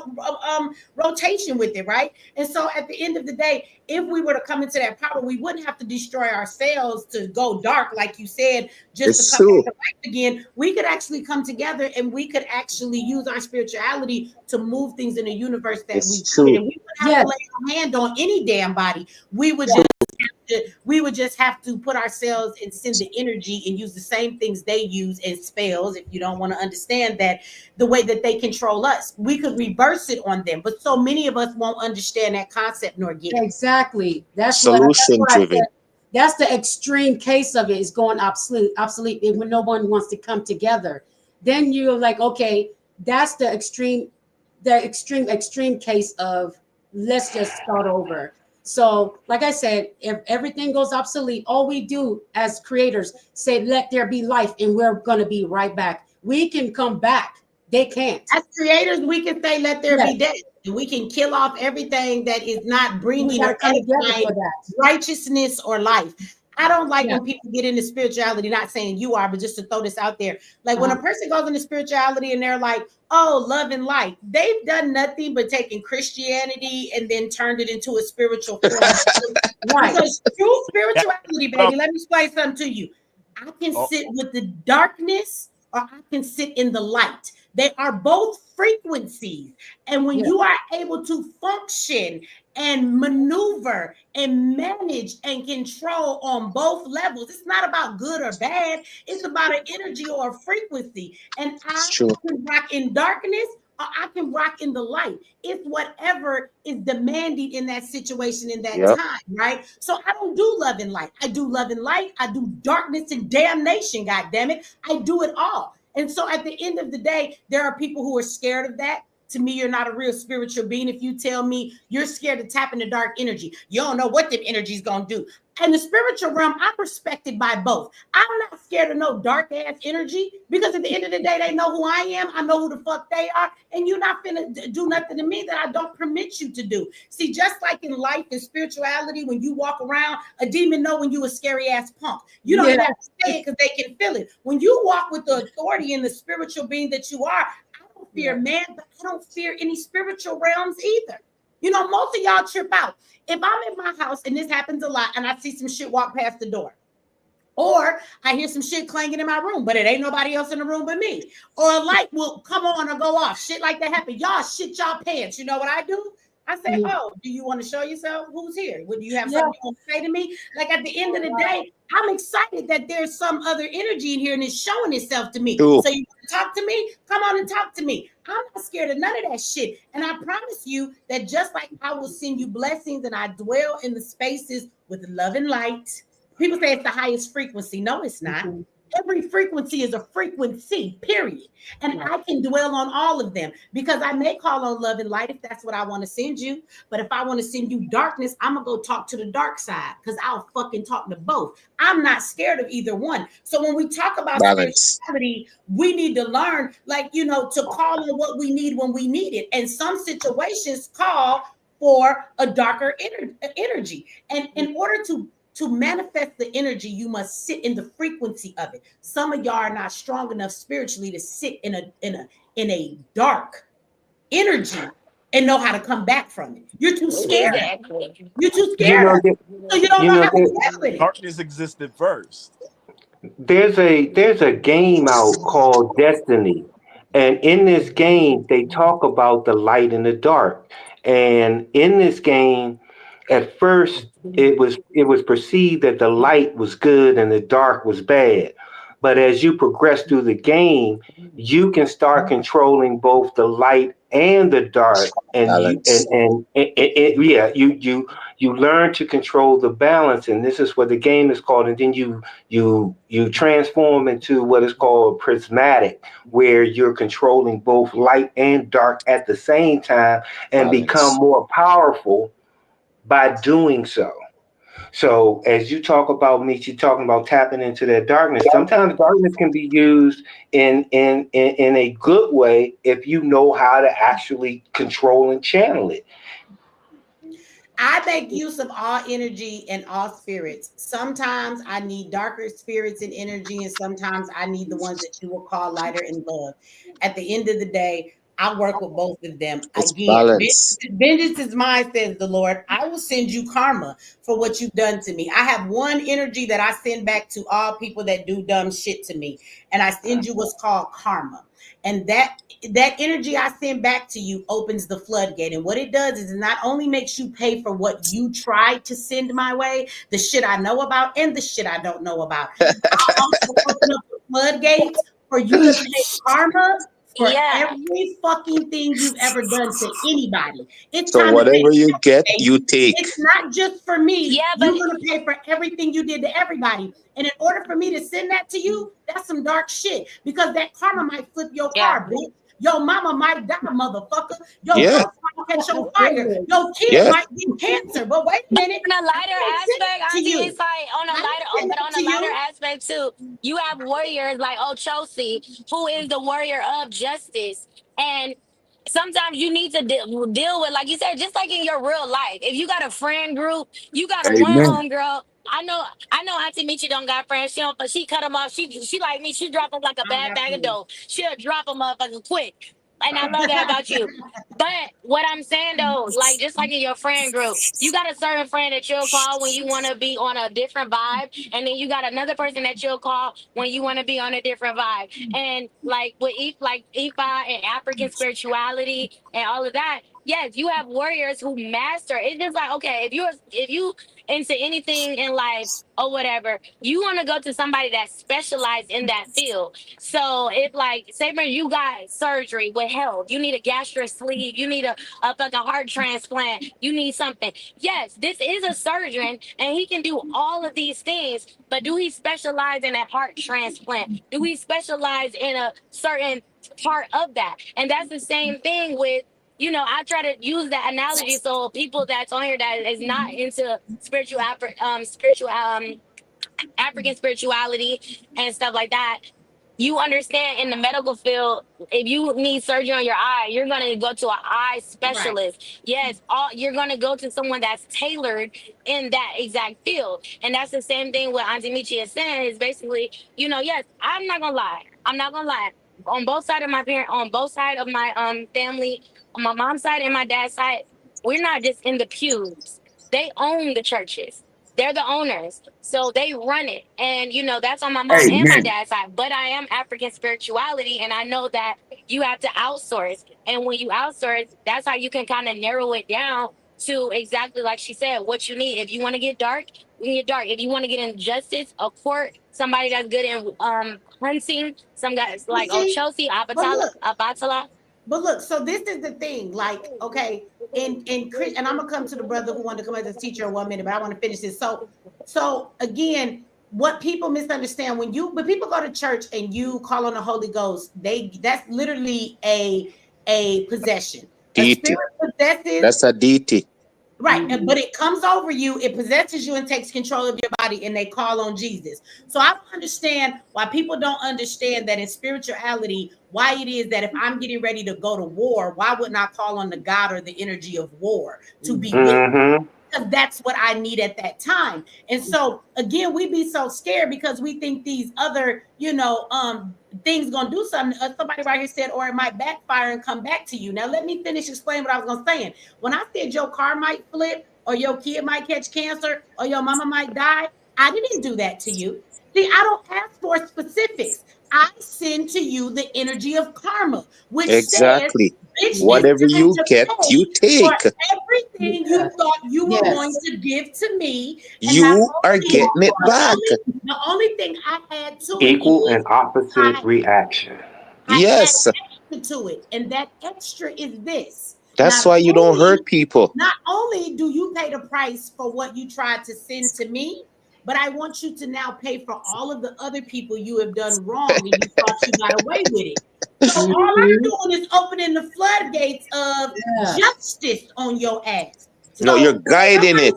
rotation with it, right? And so at the end of the day, if we were to come into that power, we wouldn't have to destroy ourselves to go dark, like you said, just to come back to life again. We could actually come together and we could actually use our spirituality to move things in the universe that we could. And we wouldn't have to lay our hand on any damn body. We would just have to put ourselves and send the energy and use the same things they use and spells. If you don't want to understand that, the way that they control us, we could reverse it on them. But so many of us won't understand that concept nor get it. Exactly. That's solution driven. That's the extreme case of it, is going obsolete when no one wants to come together. Then you're like, okay, that's the extreme case of let's just start over. So, like I said, if everything goes obsolete, all we do as creators say, let there be life, and we're going to be right back. We can come back. They can't. As creators, we can say, let there be death. We can kill off everything that is not bringing or righteousness or life. I don't like when people get into spirituality, not saying you are, but just to throw this out there. Like when a person goes into spirituality and they're like, oh, love and light, they've done nothing but taken Christianity and then turned it into a spiritual form. Because true spirituality, baby, let me explain something to you. I can sit with the darkness or I can sit in the light. They are both frequencies. And when you are able to function and maneuver and manage and control on both levels, it's not about good or bad. It's about an energy or a frequency. And I can rock in darkness, I can rock in the light. It's whatever is demanding in that situation in that Yep. time, right? So I don't do love and light. I do love and light. I do darkness and damnation, God damn it. I do it all. And so at the end of the day, there are people who are scared of that. To me, you're not a real spiritual being if you tell me you're scared to tap into dark energy. You don't know what the energy's gonna do. In the spiritual realm, I'm respected by both. I'm not scared of no dark ass energy because at the end of the day, they know who I am. I know who the fuck they are, and you're not finna do nothing to me that I don't permit you to do. See, just like in life and spirituality, when you walk around, a demon know when you a scary ass punk. You don't even have to say it because they can feel it. When you walk with the authority and the spiritual being that you are, I don't fear man, but I don't fear any spiritual realms either. You know, most of y'all trip out. If I'm in my house, and this happens a lot, and I see some shit walk past the door, or I hear some shit clanging in my room, but it ain't nobody else in the room but me, or a light will come on or go off, shit like that happen. Y'all shit y'all pants. You know what I do? I say, oh, do you want to show yourself? Who's here? Would you have something you want to say to me? Like at the end of the day, I'm excited that there's some other energy in here and it's showing itself to me. True. So you want to talk to me? Come on and talk to me. I'm not scared of none of that shit. And I promise you that just like I will send you blessings and I dwell in the spaces with love and light. People say it's the highest frequency. No, it's not. Every frequency is a frequency, period. And I can dwell on all of them because I may call on love and light if that's what I want to send you. But if I want to send you darkness, I'm going to go talk to the dark side because I'll fucking talk to both. I'm not scared of either one. So when we talk about spirituality, we need to learn, like, you know, to call on what we need when we need it. And some situations call for a darker energy. And in order to manifest the energy, you must sit in the frequency of it. Some of y'all are not strong enough spiritually to sit in a dark energy and know how to come back from it. You're too scared. Exactly. You're too scared. So you don't know how to deal with it. Darkness existed first. There's a game out called Destiny, and in this game they talk about the light and the dark. And in this game, at first it was perceived that the light was good and the dark was bad. But as you progress through the game, you can start controlling both the light and the dark, and you learn to control the balance. And this is what the game is called. And then you transform into what is called prismatic, where you're controlling both light and dark at the same time and become more powerful by doing so. So as you talk about Michi talking about tapping into that darkness, sometimes darkness can be used in a good way if you know how to actually control and channel it. I make use of all energy and all spirits. Sometimes I need darker spirits and energy, and sometimes I need the ones that you will call lighter and love. At the end of the day, I work with both of them. Again, vengeance is mine, says the Lord. I will send you karma for what you've done to me. I have one energy that I send back to all people that do dumb shit to me, and I send you what's called karma. And that energy I send back to you opens the floodgate. And what it does is it not only makes you pay for what you tried to send my way, the shit I know about and the shit I don't know about. I also open up the floodgates for you to pay karma for every fucking thing you've ever done to anybody. It's so time whatever to you get, you take. It's not just for me. Yeah, you're gonna pay for everything you did to everybody. And in order for me to send that to you, that's some dark shit. Because that karma might flip your car, bitch. Your mama might die, motherfucker. Your house might catch on fire. Your kid might get cancer. But wait a minute. On a lighter aspect, Auntie, it's like on a lighter aspect too. You have warriors like Chelsea, who is the warrior of justice, and sometimes you need to deal with, like you said, just like in your real life. If you got a friend group, you got a one Amen. homegirl. I know Auntie Michi don't got friends. She don't, but she cut them off. She like me. She drop them like a bad bag of dough. She'll drop them motherfucking quick. And I love that about you. But what I'm saying though, like just like in your friend group, you got a certain friend that you'll call when you want to be on a different vibe, and then you got another person that you'll call when you want to be on a different vibe. And like with like Ifa and African spirituality and all of that, Yes, you have warriors who master. It's just like, okay, if you into anything in life or whatever, you want to go to somebody that specialized in that field. So if like say for you got surgery with health, you need a gastric sleeve, you need a fucking heart transplant, you need something. Yes, this is a surgeon and he can do all of these things, but do he specialize in a heart transplant? Do he specialize in a certain part of that? And that's the same thing with, I try to use that analogy so people that's on here that is not into African spirituality and stuff like that, you understand in the medical field, if you need surgery on your eye, you're gonna go to an eye Right. specialist. Yes, you're gonna go to someone that's tailored in that exact field. And that's the same thing what Auntie Michi is saying is basically, yes, I'm not gonna lie. I'm not gonna lie. On both sides of my family, on my mom's side and my dad's side, we're not just in the pews. They own the churches. They're the owners. So they run it. And, that's on my mom and my Amen. dad's side. But I am African spirituality. And I know that you have to outsource. And when you outsource, that's how you can kind of narrow it down to exactly like she said, what you need. If you want to get dark, you can get dark. If you want to get in justice, a court, somebody that's good in hunting, some guys But like see, Chelsea, but look, Abatala. so this is the thing. Like, okay, and I'm gonna come to the brother who wanted to come as a teacher in 1 minute, but I want to finish this. So again, what people misunderstand when people go to church and you call on the Holy Ghost, that's literally a possession. A Deity. spirit possesses. That's a deity. Right, but it comes over you, it possesses you and takes control of your body, and they call on Jesus. So I don't understand why people don't understand that in spirituality, why it is that if I'm getting ready to go to war, why wouldn't I call on the God or the energy of war to be with me? Mm-hmm. Because that's what I need at that time. And so again, we be so scared because we think these other, things gonna do something. Somebody right here said, or it might backfire and come back to you. Now let me finish explaining what I was gonna say. When I said your car might flip, or your kid might catch cancer, or your mama might die, I didn't do that to you. See, I don't ask for specifics. I send to you the energy of karma, which says, Exactly. bitch, Whatever it's time you to get, pay you for take. everything you thought you were going Yes. to give to me. And You are getting it back. the only thing I add to it Equal is and opposite reaction. I add Yes. extra to it. And that extra is this. That's why you don't hurt people. Not only do you pay the price for what you tried to send to me, but I want you to now pay for all of the other people you have done wrong and you thought you got away with it. So all I'm doing is opening the floodgates of justice on your ass. No, you're guiding it.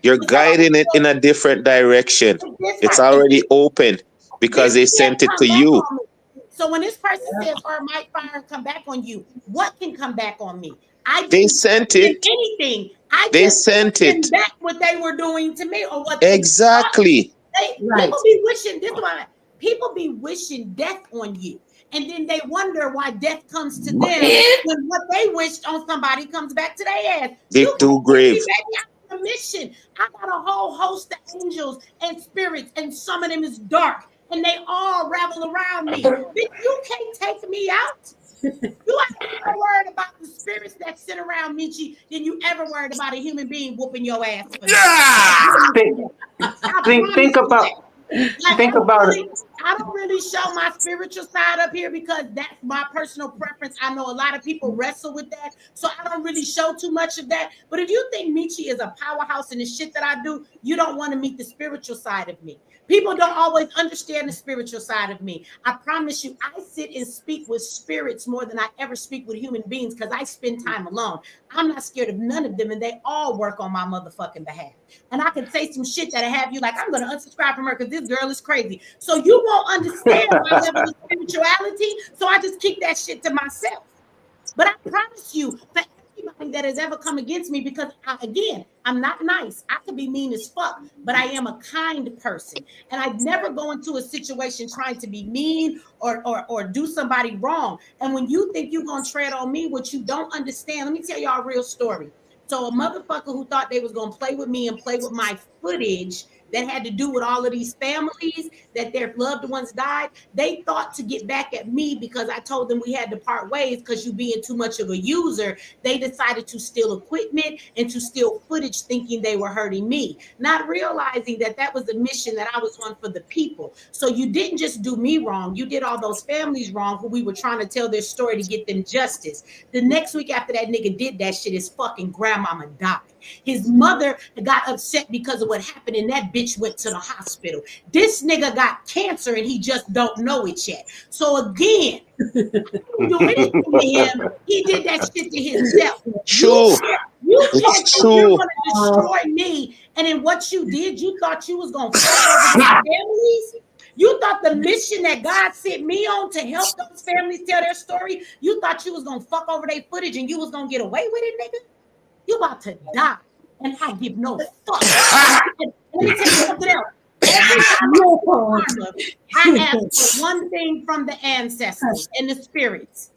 You're guiding it in a different direction. It's already open because they sent it to you. So when this person says, or might fire and come back on you, what can come back on me? They sent it. Anything. They sent it back what they were doing to me or what exactly. People be wishing this one. People be wishing death on you, and then they wonder why death comes to them when what they wished on somebody comes back to their ass. They do grave. I'm on a mission. I got a whole host of angels and spirits, and some of them is dark, and they all ravel around me. You can't take me out. You ain't more worried about the spirits that sit around Michi than you ever worried about a human being whooping your ass. Think about it. I don't really show my spiritual side up here because that's my personal preference. I know a lot of people wrestle with that, so I don't really show too much of that. But if you think Michi is a powerhouse in the shit that I do, you don't want to meet the spiritual side of me. People don't always understand the spiritual side of me. I promise you, I sit and speak with spirits more than I ever speak with human beings because I spend time alone. I'm not scared of none of them, and they all work on my motherfucking behalf. And I can say some shit that'll have you like, I'm going to unsubscribe from her because this girl is crazy. So you won't understand my level of spirituality, so I just keep that shit to myself. But I promise you, for anybody that has ever come against me, because I'm not nice. I could be mean as fuck, but I am a kind person. And I'd never go into a situation trying to be mean or do somebody wrong. And when you think you're going to tread on me, what you don't understand, let me tell y'all a real story. So a motherfucker who thought they was going to play with me and play with my footage that had to do with all of these families that their loved ones died, they thought to get back at me because I told them we had to part ways because you being too much of a user. They decided to steal equipment and to steal footage thinking they were hurting me, not realizing that that was a mission that I was on for the people. So you didn't just do me wrong, you did all those families wrong who we were trying to tell their story to get them justice. The next week after that nigga did that shit, his fucking grandmama died. His mother got upset because of what happened, and that bitch went to the hospital. This nigga got cancer, and he just don't know it yet. So again, I didn't do anything to him. He did that shit to himself. True. You It's said you're true. going to destroy me, and in what you did, you thought you was going to fuck over these families. You thought the mission that God sent me on to help those families tell their story, you thought you was going to fuck over their footage and you was going to get away with it, nigga? You about to die, and I give no fuck. Let me tell you something else. Every time I ask for one thing from the ancestors and the spirits.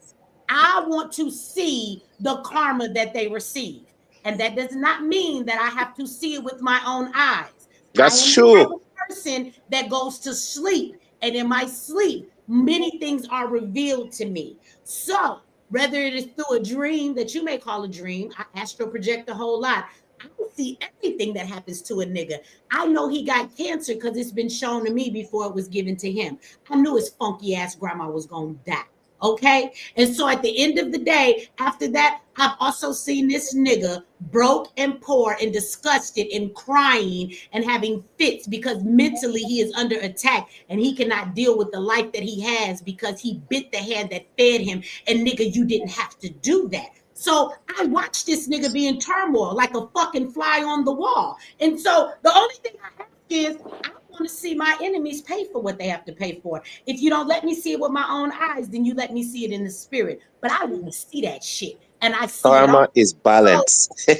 I want to see the karma that they receive. And that does not mean that I have to see it with my own eyes. That's I am true. the type of person that goes to sleep, and in my sleep, many things are revealed to me. So whether it is through a dream that you may call a dream, I astral project a whole lot. I don't see everything that happens to a nigga. I know he got cancer because it's been shown to me before it was given to him. I knew his funky ass grandma was gonna die. Okay. And so at the end of the day, after that, I've also seen this nigga broke and poor and disgusted and crying and having fits because mentally he is under attack and he cannot deal with the life that he has because he bit the hand that fed him. And nigga, you didn't have to do that. So I watched this nigga be in turmoil like a fucking fly on the wall. And so the only thing I ask is, I want to see my enemies pay for what they have to pay for. If you don't let me see it with my own eyes, then you let me see it in the spirit. But I want to see that shit. And I see it all. Karma is balance. So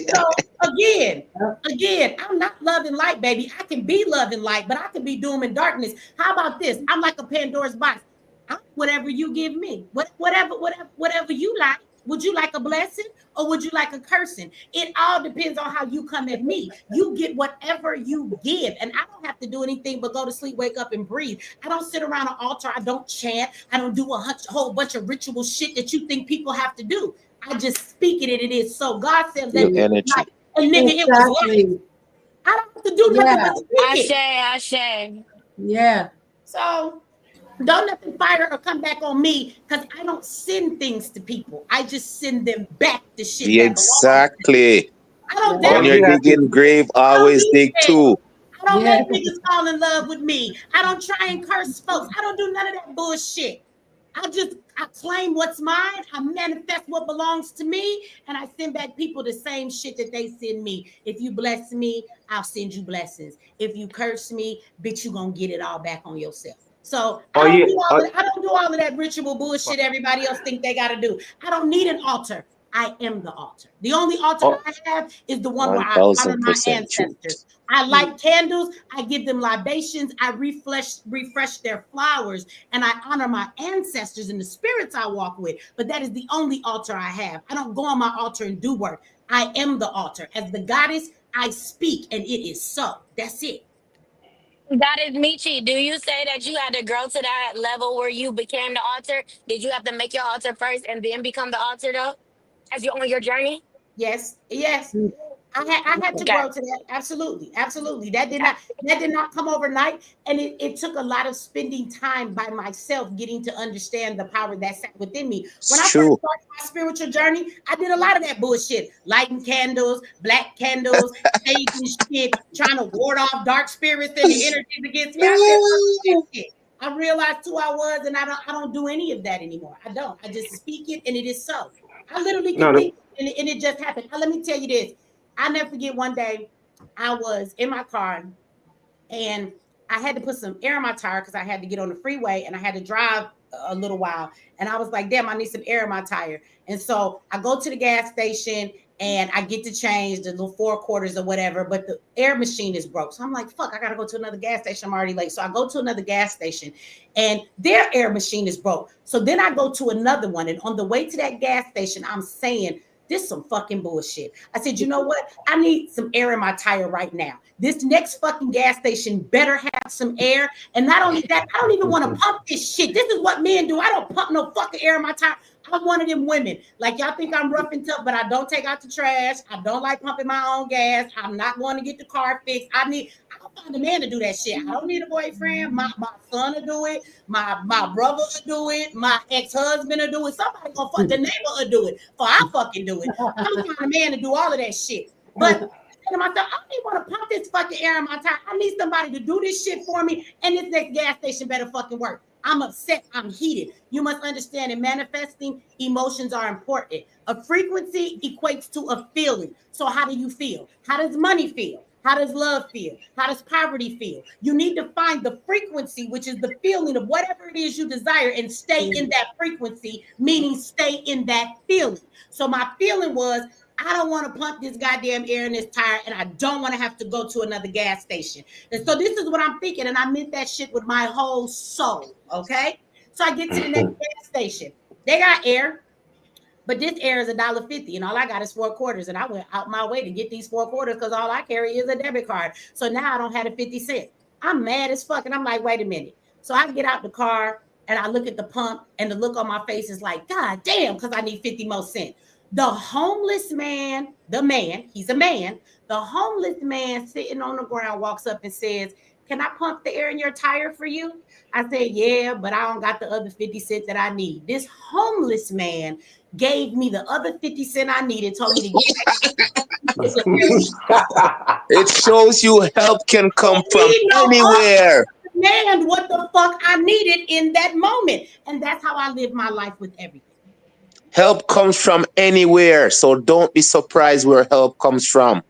again, I'm not love and light, baby. I can be love and light, but I can be doom and darkness. How about this? I'm like a Pandora's box. I'm whatever you give me, whatever you like. Would you like a blessing or would you like a cursing? It all depends on how you come at me. You get whatever you give. And I don't have to do anything but go to sleep, wake up, and breathe. I don't sit around an altar. I don't chant. I don't do a whole bunch of ritual shit that you think people have to do. I just speak it and it is so. God said, let me energy. light. And nigga, it was light. I don't have to do nothing but speak it. Ashe. Yeah. So don't let them fire or come back on me because I don't send things to people. I just send them back the shit. Exactly. I don't When you're digging grave, always dig too. I don't let niggas fall in love with me. I don't try and curse folks. I don't do none of that bullshit. I claim what's mine. I manifest what belongs to me, and I send back people the same shit that they send me. If you bless me, I'll send you blessings. If you curse me, bitch, you gonna get it all back on yourself. So I don't do all of that ritual bullshit everybody else think they gotta do. I don't need an altar. I am the altar. The only altar I have is the one where I honor my ancestors. I light candles. I give them libations. I refresh their flowers, and I honor my ancestors and the spirits I walk with. But that is the only altar I have. I don't go on my altar and do work. I am the altar. As the goddess, I speak, and it is so. That's it. Goddess Michi, do you say that you had to grow to that level where you became the altar? Did you have to make your altar first and then become the altar though? As you're on your journey? Yes. I had to grow to that. Absolutely. That did not come overnight. And it took a lot of spending time by myself getting to understand the power that sat within me. When I first started my spiritual journey, I did a lot of that bullshit. Lighting candles, black candles, staging shit, trying to ward off dark spirits and the energies against me. I realized who I was, and I don't do any of that anymore. I don't. I just speak it, and it is so. I literally can think, and it just happened. Let me tell you this. I never forget one day I was in my car and I had to put some air in my tire because I had to get on the freeway and I had to drive a little while. And I was like, damn, I need some air in my tire. And so I go to the gas station and I get to change the little 4 quarters or whatever, but the air machine is broke. So I'm like, fuck, I got to go to another gas station. I'm already late. So I go to another gas station and their air machine is broke. So then I go to another one. And on the way to that gas station, I'm saying, This some fucking bullshit. I said, you know what? I need some air in my tire right now. This next fucking gas station better have some air. And not only that, I don't even want to pump this shit. This is what men do. I don't pump no fucking air in my tire. I'm one of them women. Like, y'all think I'm rough and tough, but I don't take out the trash. I don't like pumping my own gas. I'm not going to get the car fixed. I don't find a man to do that shit. I don't need a boyfriend. My son will do it. My brother will do it. My ex-husband will do it. Somebody gonna fuck the neighbor will do it. For I fucking do it. I'm gonna find a man to do all of that shit. But to myself, I don't even want to pump this fucking air in my tire. I need somebody to do this shit for me, and this next gas station better fucking work. I'm upset. I'm heated. You must understand in manifesting, emotions are important. A frequency equates to a feeling. So how do you feel? How does money feel? How does love feel? How does poverty feel? You need to find the frequency, which is the feeling of whatever it is you desire, and stay in that frequency, meaning stay in that feeling. So my feeling was, I don't want to pump this goddamn air in this tire, and I don't want to have to go to another gas station. And so this is what I'm thinking, and I meant that shit with my whole soul, okay? So I get to the next gas station. They got air, but this air is $1.50, and all I got is 4 quarters, and I went out my way to get these 4 quarters because all I carry is a debit card. So now I don't have the 50 cents. I'm mad as fuck, and I'm like, wait a minute. So I get out the car, and I look at the pump, and the look on my face is like, God damn, because I need 50 more cents. The homeless man, he's a man, the homeless man sitting on the ground walks up and says, can I pump the air in your tire for you? I said, yeah, but I don't got the other 50 cents that I need. This homeless man gave me the other 50 cents I needed, told me to get It shows you help can come from anywhere. Man, what the fuck I needed in that moment. And that's how I live my life with everything. Help comes from anywhere, so don't be surprised where help comes from.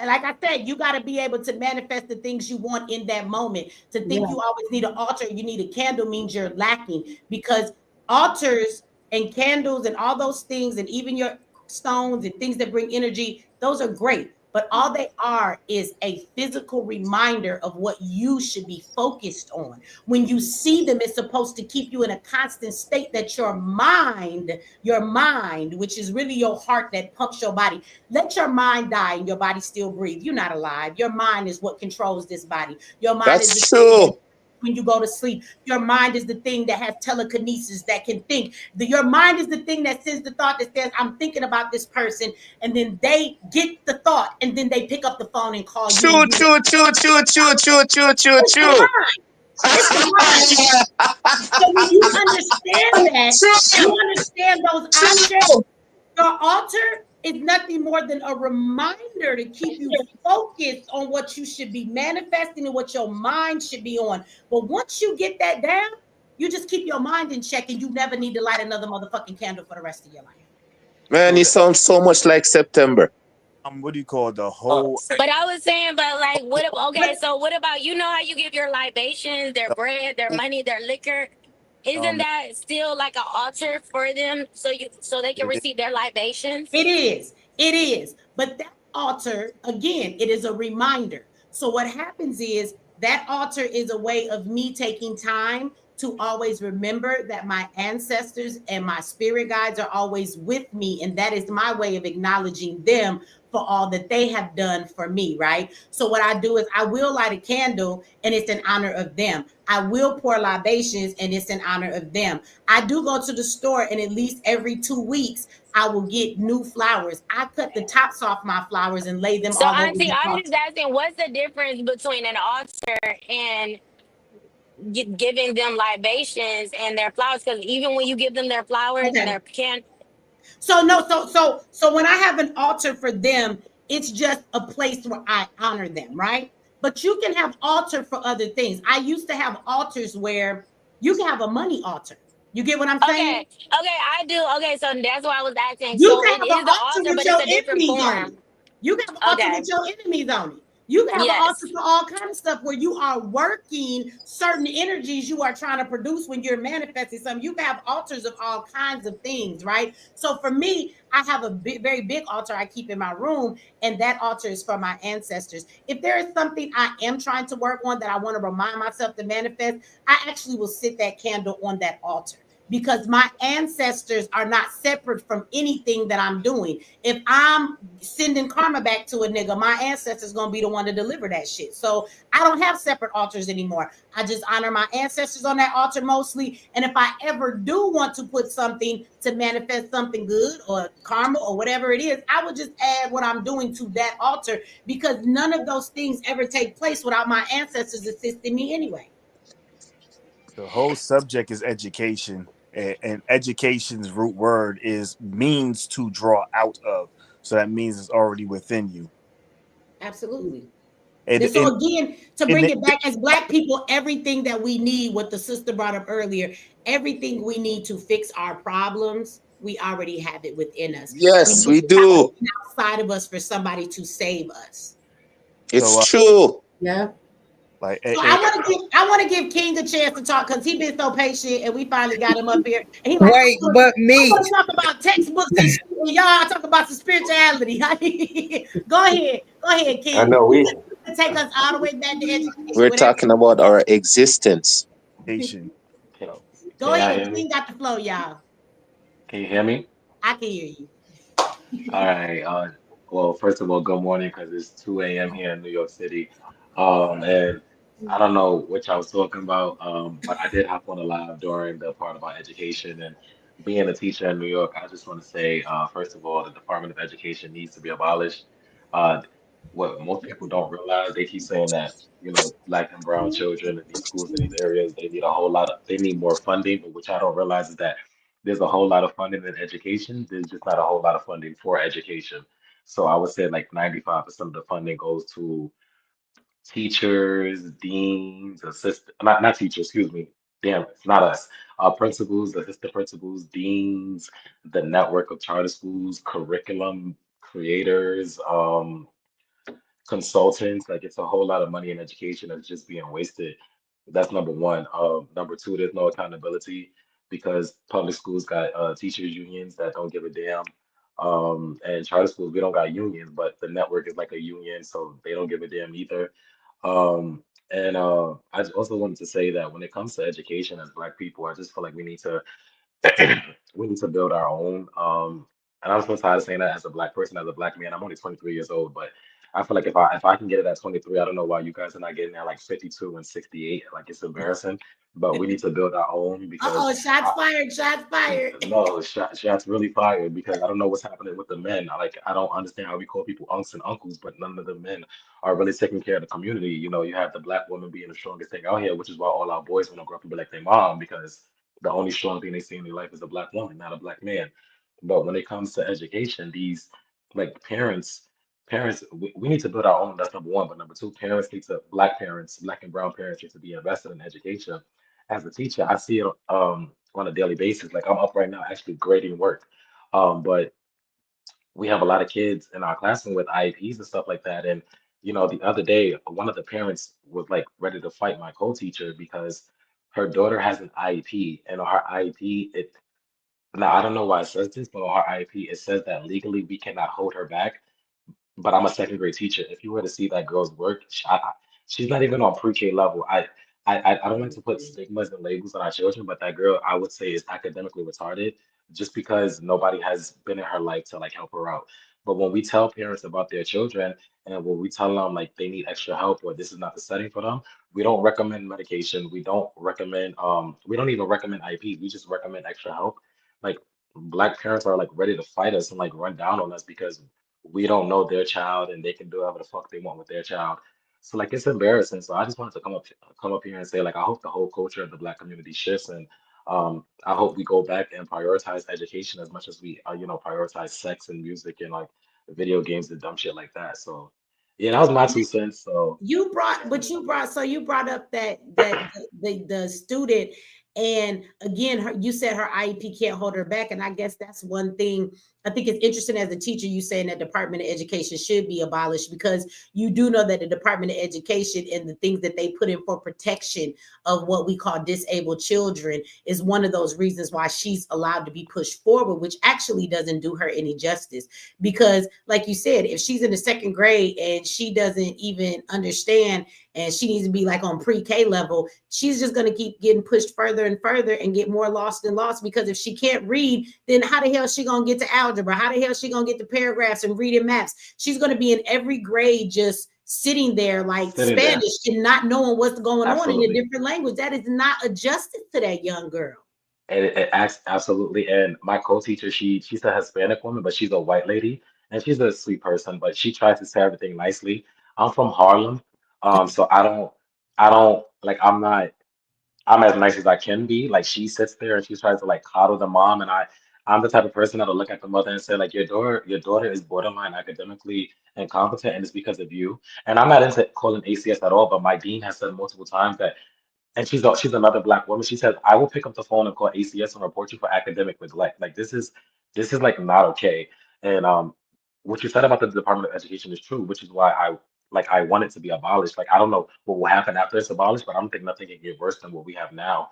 Like I said, you got to be able to manifest the things you want in that moment. To think you always need an altar, you need a candle, means you're lacking, because altars and candles and all those things, and even your stones and things that bring energy, those are great. But all they are is a physical reminder of what you should be focused on. When you see them, it's supposed to keep you in a constant state that your mind, which is really your heart that pumps your body, let your mind die and your body still breathe. You're not alive. Your mind is what controls this body. Your mind is true. When you go to sleep, your mind is the thing that has telekinesis, that can think. Your mind is the thing that sends the thought that says, I'm thinking about this person, and then they get the thought, and then they pick up the phone and call you. True. It's the mind. So when you understand that, you understand those objects, your altar is nothing more than a reminder to keep you focused on what you should be manifesting and what your mind should be on. But once you get that down, you just keep your mind in check, and you never need to light another motherfucking candle for the rest of your life. Man, you sound so much like September. What do you call the whole? But I was saying, but like, so what about, you know how you give your libations, their bread, their money, their liquor? Isn't that still like an altar for them, so they can receive their libations? It is. But that altar, again, it is a reminder. So what happens is that altar is a way of me taking time to always remember that my ancestors and my spirit guides are always with me. And that is my way of acknowledging them for all that they have done for me, right? So what I do is I will light a candle, and it's in honor of them. I will pour libations, and it's in honor of them. I do go to the store, and at least every 2 weeks, I will get new flowers. I cut the tops off my flowers and lay them So, all over Auntie, the I'm altar. just asking, what's the difference between an altar and giving them libations and their flowers? Because even when you give them their flowers and their So when I have an altar for them, it's just a place where I honor them, right? But you can have altar for other things. I used to have altars where you can have a money altar. You get what I'm saying? Okay, I do. Okay, so that's why I was asking. You So can it have an is the altar altar, with but your it's a different enemies on it. form. You can have an altar with your enemies on it. You can have an altar for all kinds of stuff where you are working certain energies you are trying to produce when you're manifesting something. You can have altars of all kinds of things, right? So for me, I have a very big altar I keep in my room, and that altar is for my ancestors. If there is something I am trying to work on that I want to remind myself to manifest, I actually will sit that candle on that altar. because my ancestors are not separate from anything that I'm doing. If I'm sending karma back to a nigga, my ancestors gonna be the one to deliver that shit. So I don't have separate altars anymore. I just honor my ancestors on that altar mostly. And if I ever do want to put something to manifest something good or karma or whatever it is, I would just add what I'm doing to that altar, because none of those things ever take place without my ancestors assisting me anyway. The whole subject is education, and education's root word is means to draw out of. So that means it's already within you. Absolutely. And, And so again, to bring it the- back, as Black people, everything that we need, what the sister brought up earlier, everything we need to fix our problems, we already have it within us. Yes, we just have do. something outside of us for somebody to save us. It's So, true. Yeah. Like, So I want to give King a chance to talk, because he's been so patient, and we finally got him up here. And he like, Wait, but I me. want to talk about textbooks and shit, and y'all talk about some spirituality. Go ahead, King. I know we. Take us all the way back to education. We're Whatever. talking about our existence. education. Can Go y'all ahead, hear me? King got the flow, y'all. Can you hear me? I can hear you. All right. Well, first of all, good morning because it's 2 a.m. here in New York City. And I don't know what y'all was talking about, but I did hop on a live during the part about education and being a teacher in New York. I just want to say, first of all, the Department of Education needs to be abolished. Uh, what most people don't realize, they keep saying that, black and brown children in these schools in these areas, they need more funding, but what y'all don't realize is that there's a whole lot of funding in education. There's just not a whole lot of funding for education. So I would say like 95% of the funding goes to teachers, deans, assistant, not teachers, excuse me. Damn, it's not us. Principals, assistant principals, deans, the network of charter schools, curriculum creators, consultants. Like it's a whole lot of money in education that's just being wasted. That's number one. Number two, there's no accountability because public schools got teachers unions that don't give a damn. And charter schools, we don't got unions, but the network is like a union, so they don't give a damn either. And I just also wanted to say that when it comes to education as Black people, I just feel like we need to we need to build our own. And I'm so tired of saying that as a Black person, as a Black man. I'm only 23 years old, but I feel like if I can get it at 23, I don't know why you guys are not getting there like 52 and 68. Like it's embarrassing. But we need to build our own because Shots fired, shots fired. no, shots really fired because I don't know what's happening with the men. I don't understand how we call people unks and uncles, but none of the men are really taking care of the community. You have the Black woman being the strongest thing out here, which is why all our boys want to grow up and be like their mom because the only strong thing they see in their life is a Black woman, not a Black man. But when it comes to education, these like parents, we need to build our own. That's number one. But number two, Black parents, Black and brown parents need to be invested in education. As a teacher, I see it on a daily basis. Like I'm up right now actually grading work. But we have a lot of kids in our classroom with IEPs and stuff like that. And the other day, one of the parents was like ready to fight my co-teacher because her daughter has an IEP, and on her IEP, now I don't know why it says this, but on her IEP, it says that legally we cannot hold her back, but I'm a second grade teacher. If you were to see that girl's work, she's not even on pre-K level. I don't like to put stigmas and labels on our children, but that girl I would say is academically retarded just because nobody has been in her life to like help her out. But when we tell parents about their children and when we tell them like they need extra help or this is not the setting for them, we don't recommend medication. We don't even recommend IEPs. We just recommend extra help. Like Black parents are like ready to fight us and like run down on us because we don't know their child and they can do whatever the fuck they want with their child. So like it's embarrassing. So I just wanted to come up here and say like I hope the whole culture of the Black community shifts and I hope we go back and prioritize education as much as we prioritize sex and music and like video games and dumb shit like that. So yeah, that was my 2 cents. So You brought up that the student, and again, you said her IEP can't hold her back, and I guess that's one thing I think it's interesting as a teacher, you saying that Department of Education should be abolished, because you do know that the Department of Education and the things that they put in for protection of what we call disabled children is one of those reasons why she's allowed to be pushed forward, which actually doesn't do her any justice. Because like you said, if she's in the second grade and she doesn't even understand and she needs to be like on pre-K level, she's just going to keep getting pushed further and further and get more lost and lost, because if she can't read, then how the hell is she going to get to algebra? How the hell is she going to get to paragraphs and reading maps? She's going to be in every grade just sitting there like Spanish and not knowing what's going on in a different language. That is not a justice to that young girl. And it acts absolutely. And my co-teacher, she's a Hispanic woman, but she's a white lady, and she's a sweet person, but she tries to say everything nicely. I'm from Harlem, so I don't like I'm as nice as I can be. Like she sits there and she tries to like coddle the mom, and I'm the type of person that'll look at the mother and say like your daughter is borderline academically incompetent, and it's because of you. And I'm not into calling ACS at all, but my dean has said multiple times that, and she's another black woman. She said, "I will pick up the phone and call ACS and report you for academic neglect." Like this is like not okay. And what you said about the Department of Education is true, which is why I want it to be abolished. Like I don't know what will happen after it's abolished, but I don't think nothing can get worse than what we have now.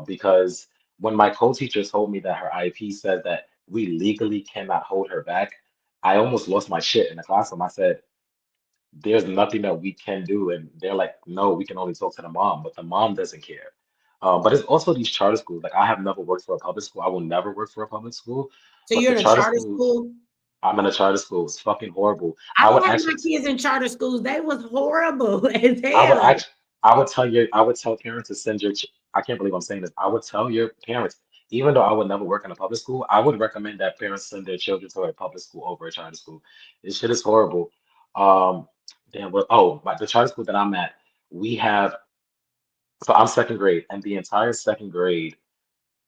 Because when my co-teacher told me that her IEP said that we legally cannot hold her back, I almost lost my shit in the classroom. I said, there's nothing that we can do. And they're like, no, we can only talk to the mom, but the mom doesn't care. But it's also these charter schools. Like I have never worked for a public school. I will never work for a public school. So But you're the in a charter charter school, school? I'm in a charter school. It's fucking horrible. I I would had my actually kids in charter schools. They was horrible as I would hell. actually, I would tell parents to send your, I can't believe I'm saying this. I would tell your parents, even though I would never work in a public school, I would recommend that parents send their children to a public school over a charter school. This shit is horrible. Um, Damn, the charter school that I'm at, we have, so I'm second grade, and the entire second grade,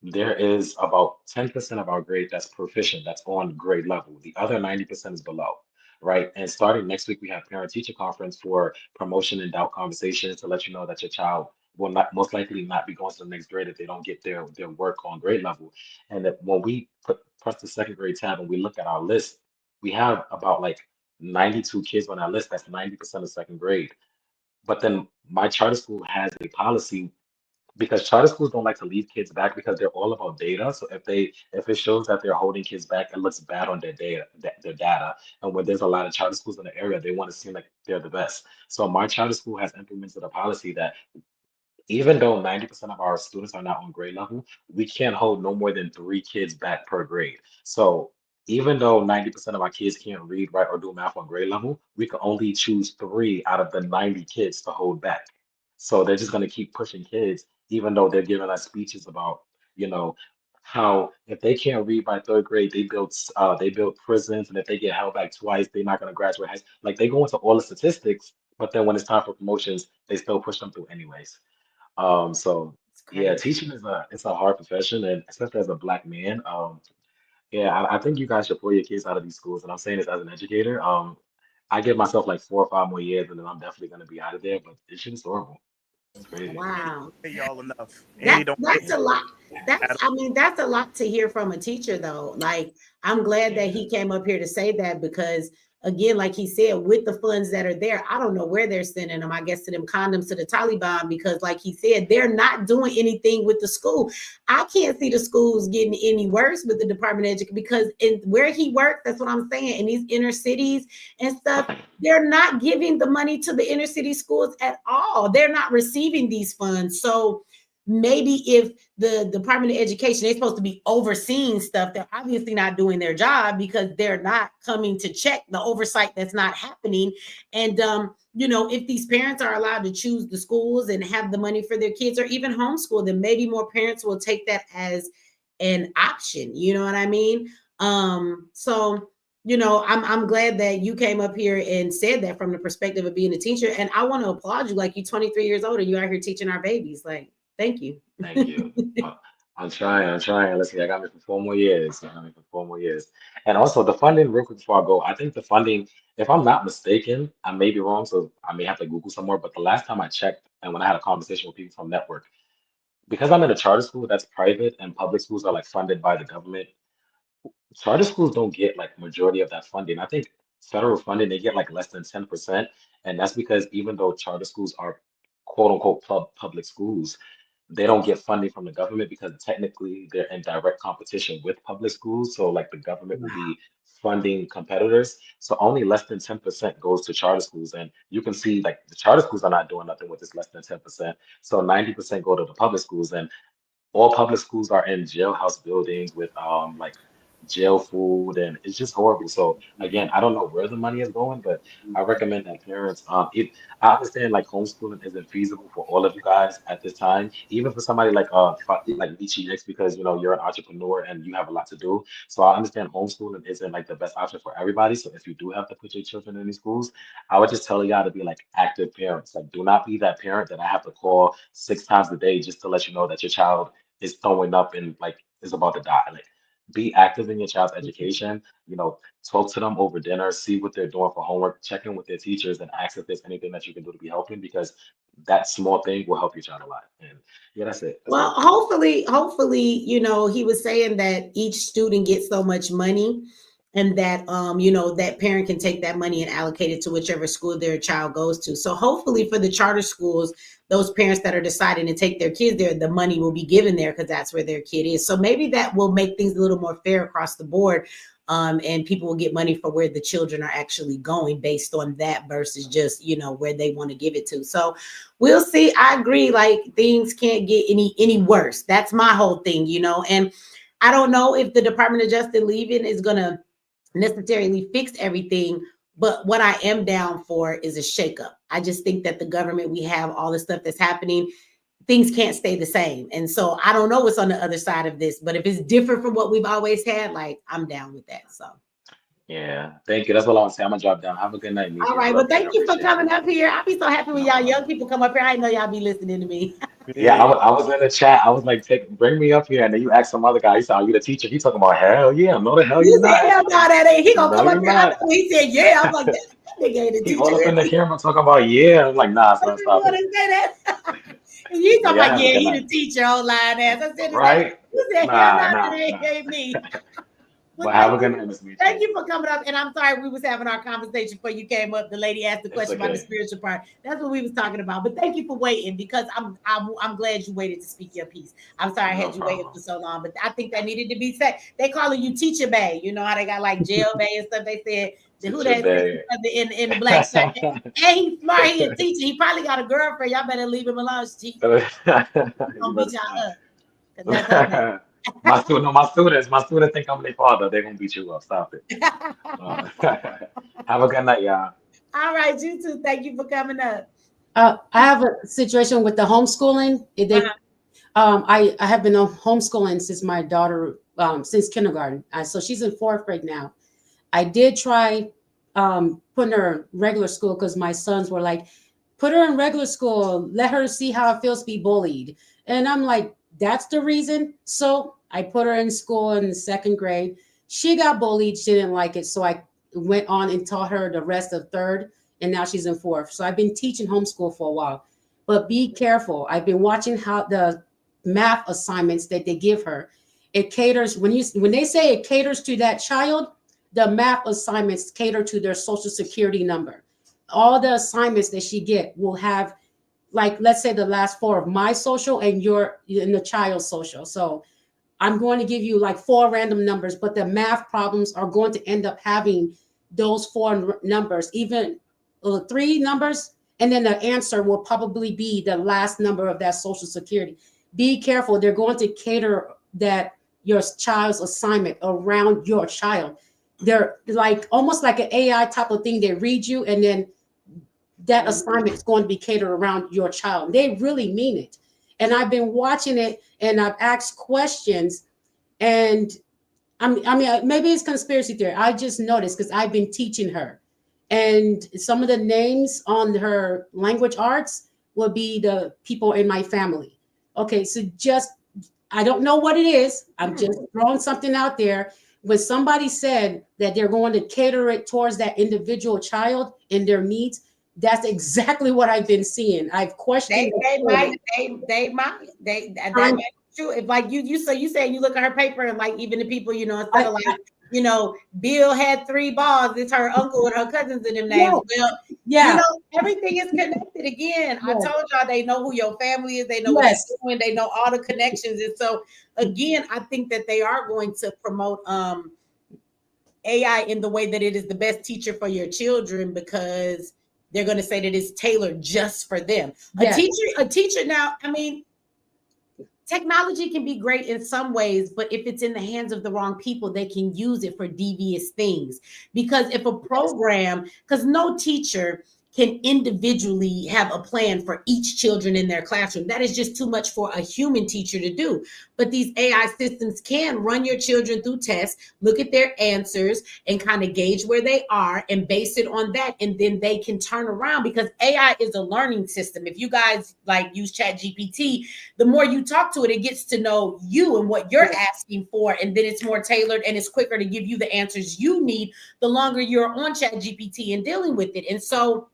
there is about 10% of our grade that's proficient, that's on grade level. The other 90% is below, right? And starting next week, we have parent-teacher conference for promotion and doubt conversations to let you know that your child will not most likely not be going to the next grade if they don't get their work on grade level. And that when we press the second grade tab and we look at our list, we have about like 92 kids on our list. That's 90% of second grade. But then my charter school has a policy because charter schools don't like to leave kids back because they're all about data. So if it shows that they're holding kids back, it looks bad on their data. And when there's a lot of charter schools in the area, they want to seem like they're the best. So my charter school has implemented a policy that even though 90% of our students are not on grade level, we can't hold no more than 3 kids back per grade. So even though 90% of our kids can't read, write, or do math on grade level, we can only choose 3 out of the 90 kids to hold back. So they're just going to keep pushing kids, even though they're giving us speeches about, you know, how if they can't read by third grade, they build prisons, and if they get held back twice, they're not going to graduate high school. Like they go into all the statistics, but then when it's time for promotions, they still push them through anyways. So It's yeah, crazy. teaching is a hard profession, and especially as a black man. Yeah, I think you guys should pull your kids out of these schools, and I'm saying this as an educator. I give myself like 4 or 5 more years, and then I'm definitely gonna be out of there. But this shit is horrible. It's crazy. And Wow. pay y'all enough, and That they don't pay that's a lot. at I mean, that's a lot to hear from a teacher though. Like, I'm glad that Yeah. he came up here to say that, because again, like he said, with the funds that are there, I don't know where they're sending them. I guess to them condoms to the Taliban, because like he said, they're not doing anything with the school. I can't see the schools getting any worse with the Department of Education, because in where he worked, that's what I'm saying, in these inner cities and stuff, they're not giving the money to the inner city schools at all. They're not receiving these funds. So maybe if the Department of Education, they're supposed to be overseeing stuff, they're obviously not doing their job, because they're not coming to check the oversight that's not happening. And if these parents are allowed to choose the schools and have the money for their kids, or even homeschool, then maybe more parents will take that as an option. You know what I mean? So I'm glad that you came up here and said that from the perspective of being a teacher. And I want to applaud you. Like, you're 23 years old and you out here teaching our babies. Like, thank you. Thank you. Uh, I'm trying. I'm trying. Listen, I got me for 4 more years. I got me for 4 more years. And also the funding, real quick before I go, I think the funding, if I'm not mistaken, I may be wrong, so I may have to Google some more. But the last time I checked, and when I had a conversation with people from Network, because I'm in a charter school that's private and public schools are like funded by the government, charter schools don't get like majority of that funding. I think federal funding they get like less than 10%, and that's because even though charter schools are quote unquote public schools, they don't get funding from the government because technically they're in direct competition with public schools. So like the government will be funding competitors. So only less than 10% goes to charter schools. And you can see like the charter schools are not doing nothing with this less than 10%. So 90% go to the public schools. And all public schools are in jailhouse buildings with like jail food, and it's just horrible. So again, I don't know where the money is going, but I recommend that parents if I understand like homeschooling isn't feasible for all of you guys at this time, even for somebody like like Michi X, because you know you're an entrepreneur and you have a lot to do. So I understand homeschooling isn't like the best option for everybody. So if you do have to put your children in these schools, I would just tell y'all to be like active parents. Like do not be that parent that I have to call 6 times a day just to let you know that your child is throwing up and like is about to die. Like be active in your child's education, you know, talk to them over dinner, see what they're doing for homework, check in with their teachers and ask if there's anything that you can do to be helping because that small thing will help your child a lot. And yeah, that's it. That's Well, all. hopefully, you know, he was saying that each student gets so much money and that you know, that parent can take that money and allocate it to whichever school their child goes to. So hopefully for the charter schools, those parents that are deciding to take their kids there, the money will be given there because that's where their kid is. So maybe that will make things a little more fair across the board. And people will get money for where the children are actually going based on that versus just, you know, where they want to give it to. So we'll see. I agree. Like things can't get any worse. That's my whole thing, you know. And I don't know if the Department of Justice leaving is going to necessarily fix everything. But what I am down for is a shakeup. I just think that the government, we have all the stuff that's happening. Things can't stay the same. And so I don't know what's on the other side of this, but if it's different from what we've always had, like I'm down with that. So, Yeah, thank you. That's all I want to say. I'm gonna drop down. Have a good night, all Michi. I right. Well, love you. I thank you for appreciate you. coming up here. I'll be so happy when No y'all problem. young people come up here. I know y'all be listening to me. Yeah, I was in the chat. I was like, bring me up here. And then you asked some other guy, he said, are you the teacher? He talking about, hell yeah. No, the hell you're You said, not. hell no, that ain't. He gonna No, come up you're here. I know not. he said, yeah. I'm like, that nigga ain't a He teacher. all up in the camera talking about, yeah. I'm like, nah, I son, didn't stop want it. to say that. And you But talking yeah, about, have a yeah, good he night. the teacher, old lying ass. I said, is that, Right? you said, hell no, Nah, that nah, nah. ain't me. Well, But have a good night, Miss thank Michi. you for coming up. And I'm sorry we was having our conversation before you came up. The lady asked the It's question about the okay. spiritual part. That's what we was talking about. But thank you for waiting because I'm glad you waited to speak your piece. I'm sorry I No had you waiting problem. for so long, but I think that needed to be said. They calling you teacher bay. You know how they got like jail bay and stuff. They said who Teacher that Bay. in the black shirt. And he's smart. He a teacher. He probably got a girlfriend. Y'all better leave him alone. He You gonna better beat y'all stop. up because that's her man. My students think I'm their father. They're gonna beat you up. Stop it. Uh, have a good night, y'all. All right, you too. Thank you for coming up. I have a situation with the homeschooling. I have been homeschooling since my daughter since kindergarten. So she's in fourth grade now. I did try putting her in regular school because my sons were like, put her in regular school, let her see how it feels to be bullied. And I'm like, that's the reason. So I put her in school in the second grade. She got bullied. She didn't like it. So I went on and taught her the rest of third. And now she's in fourth. So I've been teaching homeschool for a while. But be careful. I've been watching how the math assignments that they give her. It caters when they say it caters to that child, the math assignments cater to their social security number. All the assignments that she get will have, like, let's say the last four of my social and your in the child's social. So I'm going to give you like 4 random numbers, but the math problems are going to end up having those 4 numbers, even 3 numbers, and then the answer will probably be the last number of that social security. Be careful. They're going to cater that your child's assignment around your child. They're like almost like an AI type of thing. They read you, and then that assignment is going to be catered around your child. They really mean it. And I've been watching it, and I've asked questions, and I mean, maybe it's conspiracy theory. I just noticed because I've been teaching her, and some of the names on her language arts will be the people in my family. Okay, so I don't know what it is. I'm just throwing something out there. When somebody said that they're going to cater it towards that individual child and their needs, that's exactly what I've been seeing. I've questioned. They might. That true. If like you say you look at her paper and like even the people, you know, instead of like Bill had 3 balls. It's her uncle and her cousins in them names. Well, everything is connected again. I told y'all they know who your family is. They know what you're doing. They know all the connections. And so again, I think that they are going to promote AI in the way that it is the best teacher for your children, because they're going to say that it's tailored just for them. A teacher now, I mean, technology can be great in some ways, but if it's in the hands of the wrong people, they can use it for devious things. Because if a program, because no teacher can individually have a plan for each children in their classroom. That is just too much for a human teacher to do. But these AI systems can run your children through tests, look at their answers, and kind of gauge where they are and base it on that. And then they can turn around, because AI is a learning system. If you guys use ChatGPT, the more you talk to it, it gets to know you and what you're asking for. And then it's more tailored and it's quicker to give you the answers you need the longer you're on ChatGPT and dealing with it. And so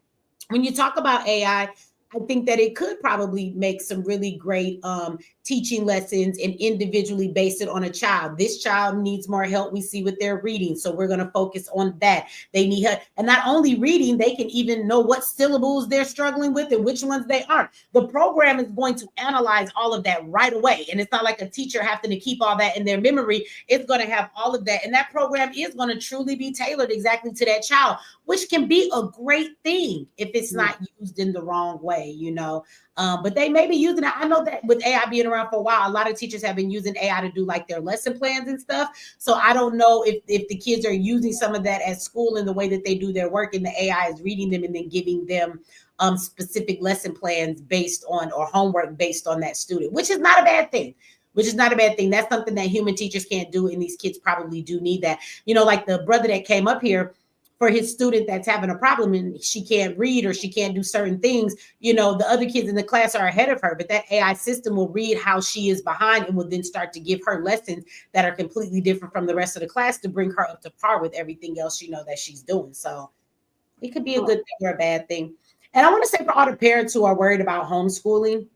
when you talk about AI, I think that it could probably make some really great teaching lessons and individually base it on a child. This child needs more help. We see what they're reading, so we're going to focus on that. They need help. And not only reading, they can even know what syllables they're struggling with and which ones they aren't. The program is going to analyze all of that right away. And it's not like a teacher having to keep all that in their memory. It's going to have all of that. And that program is going to truly be tailored exactly to that child, which can be a great thing if it's not used in the wrong way, but they may be using it. I know that with AI being around for a while, a lot of teachers have been using AI to do like their lesson plans and stuff. So I don't know if the kids are using some of that at school in the way that they do their work, and the AI is reading them and then giving them specific lesson plans based on, or homework based on that student, which is not a bad thing. That's something that human teachers can't do, and these kids probably do need that. Like the brother that came up here, for his student that's having a problem and she can't read or she can't do certain things, the other kids in the class are ahead of her, but that AI system will read how she is behind and will then start to give her lessons that are completely different from the rest of the class to bring her up to par with everything else that she's doing. So it could be a good thing or a bad thing. And I want to say, for all the parents who are worried about homeschooling,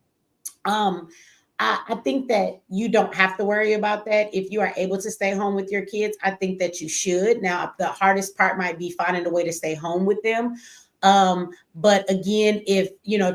I think that you don't have to worry about that. If you are able to stay home with your kids, I think that you should. Now, the hardest part might be finding a way to stay home with them. But again, if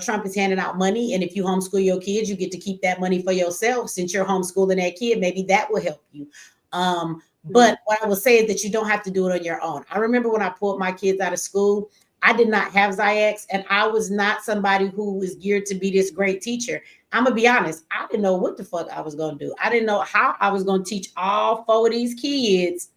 Trump is handing out money, and if you homeschool your kids, you get to keep that money for yourself. Since you're homeschooling that kid, maybe that will help you. But what I will say is that you don't have to do it on your own. I remember when I pulled my kids out of school, I did not have Zyx, and I was not somebody who was geared to be this great teacher. I'm going to be honest. I didn't know what the fuck I was going to do. I didn't know how I was going to teach all 4 of these kids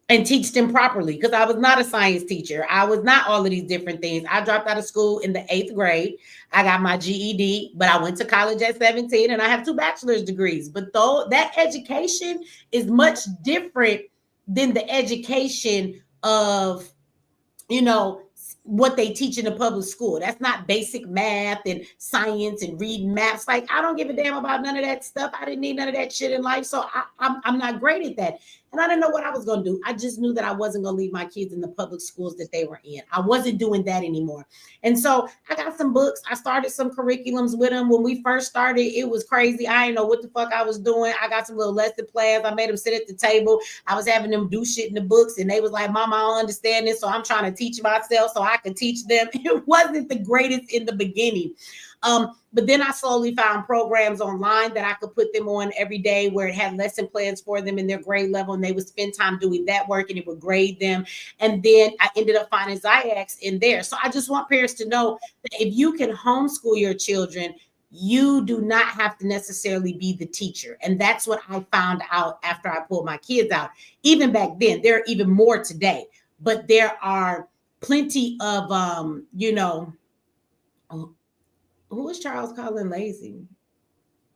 and teach them properly, because I was not a science teacher. I was not all of these different things. I dropped out of school in the 8th grade. I got my GED, but I went to college at 17 and I have 2 bachelor's degrees. But though that education is much different than the education of, what they teach in the public school. That's not basic math and science and reading maps. Like, I don't give a damn about none of that stuff. I didn't need none of that shit in life. So I'm not great at that. And I didn't know what I was going to do. I just knew that I wasn't going to leave my kids in the public schools that they were in. I wasn't doing that anymore. And so I got some books. I started some curriculums with them. When we first started, it was crazy. I didn't know what the fuck I was doing. I got some little lesson plans. I made them sit at the table. I was having them do shit in the books, and they was like, Mama, I don't understand this. So I'm trying to teach myself so I could teach them. It wasn't the greatest in the beginning. But then I slowly found programs online that I could put them on every day, where it had lesson plans for them in their grade level, and they would spend time doing that work, and it would grade them. And then I ended up finding Zyx in there. So I just want parents to know that if you can homeschool your children, you do not have to necessarily be the teacher. And that's what I found out after I pulled my kids out. Even back then, there are even more today, but there are plenty of, who is Charles calling lazy?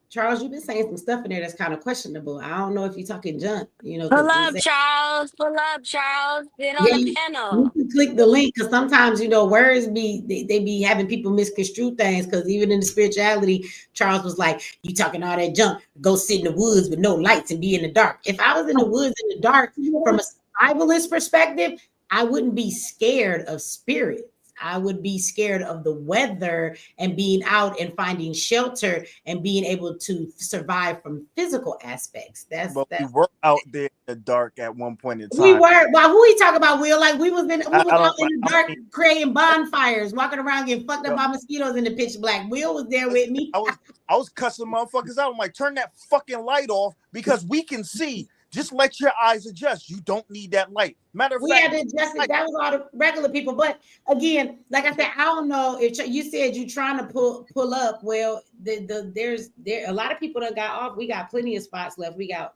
Charles, you've been saying some stuff in there that's kind of questionable. I don't know if you're talking junk, Pull up, Charles. Pull up, Charles. Get on Yeah, the you panel. can click the link, because sometimes words they be having people misconstrue things. Because even in the spirituality, Charles was like, "You talking all that junk? Go sit in the woods with no lights and be in the dark." If I was in the woods in the dark, from a survivalist perspective, I wouldn't be scared of spirits. I would be scared of the weather and being out and finding shelter and being able to survive from physical aspects. But we were out there in the dark at one point in We time. were. Well, who he talking about, Will? Like we was I out don't. in the I dark mean, creating bonfires, walking around getting fucked yo, up by mosquitoes in the pitch black. Will was there with me. I was cussing motherfuckers out. I'm like, turn that fucking light off because we can see. Just let your eyes adjust. You don't need that light. Matter of We fact, had to adjust it. That was all the regular people. But again, like I said, I don't know if you said you trying to pull up. Well, there's a lot of people that got off. We got plenty of spots left. We got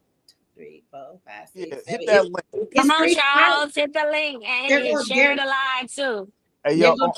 3, 4, 5, 6, 7. hit that link. Come on, 3 Charles, spots. hit the link There and goes share Gary. the live too. Hey, There yo, goes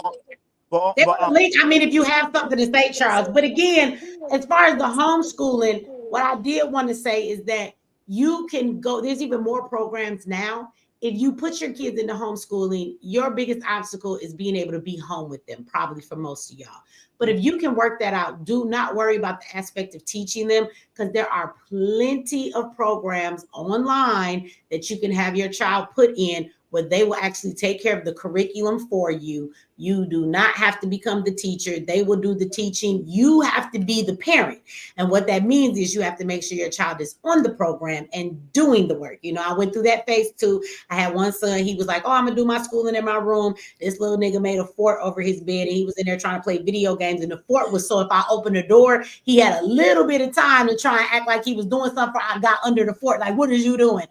the link. I mean, if you have something to say, Charles. But again, as far as the homeschooling, what I did want to say is that you can go. There's even more programs now. If you put your kids into homeschooling, your biggest obstacle is being able to be home with them, probably for most of y'all. But if you can work that out, do not worry about the aspect of teaching them, because there are plenty of programs online that you can have your child put in where they will actually take care of the curriculum for you. You do not have to become the teacher. They will do the teaching. You have to be the parent. And what that means is you have to make sure your child is on the program and doing the work. You know, I went through that phase too. I had one son, he was like, oh, I'm gonna do my schooling in my room. This little nigga made a fort over his bed and he was in there trying to play video games. And the fort was so if I opened the door, he had a little bit of time to try and act like he was doing something. I got under the fort. Like, what are you doing?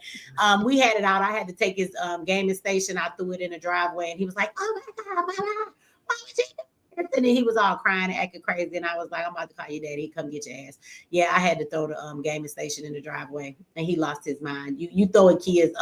We had it out. I had to take his gaming station. I threw it in the driveway and he was like, oh my God, mama, why would you do this? And then he was all crying and acting crazy. And I was like, I'm about to call your daddy. Come get your ass. Yeah, I had to throw the gaming station in the driveway and he lost his mind. You throw a kid's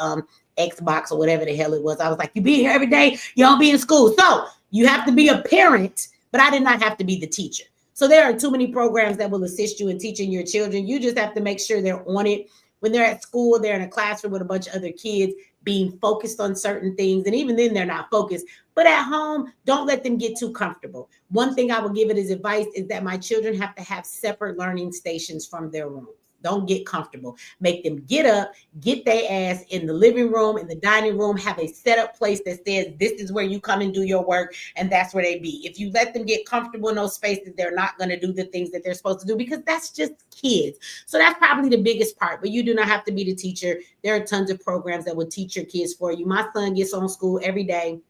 Xbox or whatever the hell it was. I was like, you be here every day. You don't be in school. So you have to be a parent, but I did not have to be the teacher. So there are too many programs that will assist you in teaching your children. You just have to make sure they're on it. When they're at school, they're in a classroom with a bunch of other kids being focused on certain things. And even then they're not focused. But at home, don't let them get too comfortable. One thing I will give it as advice is that my children have to have separate learning stations from their rooms. Don't get comfortable. Make them get up, get their ass in the living room, in the dining room, have a set up place that says, this is where you come and do your work. And that's where they be. If you let them get comfortable in those spaces, they're not going to do the things that they're supposed to do because that's just kids. So that's probably the biggest part, but you do not have to be the teacher. There are tons of programs that will teach your kids for you. My son gets on school every day.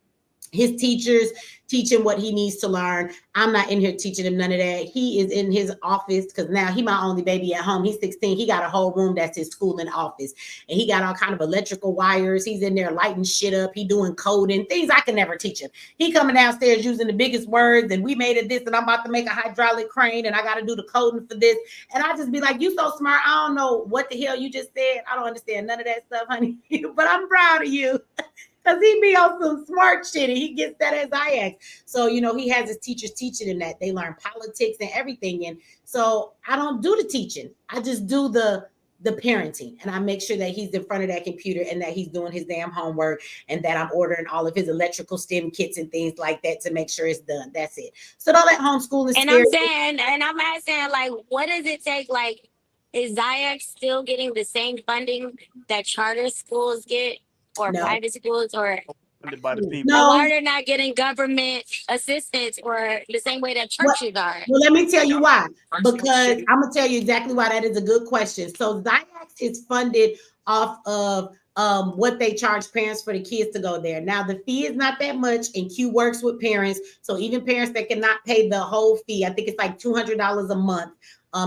His teachers teach him what he needs to learn. I'm not in here teaching him none of that. He is in his office because now he my only baby at home. He's 16. He got a whole room that's his schooling office. And he got all kind of electrical wires. He's in there lighting shit up. He doing coding, things I can never teach him. He coming downstairs using the biggest words and we made it this and I'm about to make a hydraulic crane and I got to do the coding for this. And I just be like, you so smart. I don't know what the hell you just said. I don't understand none of that stuff, honey. But I'm proud of you. Because he be on some smart shit and he gets that as I ask. So, you know, he has his teachers teaching him that. They learn politics and everything. And so I don't do the teaching. I just do the parenting. And I make sure that he's in front of that computer and that he's doing his damn homework and that I'm ordering all of his electrical STEM kits and things like that to make sure it's done. That's it. So don't let homeschooling And scare I'm you. saying, and I'm asking, like, what does it take? Like, is Ziac still getting the same funding that charter schools get? Or No. private schools, or Funded by the people. No. why they're not getting government assistance or the same way that churches are? Well, let me tell you why. Because I'm gonna tell you exactly why. That is a good question. So Ziac is funded off of what they charge parents for the kids to go there. Now the fee is not that much, and Q works with parents. So even parents that cannot pay the whole fee, I think it's like $200 a month.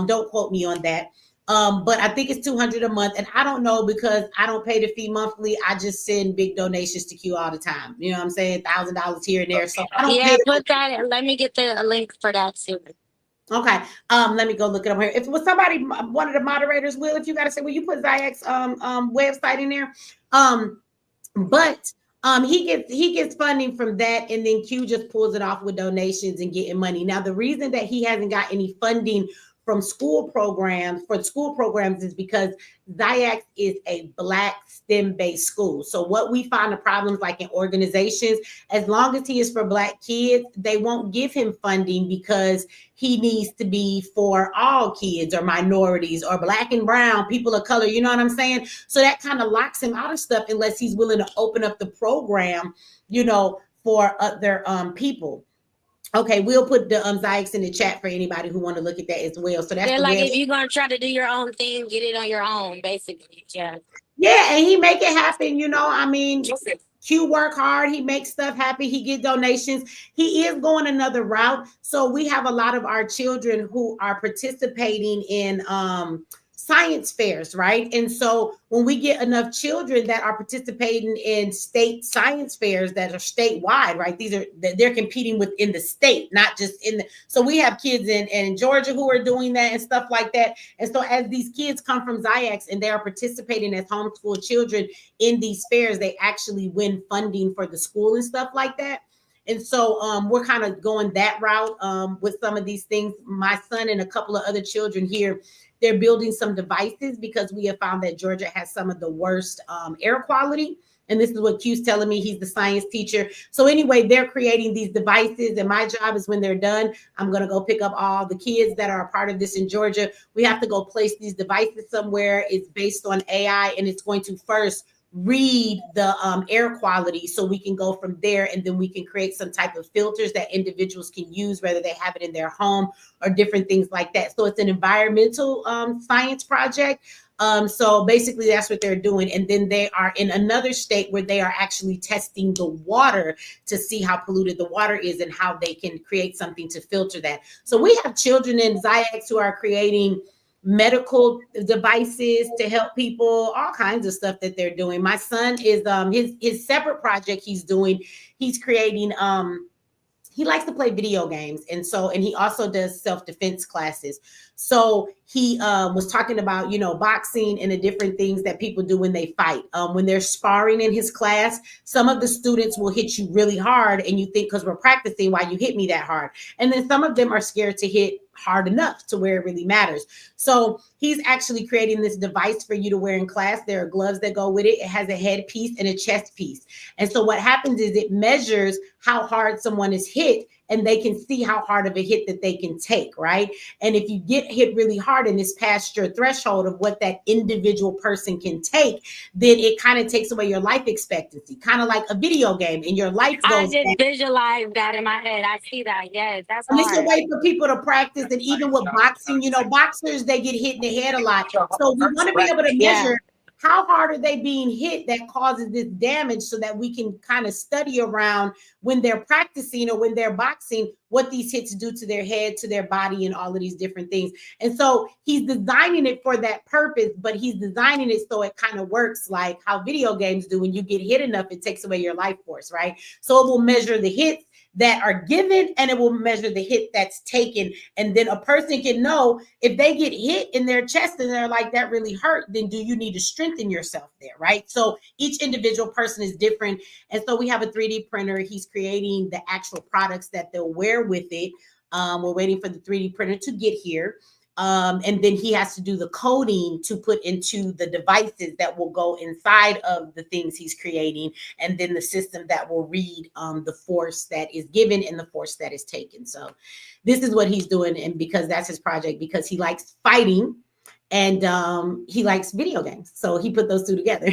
Don't quote me on that. But I think it's $200 a month. And I don't know because I don't pay the fee monthly. I just send big donations to Q all the time. You know what I'm saying? $1,000 here and there. So I don't pay. Put that. Let me get the link for that too. Okay. Let me go look it up here. If it was somebody, one of the moderators, Will, if you got to say, will you put Ziac's website in there? But he gets funding from that, and then Q just pulls it off with donations and getting money. Now, the reason that he hasn't got any funding from school programs is because Ziac is a Black STEM-based school. So what we find the problems like in organizations, as long as he is for Black kids, they won't give him funding because he needs to be for all kids or minorities or Black and brown, people of color, you know what I'm saying? So that kind of locks him out of stuff unless he's willing to open up the program, you know, for other people. Okay, we'll put the Zyx in the chat for anybody who want to look at that as well. So that's Yeah, the like web. if you're gonna try to do your own thing, get it on your own, basically. Yeah. Yeah, and he make it happen. I mean, Q work hard. He makes stuff happen. He get donations. He is going another route. So we have a lot of our children who are participating in science fairs, right? And so when we get enough children that are participating in state science fairs that are statewide, right? They're competing within the state, not just in the. So we have kids in Georgia who are doing that and stuff like that. And so as these kids come from Zyx and they are participating as homeschool children in these fairs, they actually win funding for the school and stuff like that. And so we're kind of going that route with some of these things. My son and a couple of other children here, they're building some devices because we have found that Georgia has some of the worst air quality. And this is what Q's telling me. He's the science teacher. So anyway, they're creating these devices. And my job is when they're done, I'm going to go pick up all the kids that are a part of this in Georgia. We have to go place these devices somewhere. It's based on AI, and it's going to first read the air quality so we can go from there, and then we can create some type of filters that individuals can use, whether they have it in their home or different things like that. So it's an environmental science project. So basically that's what they're doing. And then they are in another state where they are actually testing the water to see how polluted the water is and how they can create something to filter that. So we have children in Zyx who are creating medical devices to help people, all kinds of stuff that they're doing. My son is his separate project he's doing, he's creating he likes to play video games, and he also does self-defense classes. So he was talking about boxing and the different things that people do when they fight. When they're sparring in his class, some of the students will hit you really hard, and you think, because we're practicing, why you hit me that hard? And then some of them are scared to hit hard enough to where it really matters. So he's actually creating this device for you to wear in class. There are gloves that go with it. It has a headpiece and a chest piece. And so what happens is it measures how hard someone is hit, and they can see how hard of a hit that they can take, right? And if you get hit really hard and it's past your threshold of what that individual person can take, then it kind of takes away your life expectancy, kind of like a video game, and your life I goes just down. visualize that in my head. I see that. Yes, that's And it's a hard. way for people to practice. And even with boxing, boxers, they get hit in the head a lot. So we want to be able to measure how hard are they being hit that causes this damage, so that we can kind of study around when they're practicing or when they're boxing, what these hits do to their head, to their body, and all of these different things. And so he's designing it for that purpose, but he's designing it so it kind of works like how video games do. When you get hit enough, it takes away your life force, right? So it will measure the hits that are given, and it will measure the hit that's taken. And then a person can know if they get hit in their chest and they're like, that really hurt, then do you need to strengthen yourself there, right? So each individual person is different. And so we have a 3D printer. He's creating the actual products that they'll wear with it. We're waiting for the 3D printer to get here. And then he has to do the coding to put into the devices that will go inside of the things he's creating, and then the system that will read the force that is given and the force that is taken. So this is what he's doing, and because that's his project, because he likes fighting and he likes video games. So he put those two together.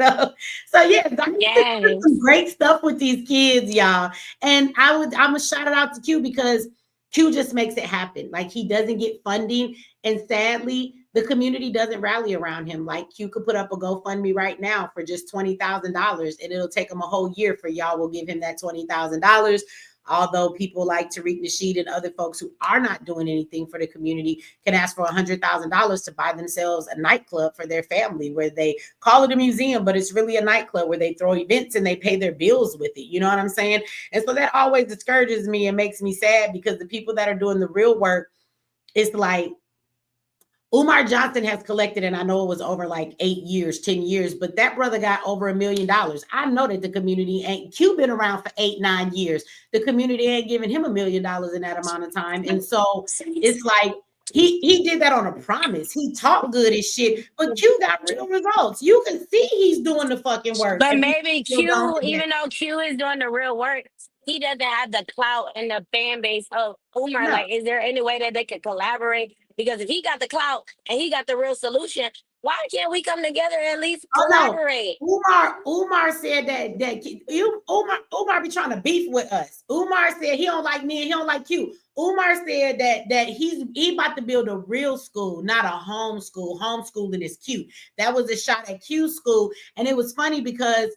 So yeah, Yes. some great stuff with these kids, y'all. And I'm gonna shout it out to Q, because Q just makes it happen. Like, he doesn't get funding, and sadly, the community doesn't rally around him. Like, Q could put up a GoFundMe right now for just $20,000, and it'll take him a whole year for y'all will give him that $20,000. Although people like Tariq Nasheed and other folks who are not doing anything for the community can ask for $100,000 to buy themselves a nightclub for their family, where they call it a museum, but it's really a nightclub where they throw events and they pay their bills with it. You know what I'm saying? And so that always discourages me and makes me sad, because the people that are doing the real work, it's like, Umar Johnson has collected, and I know it was over like 8 years, 10 years, but that brother got over $1 million. I know that the community ain't. Q been around for 8, 9 years. The community ain't giving him $1 million in that amount of time. And so it's like, he did that on a promise. He talked good as shit, but Q got real results. You can see he's doing the fucking work. But maybe Q, even though Q is doing the real work, he doesn't have the clout and the fan base of Umar. No. Like, is there any way that they could collaborate? Because if he got the clout and he got the real solution, Why can't we come together and at least Oh collaborate? no, Umar said Umar be trying to beef with us. Umar said he don't like me and he don't like Q. Umar said that he about to build a real school, not a home school. Homeschooling is cute. That was a shot at Q school, and it was funny because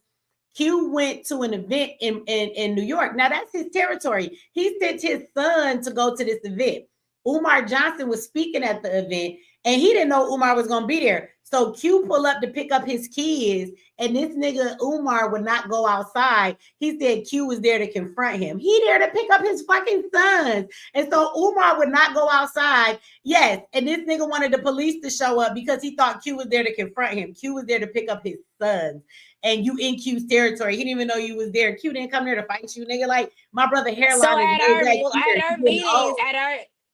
Q went to an event in New York. Now that's his territory. He sent his son to go to this event. Umar Johnson was speaking at the event, and he didn't know Umar was going to be there. So Q pull up to pick up his kids, and this nigga Umar would not go outside. He said Q was there to confront him. He there to pick up his fucking sons. And so Umar would not go outside. Yes, and this nigga wanted the police to show up because he thought Q was there to confront him. Q was there to pick up his sons. And you in Q's territory. He didn't even know you was there. Q didn't come there to fight you, nigga. Like my brother hairline So is way back here. at our meetings,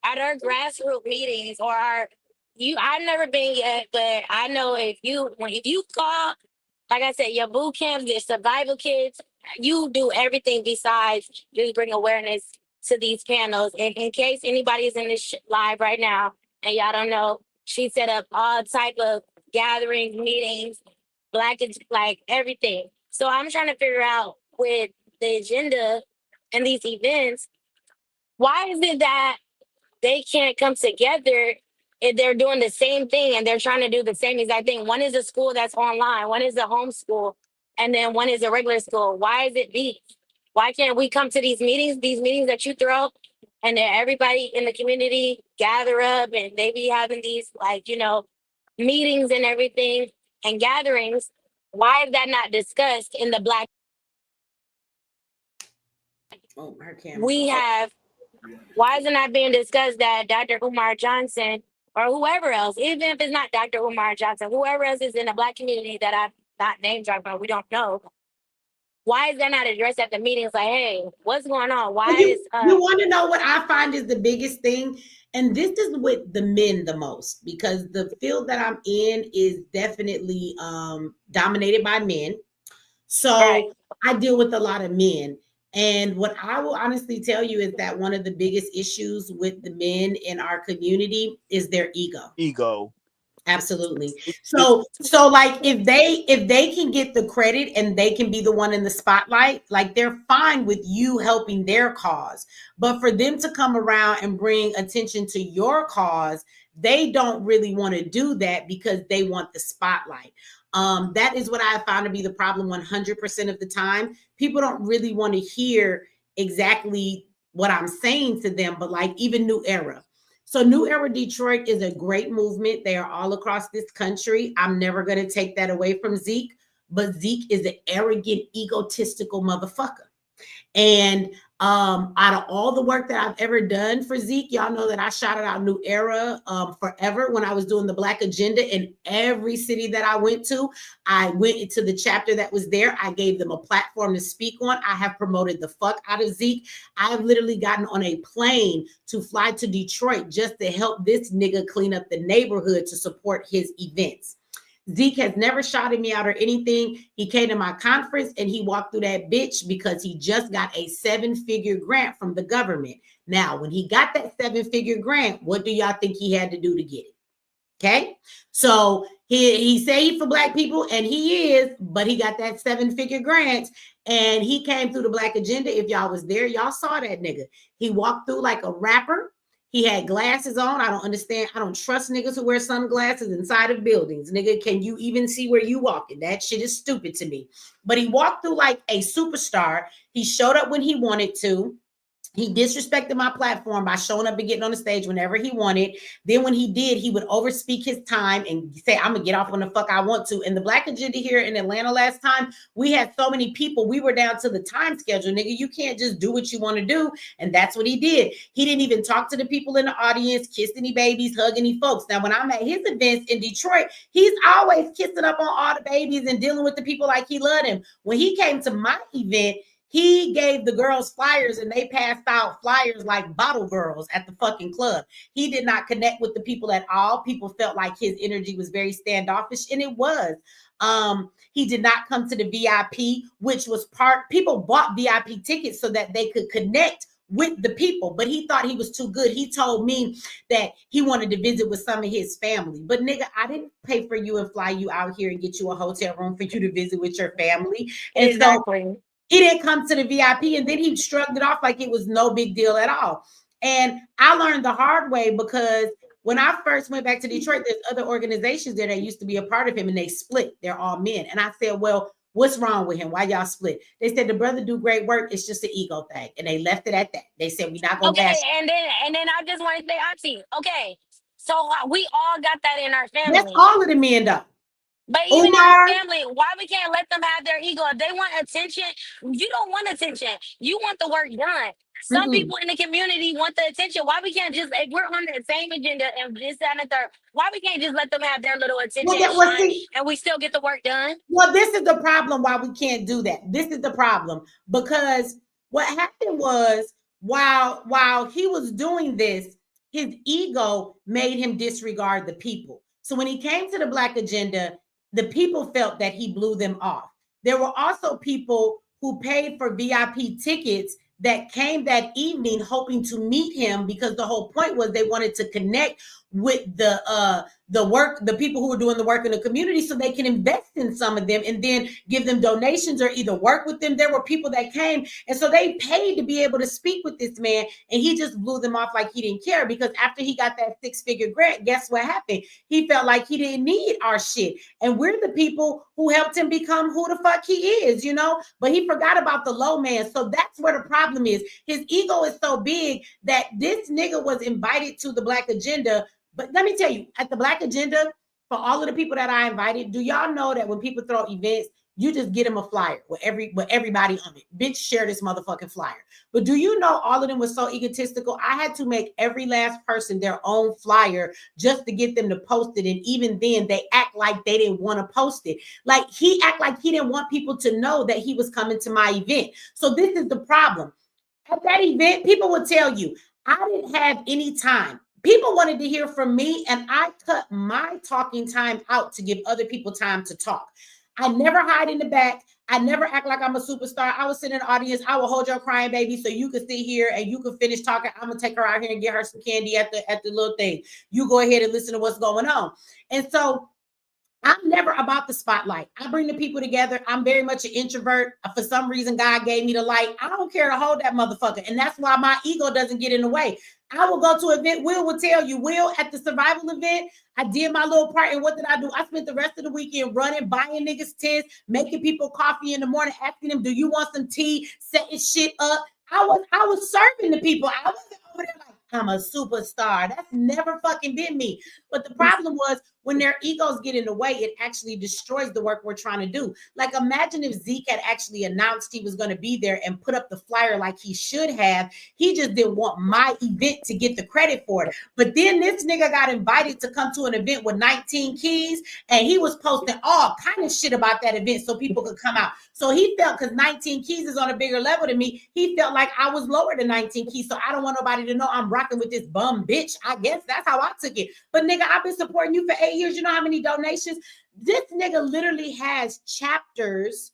at our grassroots meetings, or I've never been yet, but I know if you call, like I said, your boot camps, your survival kids, you do everything besides just bring awareness to these panels. And in case anybody is in this live right now and y'all don't know, she set up all type of gatherings, meetings, like everything. So I'm trying to figure out with the agenda and these events, why is it that they can't come together if they're doing the same thing and they're trying to do the same exact thing? One is a school that's online, one is a homeschool, and then one is a regular school. Why is it beef? Why can't we come to these meetings that you throw, and then everybody in the community gather up and they be having these, like, meetings and everything and gatherings? Why is that not discussed in the Black? Oh, her camera. We have. Why isn't that being discussed that Dr. Umar Johnson or whoever else, even if it's not Dr. Umar Johnson, whoever else is in the Black community that I've not name dropped, but we don't know, why is that not addressed at the meetings? Like, hey, what's going on? Why is you want to know what I find is the biggest thing? And this is with the men the most, because the field that I'm in is definitely dominated by men. So I deal with a lot of men. And what I will honestly tell you is that one of the biggest issues with the men in our community is their ego. Absolutely. So like if they can get the credit and they can be the one in the spotlight, like they're fine with you helping their cause. But for them to come around and bring attention to your cause, they don't really want to do that because they want the spotlight. That is what I found to be the problem 100% of the time. People don't really want to hear exactly what I'm saying to them, but like even New Era. So New Era Detroit is a great movement. They are all across this country. I'm never going to take that away from Zeke, but Zeke is an arrogant, egotistical motherfucker. And out of all the work that I've ever done for Zeke, y'all know that I shouted out New Era forever when I was doing the Black Agenda. In every city that I went to, I went into the chapter that was there. I gave them a platform to speak on. I have promoted the fuck out of Zeke. I've literally gotten on a plane to fly to Detroit just to help this nigga clean up the neighborhood to support his events. Zeke has never shouted me out or anything. He came to my conference and he walked through that bitch because he just got a 7-figure grant from the government. Now, when he got that 7-figure grant, what do y'all think he had to do to get it? Okay, so he saved for Black people, and he is, but he got that 7-figure grant, and he came through the Black Agenda. If y'all was there, y'all saw that nigga. He walked through like a rapper. He had glasses on. I don't understand. I don't trust niggas who wear sunglasses inside of buildings. Nigga, can you even see where you walking? That shit is stupid to me. But he walked through like a superstar. He showed up when he wanted to. He disrespected my platform by showing up and getting on the stage whenever he wanted. Then when he did, he would overspeak his time and say, I'm going to get off when the fuck I want to. And the Black Agenda here in Atlanta last time, we had so many people. We were down to the time schedule, nigga. You can't just do what you want to do. And that's what he did. He didn't even talk to the people in the audience, kiss any babies, hug any folks. Now, when I'm at his events in Detroit, he's always kissing up on all the babies and dealing with the people like he loved him. When he came to my event, he gave the girls flyers and they passed out flyers like bottle girls at the fucking club. He did not connect with the people at all. People felt like his energy was very standoffish, and it was. He did not come to the VIP, which was people bought VIP tickets so that they could connect with the people, but he thought he was too good. He told me that he wanted to visit with some of his family. But nigga, I didn't pay for you and fly you out here and get you a hotel room for you to visit with your family. And Exactly. so he didn't come to the VIP, and then he shrugged it off like it was no big deal at all. And I learned the hard way because when I first went back to Detroit, there's other organizations there that used to be a part of him, and they split. They're all men. And I said, well, what's wrong with him? Why y'all split? They said the brother do great work. It's just an ego thing. And they left it at that. They said, we're not going to Okay, bash. and then I just want to say, Auntie, okay, so we all got that in our That's family. all of the men, though. But even in our Umar, family, why we can't let them have their ego? If they want attention, you don't want attention. You want the work done. Some people in the community want the attention. Why we can't just, if we're on the same agenda and this, that, and the third, why we can't just let them have their little attention and shine and we still get the work done? Well, this is the problem why we can't do that. This is the problem because what happened was while he was doing this, his ego made him disregard the people. So when he came to the Black agenda, the people felt that he blew them off. There were also people who paid for VIP tickets that came that evening hoping to meet him because the whole point was they wanted to connect with the people who were doing the work in the community so they can invest in some of them and then give them donations or either work with them. There were people that came, and so they paid to be able to speak with this man, and he just blew them off like he didn't care because after he got that 6-figure grant, guess what happened? He felt like he didn't need our shit, and we're the people who helped him become who the fuck he is, you know? But he forgot about the low man, so that's where the problem is. His ego is so big that this nigga was invited to the Black agenda. But let me tell you, at the Black agenda, for all of the people that I invited, do y'all know that when people throw events, you just get them a flyer with everybody on it? Bitch, share this motherfucking flyer. But do you know all of them was so egotistical? I had to make every last person their own flyer just to get them to post it. And even then, they act like they didn't want to post it. Like he act like he didn't want people to know that he was coming to my event. So this is the problem. At that event, people would tell you, I didn't have any time. People wanted to hear from me, and I cut my talking time out to give other people time to talk. I never hide in the back. I never act like I'm a superstar. I would sit in the audience. I will hold your crying baby so you can sit here and you can finish talking. I'm gonna take her out here and get her some candy at the little thing. You go ahead and listen to what's going on. And so I'm never about the spotlight. I bring the people together. I'm very much an introvert. For some reason, God gave me the light. I don't care to hold that motherfucker. And that's why my ego doesn't get in the way. I will go to an event. Will tell you, Will, at the survival event, I did my little part. And what did I do? I spent the rest of the weekend running, buying niggas tents, making people coffee in the morning, asking them, do you want some tea? Setting shit up. I was serving the people. I wasn't over there like, I'm a superstar. That's never fucking been me. But the problem was when their egos get in the way, it actually destroys the work we're trying to do. Like imagine if Zeke had actually announced he was going to be there and put up the flyer like he should have. He just didn't want my event to get the credit for it. But then this nigga got invited to come to an event with 19 keys and he was posting all kind of shit about that event so people could come out. So he felt because 19 keys is on a bigger level than me, he felt like I was lower than 19 keys. So I don't want nobody to know I'm rocking with this bum bitch. I guess that's how I took it. But nigga, I've been supporting you for 8 years. You know how many donations? This nigga literally has chapters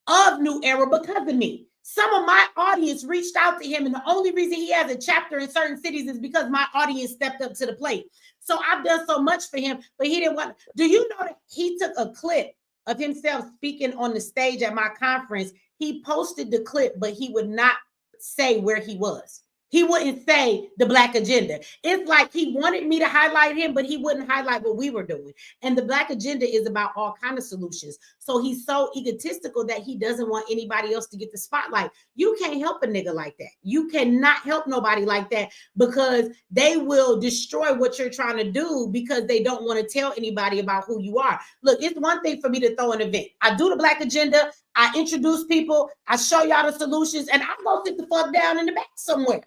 of New Era because of me. Some of my audience reached out to him, and the only reason he has a chapter in certain cities is because my audience stepped up to the plate. So I've done so much for him, but he didn't want. Do you know that he took a clip of himself speaking on the stage at my conference? He posted the clip, but he would not say where he was. He wouldn't say the Black agenda. It's like he wanted me to highlight him, but he wouldn't highlight what we were doing. And the Black agenda is about all kinds of solutions. So he's so egotistical that he doesn't want anybody else to get the spotlight. You can't help a nigga like that. You cannot help nobody like that because they will destroy what you're trying to do because they don't want to tell anybody about who you are. Look, it's one thing for me to throw an event. I do the Black agenda. I introduce people. I show y'all the solutions, and I go sit the fuck down in the back somewhere.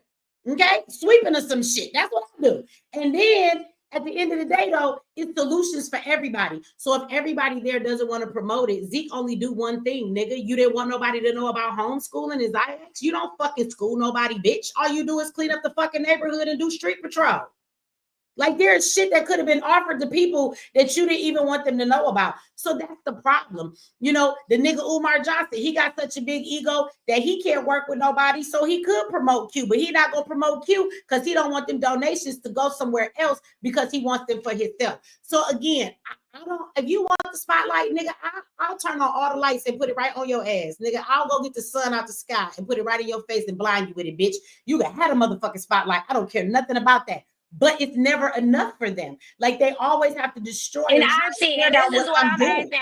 Okay, sweeping of some shit. That's what I do. And then at the end of the day, though, it's solutions for everybody. So if everybody there doesn't want to promote it, Zeke only do one thing, nigga. You didn't want nobody to know about homeschooling. As I asked, you don't fucking school nobody, bitch. All you do is clean up the fucking neighborhood and do street patrol. Like there's shit that could have been offered to people that you didn't even want them to know about. So that's the problem. You know, the nigga Umar Johnson, he got such a big ego that he can't work with nobody. So he could promote Q, but he not gonna promote Q because he don't want them donations to go somewhere else because he wants them for himself. So again, I don't, if you want the spotlight, nigga, I'll turn on all the lights and put it right on your ass. Nigga, I'll go get the sun out the sky and put it right in your face and blind you with it, bitch. You can have a motherfucking spotlight. I don't care nothing about that. But it's never enough for them. Like they always have to destroy. And Auntie, and this is what I'm asking.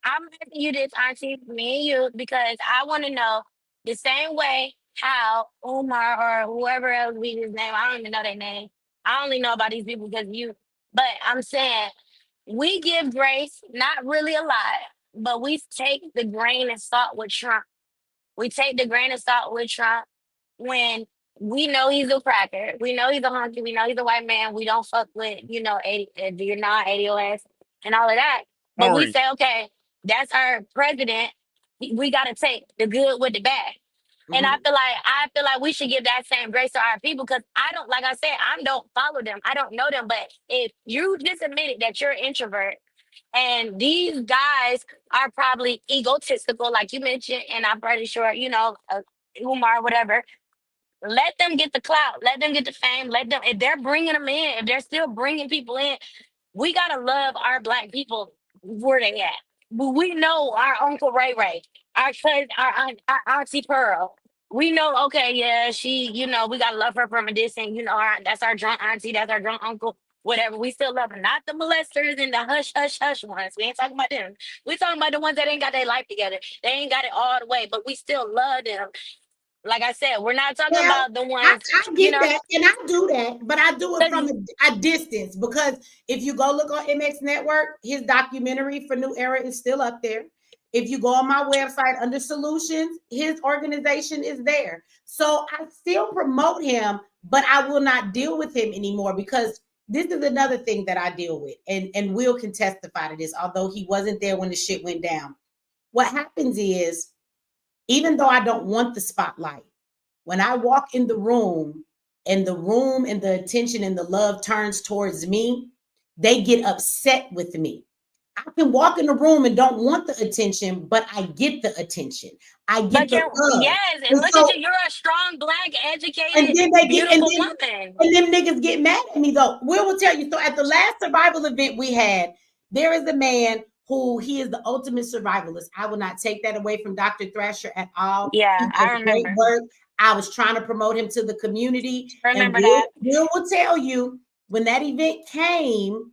I'm asking you this, Auntie, me and you, because I want to know the same way how Umar or whoever else read his name. I don't even know their name. I only know about these people because you. But I'm saying we give grace, not really a lot, but we take the grain of salt with Trump. We take the grain of salt with Trump when we know he's a cracker. We know he's a hunky. We know he's a white man. We don't fuck with, 80, you're not ADOS and all of that. But we Maurice. say, okay, that's our president. We got to take the good with the bad. And I feel like we should give that same grace to our people because I don't, like I said, I don't follow them. I don't know them. But if you just admitted that you're an introvert and these guys are probably egotistical, like you mentioned, and I'm pretty sure, Umar, whatever, let them get the clout, let them get the fame, let them, if they're bringing them in, if they're still bringing people in, we got to love our Black people where they at. But we know our Uncle Ray Ray, our cousin, our Auntie Pearl. We know, okay, yeah, she, we got to love her from a distance. That's our drunk auntie, that's our drunk uncle, whatever. We still love her. Not the molesters and the hush, hush, hush ones. We ain't talking about them. We talking about the ones that ain't got their life together. They ain't got it all the way, but we still love them. Like I said, we're not talking about the ones. I get that, and I do that, but I do it from a distance because if you go look on MX Network, his documentary for New Era is still up there. If you go on my website under solutions, his organization is there. So I still promote him, but I will not deal with him anymore because this is another thing that I deal with, and Will can testify to this, although he wasn't there when the shit went down. What happens is, even though I don't want the spotlight, when I walk in the room and the attention and the love turns towards me, they get upset with me. I can walk in the room and don't want the attention, but I get the attention. I get the love. Yes, and look at you. You're a strong, Black, educated, and then they get, beautiful and woman. And them niggas get mad at me though. Will tell you. So at the last survival event we had, there is a man who he is the ultimate survivalist. I will not take that away from Dr. Thrasher at all. Yeah, I remember. Great work. I was trying to promote him to the community. Remember and that. Will will tell you when that event came,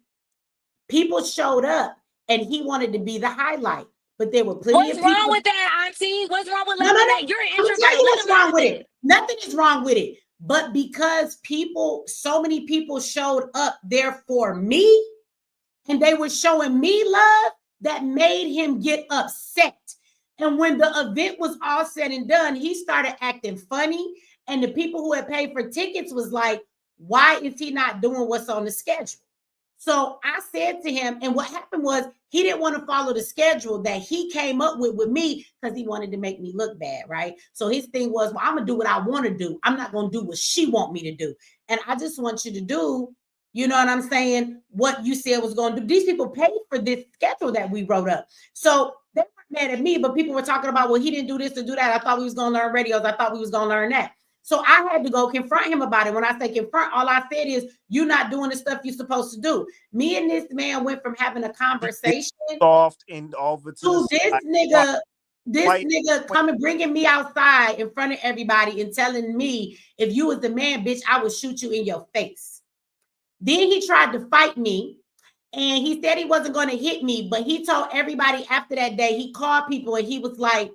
people showed up and he wanted to be the highlight. But there were plenty of people. What's wrong with that, Auntie? What's wrong with letting that? You're an introvert. What's wrong with it? Nothing is wrong with it. But because so many people showed up there for me and they were showing me love, that made him get upset. And when the event was all said and done, he started acting funny. And the people who had paid for tickets was like, why is he not doing what's on the schedule? So I said to him, and what happened was he didn't want to follow the schedule that he came up with me because he wanted to make me look bad, right? So his thing was, well, I'm going to do what I want to do. I'm not going to do what she want me to do. And I just want you to do, you know what I'm saying, what you said was going to do. These people paid for this schedule that we wrote up. So they weren't mad at me, but people were talking about, well, he didn't do this to do that. I thought we was going to learn radios. I thought we was going to learn that. So I had to go confront him about it. When I say confront, all I said is, you're not doing the stuff you're supposed to do. Me and this man went from having a conversation soft and over to this nigga coming, bringing me outside in front of everybody and telling me, if you was the man, bitch, I would shoot you in your face. Then he tried to fight me. And he said he wasn't going to hit me, but he told everybody after that day, he called people and he was like,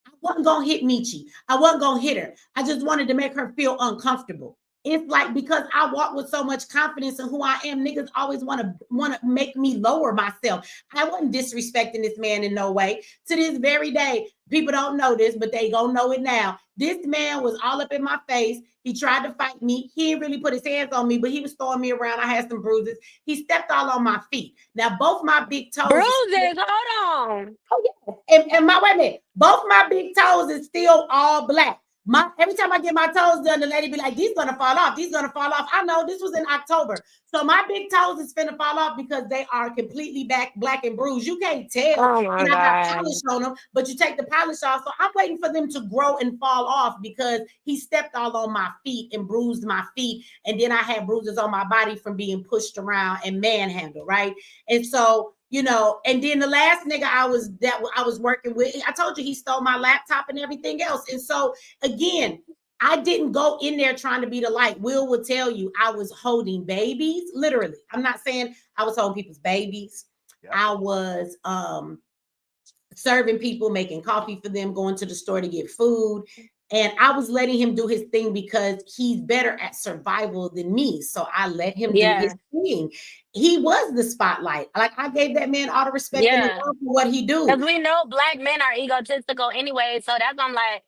I wasn't going to hit Michi. I wasn't going to hit her. I just wanted to make her feel uncomfortable. It's like, because I walk with so much confidence in who I am, niggas always want to make me lower myself. I wasn't disrespecting this man in no way. To this very day, people don't know this, but they gonna know it now. This man was all up in my face. He tried to fight me. He didn't really put his hands on me, but he was throwing me around. I had some bruises. He stepped all on my feet. Now, both my big toes. Bruises, hold on. Oh, yeah. And my, wait a minute. Both my big toes is still all black. Every time I get my toes done, the lady be like, these gonna fall off. These gonna fall off. I know this was in October. So my big toes is finna fall off because they are completely black and bruised. You can't tell. Oh my and I got God. polish on them, but you take the polish off. So I'm waiting for them to grow and fall off because he stepped all on my feet and bruised my feet. And then I had bruises on my body from being pushed around and manhandled, right? And so, you know, and then the last nigga I was working with, I told you he stole my laptop and everything else. And so again, I didn't go in there trying to be the light. Will tell you I was holding babies, literally. I'm not saying I was holding people's babies. Yep. I was serving people, making coffee for them, going to the store to get food. And I was letting him do his thing because he's better at survival than me. So I let him do his thing. He was the spotlight. Like I gave that man all the respect and the love for what he do. Because we know black men are egotistical anyway. So that's I'm like,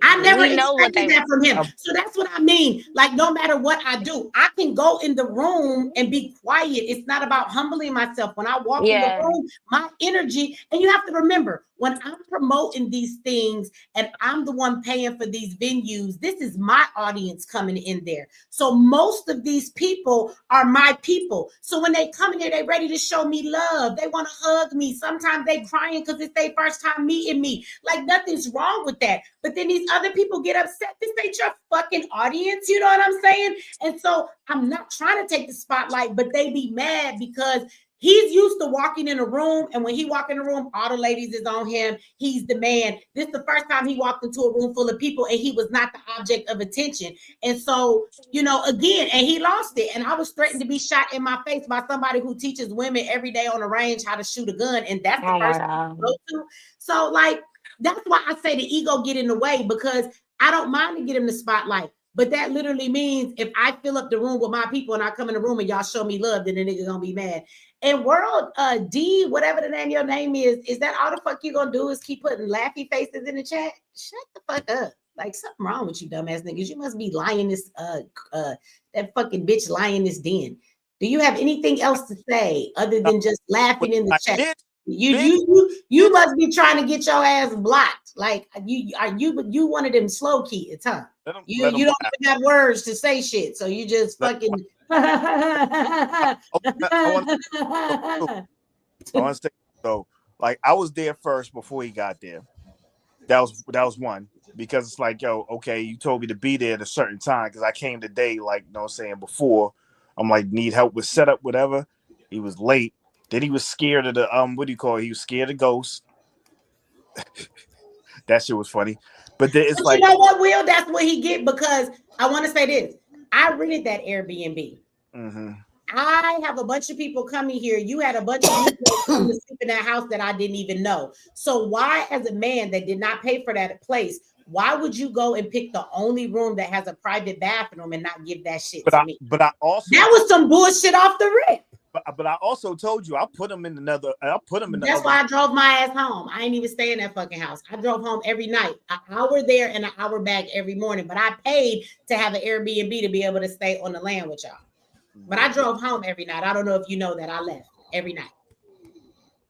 I never expected that from him. So that's what I mean. Like, no matter what I do, I can go in the room and be quiet. It's not about humbling myself. When I walk in the room, my energy, and you have to remember, when I'm promoting these things and I'm the one paying for these venues, this is my audience coming in there. So most of these people are my people. So when they come in here, they're ready to show me love. They want to hug me. Sometimes they crying because it's their first time meeting me. Like, nothing's wrong with that. But then these other people get upset. This ain't your fucking audience. You know what I'm saying? And so I'm not trying to take the spotlight, but they be mad because he's used to walking in a room, and when he walk in a room, all the ladies is on him. He's the man. This is the first time he walked into a room full of people, and he was not the object of attention. And so, you know, again, and he lost it. And I was threatened to be shot in my face by somebody who teaches women every day on the range how to shoot a gun, and that's the first thing I go to. So, like, that's why I say the ego get in the way, because I don't mind to get him the spotlight. But that literally means if I fill up the room with my people and I come in the room and y'all show me love, then the nigga gonna be mad. And World D, whatever the name your name is that all the fuck you gonna do is keep putting laughy faces in the chat? Shut the fuck up. Like, something wrong with you dumbass niggas. You must be lying this that fucking bitch lying this den. Do you have anything else to say other than just laughing in the chat? You must be trying to get your ass blocked. Like, you one of them slow kids, huh? You don't even have words to say shit, so you just fucking. I want to say, so, like, I was there first before he got there. That was one, because it's like, yo, okay, you told me to be there at a certain time because I came today, like, you know what I'm saying, before. I'm like, need help with setup, whatever. He was late. Then he was scared of the what do you call it? He was scared of ghosts. That shit was funny. But then it's like, you know what, Will? That's what he get, because I want to say this. I rented that Airbnb. Mm-hmm. I have a bunch of people coming here. You had a bunch of people coming to sleep in that house that I didn't even know. So why, as a man that did not pay for that place, why would you go and pick the only room that has a private bathroom and not give that shit to me? But I also, that was some bullshit off the rip. But I also told you I'll put him in another. That's why I drove my ass home. I ain't even stay in that fucking house. I drove home every night, an hour there and an hour back every morning. But I paid to have an Airbnb to be able to stay on the land with y'all. But I drove home every night. I don't know if you know that I left every night.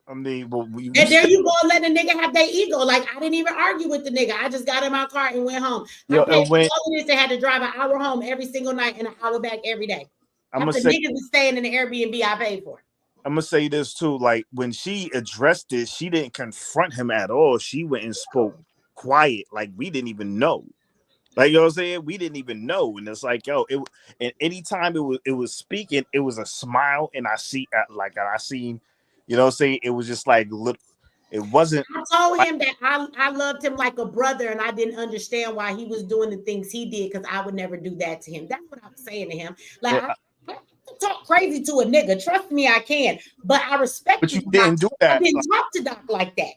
I mean, well, and there you go, let a nigga have their ego. Like, I didn't even argue with the nigga. I just got in my car and went home. I paid all of this and had to drive an hour home every single night and an hour back every day. After niggas is staying in the Airbnb I paid for. I'm gonna say this too. Like, when she addressed it, she didn't confront him at all. She went and spoke quiet, like we didn't even know. Like, you know what I'm saying? We didn't even know. And it's like, yo, and anytime it was speaking, it was a smile, and I seen, you know what I'm saying? It was just like, look, it wasn't. I told him that I loved him like a brother, and I didn't understand why he was doing the things he did, because I would never do that to him. That's what I was saying to him. Like, I talk crazy to a nigga. Trust me, I can. But I respect. But you didn't do that. I didn't talk to Doc like that.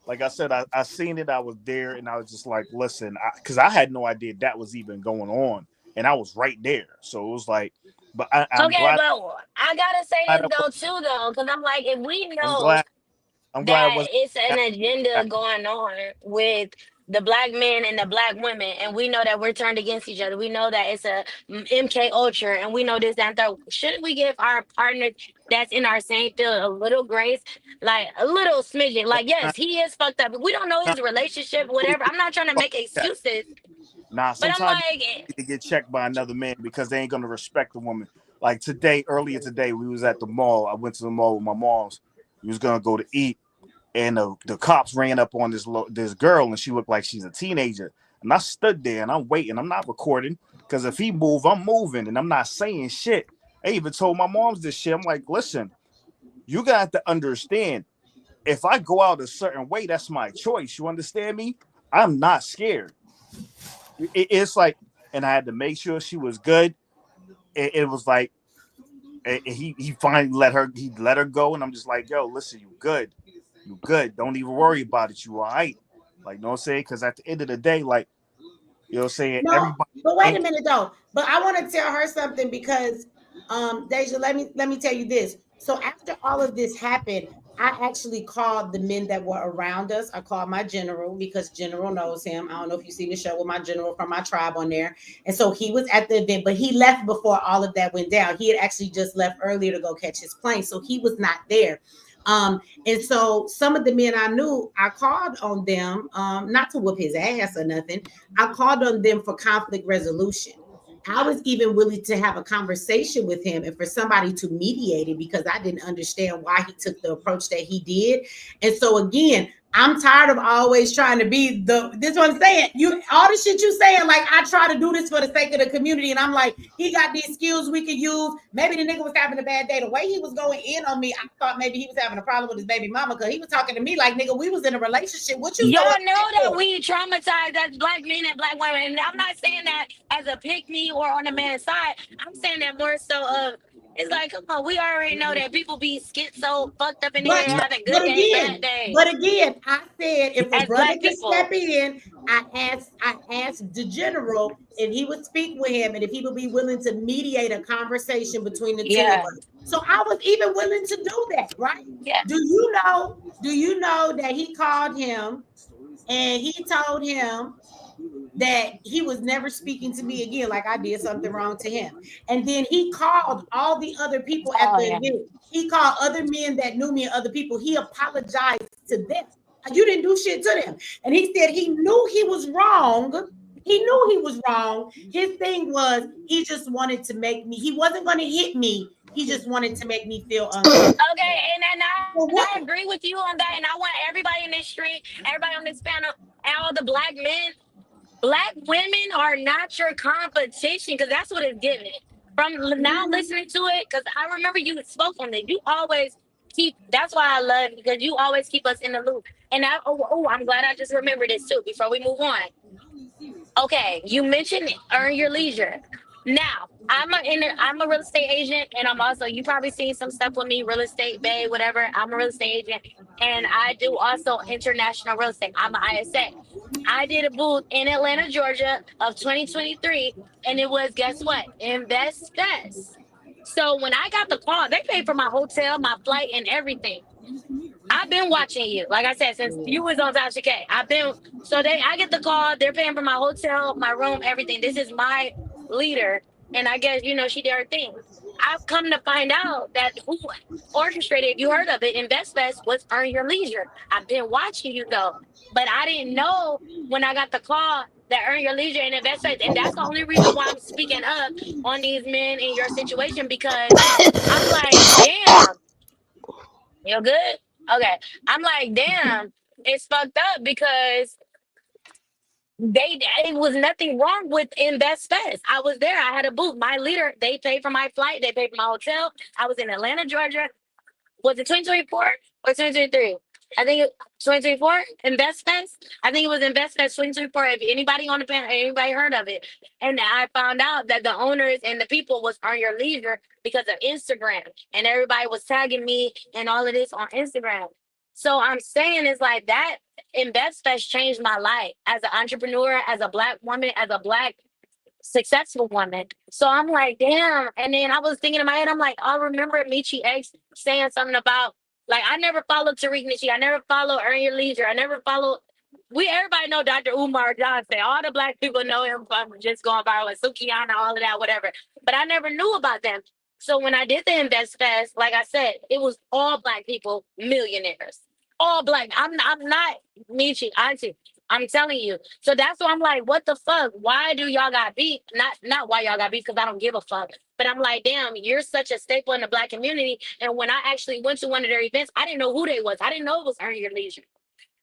Like I said, I seen it. I was there, and I was just like, listen, because I had no idea that was even going on, and I was right there. So it was like, but I'm glad. But I gotta say this though, because I'm like, if we know I'm glad it's an agenda going on with the black men and the black women, and we know that we're turned against each other. We know that it's a MK Ultra, and we know this, that, and third. Shouldn't we give our partner that's in our same field a little grace, like a little smidgen? Like, yes, he is fucked up. We don't know his relationship, whatever. I'm not trying to make excuses. Nah, But I'm sometimes like, you need to get checked by another man because they ain't gonna respect the woman. Like earlier today, we was at the mall. I went to the mall with my moms. We was gonna go to eat, and the cops ran up on this girl, and she looked like she's a teenager. And I stood there and I'm waiting. I'm not recording because if he move, I'm moving, and I'm not saying shit. I even told my moms this shit. I'm like, listen, you got to understand. If I go out a certain way, that's my choice. You understand me? I'm not scared. It's like, and I had to make sure she was good. It was like he finally let her go, and I'm just like, yo, listen, you good. Don't even worry about it. You all right? Like, you know what I'm saying? Because at the end of the day, like, you know what I'm saying, No, everybody. but wait a minute though. But I want to tell her something because Deja, let me tell you this. So after all of this happened, I actually called the men that were around us. I called my general because General knows him. I don't know if you see the show with my general from my tribe on there. And so he was at the event, but he left before all of that went down. He had actually just left earlier to go catch his plane. So he was not there. And so some of the men I knew, I called on them, not to whoop his ass or nothing. I called on them for conflict resolution. I was even willing to have a conversation with him and for somebody to mediate it because I didn't understand why he took the approach that he did. And so again, I'm tired of always trying to be this is what I'm saying. All the shit you saying, like I try to do this for the sake of the community. And I'm like, he got these skills we could use. Maybe the nigga was having a bad day. The way he was going in on me, I thought maybe he was having a problem with his baby mama because he was talking to me like, nigga, we was in a relationship. What you so y'all upset know that for? we traumatized as black men and black women. And I'm not saying that as a pick me or on the man's side. I'm saying that more so of it's like, come on, we already know that people be schizo, fucked up in the But head, having good but days, bad again, days. but again, I said if a As brother black could step people. in, I asked the general if he would speak with him and if he would be willing to mediate a conversation between the two of Yeah. us. So I was even willing to do that, right? Yeah. Do you know that he called him and he told him that he was never speaking to me again, like I did something wrong to him. And then he called all the other people at Oh the yeah. event. He called other men that knew me and other people. He apologized to them. You didn't do shit to them. And he said he knew he was wrong. He knew he was wrong. His thing was he just wanted to make me, he wasn't going to hit me. He just wanted to make me feel uncomfortable. Okay, and Well, what? I agree with you on that. And I want everybody in this street, everybody on this panel, and all the black men, black women are not your competition because that's what it's giving. From now listening to it, because I remember you spoke on it. You always keep. That's why I love you because you always keep us in the loop. And I'm glad I just remembered this too. Before we move on, okay, you mentioned earn your leisure. Now, I'm a real estate agent, and I'm also you probably seen some stuff with me, real estate bay, whatever. I'm a real estate agent, and I do also international real estate. I'm an ISA. I did a booth in Atlanta, Georgia, of 2023, and it was guess what? Invest Fest. So when I got the call, they paid for my hotel, my flight, and everything. I've been watching you, like I said, since you was on Tasha K. I get the call, they're paying for my hotel, my room, everything. This is my leader, and I guess she did her thing. I've come to find out that who orchestrated, you heard of it, InvestFest was Earn Your Leisure. I've been watching you though, but I didn't know when I got the call that Earn Your Leisure and InvestFest, and that's the only reason why I'm speaking up on these men in your situation because I'm like, damn, you're good. Okay. I'm like, damn, it's fucked up because it was nothing wrong with Invest Fest. I was there. I had a booth. My leader, they paid for my flight, they paid for my hotel. I was in Atlanta, Georgia. Was it 2024 or 2023? I think 2024 Invest Fest. I think it was Invest Fest 2024. If anybody on the panel, anybody heard of it, and I found out that the owners and the people was on your leisure because of Instagram, and everybody was tagging me and all of this on Instagram. So I'm saying it's like that Invest Fest changed my life as an entrepreneur, as a black woman, as a black successful woman. So I'm like, damn. And then I was thinking in my head, I'm like, I remember Michi X saying something about like I never followed Tariq Nishi. I never followed Earn Your Leisure. I never followed everybody know Dr. Umar Johnson. All the black people know him from just going viral with Sukiana, all of that, whatever. But I never knew about them. So when I did the Invest Fest, like I said, it was all black people, millionaires. All black. I'm not Michi, Auntie. I'm telling you. So that's why I'm like, what the fuck? Why do y'all got beef? Not why y'all got beef, because I don't give a fuck. But I'm like, damn, you're such a staple in the Black community. And when I actually went to one of their events, I didn't know who they was. I didn't know it was Earn Your Leisure.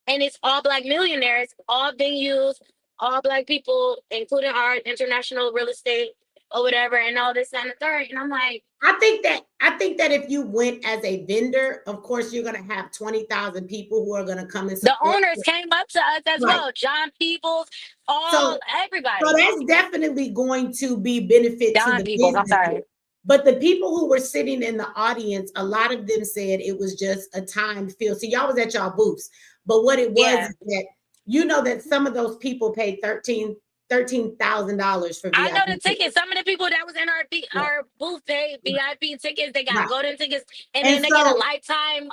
And it's all Black millionaires, all venues, all Black people, including our international real estate or whatever, and all this and the third. And I'm like, I think that if you went as a vendor, of course you're gonna have 20,000 people who are gonna come and the support owners you. came up to us as Right. well. John Peoples, So everybody. So that's definitely going to be benefit to John the Peoples, I'm business. sorry. But the people who were sitting in the audience, a lot of them said it was just a time feel. So y'all was at y'all booths, but what it was is that you know that some of those people paid $13,000 for VIP. I know the tickets. Some of the people that was in our booth paid VIP tickets. They got golden tickets, and then they get a lifetime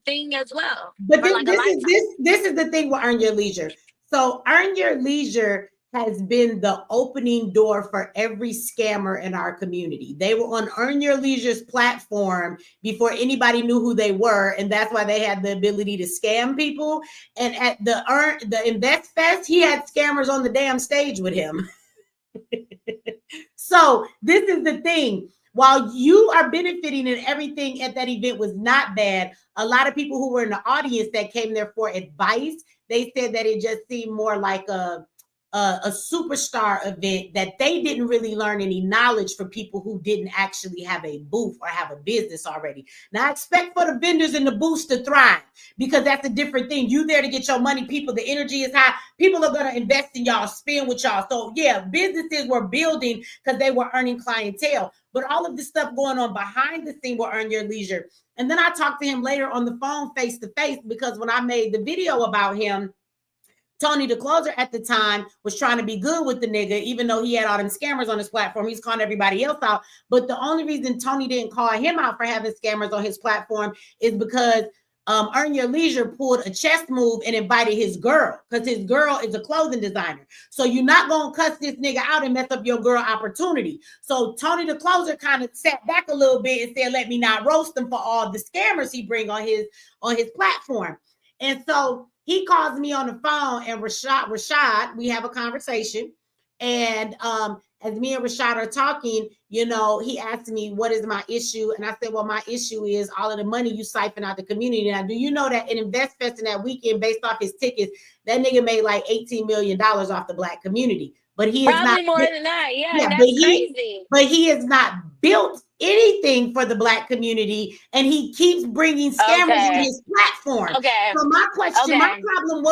thing as well. But this is the thing with Earn Your Leisure. So Earn Your Leisure has been the opening door for every scammer in our community. They were on Earn Your Leisure's platform before anybody knew who they were, and that's why they had the ability to scam people. And at the Invest Fest, he had scammers on the damn stage with him. So this is the thing. While you are benefiting and everything at that event was not bad, a lot of people who were in the audience that came there for advice, they said that it just seemed more like a superstar event, that they didn't really learn any knowledge for people who didn't actually have a booth or have a business already. Now, I expect for the vendors and the booths to thrive, because that's a different thing. You there to get your money, people. The energy is high. People are going to invest in y'all, spend with y'all. So yeah, businesses were building because they were earning clientele. But all of this stuff going on behind the scene will Earn Your Leisure. And then I talked to him later on the phone face to face, because when I made the video about him, Tony the closer at the time was trying to be good with the nigga, even though he had all them scammers on his platform. He's calling everybody else out. But the only reason Tony didn't call him out for having scammers on his platform is because Earn Your Leisure pulled a chess move and invited his girl, because his girl is a clothing designer. So you're not going to cuss this nigga out and mess up your girl opportunity. So Tony the closer kind of sat back a little bit and said, let me not roast him for all the scammers he bring on his platform. And so he calls me on the phone, and Rashad, we have a conversation. And as me and Rashad are talking, you know, he asked me, what is my issue? And I said, well, my issue is all of the money you siphon out the community. Now, do you know that in Invest Fest in that weekend, based off his tickets, that nigga made like $18 million off the Black community? But he is probably not more than that. Yeah, that's crazy. But he has not built anything for the Black community, and he keeps bringing scammers on his platform. Okay. So my question, my problem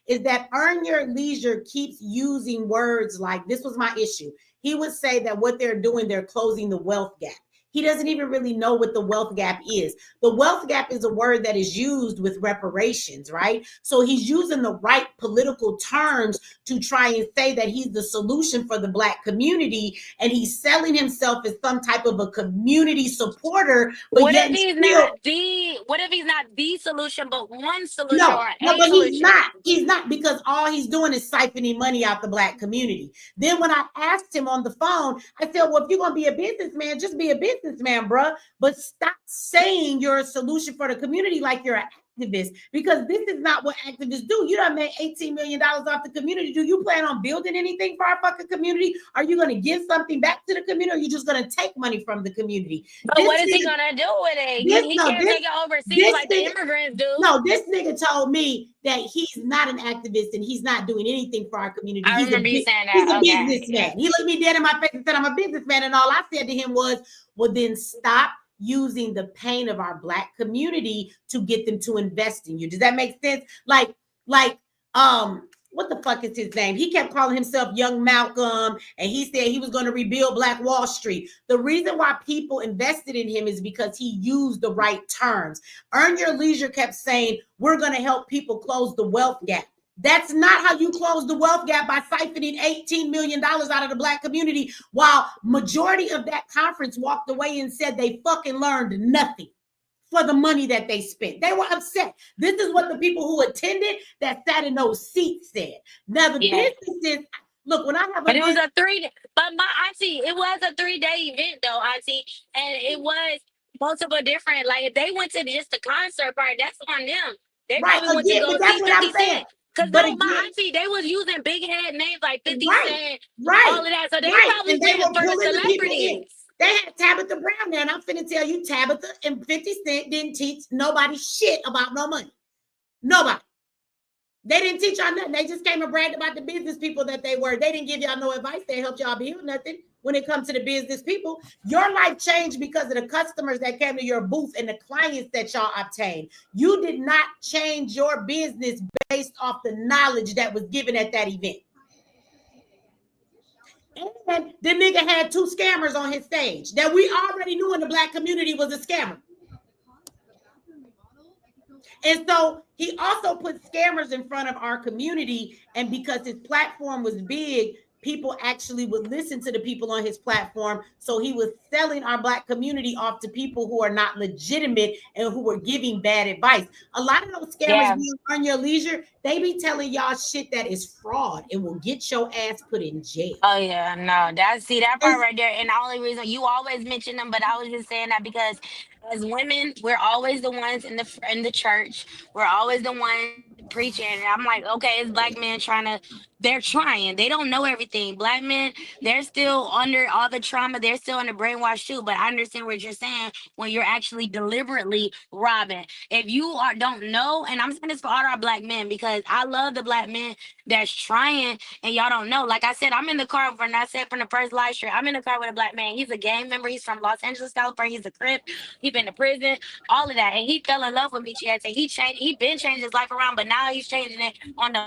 is that Earn Your Leisure keeps using words like, this was my issue. He would say that what they're doing, they're closing the wealth gap. He doesn't even really know what the wealth gap is. The wealth gap is a word that is used with reparations, right? So he's using the right political terms to try and say that he's the solution for the Black community, and he's selling himself as some type of a community supporter. But what if he's not the solution, but one solution? But he's not. He's not, because all he's doing is siphoning money out the Black community. Then when I asked him on the phone, I said, well, if you're going to be a businessman, just be a businessman, bruh. But stop saying you're a solution for the community like you're an activist, because this is not what activists do. You done made $18 million off the community. Do you plan on building anything for our fucking community? Are you going to give something back to the community, or are you just going to take money from the community? But what is he going to do with it? He can't take it overseas like the immigrants do. No, this nigga told me that he's not an activist and he's not doing anything for our community. I remember you saying that. He's a businessman. He looked me dead in my face and said, I'm a businessman. And all I said to him was, well, then stop using the pain of our Black community to get them to invest in you. Does that make sense? Like, what the fuck is his name? He kept calling himself Young Malcolm, and he said he was going to rebuild Black Wall Street. The reason why people invested in him is because he used the right terms. Earn Your Leisure kept saying, we're going to help people close the wealth gap. That's not how you close the wealth gap, by siphoning $18 million out of the Black community, while majority of that conference walked away and said they fucking learned nothing for the money that they spent. They were upset. This is what the people who attended that sat in those seats said. Now the businesses, look, when I have but it was a 3-day, but my auntie, it was a 3-day event though, auntie, and it was multiple different, like if they went to just the concert part, that's on them. They probably went to go but that's see what I'm 50 saying. Cent. Cause But no, my again, auntie, they was using big head names like 50 right, Cent, all right, of that. So they right. probably And they did it were for the pulling the people in. celebrities. They had Tabitha Brown there, and I'm finna tell you, Tabitha and 50 Cent didn't teach nobody shit about no money. Nobody. They didn't teach y'all nothing. They just came and bragged about the business people that they were. They didn't give y'all no advice. They helped y'all build nothing when it comes to the business people. Your life changed because of the customers that came to your booth and the clients that y'all obtained. You did not change your business based off the knowledge that was given at that event. And the nigga had 2 scammers on his stage that we already knew in the Black community was a scammer. And so he also put scammers in front of our community. And because his platform was big, people actually would listen to the people on his platform. So he was selling our Black community off to people who are not legitimate and who were giving bad advice. A lot of those scammers be on your leisure. They be telling y'all shit that is fraud and will get your ass put in jail. Oh yeah, no, that part right there. And the only reason you always mention them, but I was just saying that because as women, we're always the ones in the church. We're always the ones preaching. And I'm like, okay, it's Black men they're trying. They don't know everything. Black men, they're still under all the trauma. They're still under brainwash too. But I understand what you're saying when you're actually deliberately robbing. If you don't know, and I'm saying this for all our Black men because I love the Black men that's trying and y'all don't know. Like I said, I'm in the car from the first live stream. I'm in the car with a Black man. He's a gang member. He's from Los Angeles, California. He's a Crip. He been to prison, all of that. And he fell in love with me. He been changing his life around, but now he's changing it on the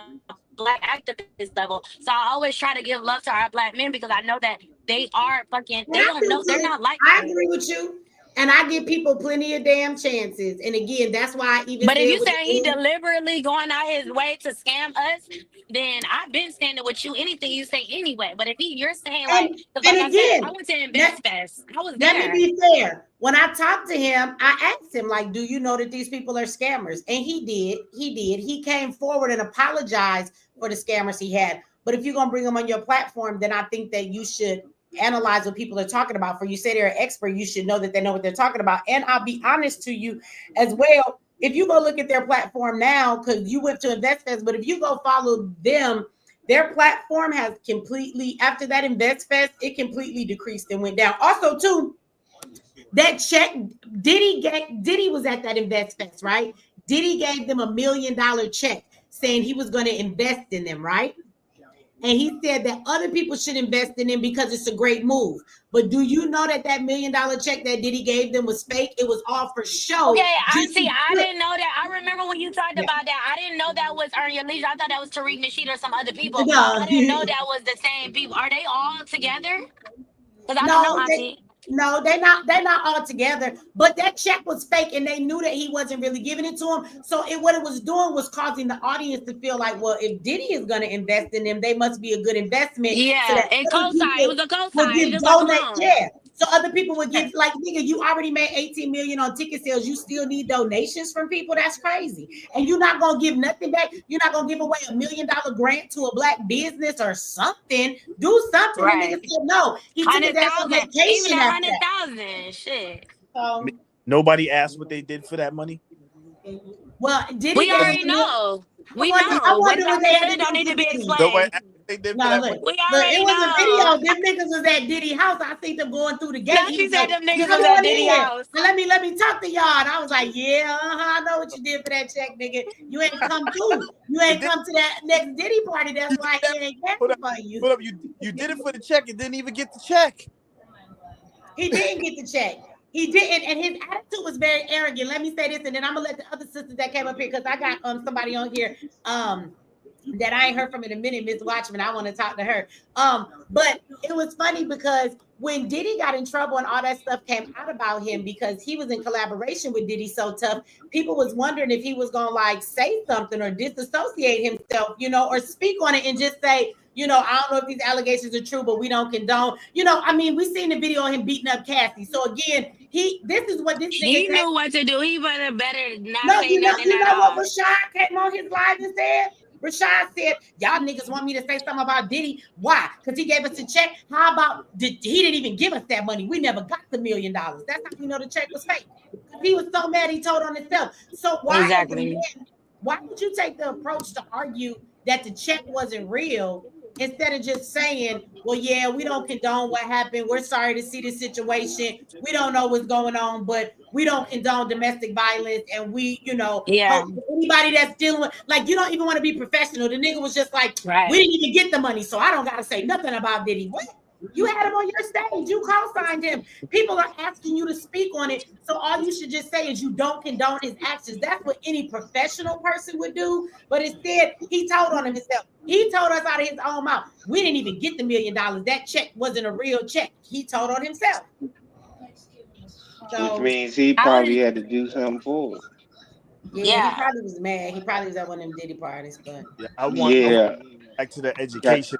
Black activist level. So I always try to give love to our Black men because I know that they are fucking, they don't know, they're not like I agree with you. And I give people plenty of damn chances. And again, that's why I even But if you say he deliberately going out his way to scam us, then I've been standing with you anything you say anyway. But if you're saying like, like I said, I went to Invest Fest. I was there. Let me be fair. When I talked to him, I asked him, like, do you know that these people are scammers? And he did. He came forward and apologized for the scammers he had. But if you're going to bring them on your platform, then I think that you should analyze what people are talking about. For you say they're an expert, you should know that they know what they're talking about. And I'll be honest to you as well. If you go look at their platform now, because you went to InvestFest, but if you go follow them, their platform has completely, after that InvestFest, it completely decreased and went down. Also, too, that check, Diddy was at that InvestFest, right? Diddy gave them $1 million check saying he was going to invest in them, right? And he said that other people should invest in him because it's a great move. But do you know that $1 million check that Diddy gave them was fake? It was all for show. Okay, I didn't know that. I remember when you talked about that. I didn't know that was Earn Your Leisure. I thought that was Tariq Nasheed or some other people. No. I didn't know that was the same people. Are they all together? Because I don't know, Auntie. No, they're not all together. But that check was fake, and they knew that he wasn't really giving it to him. So what it was doing was causing the audience to feel like, well, if Diddy is going to invest in them, they must be a good investment. Yeah, so that and cosign. It was a cosign. Just yeah. So other people would give, like, nigga, you already made 18 million on ticket sales. You still need donations from people. That's crazy. And you're not gonna give nothing back. You're not gonna give away $1 million grant to a Black business or something. Do something. Right. And nigga said no. He took his ass on vacation. Even 100,000. Shit. Nobody asked what they did for that money. Well, we already know. We know. I wonder what they had don't need to be explained. Nobody asked what they did for that money. We already it was know. a video. Them niggas was at Diddy house. I see them going through the gate. Now she said them niggas was at Diddy house. Let me talk to y'all. And I was like, yeah, I know what you did for that check, nigga. You ain't come through. You ain't come to that next Diddy party. That's why he ain't caring for you. Hold up, you did it for the check and didn't even get the check. He didn't get the check. He didn't, and his attitude was very arrogant. Let me say this, and then I'm gonna let the other sisters that came up here, because I got somebody on here that I ain't heard from in a minute, Miss Watchman. I want to talk to her. But it was funny because when Diddy got in trouble and all that stuff came out about him, because he was in collaboration with Diddy So Tough, people was wondering if he was gonna like say something or disassociate himself, or speak on it and just say, I don't know if these allegations are true, but we don't condone. I mean, we seen the video of him beating up Cassie. So again, this is what this he nigga knew what to do. He better not no, say nothing you at know all. what Rashad came on his live and said? Rashad said, y'all niggas want me to say something about Diddy. Why? Because he gave us a check. How about he didn't even give us that money? We never got the $1 million. That's how we know the check was fake. He was so mad he told on himself. So why Why would you take the approach to argue that the check wasn't real instead of just saying, well, yeah, we don't condone what happened. We're sorry to see the situation. We don't know what's going on, but we don't condone domestic violence. And we, Yeah. hope anybody that's dealing with, like, you don't even want to be professional. The nigga was just like, we Right. didn't even get the money, so I don't got to say nothing about Diddy. What? You had him on your stage. You co-signed him. People are asking you to speak on it. So all you should just say is you don't condone his actions. That's what any professional person would do. But instead, he told on himself. He told us out of his own mouth. We didn't even get the $1 million. That check wasn't a real check. He told on himself. Which So means he I probably was, had to do something for it. yeah, he yeah. probably was mad. He probably was at one of them Diddy parties, but Yeah, I want Yeah. back to the Got education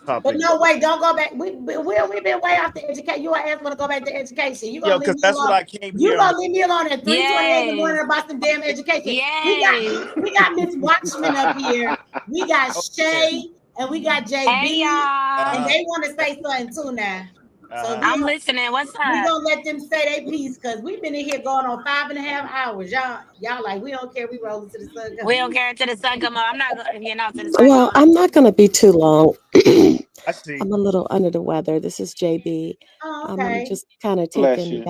topic. no, wait, don't go back. We've been way off the education. You ass want to go back to education. You Yo, gonna leave because me that's what alone. I came You here. gonna leave me alone at 3:28 in the morning Yes. about some damn education. Yes. We got Miss Watchman up here. We got Oh, yeah. Shay and we got Hey, JB, and y'all. they want to say something too now. So I'm listening. What's we up? gonna let them say their piece because we've been in here going on 5.5 hours. Y'all like we don't care. We rolling to the sun. We don't care until the sun come up. I'm not getting out till the sun come Well, up. I'm not going to be too long. I see. I'm a little under the weather. This is JB. Oh, I'm okay. just kind of bless you.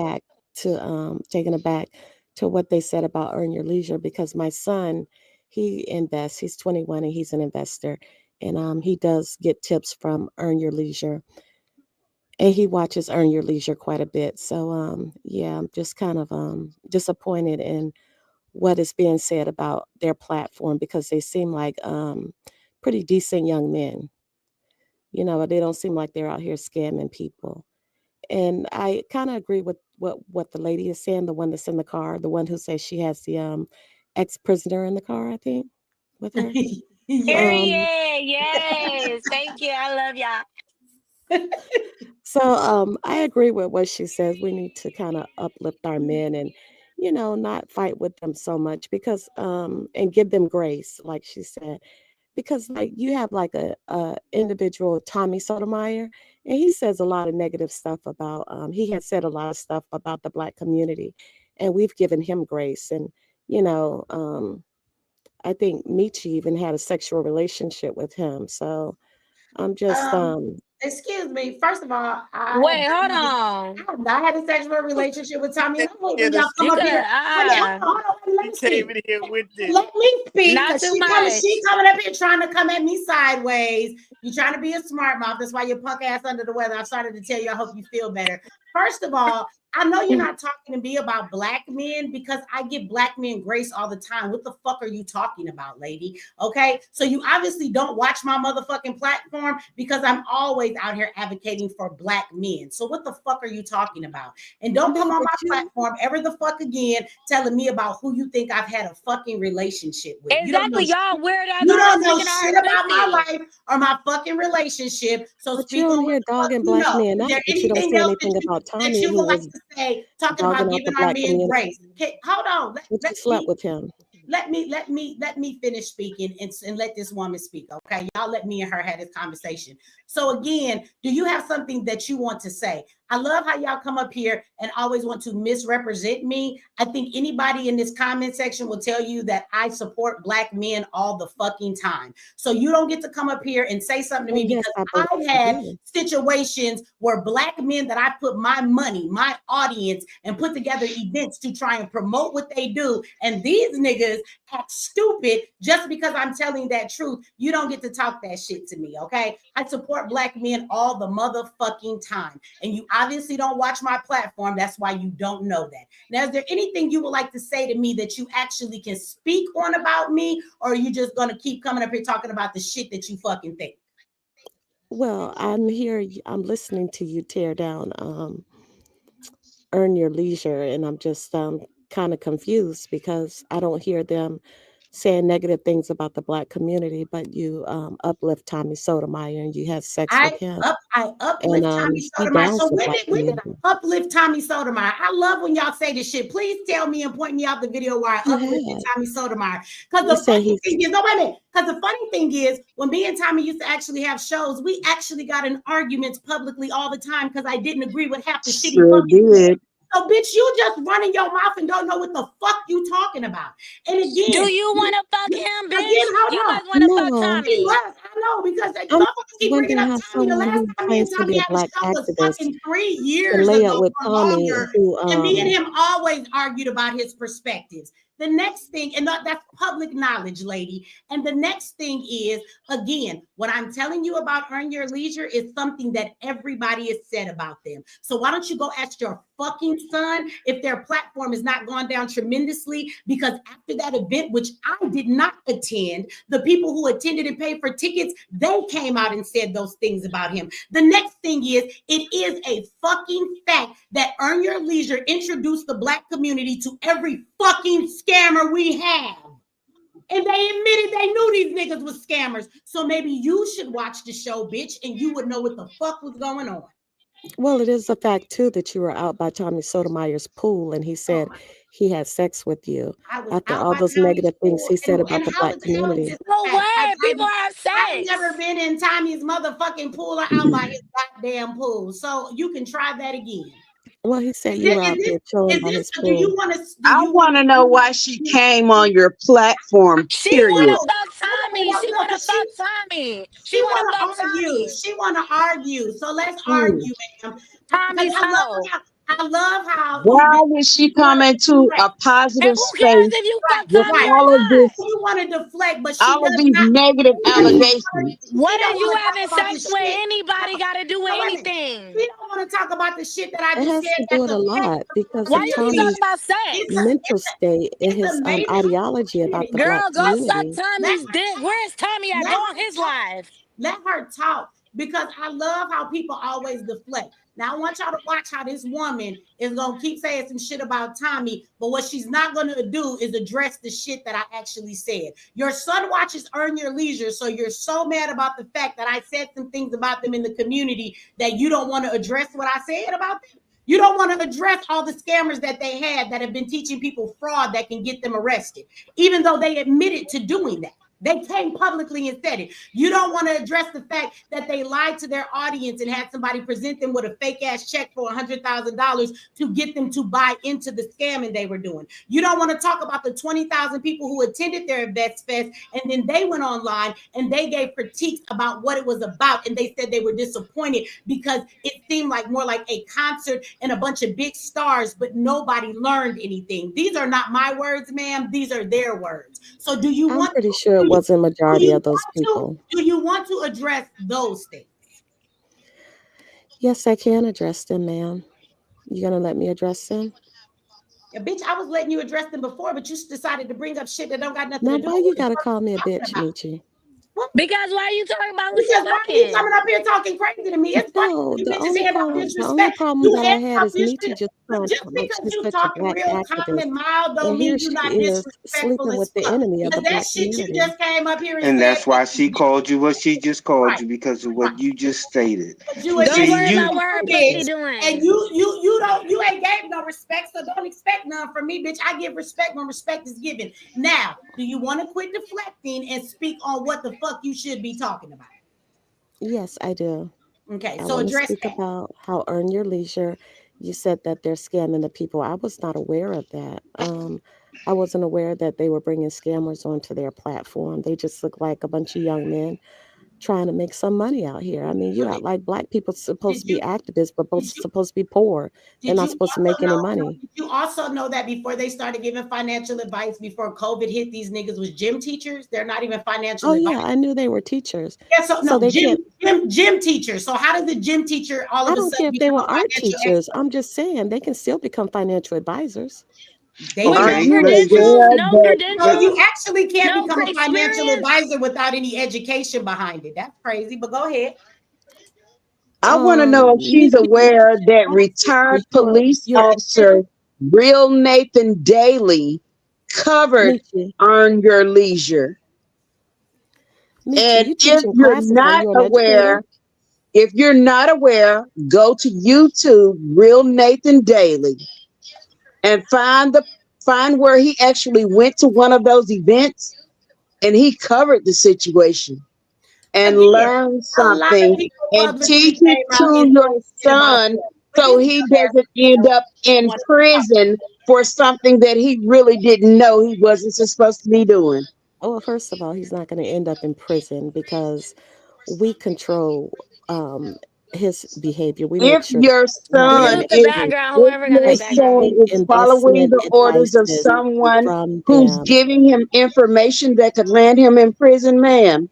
taken aback to what they said about earn your leisure because my son, he invests. He's 21 and he's an investor, and he does get tips from Earn Your Leisure, and he watches Earn Your Leisure quite a bit. So yeah, I'm just kind of disappointed in what is being said about their platform because they seem like pretty decent young men. They don't seem like they're out here scamming people. And I kind of agree with what the lady is saying, the one that's in the car, the one who says she has the ex-prisoner in the car, I think, with her. Yeah. Period. Yes. Thank you. I love y'all. So I agree with what she says. We need to kind of uplift our men and, not fight with them so much because and give them grace, like she said. Because like you have like a individual Tommy Sotomayor, and he says a lot of negative stuff about he has said a lot of stuff about the Black community, and we've given him grace. And you know, I think Michi even had a sexual relationship with him. So I'm just Excuse me. First of all, Wait, hold on. I have not had a sexual relationship with Tommy. And I hate Yeah, when y'all come You up could here. Wait, have, hold on, let he me came speak. in here with this. Let me speak not because too she much. coming up here trying to come at me sideways. You trying to be a smart mouth. That's why you're punk ass under the weather. I started to tell you I hope you feel better. First of all, I know you're not talking to me about Black men because I give Black men grace all the time. What the fuck are you talking about, lady? Okay, so you obviously don't watch my motherfucking platform because I'm always out here advocating for Black men. So what the fuck are you talking about? And don't come on my platform ever the fuck again telling me about who you think I've had a fucking relationship with. You don't know Exactly. Y'all weird ass you always don't know speaking our shit about my pussy. life or my fucking relationship. So but speak you're on on what here the fuck dogging you Black know. men Is out, there but you don't anything say else anything about that Tommy, you who would like was to say talking dogging about out the giving our Black men community, grace? Okay, hold on. but you slept with him. Let me finish speaking and let this woman speak. Okay, y'all let me and her have this conversation. So again, do you have something that you want to say? I love how y'all come up here and always want to misrepresent me. I think anybody in this comment section will tell you that I support Black men all the fucking time. So you don't get to come up here and say something to me Yes, because I believe I've you had do. situations where Black men that I put my money, my audience, and put together events to try and promote what they do. And these niggas act stupid just because I'm telling that truth. You don't get to talk that shit to me, okay? I support Black men all the motherfucking time. And you obviously don't watch my platform. That's why you don't know that. Now, is there anything you would like to say to me that you actually can speak on about me? Or are you just going to keep coming up here talking about the shit that you fucking think? Well, I'm here. I'm listening to you tear down Earn Your Leisure, and I'm just kind of confused because I don't hear them saying negative things about the Black community, but you uplift Tommy Sotomayor and you had sex with him, I and uplift Tommy he Sotomayor. downs So the when Black did I community. uplift Tommy Sotomayor? I love when y'all say this shit. Please tell me and point me out the video where I You uplifted have. Tommy Sotomayor. Because You the say funny he's thing is, no, wait a minute. Because the funny thing is, when me and Tommy used to actually have shows, we actually got in arguments publicly all the time because I didn't agree with half the shit he Sure fucking said. did. So, bitch, you just running your mouth and don't know what the fuck you talking about. And again, Do you want to fuck him, bitch? hold You on. must want to fuck No. Tommy. Yes, I know, because they I'm motherfuckers keep bringing wondering up how Tommy. The someone last who time me and claims to Tommy be a had a black show was activist fucking 3 can years lay ago up with or Tommy, longer. who And me and him always argued about his perspectives. The next thing, and that's public knowledge, lady. And the next thing is, again, what I'm telling you about Earn Your Leisure is something that everybody has said about them. So why don't you go ask your fucking son if their platform has not gone down tremendously? Because after that event, which I did not attend, the people who attended and paid for tickets, they came out and said those things about him. The next thing is, it is a fucking fact that Earn Your Leisure introduced the black community to every fucking scammer we have. And they admitted they knew these niggas was scammers. So maybe you should watch the show, bitch, and you would know what the fuck was going on. Well, it is a fact too that you were out by Tommy Sotomayor's pool and he said he had sex with you I was after out all by those Tommy's negative things pool. he said about And the how black is community. this No fact? way. People have I've sex. never been in Tommy's motherfucking pool or out by his goddamn pool. So you can try that again. Well, he said you were out there chilling by his Do you pool. want to? I want to know why she came on your platform. She want Period. to fuck Tommy. She want to fuck Tommy. She want to fuck Tommy. She want to argue. So let's Hmm. argue, ma'am. Tommy's hoe. I love how Why would she come into a And positive who cares space if you fuck with Tommy or all of not? this, you want to deflect, but she all of does these not. negative allegations? What She is don't you want to talk having about the sex with shit. anybody got to do with No, wait a minute. anything? We don't want to talk about the shit that I It just has said. to do That's with a lot because Why of you keep talking Tommy's about sex? mental state and it's his amazing. ideology about the Girl, black go suck community. Tommy's dick. Where's Tommy at? Go on his live. Let her talk, because I love how people always deflect. Now I want y'all to watch how this woman is gonna keep saying some shit about Tommy, but what she's not gonna do is address the shit that I actually said. Your son watches Earn Your Leisure, so you're so mad about the fact that I said some things about them in the community that you don't want to address what I said about them. You don't want to address all the scammers that they had that have been teaching people fraud that can get them arrested, even though they admitted to doing that. They came publicly and said it. You don't want to address the fact that they lied to their audience and had somebody present them with a fake ass check for $100,000 to get them to buy into the scamming they were doing. You don't want to talk about the 20,000 people who attended their Vets Fest and then they went online and they gave critiques about what it was about, and they said they were disappointed because it seemed like more like a concert and a bunch of big stars, but nobody learned anything. These are not my words, ma'am. These are their words. So do you I'm want pretty sure it wasn't a majority of those people. do you want to address those things? Yes, I can address them, ma'am. You gonna let me address them? Yeah, bitch, I was letting you address them before, but you decided to bring up shit that don't got nothing Now, to do why with you what the gotta fuck call me a we're bitch, talking about. Michi? Because why are you talking about who she Because why are you fucking? coming up here talking crazy to me? It's funny. No, You the bitches only hand out problem disrespect. that You I hand had out is Michi disrespect. just But trying just to like because she's you such a talking black real calm activist, and mild don't and here mean she you're not is disrespectful sleeping as with the fuck. enemy of Because the that black shit you community. just came up here and And said that's why she called you what she just called you because of what you just stated. but you a Don't See, worry you about what her pussy bitch, doing. and you ain't gave no respect, so don't expect none from me, bitch. I give respect when respect is given. Now, do you want to quit deflecting and speak on what the fuck you should be talking about? Yes, I do. Okay, I so want to address speak that. about how Earn Your Leisure. You said that they're scamming the people. I was not aware of that. I wasn't aware that they were bringing scammers onto their platform. They just look like a bunch of young men trying to make some money out here. I mean, you act like black people supposed to be activists, but both supposed to be poor. They're Did not you supposed to also make any know? money. Did you also know that before they started giving financial advice, before COVID hit, these niggas was gym teachers? They're not even financial Oh advice. yeah, I knew they were teachers. Yeah, so no, they can't. gym teacher. So how does the gym teacher all I of a don't care sudden if they become were a art financial teachers. expert? I'm just saying they can still become financial advisors. With no okay? credentials, no So credentials, you actually can't no become a financial experience. advisor without any education behind it. That's crazy, but go ahead. I want to know if she's Michi, aware that retired police you're officer Real Nathan Daly covered Michi. Earn Your Leisure. Michi, And you if teaching you're classes. Are not you an educator? aware, go to YouTube, Real Nathan Daly, and find where he actually went to one of those events and he covered the situation and Again, learn a lot of something people and publicly teach came it out to and your said about son them. so he doesn't end up in prison for something that he really didn't know he wasn't supposed to be doing. Well, first of all, he's not going to end up in prison because we control his behavior. We make If sure your son nothing Mute the is happens. background, if whoever got your that I son background. take is following investment the orders of advices someone from who's them. giving him information that could land him in prison, ma'am,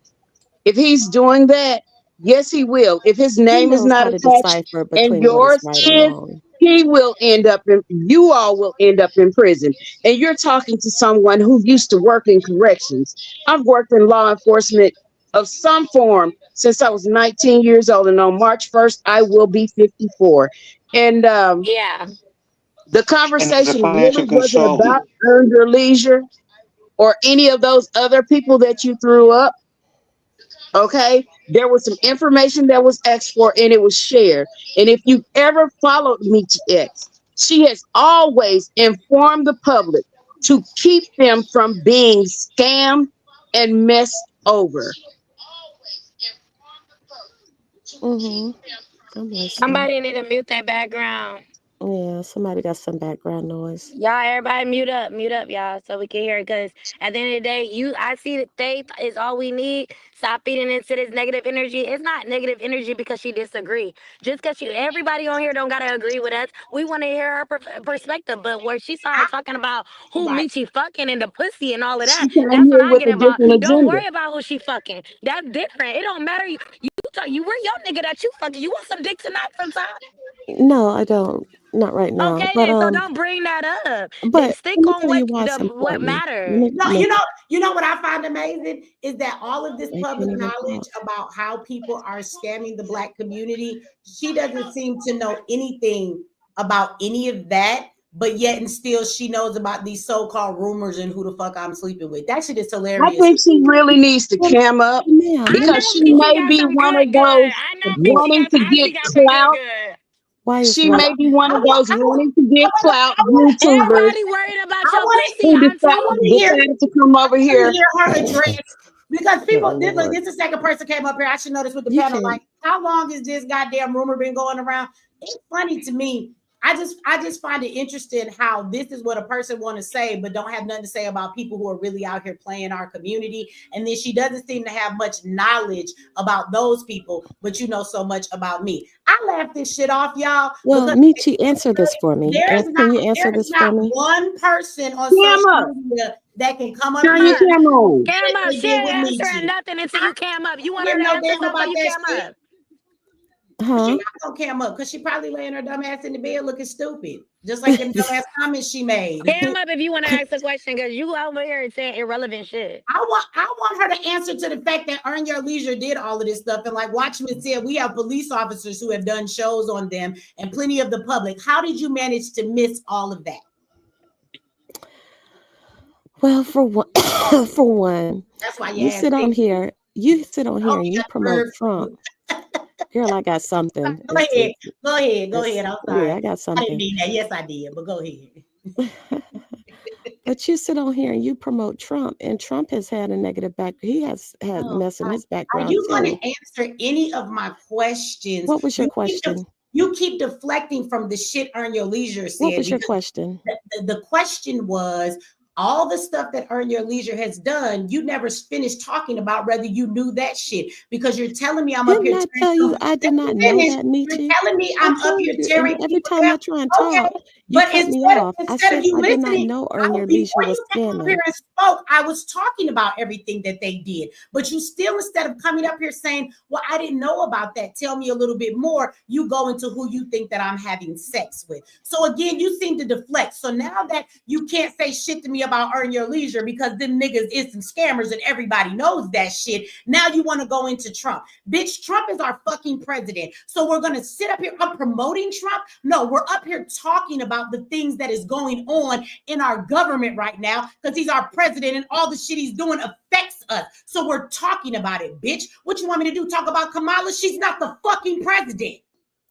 if he's doing that, yes, he will. If his He name is knows not how to attached decipher and between what is yours right and is, wrong. he will end up in, you all will end up in prison. And you're talking to someone who used to work in corrections. I've worked in law enforcement of some form since I was 19 years old. And on March 1st, I will be 54. And Yeah. the And as a conversation financial really wasn't about consultant, earned your leisure or any of those other people that you threw up. Okay, there was some information that was asked for and it was shared. And if you've ever followed me to X, she has always informed the public to keep them from being scammed and messed over. Mm-hmm. I'm listening. Somebody need to mute that background. Yeah, somebody got some background noise. Y'all, everybody mute up, y'all, so we can hear it. Cause at the end of the day, I see that faith is all we need. Stop feeding into this negative energy. It's not negative energy because she disagree. Just cause everybody on here don't gotta agree with us. We want to hear her perspective. But where she started talking about who Right. Michi fucking and the pussy and all of She that, came that's what here I with get a about. different Don't agenda. worry about who she fucking. That's different. It don't matter. You were your nigga that you fucking. You want some dick tonight sometime? No, I don't. Not right now. Okay, then, so don't bring that up. Then But stick let me on tell you why it's what important. matters. No, Make, you know what I find amazing is that all of this I can't public even knowledge talk. about how people are scamming the Black community, she doesn't seem to know anything about any of that. But yet and still, she knows about these so-called rumors and who the fuck I'm sleeping with. That shit is I hilarious. think she really needs to cam up Ma'am, I because know she Michi may got be some one of good. those I know Michi wanting got. to I get see got some clout. good. why is She right? may be one of those wanting to get clout YouTubers Everybody worried about I your want pussy. who I to too. hear. decided to come over I want here. to hear her address because Good people. This, look, Lord. this is the second person came up here. I should know this with the You panel. can Like, how long has this goddamn rumor been going around? It's funny to me. I just find it interesting how this is what a person want to say, but don't have nothing to say about people who are really out here playing our community. And then she doesn't seem to have much knowledge about those people, but you know so much about me. I laugh this shit off, y'all. Well, Because Michi, answer this for me. there's Can you not answer this for me? one person on Cam social up. media that can come up Turn your here camera on. Cam up. and She get ain't with me answering too. nothing until you cam up. You I want her give to no answer damn before about you that cam shit. up. Huh? She not gonna cam up because she probably laying her dumb ass in the bed looking stupid, just like them dumb ass comments she made. Cam up if you want to ask a question because you over here saying irrelevant shit. I want her to answer to the fact that Earn Your Leisure did all of this stuff. And like Watchmen said, we have police officers who have done shows on them and plenty of the public. How did you manage to miss all of that? Well, for one, for one, That's why you your ass sit on picked. here. You sit on here Oh, and you yeah, promote Trump. Girl, I got something. Go ahead. Go ahead. I'm sorry. Yeah, I got I didn't something. mean that. Yes, I did. But go ahead. But you sit on here and you promote Trump, and Trump has had a negative back. He has had Oh, mess in God. his Are background you going too. to answer any of my questions? What was your question? You keep deflecting from the shit Earn Your Leisure said. What was your question? The question was all the stuff that Earn Your Leisure has done. You never finished talking about whether you knew that shit because you're telling me I'm up Didn't here. I tell you I did not know that, You're Michi? telling me I I'm up told here you, tearing and every people time down. I try and Okay, talk, you but cut me off. I instead of said you I did not listening, know Earn Your Leisure before was you came up scamming. here and spoke, I was talking about everything that they did. But you still, instead of coming up here saying, well, I didn't know about that, tell me a little bit more, you go into who you think that I'm having sex with. So again, you seem to deflect. So now that you can't say shit to me about Earn Your Leisure because them niggas is some scammers and everybody knows that shit, now you want to go into Trump. Bitch, Trump is our fucking president. So we're going to sit up here, I'm promoting Trump? No, we're up here talking about the things that is going on in our government right now because he's our president and all the shit he's doing affects us. So we're talking about it, bitch. What you want me to do? Talk about Kamala? She's not the fucking president.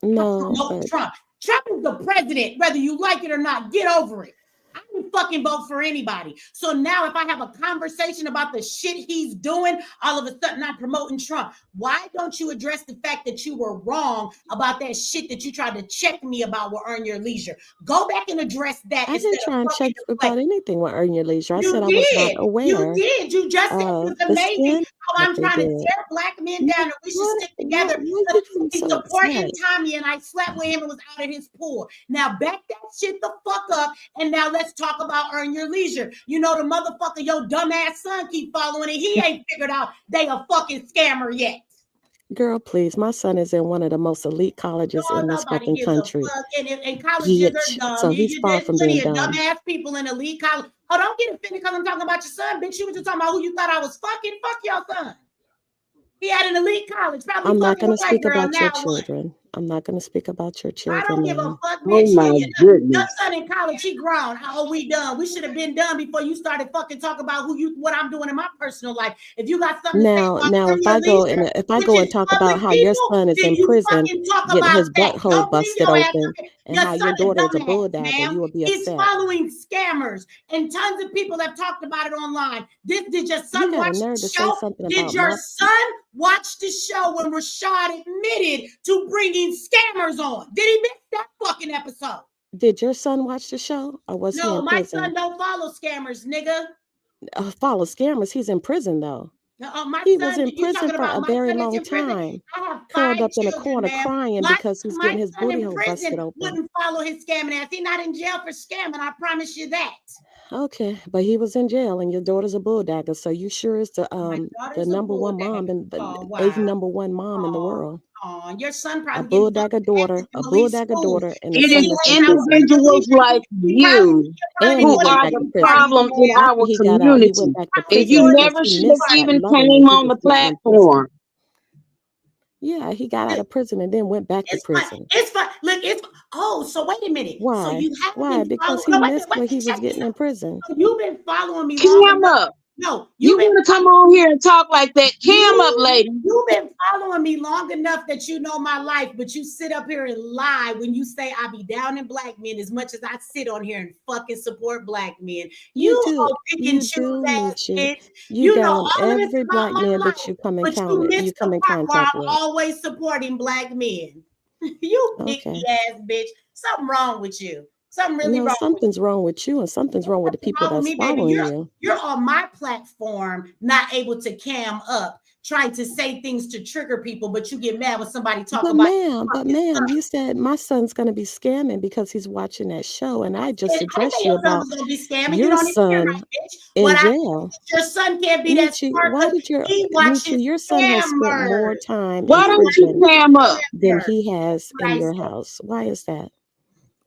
No, Trump. Trump is the president, whether you like it or not. Get over it. I didn't fucking vote for anybody. So now if I have a conversation about the shit he's doing, all of a sudden I'm promoting Trump. Why don't you address the fact that you were wrong about that shit that you tried to check me about with Earn Your Leisure? Go back and address that. I didn't try and check about anything with Earn Your Leisure. I You said I was not did. aware. You did. You just said it was the amazing skin how that I'm they trying to did. tear black men down and we should stick together. Why you getting He's so supporting upset? Tommy and I slept with him and was out at his pool. Now back that shit the fuck up and now let's talk about Earn Your Leisure. You know the motherfucker your dumbass son keep following and he ain't figured out they a fucking scammer yet. Girl, please. My son is in one of the most elite colleges in this Nobody fucking gives country. a fuck. And colleges are dumb. So he's far There's from plenty being of dumb. dumbass people in elite college. Oh, don't get offended because I'm talking about your son, bitch. You were just talking about who you thought I was fucking. Fuck your son. He had an elite college. Probably I'm not fucking going a to white speak girl. about Now your what? children. I'm not going to speak about your I children. don't give a ma'am. fuck, Oh bitch. my Your goodness. son in college, he grown. Oh, we done. We should have been done before you started fucking talking about what I'm doing in my personal life. If you got something to say about If I go and talk about how your son is in prison, getting his butthole busted open, and how your daughter is a bulldagger, you will be He's upset. following scammers, and tons of people have talked about it online. Did your son You got a watch nerve the to say show? something Did about your my son watch the show when Rashad admitted to bringing scammers on? Did he miss that fucking episode? Did your son watch the show, or was he No, in my prison? son don't follow scammers, nigga. Follow scammers. He's in prison though. My He son, was in you prison talking for about a my very son is long in prison? time, I have curled 5 up in a children, corner ma'am. crying because he's getting his son booty in hole busted prison open. wouldn't follow his scamming ass. He's not in jail for scamming. I promise you that. Okay, but he was in jail, and your daughter's a bulldagger. So you sure is the number one mom and the number one mom in the world. Oh, your son A probably bulldagger daughter, and a It son is that's in prison. individuals like you And who he went are back to the prison. problem in After our he got out, he community. went back to And prison you because never he should missed have that even loving came that he on was the getting in prison. platform. Yeah, he got out of prison and then went back to prison. It's fine. Look, so wait a minute. Why? So you haven't Why? been Because following. he missed what he was getting in prison. So you've been following me long Cam enough. up. No, You want to come on here and talk like that? Cam up, lady. You've been following me long enough that you know my life, but you sit up here and lie when you say I be down in black men as much as I sit on here and fucking support black men. You do. pick and choose ass bitch. You know down all of this every about black my man life, that you come in but you missed the part where contact I'm with. always supporting black men. You picky ass bitch. Something wrong with you. Something really wrong. Something's wrong with you, and something's wrong with the people that's following you. You're on my platform, not able to cam up, trying to say things to trigger people, but you get mad when somebody talks about. But ma'am, you said my son's going to be scamming because he's watching that show, and I just addressed you about your son in jail. Your son can't be that smart. Why did your son has spent more time Why don't you cam up than he has in your house? Why is that?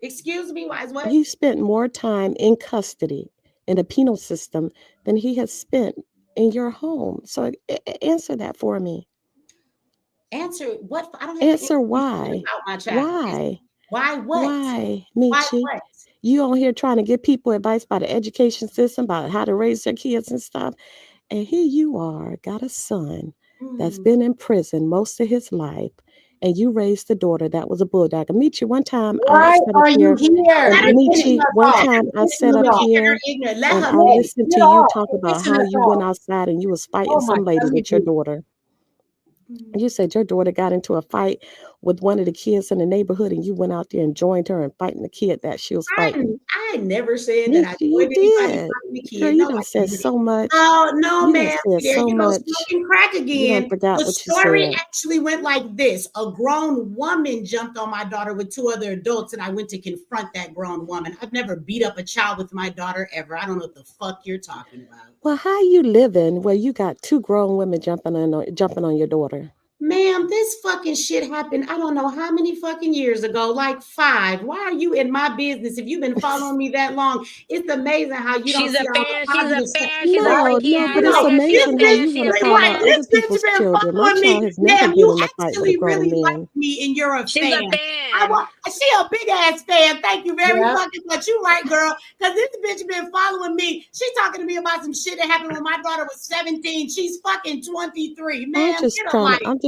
Excuse me, why is what? He spent more time in custody in the penal system than he has spent in your home. So answer that for me. Answer what? I don't have answer why. About my child. Why what? Why, Michi? You on here trying to give people advice about the education system, about how to raise their kids and stuff. And here you are, got a son that's been in prison most of his life. And you raised a daughter that was a bulldog. Michi, one time I sat up here. Michi, one time I sat up here and I listened to you talk about how you went outside and you was fighting some lady with your daughter. You said your daughter got into a fight with one of the kids in the neighborhood, and you went out there and joined her in fighting the kid that she was fighting. I never said that. You did. Girl, you done said so much. Oh no, man! So much. Smoking crack again. You done forgot the what you story said. actually went like this: a grown woman jumped on my daughter with 2 other adults, and I went to confront that grown woman. I've never beat up a child with my daughter ever. I don't know what the fuck you're talking about. Well, how you living where you got 2 grown women jumping on your daughter? Ma'am, this fucking shit happened, I don't know how many fucking years ago, like 5. Why are you in my business? If you've been following me that long, it's amazing how you don't see all the positive stuff. No, but it's amazing how you want to call out other people's children. My child has never been in a fight with a grown man. Me and you're a She's fan. a fan. She a big ass fan. Thank you very fucking much. You right, girl. Because this bitch been following me. She talking to me about some shit that happened when my daughter was 17. She's fucking 23. Man, I'm just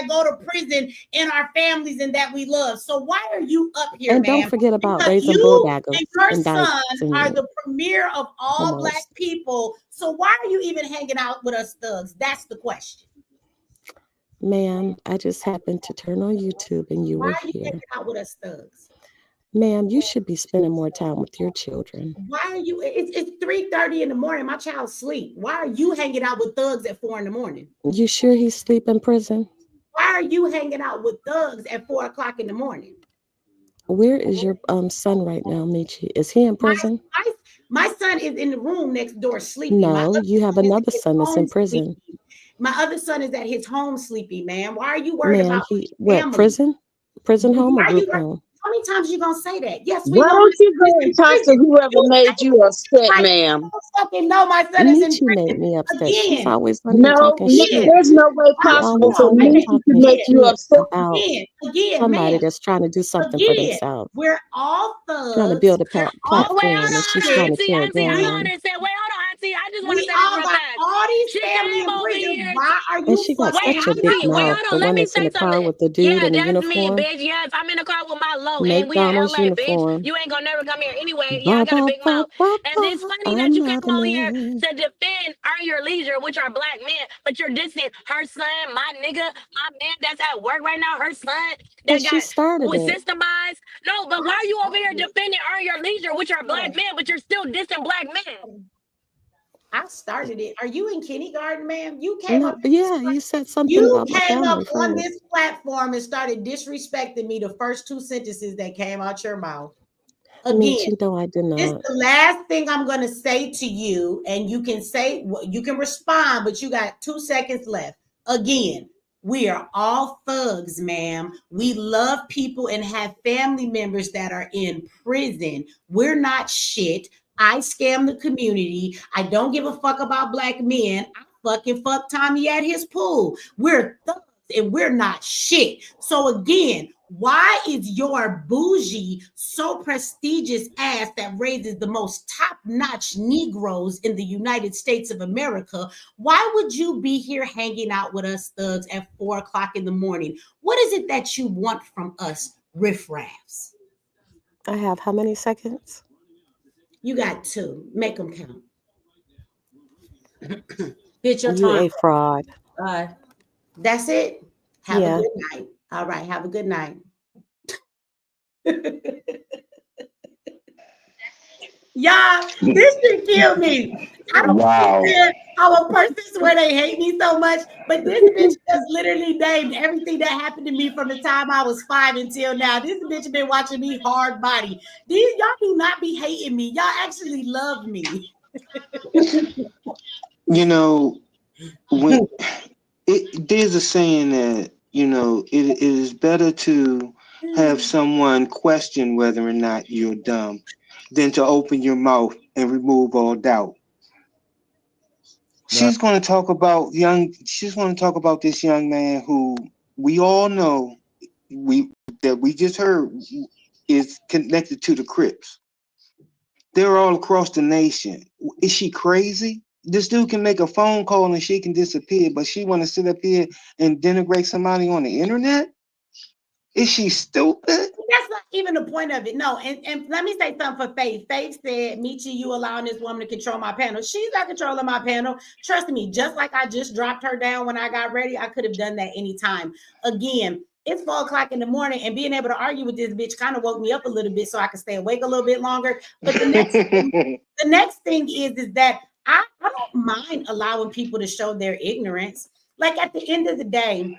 that go to prison in our families and that we love. So why are you up here, And man? don't forget about Because raising you bulldaggers and your and son dykes are and the premier of all homos. Black people. So why are you even hanging out with us thugs? That's the question. Ma'am, I just happened to turn on YouTube and you Why were are you here. hanging out with us thugs? Ma'am, you should be spending more time with your children. Why are you? It's 3:30 in the morning. My child's asleep. Why are you hanging out with thugs at 4 in the morning? You sure he's asleep in prison? Why are you hanging out with thugs at 4 o'clock in the morning? Where is your son right now, Michi? Is he in prison? My son is in the room next door sleeping. No, you have another son that's in prison. Sleeping. My other son is at his home sleeping, man. Why are you worried Ma'am, about he family? prison home or Why group you, home? how many times you gonna say that? Yes, we Why know don't you my son go is and in talk to prison. whoever made you upset, Like, ma'am? fucking no, my son is in Michi made prison me upset. She's again. always on here talking shit. There's no way She possible always for on here me to talking make you shit upset. about Again, somebody man. that's trying to do something for Again, themselves. we're all thugs. Trying to build a We're all platform, Wait, hold and she's on, trying to Auntie. tear it Auntie, I don't down. understand. Wait, hold on, Auntie. I just want to We say this all real got fast. all these She family came in over prison. here. Why are And you she got Wait, such a fucking big Auntie, wait, mouth. hold The on. Let one me that's in say the car something. with the dude Yeah, in the that's me, uniform, bitch. Yes, I'm in the car with my low, and we in McDonald's LA, bitch. uniform. You ain't gonna never come here anyway. Yeah, I Ba got a ba big ba mouth. ba And it's ba. funny that I'm you came not a over here man. to defend Earn Your Leisure, which are black men, but you're dissing her son, my nigga, my man that's at work right now, her son But that she got started it. systemized. No, but why are you over here defending Earn Your Leisure, which are black men, but you're still dissing black men? I started it. Are you in kindergarten, ma'am? You came No, up. but yeah, you said something You about my came up family on first. this platform and started disrespecting me the first 2 sentences that came out your mouth. Again, Michi, no, I did this is not. the last thing I'm going to say to you, and you can say, you can respond, but you got 2 seconds left. Again, we are all thugs, ma'am. We love people and have family members that are in prison. We're not shit. I scam the community. I don't give a fuck about black men. I fucking fuck Tommy at his pool. We're thugs and we're not shit. So again, why is your bougie, so prestigious ass that raises the most top-notch Negroes in the United States of America? Why would you be here hanging out with us thugs at 4 o'clock in the morning? What is it that you want from us riffraffs? I have how many seconds? You got 2. Make them count. Bitch, your You time. a fraud. That's it. Have a Yeah. good night. All right. Have a good night. Y'all, this should kill me. I don't understand how a person swear they hate me so much, but this bitch just literally named everything that happened to me from the time I was 5 until now. This bitch been watching me hard body. These y'all do not be hating me. Y'all actually love me. You know, when there's a saying that, you know, it is better to have someone question whether or not you're dumb than to open your mouth and remove all doubt. She's going to talk about this young man who we all know that we just heard is connected to the Crips. They're all across the nation. Is she crazy? This dude can make a phone call and she can disappear, but she want to sit up here and denigrate somebody on the internet? Is she stupid? That's not even the point of it. No, and let me say something for Faith. Faith said, Michi, you allowing this woman to control my panel. She's not controlling my panel. Trust me, just like I just dropped her down when I got ready, I could have done that anytime. Again, it's 4 o'clock in the morning, and being able to argue with this bitch kind of woke me up a little bit so I could stay awake a little bit longer. But the next thing is that I don't mind allowing people to show their ignorance. Like at the end of the day,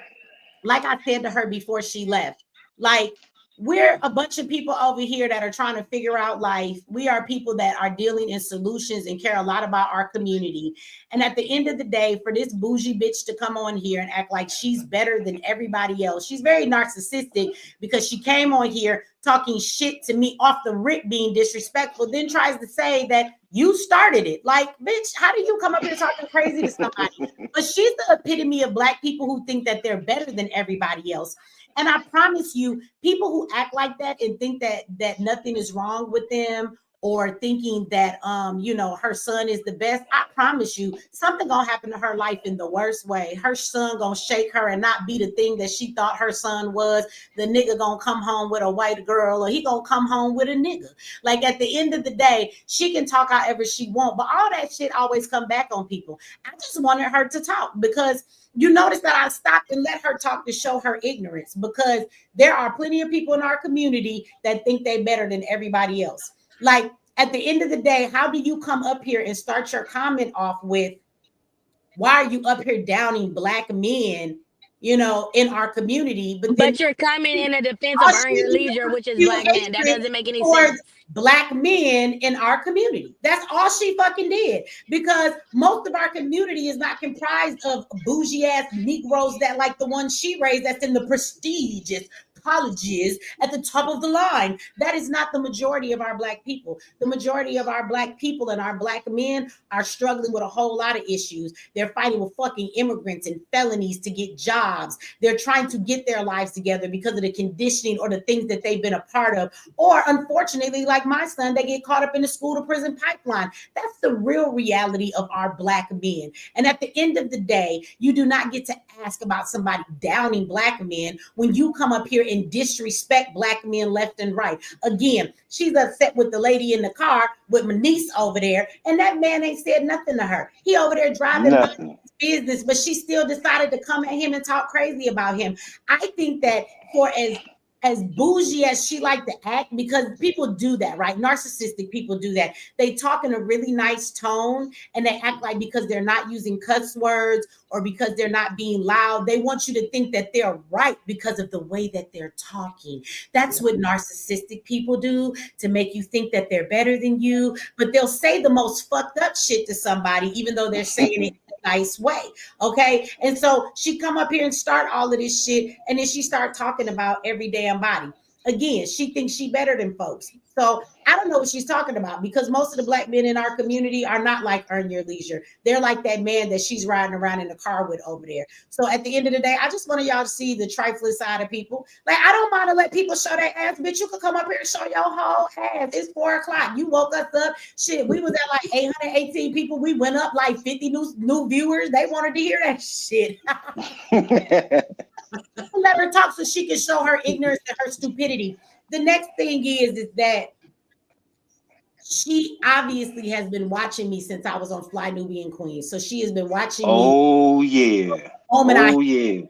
like I said to her before she left, like we're a bunch of people over here that are trying to figure out life. We are people that are dealing in solutions and care a lot about our community. And at the end of the day, for this bougie bitch to come on here and act like she's better than everybody else, she's very narcissistic because she came on here talking shit to me off the rip, being disrespectful, then tries to say that you started it. Like, bitch, how do you come up here talking crazy to somebody? But she's the epitome of black people who think that they're better than everybody else. And I promise you, people who act like that and think that nothing is wrong with them, or thinking that you know, her son is the best, I promise you, something gonna happen to her life in the worst way. Her son gonna shake her and not be the thing that she thought her son was. The nigga gonna come home with a white girl, or he gonna come home with a nigga. Like at the end of the day, she can talk however she want, but all that shit always come back on people. I just wanted her to talk because you notice that I stopped and let her talk to show her ignorance, because there are plenty of people in our community that think they better than everybody else. Like at the end of the day, how do you come up here and start your comment off with, why are you up here downing black men you know, in our community. But then But you're coming in a defense all of Earn she Your did Leisure, was which is spew black men. That hatred doesn't make any towards sense. Black men in our community. That's all she fucking did, because most of our community is not comprised of bougie ass Negroes that like the one she raised that's in the prestigious colleges at the top of the line. That is not the majority of our Black people. The majority of our Black people and our Black men are struggling with a whole lot of issues. They're fighting with fucking immigrants and felonies to get jobs. They're trying to get their lives together because of the conditioning or the things that they've been a part of. Or unfortunately, like my son, they get caught up in the school to prison pipeline. That's the real reality of our Black men. And at the end of the day, you do not get to ask about somebody downing Black men when you come up here and disrespect Black men left and right. Again, she's upset with the lady in the car with my niece over there, and that man ain't said nothing to her. He over there driving Nothing. business, but she still decided to come at him and talk crazy about him. I think that for as bougie as she like to act, because people do that, right? Narcissistic people do that. They talk in a really nice tone and they act like because they're not using cuss words or because they're not being loud, they want you to think that they're right because of the way that they're talking. That's what narcissistic people do, to make you think that they're better than you, but they'll say the most fucked up shit to somebody, even though they're saying it nice way. Okay. And so she come up here and start all of this shit, and then she start talking about every damn body. Again, she thinks she better than folks. So I don't know what she's talking about, because most of the Black men in our community are not like Earn Your Leisure. They're like that man that she's riding around in the car with over there. So at the end of the day, I just wanted y'all to see the trifling side of people. Like, I don't mind to let people show their ass, bitch. You could come up here and show your whole ass. It's 4:00. You woke us up. Shit, we was at like 818 people. We went up like 50 new viewers. They wanted to hear that shit. Let her talk so she can show her ignorance and her stupidity. The next thing is that she obviously has been watching me since I was on Fly Nubian Queen. So she has been watching me. Oh yeah. Oh yeah.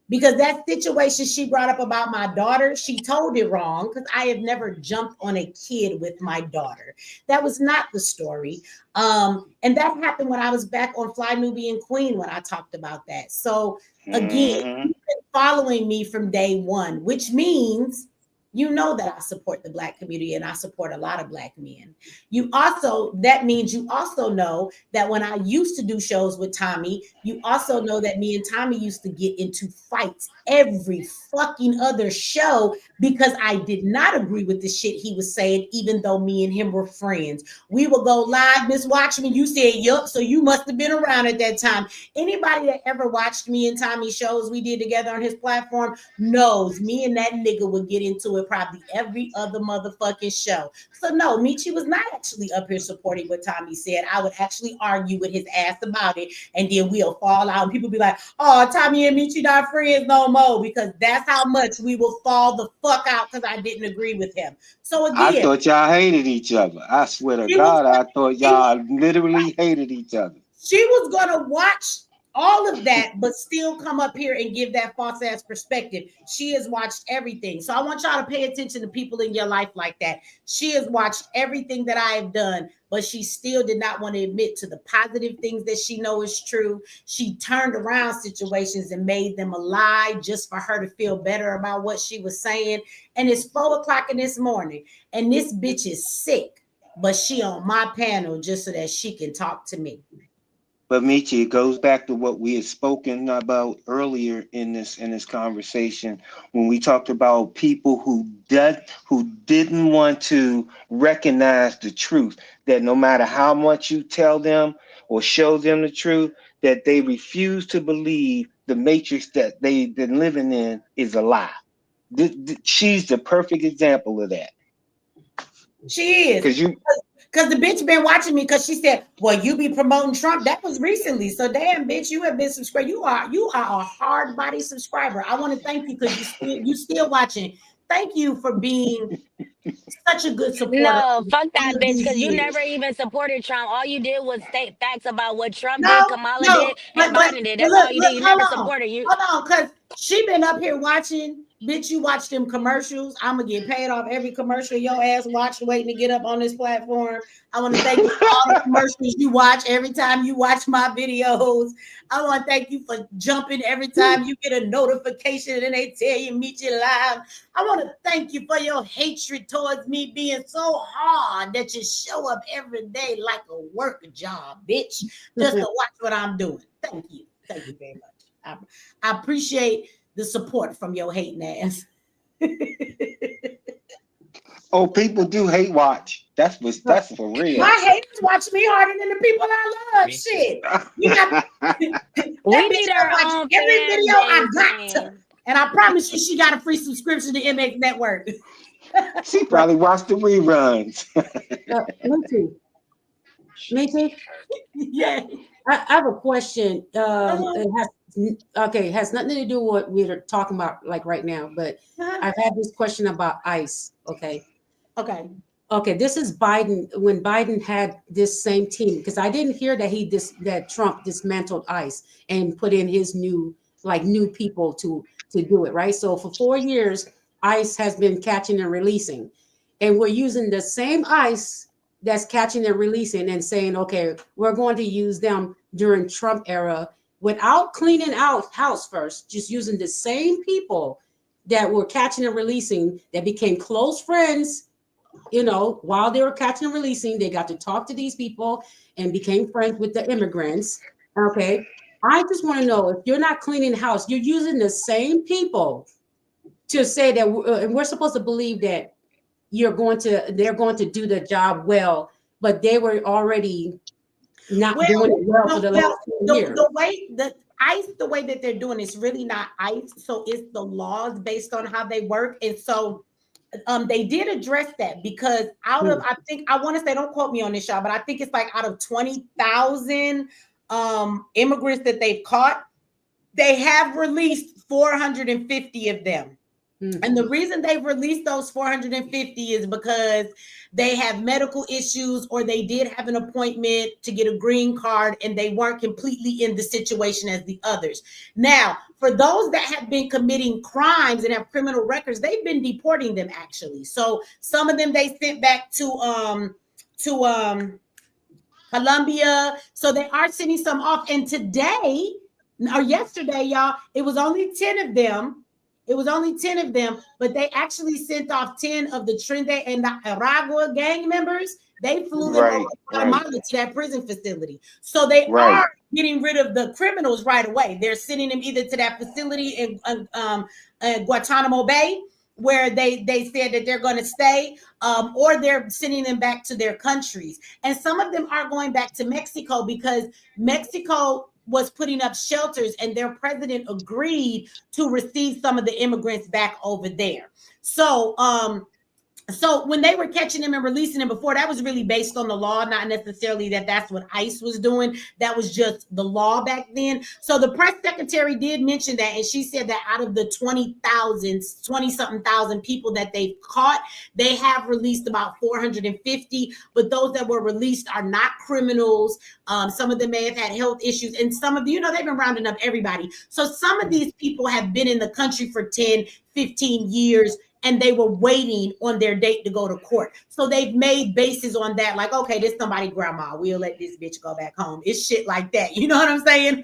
Because that situation she brought up about my daughter, she told it wrong, because I have never jumped on a kid with my daughter. That was not the story. And that happened when I was back on Fly Nubian Queen when I talked about that. So again, you've been following me from day one, which means you know that I support the Black community and I support a lot of Black men. That means you also know that when I used to do shows with Tommy, you also know that me and Tommy used to get into fights every fucking other show because I did not agree with the shit he was saying, even though me and him were friends. We would go live, Miss Watchman, you said, yup, so you must have been around at that time. Anybody that ever watched me and Tommy shows we did together on his platform knows me and that nigga would get into it probably every other motherfucking show. So no, Michi was not actually up here supporting what Tommy said. I would actually argue with his ass about it, and then we'll fall out and people be like, oh, Tommy and Michi not friends no more, because that's how much we will fall the fuck out because I didn't agree with him. So again, I thought y'all hated each other. I swear to God, I thought y'all literally hated each other. She was gonna watch all of that, but still come up here and give that false ass perspective. She has watched everything. So I want y'all to pay attention to people in your life like that. She has watched everything that I have done, but she still did not want to admit to the positive things that she knows is true. She turned around situations and made them a lie just for her to feel better about what she was saying. And it's 4:00 in this morning, and this bitch is sick, but she on my panel just so that she can talk to me. But Michi, it goes back to what we had spoken about earlier in this conversation when we talked about people who didn't want to recognize the truth, that no matter how much you tell them or show them the truth, that they refuse to believe the matrix that they've been living in is a lie. She's the perfect example of that. She is. Because the bitch been watching me because she said, well, you be promoting Trump. That was recently. So damn, bitch, you have been subscribed. You are a hard body subscriber. I want to thank you because you still watching. Thank you for being such a good supporter. No, fuck that bitch, because you never even supported Trump. All you did was state facts about what Trump did, Kamala did, and Biden did. That's all you did. You never supported you. Hold on, because she been up here watching Bitch, you watch them commercials. I'm gonna get paid off every commercial your ass watch waiting to get up on this platform. I want to thank you for all the commercials you watch every time you watch my videos. I want to thank you for jumping every time you get a notification and they tell you meet you live. I want to thank you for your hatred towards me being so hard that you show up every day like a work job, bitch, just to watch what I'm doing. Thank you. Thank you very much. I appreciate the support from your hating ass. Oh, people do hate watch. That's for real. My haters watch me harder than the people I love. Shit. You got We need our own every fan video I base, got to, man. and I promise you she got a free subscription to MX Network. She probably watched the reruns. Me too. Me too. Yeah. I have a question. It has nothing to do with what we're talking about like right now, but I've had this question about ICE. Okay. This is Biden, when Biden had this same team, because I didn't hear that that Trump dismantled ICE and put in his new people to do it, right? So for 4 years, ICE has been catching and releasing, and we're using the same ICE that's catching and releasing and saying, okay, we're going to use them during Trump era without cleaning out house first, just using the same people that were catching and releasing that became close friends. While they were catching and releasing, they got to talk to these people and became friends with the immigrants. Okay. I just want to know, if you're not cleaning house, you're using the same people to say that, and we're supposed to believe that they're going to do the job well, but they were already not doing it well for the last 2 years. The way that ICE, the way that they're doing is really not ICE. So it's the laws based on how they work. And so they did address that, because out of, I want to say, don't quote me on this, y'all, but I think it's like out of 20,000 immigrants that they've caught, they have released 450 of them. And the reason they've released those 450 is because they have medical issues, or they did have an appointment to get a green card and they weren't completely in the situation as the others. Now, for those that have been committing crimes and have criminal records, they've been deporting them, actually. So some of them they sent back to Colombia. So they are sending some off. And today or yesterday, y'all, it was only 10 of them. But they actually sent off 10 of the Trinidad and the Aragua gang members. They flew them over Guatemala to that prison facility. So they are getting rid of the criminals right away. They're sending them either to that facility in Guantanamo Bay, where they said that they're going to stay, or they're sending them back to their countries. And some of them are going back to Mexico, because Mexico was putting up shelters and their president agreed to receive some of the immigrants back over there. So when they were catching them and releasing them before, that was really based on the law, not necessarily that's what ICE was doing. That was just the law back then. So the press secretary did mention that, and she said that out of the 20-something thousand people that they've caught, they have released about 450, but those that were released are not criminals. Some of them may have had health issues, and some of they've been rounding up everybody. So some of these people have been in the country for 10, 15 years, and they were waiting on their date to go to court. So they've made bases on that, like, okay, this somebody grandma, we'll let this bitch go back home. It's shit like that. You know what I'm saying?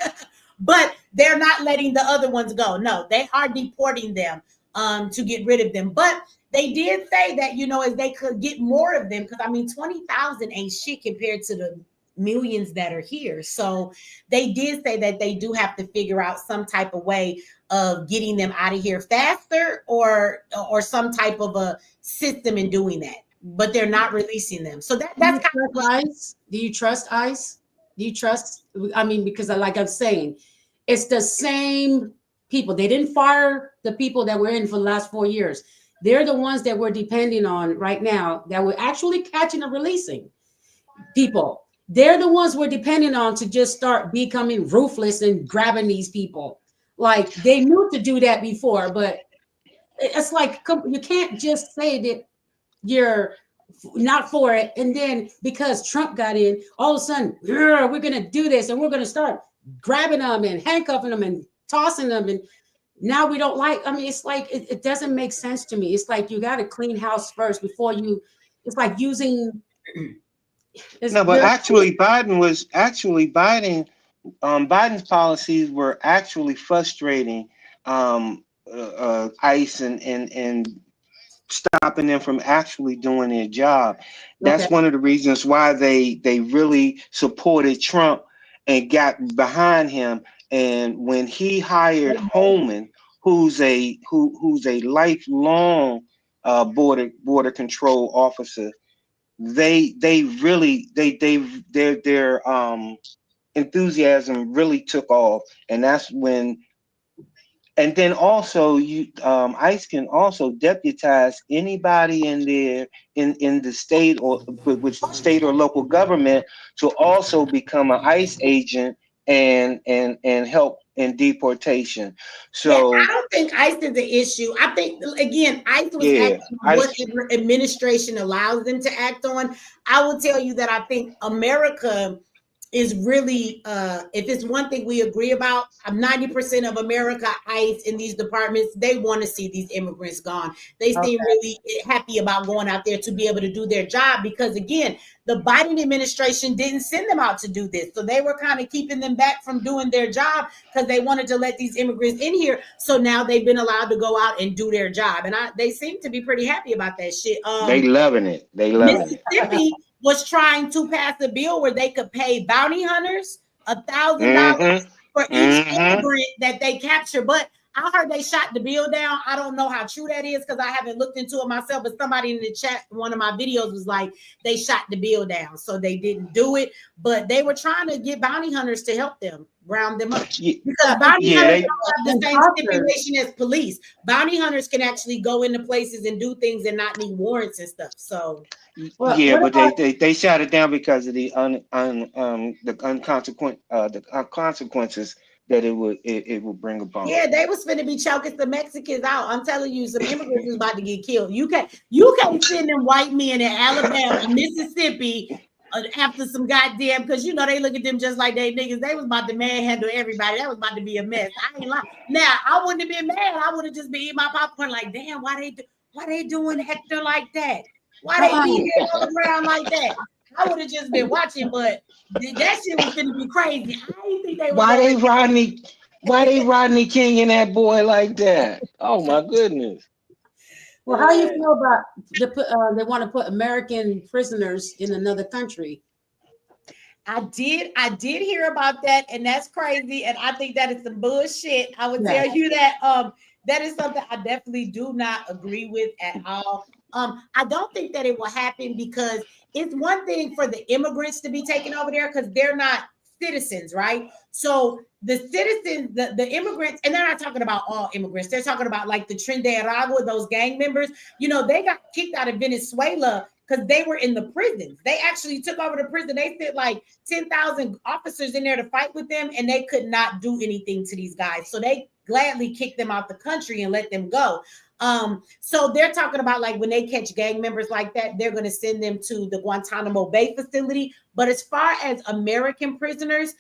But they're not letting the other ones go. No, they are deporting them to get rid of them. But they did say that, as they could get more of them, because 20,000 ain't shit compared to the millions that are here. So they did say that they do have to figure out some type of way of getting them out of here faster, or some type of a system in doing that, but they're not releasing them. So that's kind of ICE. Do you trust ICE? Do you trust? Because like I'm saying, it's the same people. They didn't fire the people that were in for the last 4 years. They're the ones that we're depending on right now, that we're actually catching and releasing people. They're the ones we're depending on to just start becoming ruthless and grabbing these people. Like, they knew to do that before, but it's like, you can't just say that you're not for it, and then because Trump got in, all of a sudden, we're going to do this, and we're going to start grabbing them and handcuffing them and tossing them. And now we don't like. I mean, it's like it doesn't make sense to me. It's like you got to clean house first before you. It's like using. No, but actually, Biden's policies were actually frustrating ICE and stopping them from actually doing their job. That's one of the reasons why they really supported Trump and got behind him. And when he hired Holman, who's a lifelong border control officer, their enthusiasm really took off, and that's when. And then also, ICE can also deputize anybody in there in the state or with state or local government to also become an ICE agent and help in deportation. So I don't think ICE is the issue. I think again, ICE was acting on whatever administration allows them to act on. I will tell you that I think America is really, if it's one thing we agree about, 90% of America, ICE in these departments, they want to see these immigrants gone. They seem really happy about going out there to be able to do their job because, again, the Biden administration didn't send them out to do this. So they were kind of keeping them back from doing their job because they wanted to let these immigrants in here. So now they've been allowed to go out and do their job. And they seem to be pretty happy about that shit. They loving it. Mississippi was trying to pass a bill where they could pay bounty hunters $1,000 for each immigrant that they capture. But I heard they shot the bill down. I don't know how true that is because I haven't looked into it myself. But somebody in the chat, one of my videos was like, they shot the bill down. So they didn't do it. But they were trying to get bounty hunters to help them round them up. Because bounty hunters don't have the same stipulation as police. Bounty hunters can actually go into places and do things and not need warrants and stuff. So but they shot it down because of the consequences that it would bring about. Yeah, they was finna be choking some Mexicans out. I'm telling you, some immigrants was about to get killed. You can't send them white men in Alabama, Mississippi after some goddamn, because you know they look at them just like they niggas. They was about to manhandle everybody. That was about to be a mess. I ain't lying. Now I wouldn't have been mad. I would have just been eating my popcorn like, damn, why they doing Hector like that? Why they leave him on the ground like that? I would have just been watching, but that shit was gonna be crazy. I didn't think they were. Why they Rodney King and that boy like that? Oh my goodness. Well, how do you feel about they want to put American prisoners in another country? I did hear about that, and that's crazy. And I think that is some bullshit. I would tell you that that is something I definitely do not agree with at all. I don't think that it will happen because it's one thing for the immigrants to be taken over there because they're not citizens, right? So the citizens, the immigrants, and they're not talking about all immigrants. They're talking about like the Trinidad, those gang members. You know, they got kicked out of Venezuela because they were in the prisons. They actually took over the prison. They sent like 10,000 officers in there to fight with them, and they could not do anything to these guys. So they gladly kicked them out the country and let them go. So they're talking about like when they catch gang members like that, they're going to send them to the Guantanamo Bay facility. But as far as American prisoners,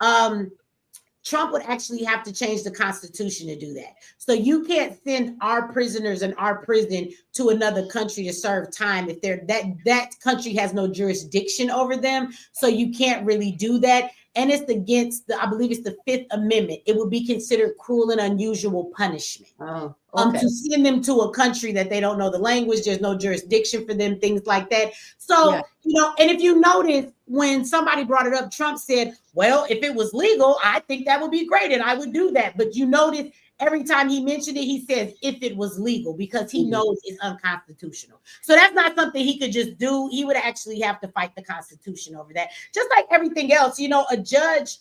Trump would actually have to change the Constitution to do that. So you can't send our prisoners in our prison to another country to serve time if that country has no jurisdiction over them. So you can't really do that. And it's against I believe it's the Fifth Amendment. It would be considered cruel and unusual punishment. To send them to a country that they don't know the language, there's no jurisdiction for them, things like that. So, you know, and if you notice, when somebody brought it up, Trump said, well, if it was legal, I think that would be great and I would do that. But you notice every time he mentioned it, he says, if it was legal, because he knows it's unconstitutional. So that's not something he could just do. He would actually have to fight the Constitution over that. Just like everything else, you know, a judge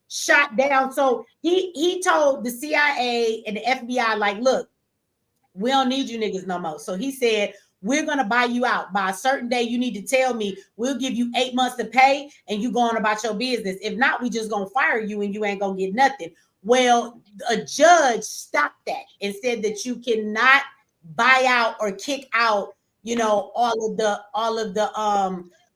shot down. So he told the CIA and the FBI, like, look, we don't need you niggas no more. So he said, we're going to buy you out. By a certain day, you need to tell me, we'll give you 8 months to pay and you go on about your business. If not, we just going to fire you and you ain't going to get nothing. Well, a judge stopped that and said that you cannot buy out or kick out, you know, all of the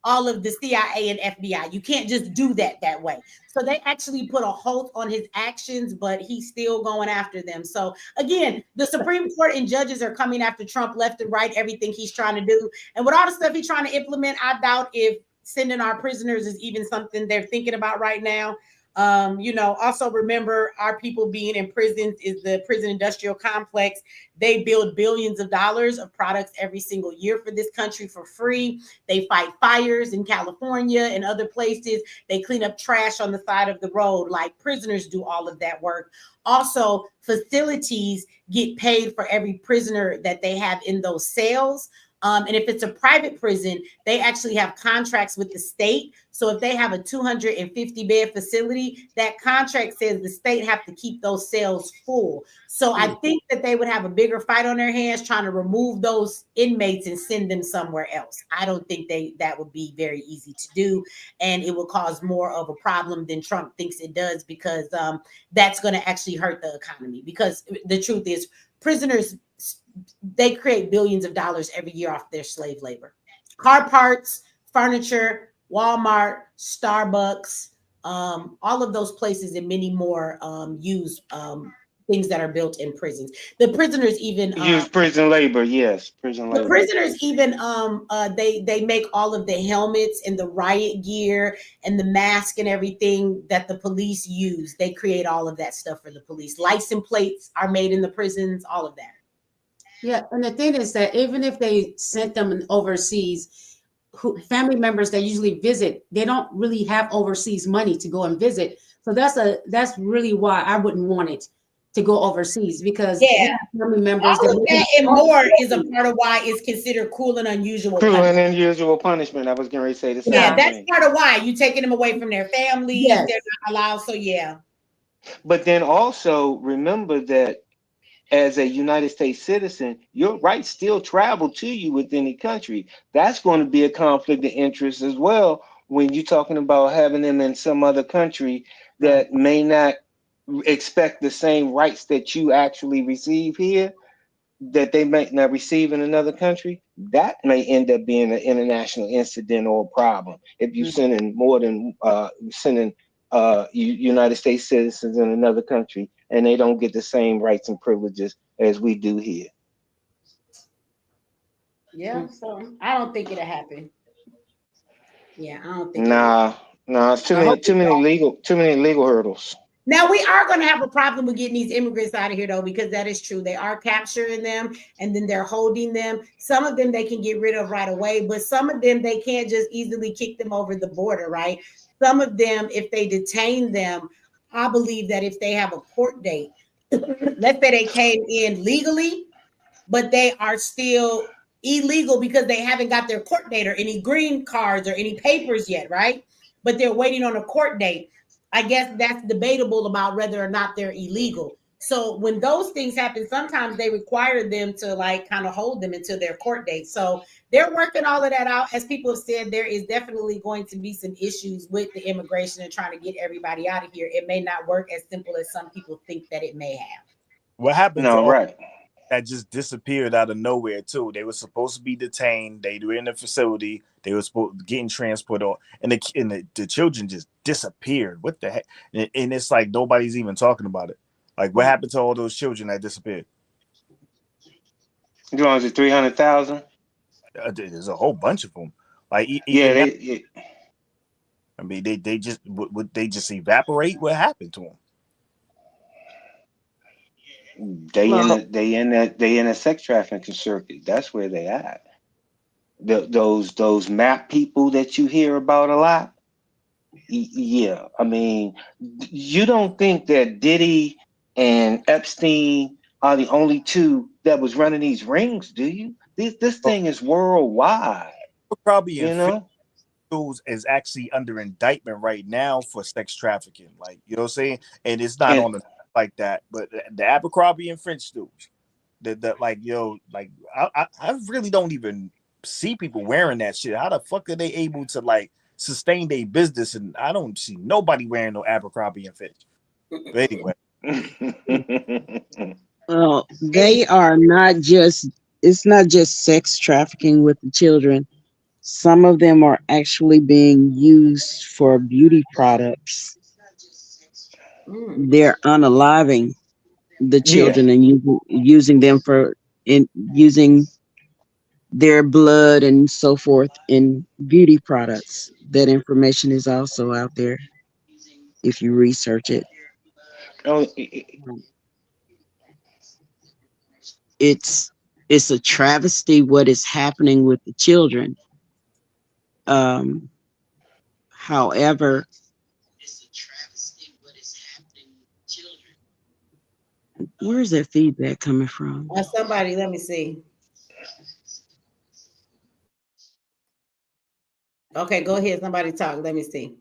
all of the CIA and FBI. You can't just do that way. So they actually put a halt on his actions, but he's still going after them. So again, the Supreme Court and judges are coming after Trump left and right, everything he's trying to do. And with all the stuff he's trying to implement, I doubt if sending our prisoners is even something they're thinking about right now. Also remember, our people being in prisons is the prison industrial complex. They build billions of dollars of products every single year for this country for free. They fight fires in California and other places. They clean up trash on the side of the road. Like, prisoners do all of that work. Also, facilities get paid for every prisoner that they have in those cells. And if it's a private prison, they actually have contracts with the state. So if they have a 250 bed facility, that contract says the state have to keep those cells full. So I think that they would have a bigger fight on their hands trying to remove those inmates and send them somewhere else. I don't think that would be very easy to do. And it will cause more of a problem than Trump thinks it does, because that's going to actually hurt the economy. Because the truth is, prisoners, they create billions of dollars every year off their slave labor. Car parts, furniture, Walmart, Starbucks, all of those places and many more use things that are built in prisons. The prisoners even use prison labor. Yes, prison labor. The prisoners even they make all of the helmets and the riot gear and the mask and everything that the police use. They create all of that stuff for the police. License plates are made in the prisons, all of that. Yeah, and the thing is that even if they sent them overseas, family members that usually visit, they don't really have overseas money to go and visit. So that's really why I wouldn't want it to go overseas, because family members. All of that and more is a part of why it's considered cruel and unusual. Cruel and unusual punishment. I was going to say the same thing. That's part of why you taking them away from their families. They're not allowed. So But then also remember that, as a United States citizen, your rights still travel to you within the country. That's going to be a conflict of interest as well when you're talking about having them in some other country that may not expect the same rights that you actually receive here, that they might not receive in another country. That may end up being an international incident or a problem if you're sending more than United States citizens in another country and they don't get the same rights and privileges as we do here. Yeah, so I don't think it'll happen. Yeah, I don't think. Nah, it's too many legal hurdles. Now, we are going to have a problem with getting these immigrants out of here, though, because that is true. They are capturing them and then they're holding them. Some of them they can get rid of right away, but some of them they can't just easily kick them over the border, right? Some of them, if they detain them, I believe that if they have a court date, let's say they came in legally, but they are still illegal because they haven't got their court date or any green cards or any papers yet, right? But they're waiting on a court date. I guess that's debatable about whether or not they're illegal. So when those things happen, sometimes they require them to kind of hold them until their court date. So they're working all of that out. As people have said, there is definitely going to be some issues with the immigration and trying to get everybody out of here. It may not work as simple as some people think that it may have. What happened to all that just disappeared out of nowhere too? They were supposed to be detained. They were in the facility. They were supposed to getting transported on, and the children just disappeared. What the heck? And it's like nobody's even talking about it. Like, what happened to all those children that disappeared? You know, is it 300,000? There's a whole bunch of them. Like, I mean, they just would they just evaporate? What happened to them? They in a sex trafficking circuit. That's where they at. Those map people that you hear about a lot. Yeah, I mean, you don't think that Diddy and Epstein are the only two that was running these rings, do you? This thing is worldwide. Probably is actually under indictment right now for sex trafficking. Like, you know what I'm saying? And it's not on the like that, but the Abercrombie and French dudes, that like, I really don't even see people wearing that shit. How the fuck are they able to sustain their business? And I don't see nobody wearing no Abercrombie and Fitch. But anyway, they are not just. It's not just sex trafficking with the children. Some of them are actually being used for beauty products. They're unaliving the Yeah. children and using them for using their blood and so forth in beauty products. That information is also out there if you research it. Oh, It's it's a travesty what is happening with the children. Um, however, where is that feedback coming from? Somebody, let me see. Okay, go ahead. Somebody talk. Let me see.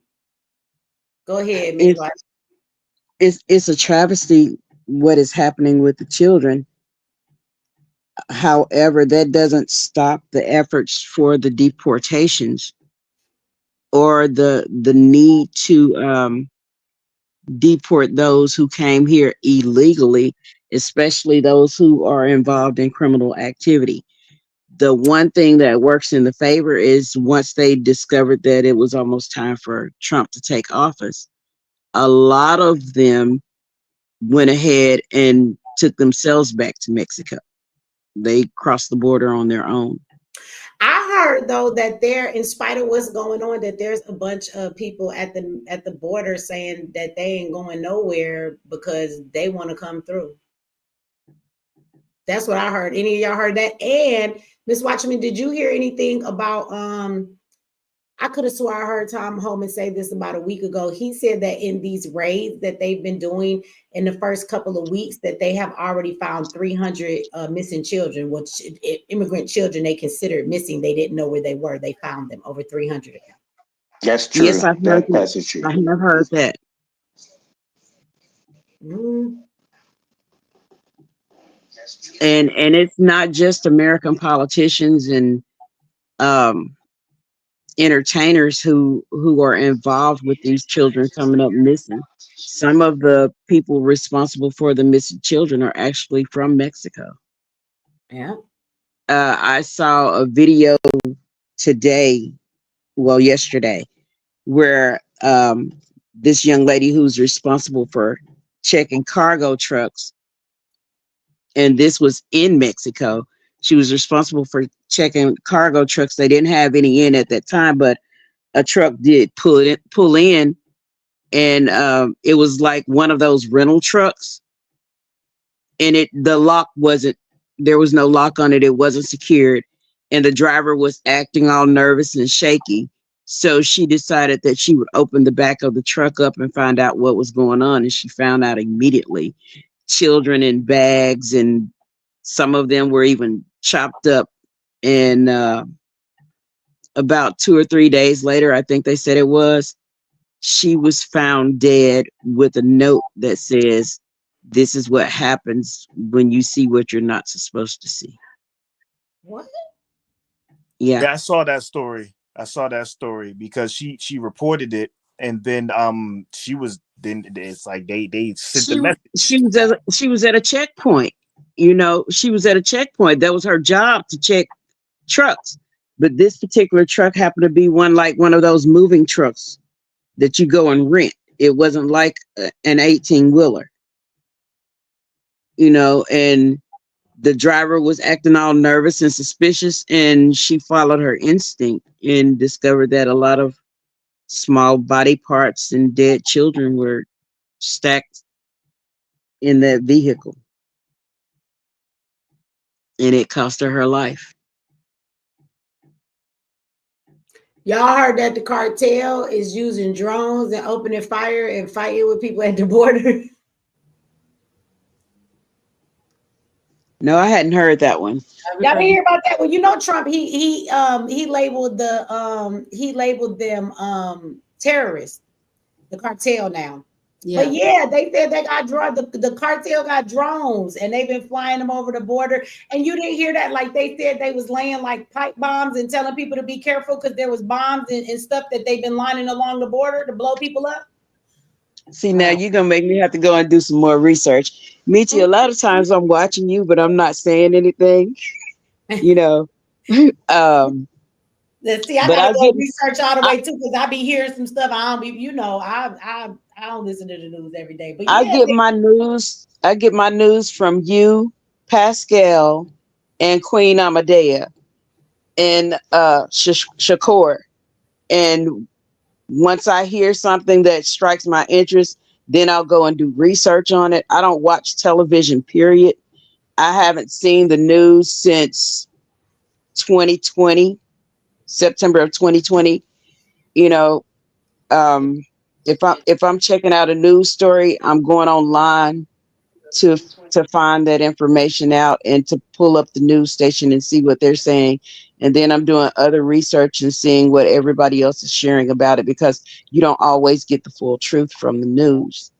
Go ahead, Miss White. It's a travesty what is happening with the children. However, that doesn't stop the efforts for the deportations or the need to deport those who came here illegally, especially those who are involved in criminal activity. The one thing that works in the favor is once they discovered that it was almost time for Trump to take office, a lot of them went ahead and took themselves back to Mexico. They crossed the border on their own. I heard though that there, in spite of what's going on, that there's a bunch of people at the border saying that they ain't going nowhere because they want to come through. That's what I heard. Any of y'all heard that? And Miss Watchman, did you hear anything about I could have swore I heard Tom Homan say this about a week ago. He said that in these raids that they've been doing in the first couple of weeks, that they have already found 300 missing children, which immigrant children they considered missing. They didn't know where they were. They found them, over 300 of them. That's true. Yes, I've heard that. That's true. I have heard that. And it's not just American politicians and entertainers who are involved with these children coming up missing. Some of the people responsible for the missing children are actually from Mexico. Yeah. I saw a video today, well, yesterday, where this young lady who's responsible for checking cargo trucks, and this was in Mexico. She was responsible for checking cargo trucks. They didn't have any in at that time, but a truck did pull in, and it was like one of those rental trucks, and the lock wasn't, there was no lock on it. It wasn't secured, and the driver was acting all nervous and shaky. So she decided that she would open the back of the truck up and find out what was going on, and she found out immediately. Children in bags, and some of them were even chopped up. And about 2 or 3 days later, I think they said it was, she was found dead with a note that says, "This is what happens when you see what you're not supposed to see." What? Yeah. I saw that story. I saw that story because she reported it, and then she was, then it's like they sent the message. She was at a checkpoint. You know, she was at a checkpoint. That was her job, to check trucks. But this particular truck happened to be one of those moving trucks that you go and rent. It wasn't like an 18-wheeler. You know, and the driver was acting all nervous and suspicious, and she followed her instinct and discovered that a lot of small body parts and dead children were stacked in that vehicle. And it cost her life. Y'all heard that the cartel is using drones and opening fire and fighting with people at the border? No, I hadn't heard that one. Y'all didn't hear about that? Well, you know, Trump, he labeled them terrorists, the cartel now. Yeah. But yeah, they said they got the cartel got drones, and they've been flying them over the border. And you didn't hear that? Like, they said they was laying like pipe bombs and telling people to be careful because there was bombs and stuff that they've been lining along the border to blow people up. See, now you're gonna make me have to go and do some more research. Michi, a lot of times I'm watching you, but I'm not saying anything. You know. Let's see, I But gotta I go get research all the way too, because I be hearing some stuff. I don't be, I don't listen to the news every day. But I yeah, get my news. I get my news from you, Pascal, and Queen Amadea, and Shakur. And once I hear something that strikes my interest, then I'll go and do research on it. I don't watch television, period. I haven't seen the news since 2020, September of 2020. You know, um, if I'm checking out a news story, I'm going online to to find that information out and to pull up the news station and see what they're saying. And then I'm doing other research and seeing what everybody else is sharing about it, because you don't always get the full truth from the news.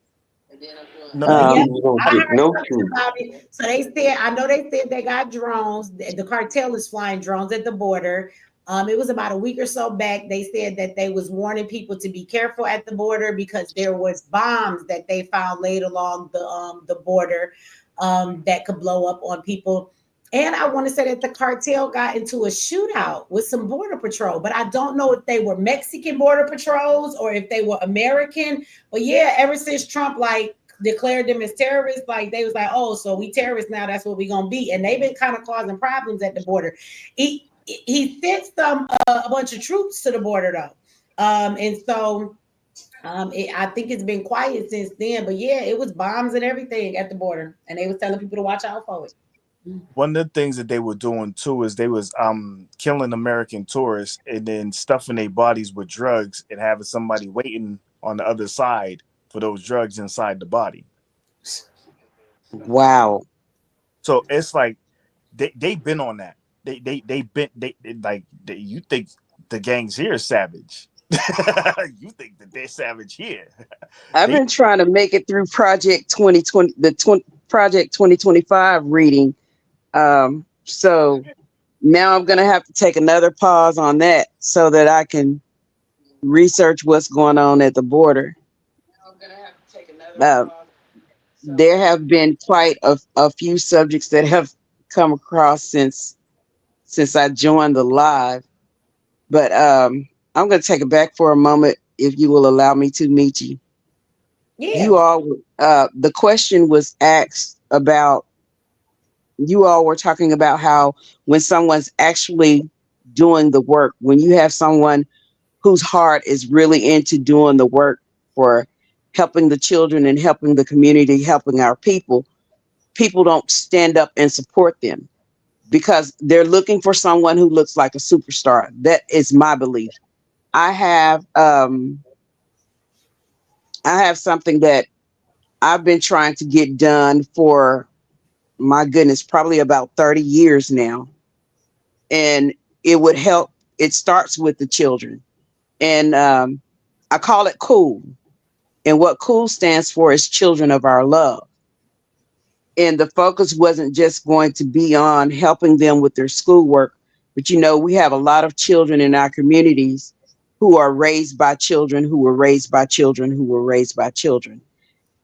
No, but yeah, Um, You don't I get heard no something truth. about it. So they said, I know they said they got drones. The cartel is flying drones at the border. It was about a week or so back. They said that they was warning people to be careful at the border because there was bombs that they found laid along the border that could blow up on people. And I want to say that the cartel got into a shootout with some border patrol, but I don't know if they were Mexican border patrols or if they were American. But yeah, ever since Trump declared them as terrorists, they was like, oh, so we terrorists now, that's what we gonna be. And they've been kind of causing problems at the border. He sent a bunch of troops to the border though. And so I think it's been quiet since then, but yeah, it was bombs and everything at the border, and they was telling people to watch out for it. one of the things that they were doing too is they was killing American tourists and then stuffing their bodies with drugs and having somebody waiting on the other side for those drugs inside the body. wow. So it's like they've been on that. You think the gangs here is savage. You think that they're savage here. I've been trying to make it through Project 2020, Project 2025 reading. So now I'm going to have to take another pause on that so that I can research what's going on at the border. There have been quite a few subjects that have come across since I joined the live, but I'm going to take it back for a moment, if you will allow me to, Michi. Yeah. You all, the question was asked about, you all were talking about how when someone's actually doing the work, when you have someone whose heart is really into doing the work for helping the children and helping the community, helping our people don't stand up and support them because they're looking for someone who looks like a superstar. That is my belief. I have something that I've been trying to get done for, my goodness, probably about 30 years now. And it would help. It starts with the children. And I call it COOL. And what COOL stands for is Children of Our Love. And the focus wasn't just going to be on helping them with their schoolwork, but we have a lot of children in our communities who are raised by children who were raised by children who were raised by children.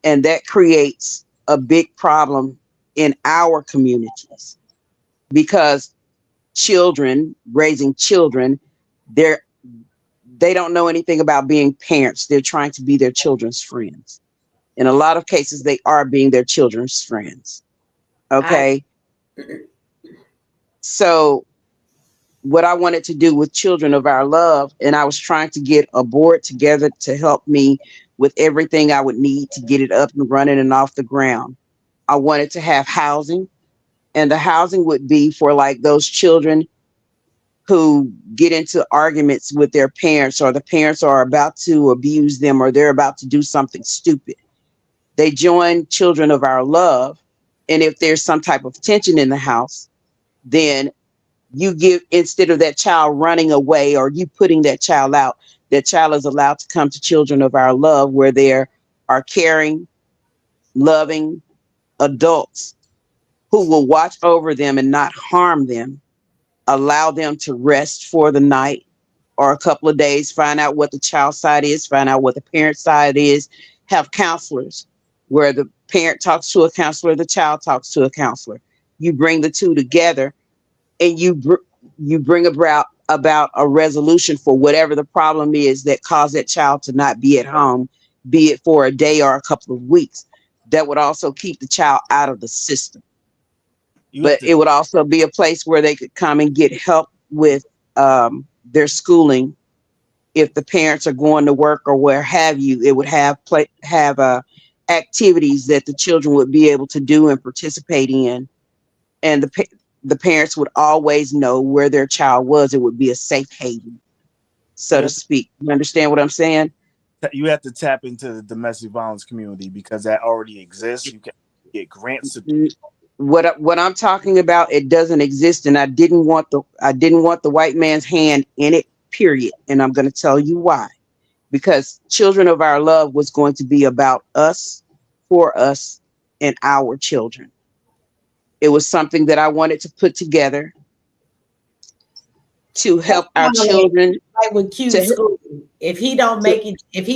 And that creates a big problem in our communities because children raising children, they don't know anything about being parents. They're trying to be their children's friends. In a lot of cases, they are being their children's friends. Okay. So what I wanted to do with Children of Our Love, and I was trying to get a board together to help me with everything I would need to get it up and running and off the ground. I wanted to have housing, and the housing would be for like those children who get into arguments with their parents, or the parents are about to abuse them, or they're about to do something stupid. They join Children of Our Love. And if there's some type of tension in the house, then you give, instead of that child running away or you putting that child out, that child is allowed to come to Children of Our Love, where there are caring, loving adults who will watch over them and not harm them, allow them to rest for the night or a couple of days, find out what the child side is, find out what the parent side is, have counselors where the parent talks to a counselor, the child talks to a counselor. You bring the two together and you bring about about a resolution for whatever the problem is that caused that child to not be at home, be it for a day or a couple of weeks. That would also keep the child out of the system. But it would also be a place where they could come and get help with their schooling. If the parents are going to work or where have you, it would have activities that the children would be able to do and participate in, and the parents would always know where their child was. It would be a safe haven, so to speak. You understand what I'm saying? You have to tap into the domestic violence community because that already exists. You can get grants to. What I'm talking about, it doesn't exist, and I didn't want the white man's hand in it. Period. And I'm going to tell you why. Because Children of Our Love was going to be about us, for us, and our children. It was something that I wanted to put together to help our children. Like with Q School, if he don't make it, if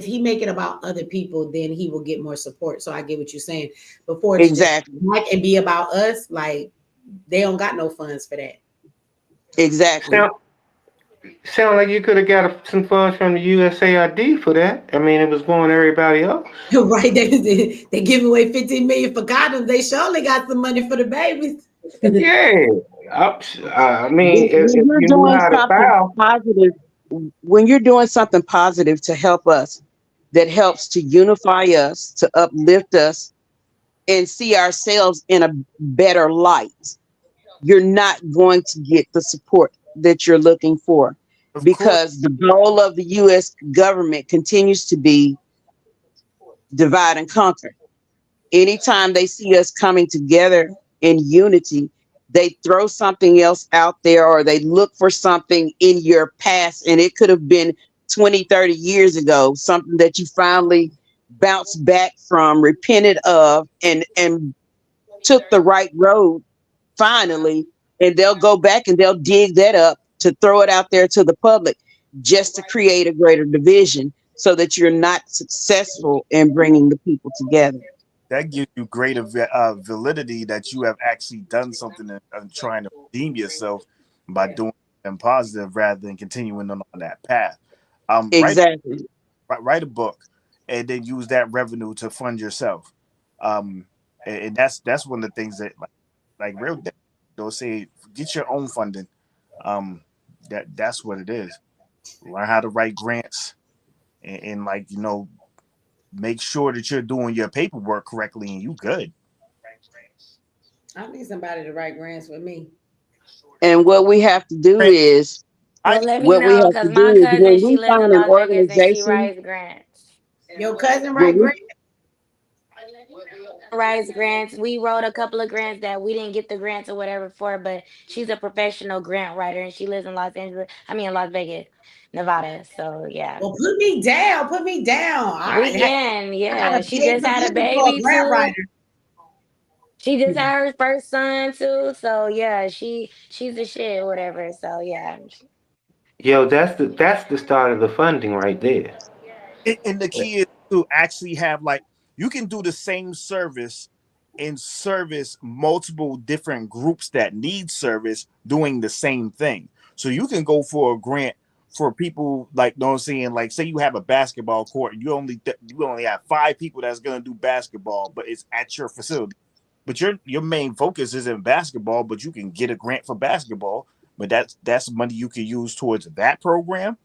he make it about other people, then he will get more support. So I get what you're saying. Before exactly, like and be about us, like they don't got no funds for that. Exactly. Sound like you could have got some funds from the USAID for that. I mean, it was going to everybody else. Right? They give away 15 million for condoms. They surely got some money for the babies. Yeah. I mean, when if you're you knew doing how to something file. positive, when you're doing something positive to help us, that helps to unify us, to uplift us, and see ourselves in a better light, you're not going to get the support that you're looking for, because the goal of the U.S. government continues to be divide and conquer. Anytime they see us coming together in unity, they throw something else out there, or they look for something in your past, and it could have been 20, 30 years ago, something that you finally bounced back from, repented of, and took the right road finally, and they'll go back and they'll dig that up to throw it out there to the public, just to create a greater division, so that you're not successful in bringing the people together. That gives you greater validity that you have actually done something and trying to redeem yourself by doing something positive rather than continuing on that path. Exactly. Write a book and then use that revenue to fund yourself. And that's one of the things that like real they'll say, get your own funding. That's what it is. Learn how to write grants and like, make sure that you're doing your paperwork correctly and you good. I need somebody to write grants with me. And what we have to do is, Well, let me what we know, have because to my do is, cousin, when she we lives in find an Las Vegas and she organization, writes grants. Your cousin write grants? Writes grants. We wrote a couple of grants that we didn't get the grants or whatever for, but she's a professional grant writer and she lives in Las Vegas, Nevada. So yeah. Well, put me down. Put me down. We can, yeah. She just had a for a baby grant too. writer. She just had her first son too. So yeah, she's the shit, whatever. So yeah. Yo, that's the start of the funding right there. And the key is to actually have, like, you can do the same service and service multiple different groups that need service doing the same thing. So you can go for a grant for people, like, you know what I'm saying? Like, say you have a basketball court and you only have 5 people that's gonna do basketball, but it's at your facility. But your main focus is in basketball, but you can get a grant for basketball, but that's money you can use towards that program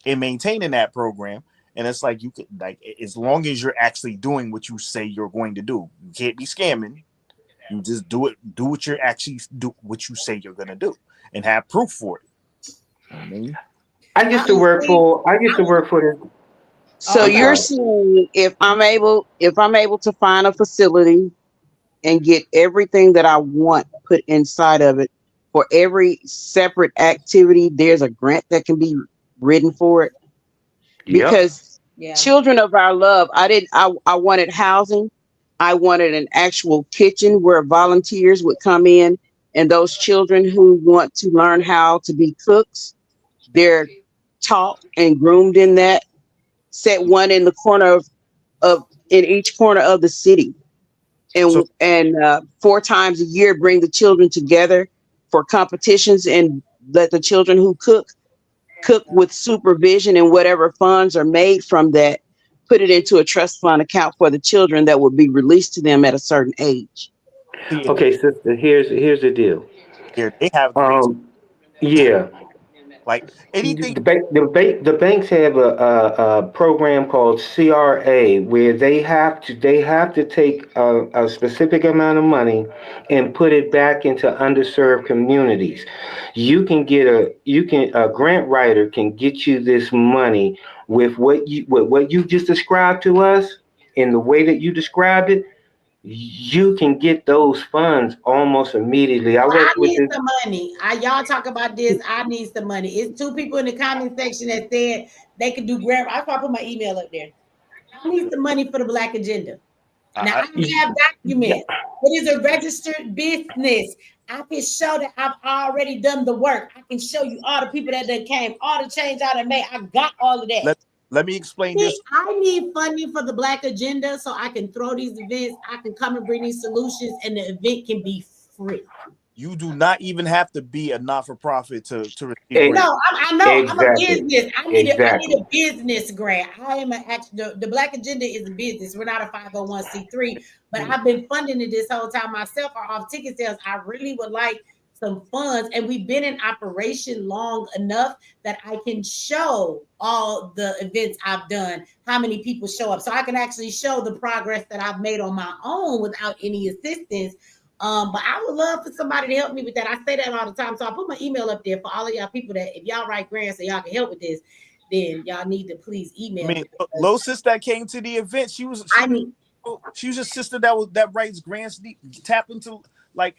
and maintaining that program. And it's like, you could, like, as long as you're actually doing what you say you're going to do, you can't be scamming. You just do what you're actually what you say you're gonna do, and have proof for it. I mean, I used to work for this. So you're saying, if I'm able to find a facility and get everything that I want put inside of it, for every separate activity, there's a grant that can be written for it? Because Children of Our Love, I wanted housing. I wanted an actual kitchen where volunteers would come in, and those children who want to learn how to be cooks, they're taught and groomed in that. Set one in the corner of in each corner of the city, and 4 times a year bring the children together for competitions and let the children who cook with supervision, and whatever funds are made from that, put it into a trust fund account for the children that would be released to them at a certain age. See, Okay, sister, here's the deal. here they have great, Yeah, like anything. the banks have a program called CRA where they have to take a specific amount of money and put it back into underserved communities. A grant writer can get you this money with what you just described to us in the way that you described it. You can get those funds almost immediately. I Well, I worked with need this. some money. Y'all talk about this. I need some money. It's two people in the comment section that said they could do grant. I probably put my email up there. I need some money for the Black agenda. Now I have documents. It is a registered business. I can show that I've already done the work. I can show you all the people that done came, all the change I done made. I got all of that. Let me explain this. I need funding for the Black agenda so I can throw these events. I can come and bring these solutions, and the event can be free. You do not even have to be a not-for-profit to receive grants. No, I know. Exactly. I'm a business. I need Exactly. a business grant. I am the Black Agenda is a business. We're not a 501c3, but I've been funding it this whole time myself or off ticket sales. I really would like some funds, and we've been in operation long enough that I can show all the events I've done, how many people show up, so I can actually show the progress that I've made on my own without any assistance. But I would love for somebody to help me with that. I say that all the time. So I put my email up there for all of y'all people that if y'all write grants and y'all can help with this, then y'all need to please email me. Low sis that came to the event, she was a sister that writes grants. Tap into like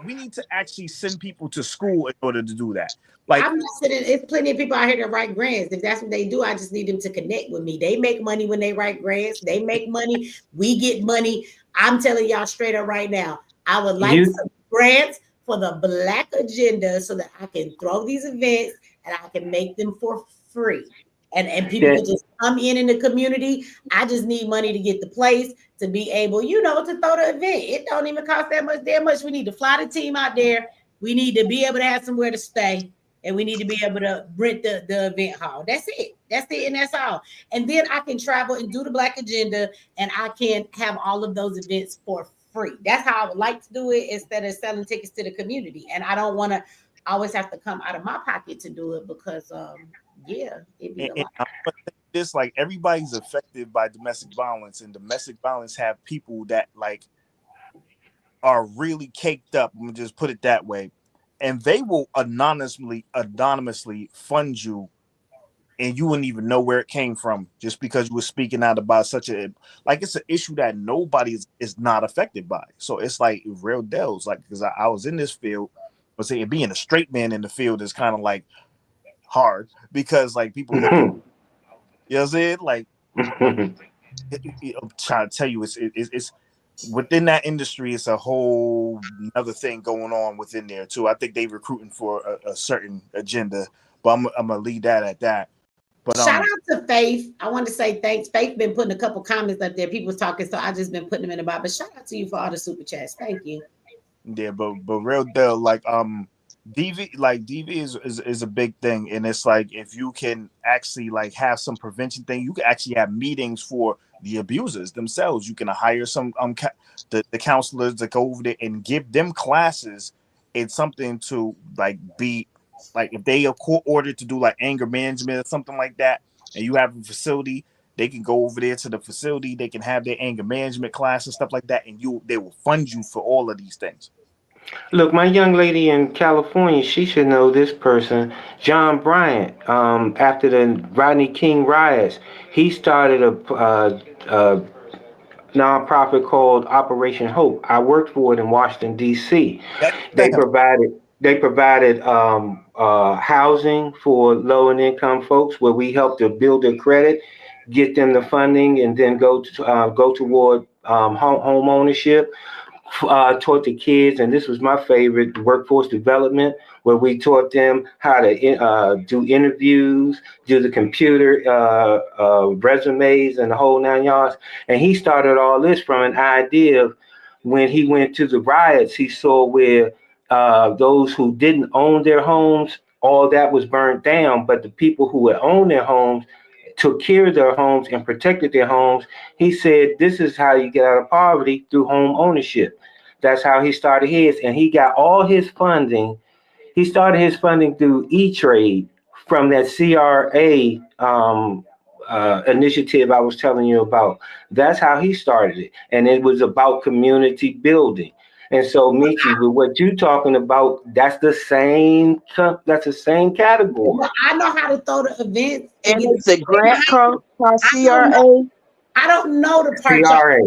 we need to actually send people to school in order to do that. Like I'm not sitting, it's plenty of people out here that write grants. If that's what they do, I just need them to connect with me. They make money when they write grants. They make money. We get money. I'm telling y'all straight up right now. I would like some grants for the Black agenda so that I can throw these events and I can make them for free. And people can just come in the community. I just need money to get the place to be able, to throw the event. It don't even cost that much. We need to fly the team out there. We need to be able to have somewhere to stay. And we need to be able to rent the event hall. That's it. And that's all. And then I can travel and do the Black agenda and I can have all of those events for free. That's how I would like to do it instead of selling tickets to the community. And I don't want to always have to come out of my pocket to do it because, it'd be a lot. I'm gonna say this, like everybody's affected by domestic violence, and domestic violence have people that like are really caked up. I'm gonna just put it that way. And they will anonymously fund you, and you wouldn't even know where it came from just because you were speaking out about it's an issue that nobody is not affected by. So it's like real deals, like because I was in this field, but saying being a straight man in the field is kind of like hard because like people look at, you know what I'm saying? Like I'm trying to tell you, it's within that industry, it's a whole other thing going on within there too. I think they recruiting for a certain agenda, but I'm gonna leave that at that. But shout out to Faith. I want to say thanks. Faith been putting a couple comments up there. People was talking, so I just been putting them in the box. But shout out to you for all the super chats. Thank you. Yeah, but real deal, like DV is a big thing, and it's like if you can actually like have some prevention thing, you can actually have meetings for the abusers themselves. You can hire some the counselors to go over there and give them classes. It's something to like be like if they are court ordered to do like anger management or something like that, and you have a facility, they can go over there to the facility. They can have their anger management class and stuff like that, and they will fund you for all of these things. Look, my young lady in California, she should know this person, John Bryant. After the Rodney King riots, he started a nonprofit called Operation Hope. I worked for it in Washington, D.C. They provided housing for low and income folks, where we helped to build their credit, get them the funding, and then go toward home ownership. Taught the kids, and this was my favorite, workforce development, where we taught them how to do interviews, do the computer resumes, and the whole 9 yards. And he started all this from an idea of when he went to the riots, he saw where those who didn't own their homes, all that was burned down. But the people who had owned their homes took care of their homes and protected their homes. He said, this is how you get out of poverty, through home ownership. That's how he started his. And he got all his funding. He started his funding through E-Trade from that CRA initiative I was telling you about. That's how he started it. And it was about community building. And so, Michi, with what you're talking about, that's the same category. Well, I know how to throw the events. And it's a grant called CRA. I don't know the part. CRA.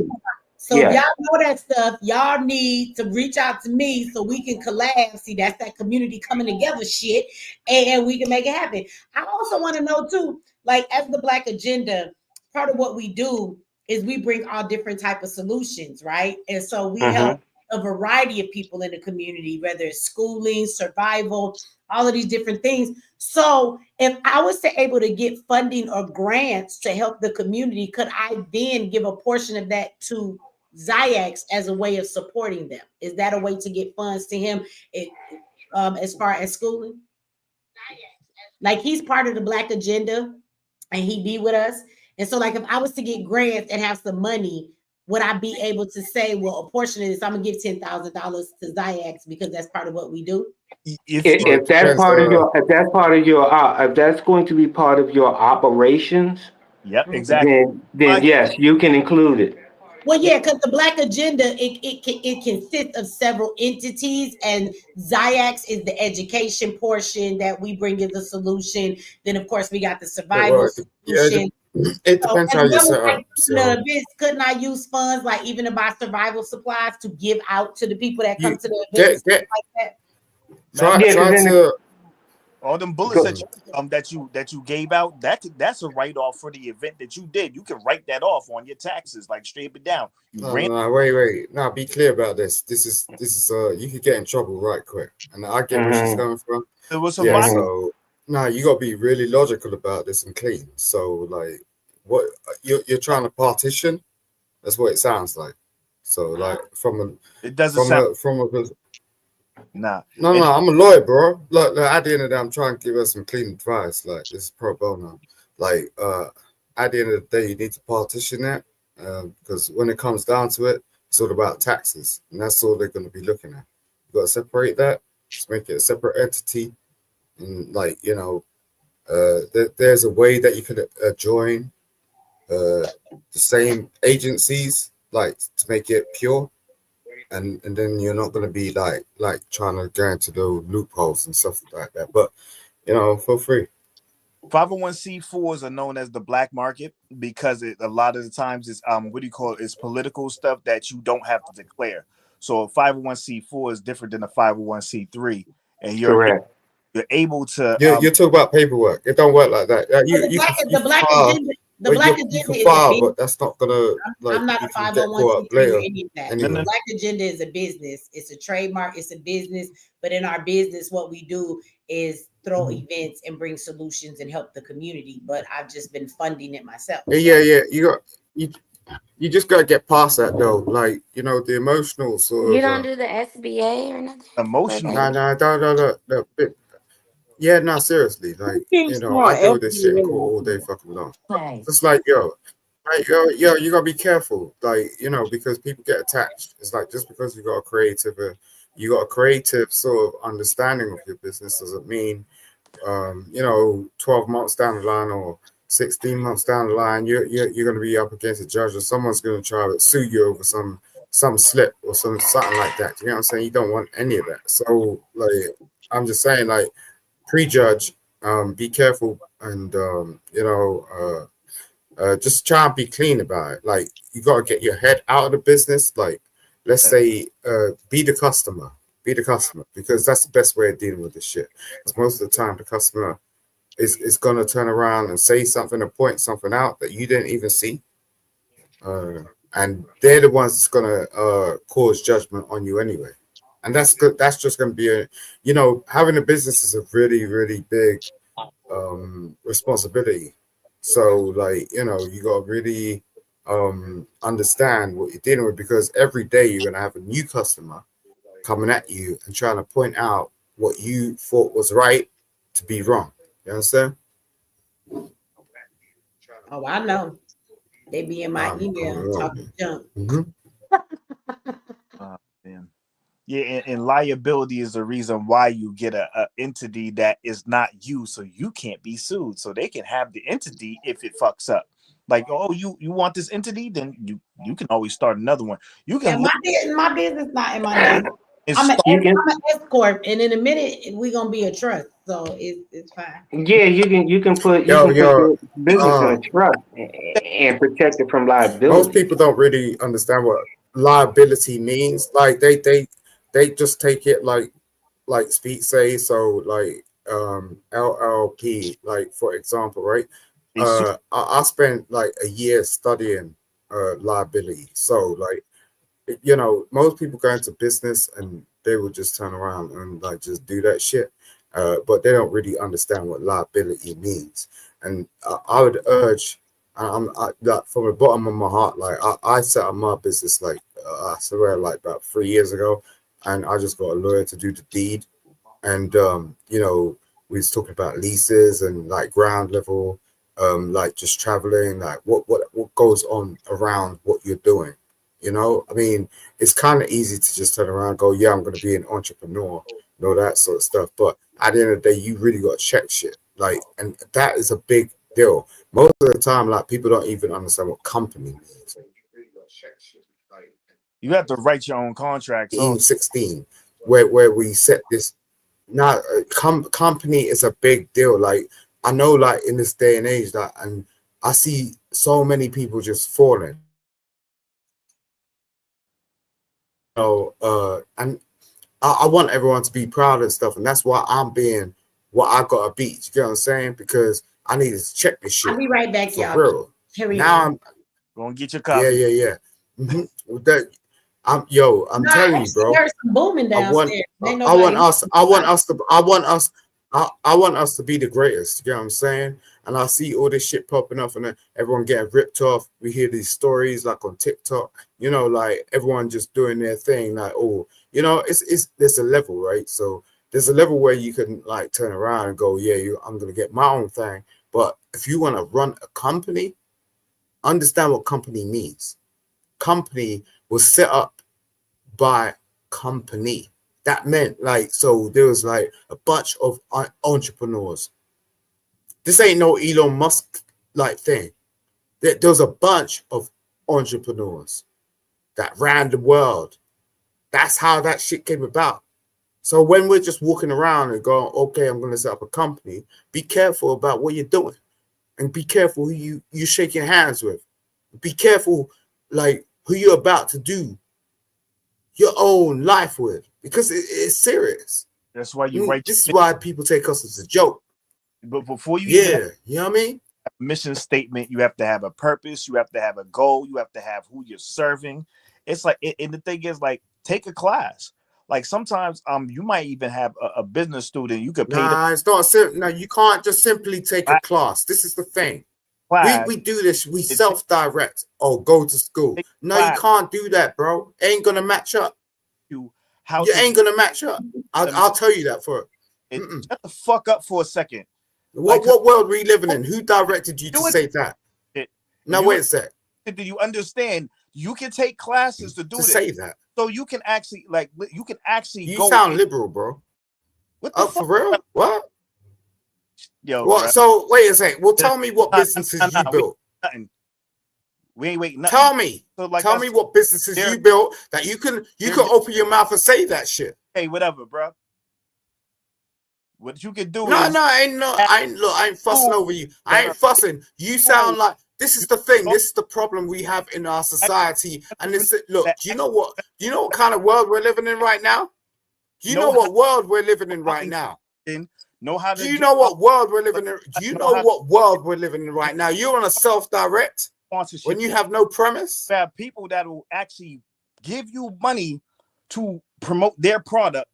So if Yeah. y'all know that stuff, y'all need to reach out to me so we can collab. See, that's that community coming together shit, and we can make it happen. I also want to know too, like as the Black Agenda, part of what we do is we bring all different type of solutions, right? And so we help a variety of people in the community, whether it's schooling, survival, all of these different things. So if I was to able to get funding or grants to help the community, could I then give a portion of that to Ziax as a way of supporting them? Is that a way to get funds to him as far as schooling? Like he's part of the Black Agenda and he be with us. And so like if I was to get grants and have some money, would I be able to say, well, a portion of this, I'm gonna give $10,000 to Ziax because that's part of what we do? If that's part of your, if that's going to be part of your operations, yep, exactly. Then yes, you can include it. Well, yeah, because the Black Agenda, it consists of several entities, and Ziax is the education portion that we bring as a solution. Then, of course, we got the survival solution. It depends how you set up. Couldn't I use funds like even to buy survival supplies to give out to the people that come to the events like that? All them bullets that you gave out, that's a write-off for the event that you did. You can write that off on your taxes, like straight it down. Wait. Now be clear about this. This is you could get in trouble right quick. And I get where she's coming from. It was so now you gotta be really logical about this and clean. So like what you're trying to partition, that's what it sounds like. So like No, I'm a lawyer, bro. Look, at the end of the day, I'm trying to give us some clean advice. Like, this is pro bono. Like, at the end of the day, you need to partition that because when it comes down to it, it's all about taxes, and that's all they're going to be looking at. You got to separate that, just make it a separate entity, and like there's a way that you could join the same agencies, like to make it pure. And then you're not going to be like trying to go into the loopholes and stuff like that. But feel free. 501c4s are known as the black market because a lot of the times it's it's political stuff that you don't have to declare. So a 501c4 is different than a 501c3, and you're able to. You're talking about paperwork. It don't work like that. The Black Agenda is but that's not gonna. I'm not a 501c3 or any of that. The Black Agenda is a business. It's a trademark. It's a business. But in our business, what we do is throw events and bring solutions and help the community. But I've just been funding it myself. Yeah. You just gotta get past that though. Like the emotional sort of. You don't do the SBA or nothing. Emotional. No. Yeah, no, seriously. Like, I do this shit in court all day fucking long. It's like, you gotta be careful. Like, because people get attached. It's like just because you got a creative sort of understanding of your business doesn't mean 12 months down the line or 16 months down the line, you're gonna be up against a judge or someone's gonna try to sue you over some slip or something like that. You know what I'm saying? You don't want any of that. So like I'm just saying, like, prejudge, be careful, and just try and be clean about it. Like, you got to get your head out of the business. Like, let's say, be the customer, because that's the best way of dealing with this shit. Because most of the time, the customer is gonna turn around and say something or point something out that you didn't even see, and they're the ones that's gonna cause judgment on you anyway. And that's good. That's just going to be having a business is a really, really big responsibility. So like, you got to really understand what you're dealing with, because every day you're going to have a new customer coming at you and trying to point out what you thought was right to be wrong. You understand? Oh, I know. They be in my email talking junk. Man. Yeah, and liability is the reason why you get a entity that is not you, so you can't be sued. So they can have the entity if it fucks up. Like, oh, you want this entity, then you can always start another one. You can My business not in my name. It's I'm an S corp, and in a minute we gonna be a trust, so it's fine. Yeah, you can put your business in a trust and protect it from liability. Most people don't really understand what liability means. Like they just take it like Speak say, so like LLP, like for example, right? I spent like a year studying liability. So like, you know, most people go into business and they will just turn around and like just do that shit. But they don't really understand what liability means. And I would urge, like from the bottom of my heart, like I set up my business like I swear like about 3 years ago, and I just got a lawyer to do the deed. And you know, we was talking about leases and like ground level, like just traveling, like what goes on around what you're doing. You know, I mean, it's kind of easy to just turn around and go, yeah, I'm going to be an entrepreneur and all that sort of stuff. But at the end of the day, you really got to check shit. Like, and that is a big deal. Most of the time, like, people don't even understand what company means. You have to write your own contracts. 16, where we set this. Now, company is a big deal. Like, I know, like, in this day and age, that, and I see so many people just falling. And I want everyone to be proud and stuff, and that's why I'm being what I got to beat. You get what I'm saying? Because I need to check this shit. I'll be right back, for y'all. real. Now I'm gonna get your copy. Yeah. That I'm telling you, bro. There's some booming I want us to be the greatest. You know what I'm saying? And I see all this shit popping up, and everyone getting ripped off. We hear these stories like on TikTok. You know, like everyone just doing their thing. Like, oh, you know, it's there's a level, right? So there's a level where you can like turn around and go, yeah, I'm gonna get my own thing. But if you want to run a company, understand what company means. Company was set up by company. That meant like, so there was like a bunch of entrepreneurs. This ain't no Elon Musk like thing. There was a bunch of entrepreneurs that ran the world. That's how that shit came about. So when we're just walking around and going, okay, I'm going to set up a company, be careful about what you're doing, and be careful who you're shaking hands with. Be careful, like, who you're about to do your own life with, because it's serious. That's why you write. This is why people take us as a joke. But before you you know what I mean? A mission statement, you have to have a purpose, you have to have a goal, you have to have who you're serving. It's like, and the thing is, like, take a class. Like sometimes you might even have a business student you could pay. It's not no, you can't just simply take a class. This is the thing. We do this, we self-direct. Oh, go to school. No, you can't do that, bro. Ain't gonna match up. You ain't gonna match up. I'll tell you that for it. Shut the fuck up for a second. What world are we living in? Who directed you to say that? Now wait a sec. Do you understand? You can take classes to do this. Say that. So you can actually You sound liberal, bro. What the fuck? For real? What? Yo, what? Bro. So wait a second. Well, tell me what businesses you built. We ain't waiting. Tell me. So like tell me what businesses you built that you can open your mouth and say that shit. Hey, whatever, bro. What you can do I ain't fussing over you. I ain't fussing. You sound like this is the thing. This is the problem we have in our society. And this look, do you know what kind of world we're living in right now? Do you know what world we're living in right now? Do you know what world we're living in? Do you know what world we're living in right now? You're on a self-direct when you have no premise. You have people that will actually give you money to promote their product.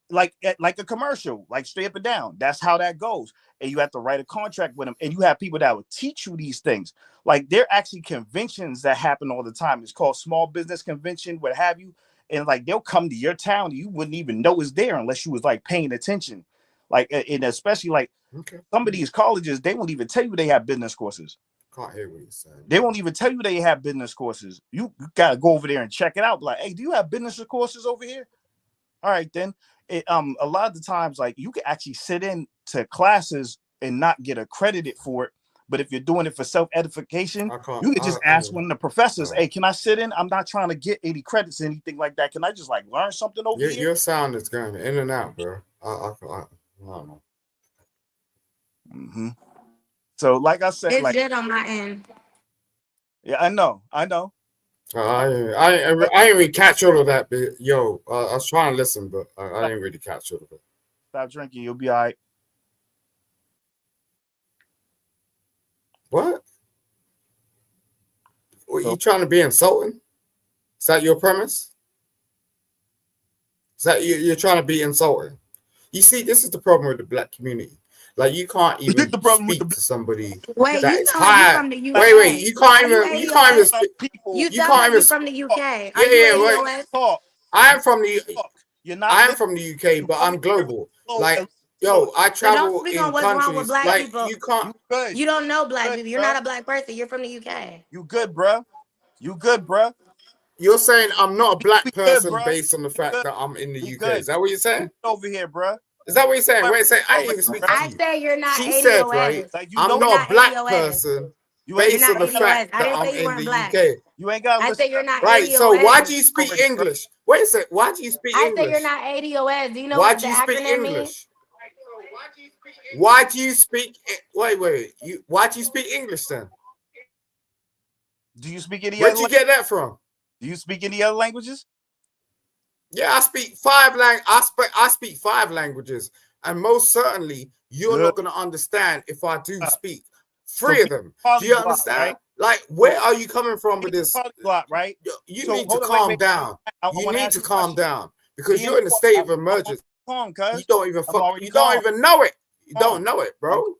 Like a commercial, like straight up and down. That's how that goes. And you have to write a contract with them. And you have people that will teach you these things. Like there are actually conventions that happen all the time. It's called small business convention, what have you. and like they'll come to your town, and you wouldn't even know it's there unless you was like paying attention. Like, and especially like some of these colleges, they won't even tell you they have business courses. Can't hear what you're saying. They won't even tell you they have business courses. You gotta go over there and check it out. Like, hey, do you have business courses over here? All right, then. A lot of the times, like you can actually sit in to classes and not get accredited for it. But if you're doing it for self-edification, you can just ask one of the professors, hey, can I sit in? I'm not trying to get 80 credits or anything like that. Can I just like learn something over here? Your sound is going in and out, bro. I don't know. Mm-hmm. So, like I said, It's like good on my end. yeah, I know. I ain't really catch all of that, but yo, I was trying to listen, but I ain't really catch all of it. Stop drinking, you'll be all right. What? You trying to be insulting? Is that your premise? Is that you're trying to be insulting? You see, this is the problem with the black community. Like you can't even speak to somebody. Wait, that you is sound like high. you from the UK. Wait, you can't even speak. You sound like you from the UK. Are you ADOS? I am from the. You're not. I am from the UK, but I'm global. Like, yo, I So don't travel speak in on what's wrong with countries. black Like, people. you can't. You don't know black people. You're not a black person. You're from the UK. You good, bro? You good, bro? You're saying I'm not a black person bro. based on the fact that I'm in the UK. Is that what you're saying? Over here, bro. Is that what you're saying? Wait a second. I ain't even speaking to I you. say you're not She ADOS. said, right, I'm not a black person based on the fact that I'm in the UK. You ain't got. I say you're not Right, ADOS. so why do you speak English? Wait a second. Why do you speak I English? say you're not ADOS. Do you know Why what do the you speak acronym means? English? Why do you speak? Wait. Why do you speak English then? Do you speak any Where'd other you get that from? Do you speak any other languages? Yeah, I speak I speak 5 languages, and most certainly you're not going to understand if I do speak 3 of them. Do you understand? Right? Like, where are you coming from with this? Polyglot, right? You need to calm down. You need to calm down because Being you're in a state of emergency. Calm, cuz. You don't even you don't even know it. You don't know it, bro.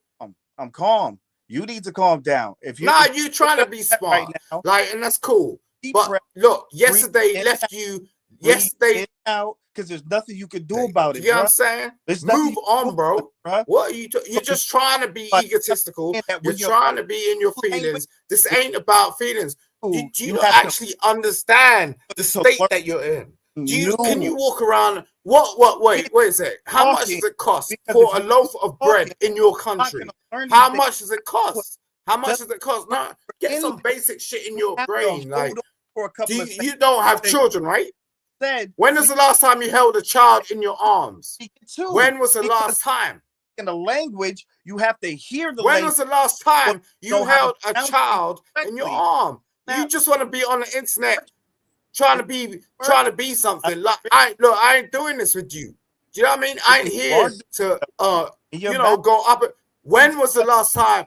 I'm calm. You need to calm down. If you you trying to be smart, right now, like, and that's cool. But look, yesterday left you. Yesterday, out because there's nothing you can do about it. You know what I'm saying? Move on, bro. What are you? You're just trying to be egotistical. You're trying to be in your feelings. This ain't about feelings. Do you actually understand the state that you're in? Can you walk around? Wait a sec. How much does it cost for a loaf of bread in your country? How much does it cost? How much does it cost? Now, get some basic shit in your brain. Like, you don't have children, right? When was the last time you held a child in your arms? When was the last time? In the language, you have to hear the When language. was the last time you held a child in your arm? You just want to be on the internet trying to be something. Like, I ain't doing this with you. Do you know what I mean? I ain't here to go up. When was the last time?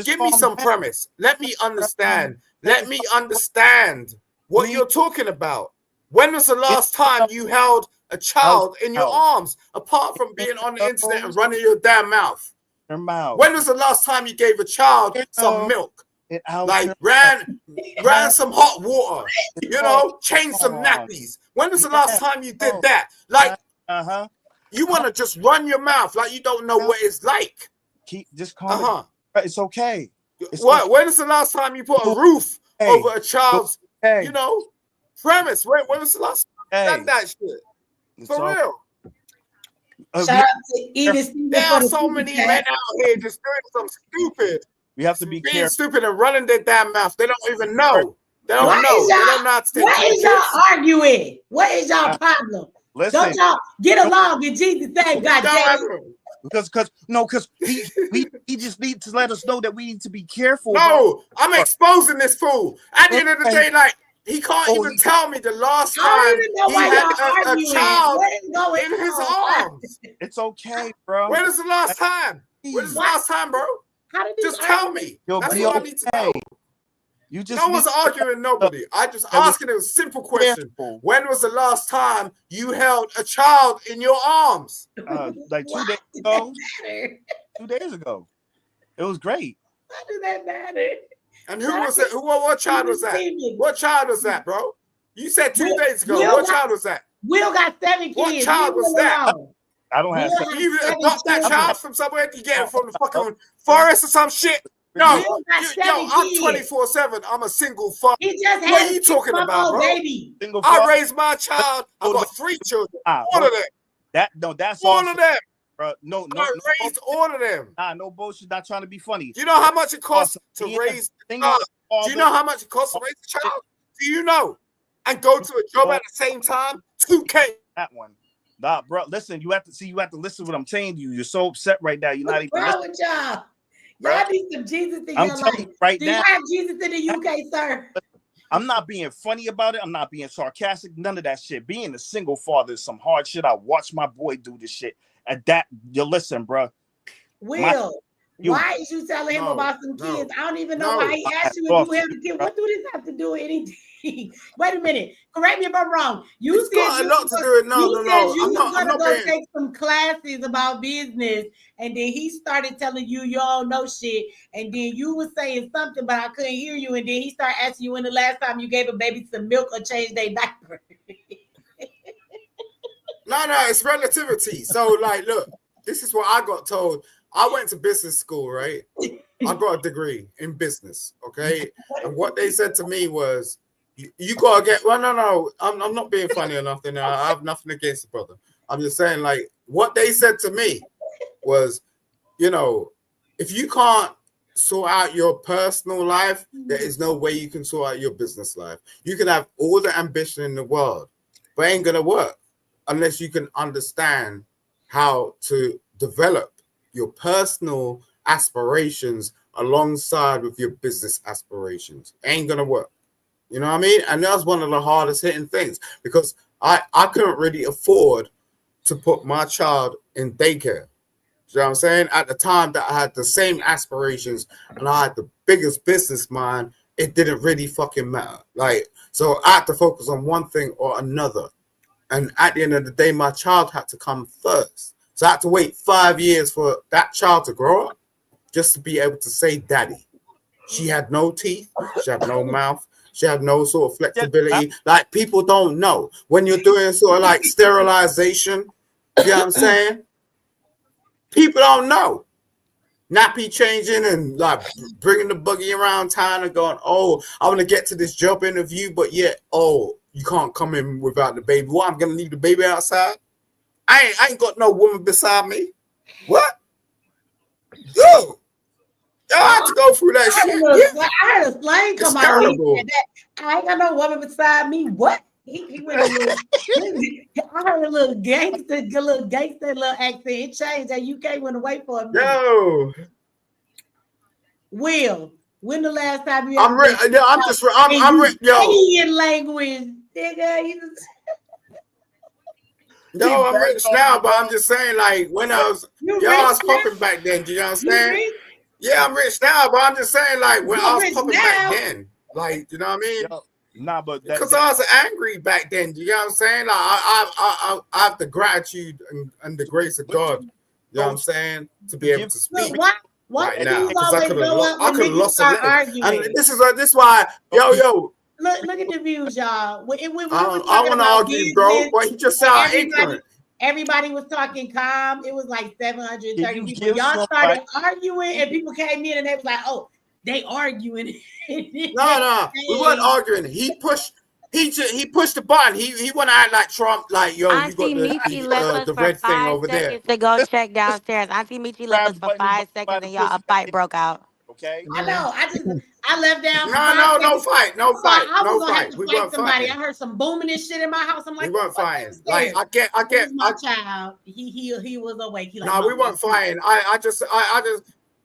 Give me some premise. Let me understand. Let me understand what you're talking about. When was the last time you held a child in your arms, apart from being on the internet and running your damn mouth? When was the last time you gave a child some milk? Like ran some hot water, changed some nappies. When was the last time you did that? Like, you want to just run your mouth like you don't know what it's like. Just calm. It's okay. When was the last time you put a roof over a child's, premise? When was the last time you done that shit? For real. Shout out to Edith. There are so many men out here just doing some stupid. We have to be being careful. stupid and running their damn mouth. They don't even know. They don't Why know. is They y'all- don't know how to take What care of is y'all kids. arguing? What is y'all problem? Listen. Don't y'all get along in Jesus' name, goddamn. Because he just needs to let us know that we need to be careful. No, I'm exposing this fool. At the end of the day, like, he can't even tell me the last I don't time even know he why had y'all a arguing. child What is going in his on? arms. It's okay, bro. When is the last time? When is the last time, bro? How did Just tell me. You'll That's be what I need to know. You just No one's arguing nobody. I just asking a simple question. When was the last time you held a child in your arms? Like 2 days ago. 2 days ago. It was great. Why does that matter? And who was it? What child was that? What child was that, bro? You said 2 Will- days ago. Will What got- child was that? Will got 7 What kids. child Leave was Will that? alone. I don't have Will seven. has You 7 adopt that children. child from somewhere? You get it from the fucking forest or some shit? No, Will got 7 I'm kids. 24/7. I'm a single father. He just What had are a you talking about, 6-month-old bro? baby. Single I father. raised my child. I got 3 children. All of them. That's All also, of them. bro. No, I raised all of them. Nah, no bullshit. Not trying to be funny. Do you know how much it costs to Being a raise a single child? Do you know how much it costs to raise a child? Do you know? And go to a job at the same time? $2K. That one. Nah, bro. Listen, you have to listen to what I'm saying to you. You're so upset right now. You're not even What's wrong listening. with y'all? Bruh. Y'all need some Jesus in I'm your telling life. you right Do you now. have Jesus in the UK, sir? I'm not being funny about it. I'm not being sarcastic. None of that shit. Being a single father is some hard shit. I watched my boy do this shit. And that, you listen, bro. Will, why is you telling him about some kids? I don't even know why he asked you if you have a kid. What do this have to do with anything? Wait a minute. Correct me if I'm wrong. You It's said got a lot to do with you said you I'm was gonna not go being. take some classes about business, and then he started telling you don't know shit, and then you was saying something, but I couldn't hear you, and then he started asking you when the last time you gave a baby some milk or changed their diaper. No, it's relativity. So, like, look, this is what I got told. I went to business school, right? I got a degree in business, okay? And what they said to me was, you gotta get. Well, no, I'm not being funny or nothing. I have nothing against the brother. I'm just saying, like, what they said to me was, if you can't sort out your personal life, there is no way you can sort out your business life. You can have all the ambition in the world, but it ain't gonna work unless you can understand how to develop your personal aspirations alongside with your business aspirations. Ain't gonna work. You know what I mean? And that's one of the hardest hitting things, because I couldn't really afford to put my child in daycare. You know what I'm saying? At the time that I had the same aspirations and I had the biggest business mind, it didn't really fucking matter. Like, so I had to focus on one thing or another. And at the end of the day, my child had to come first. So I had to wait 5 years for that child to grow up just to be able to say daddy. She had no teeth. She had no mouth. She had no sort of flexibility. Like, people don't know. When you're doing sort of like sterilization, you know what I'm saying? People don't know. Nappy changing and like bringing the buggy around town and going, oh, I want to get to this job interview, but yet, oh, you can't come in without the baby. What, I'm going to leave the baby outside? I ain't got no woman beside me. What? Yo, I had to go through that shit. I heard a slang come out when he said that. I ain't got no woman beside me. What? He went a little. I heard a little gangster little accent. It changed. That UK went away for a minute. Yo, Will, when the last time you? I'm Indian language, nigga. No, I'm rich now, but I'm just saying, like, when I was popping back then, do you understand? Yeah, I'm rich now, but I'm just saying, like, when I was popping back then, like, you know what I mean? Nah, but because I was angry back then. Do you know what I'm saying? Like, I have the gratitude and the grace of God. You know what I'm saying? To be able to speak right now, because I could have lost a leg. And this is why, yo. Look at the views, y'all. When we I want to argue, bro. But he just sound ignorant. Everybody was talking calm. It was like 730 people. Y'all started arguing, and people came in and they was like, "Oh, they arguing." No, we weren't arguing. He pushed the button. He want to act like Trump, like, yo, you got the red thing over there. To go check downstairs. Auntie Michi left us for 5 seconds, and y'all a fight broke out. Okay. I know. I left down. No fight. I was gonna have to fight somebody. I heard some booming and shit in my house. I'm like, we weren't fighting. Like, I get my child. He was awake. No, we weren't fighting. I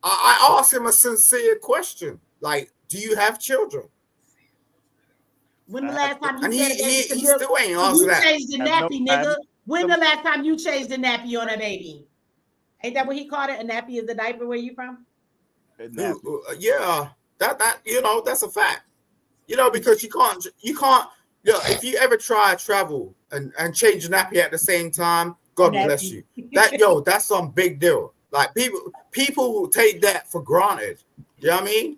asked him a sincere question. Like, do you have children? When the last time you and said he still ain't answered that. You changed the nappy, nigga. When the last time you changed the nappy on a baby? Ain't that what he called it? A nappy is a diaper. Where you from? Yeah, that that's a fact. Because you can't. If you ever try to travel and change nappy at the same time, God bless you. That's some big deal. Like, people will take that for granted. You know what I mean?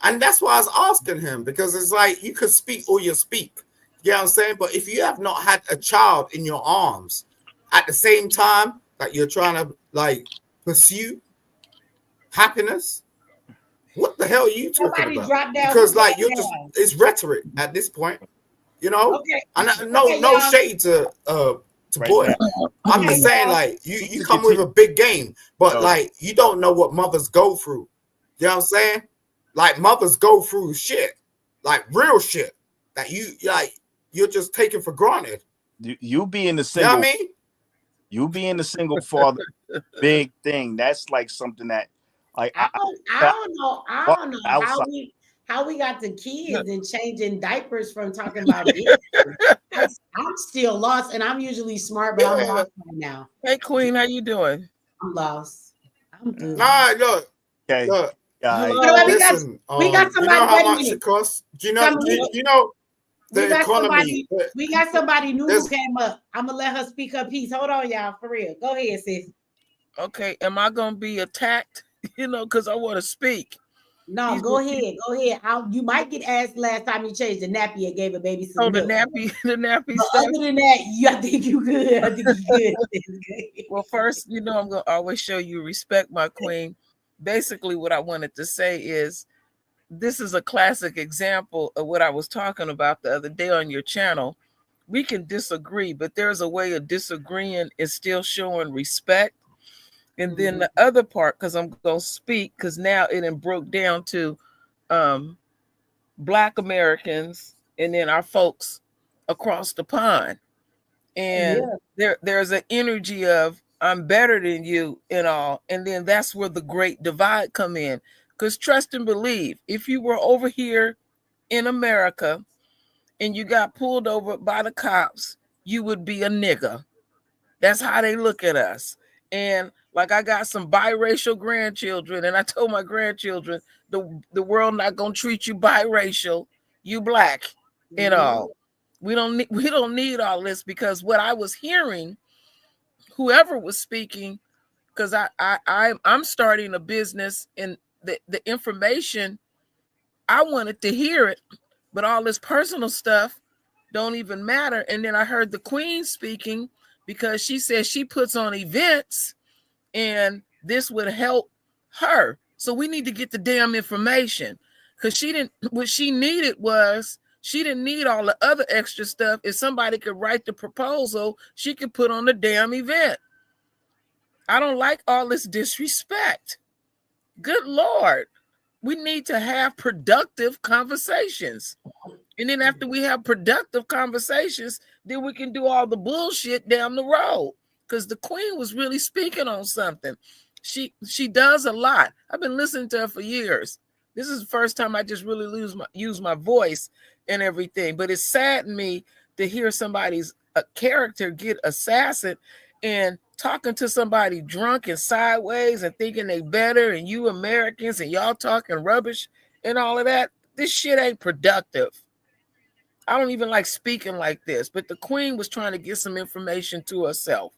And that's why I was asking him, because it's like, you could speak or you speak. You know what I'm saying? But if you have not had a child in your arms at the same time that you're trying to like pursue happiness, what the hell are you talking Somebody about? drop down. Because Who like dropped you're just down? it's rhetoric at this point, you know. Okay. And Okay, no y'all. shade to Right boy. now. I'm Okay, just saying y'all. like you come with a big game, but Oh. like you don't know what mothers go through. You know what I'm saying? Like mothers go through shit, like real shit that you're just taking for granted. You being the You know single, what I mean? you being the single father, big thing. That's like something that, like, I don't know outside. how we got the kids and changing diapers from talking about dick. I'm still lost, and I'm usually smart, but I'm lost right now. Hey, Queen, how you doing? I'm lost. I'm done. All right, look. Okay. Look. Hello, Listen, we got you know somebody. how Wait a much minute. it costs? Do you know? You know We the got economy. somebody. We got somebody new who came up. I'm gonna let her speak her piece. Hold on, y'all, for real. Go ahead, sis. Okay, am I gonna be attacked? You know, because I want to speak. No, go ahead. Go ahead. You might get asked last time you changed the nappy and gave a baby some the milk. the nappy But stuff. other than that, I think you good. I think you good. Well, first, you know, I'm gonna always show you respect, my queen. Basically, what I wanted to say is this is a classic example of what I was talking about the other day on your channel. We can disagree, but there's a way of disagreeing and still showing respect. And then the other part, because I'm going to speak, because now it broke down to Black Americans and then our folks across the pond. And there's an energy of I'm better than you and all. And then that's where the great divide come in. Because trust and believe, if you were over here in America and you got pulled over by the cops, you would be a nigga. That's how they look at us. And like I got some biracial grandchildren, and I told my grandchildren, the world not gonna treat you biracial, you Black and all. We don't need all this, because what I was hearing, whoever was speaking, because I'm starting a business, and the information, I wanted to hear it, but all this personal stuff don't even matter. And then I heard the Queen speaking, because she said she puts on events and this would help her. So we need to get the damn information, because what she needed was, she didn't need all the other extra stuff. If somebody could write the proposal, she could put on the damn event. I don't like all this disrespect. Good Lord. We need to have productive conversations. And then after we have productive conversations, then we can do all the bullshit down the road. Because the Queen was really speaking on something. She does a lot. I've been listening to her for years. This is the first time I just really use my voice and everything. But it saddened me to hear somebody's character get assassinated and talking to somebody drunk and sideways and thinking they better, and you Americans and y'all talking rubbish and all of that. This shit ain't productive. I don't even like speaking like this, but the Queen was trying to get some information to herself.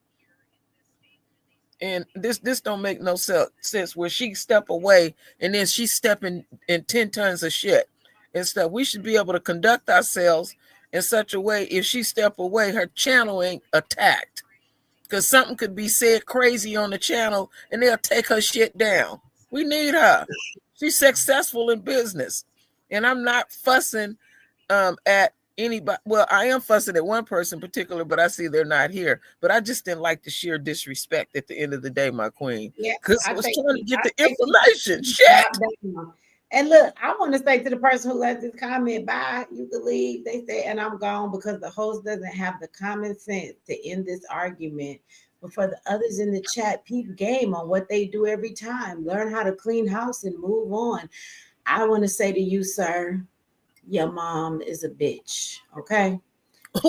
And this don't make no sense where she step away and then she's stepping in 10 tons of shit and stuff. We should be able to conduct ourselves in such a way, if she step away, her channel ain't attacked. Because something could be said crazy on the channel and they'll take her shit down. We need her. She's successful in business. And I'm not fussing at anybody. Well, I am fussing at one person in particular, but I see they're not here. But I just didn't like the sheer disrespect at the end of the day, my queen. Yeah, because I was trying to get the information. Shit. And look, I want to say to the person who left this comment, bye, you can leave. They say, and I'm gone, because the host doesn't have the common sense to end this argument. But for the others in the chat, peep game on what they do every time. Learn how to clean house and move on. I want to say to you, sir, your mom is a bitch, okay?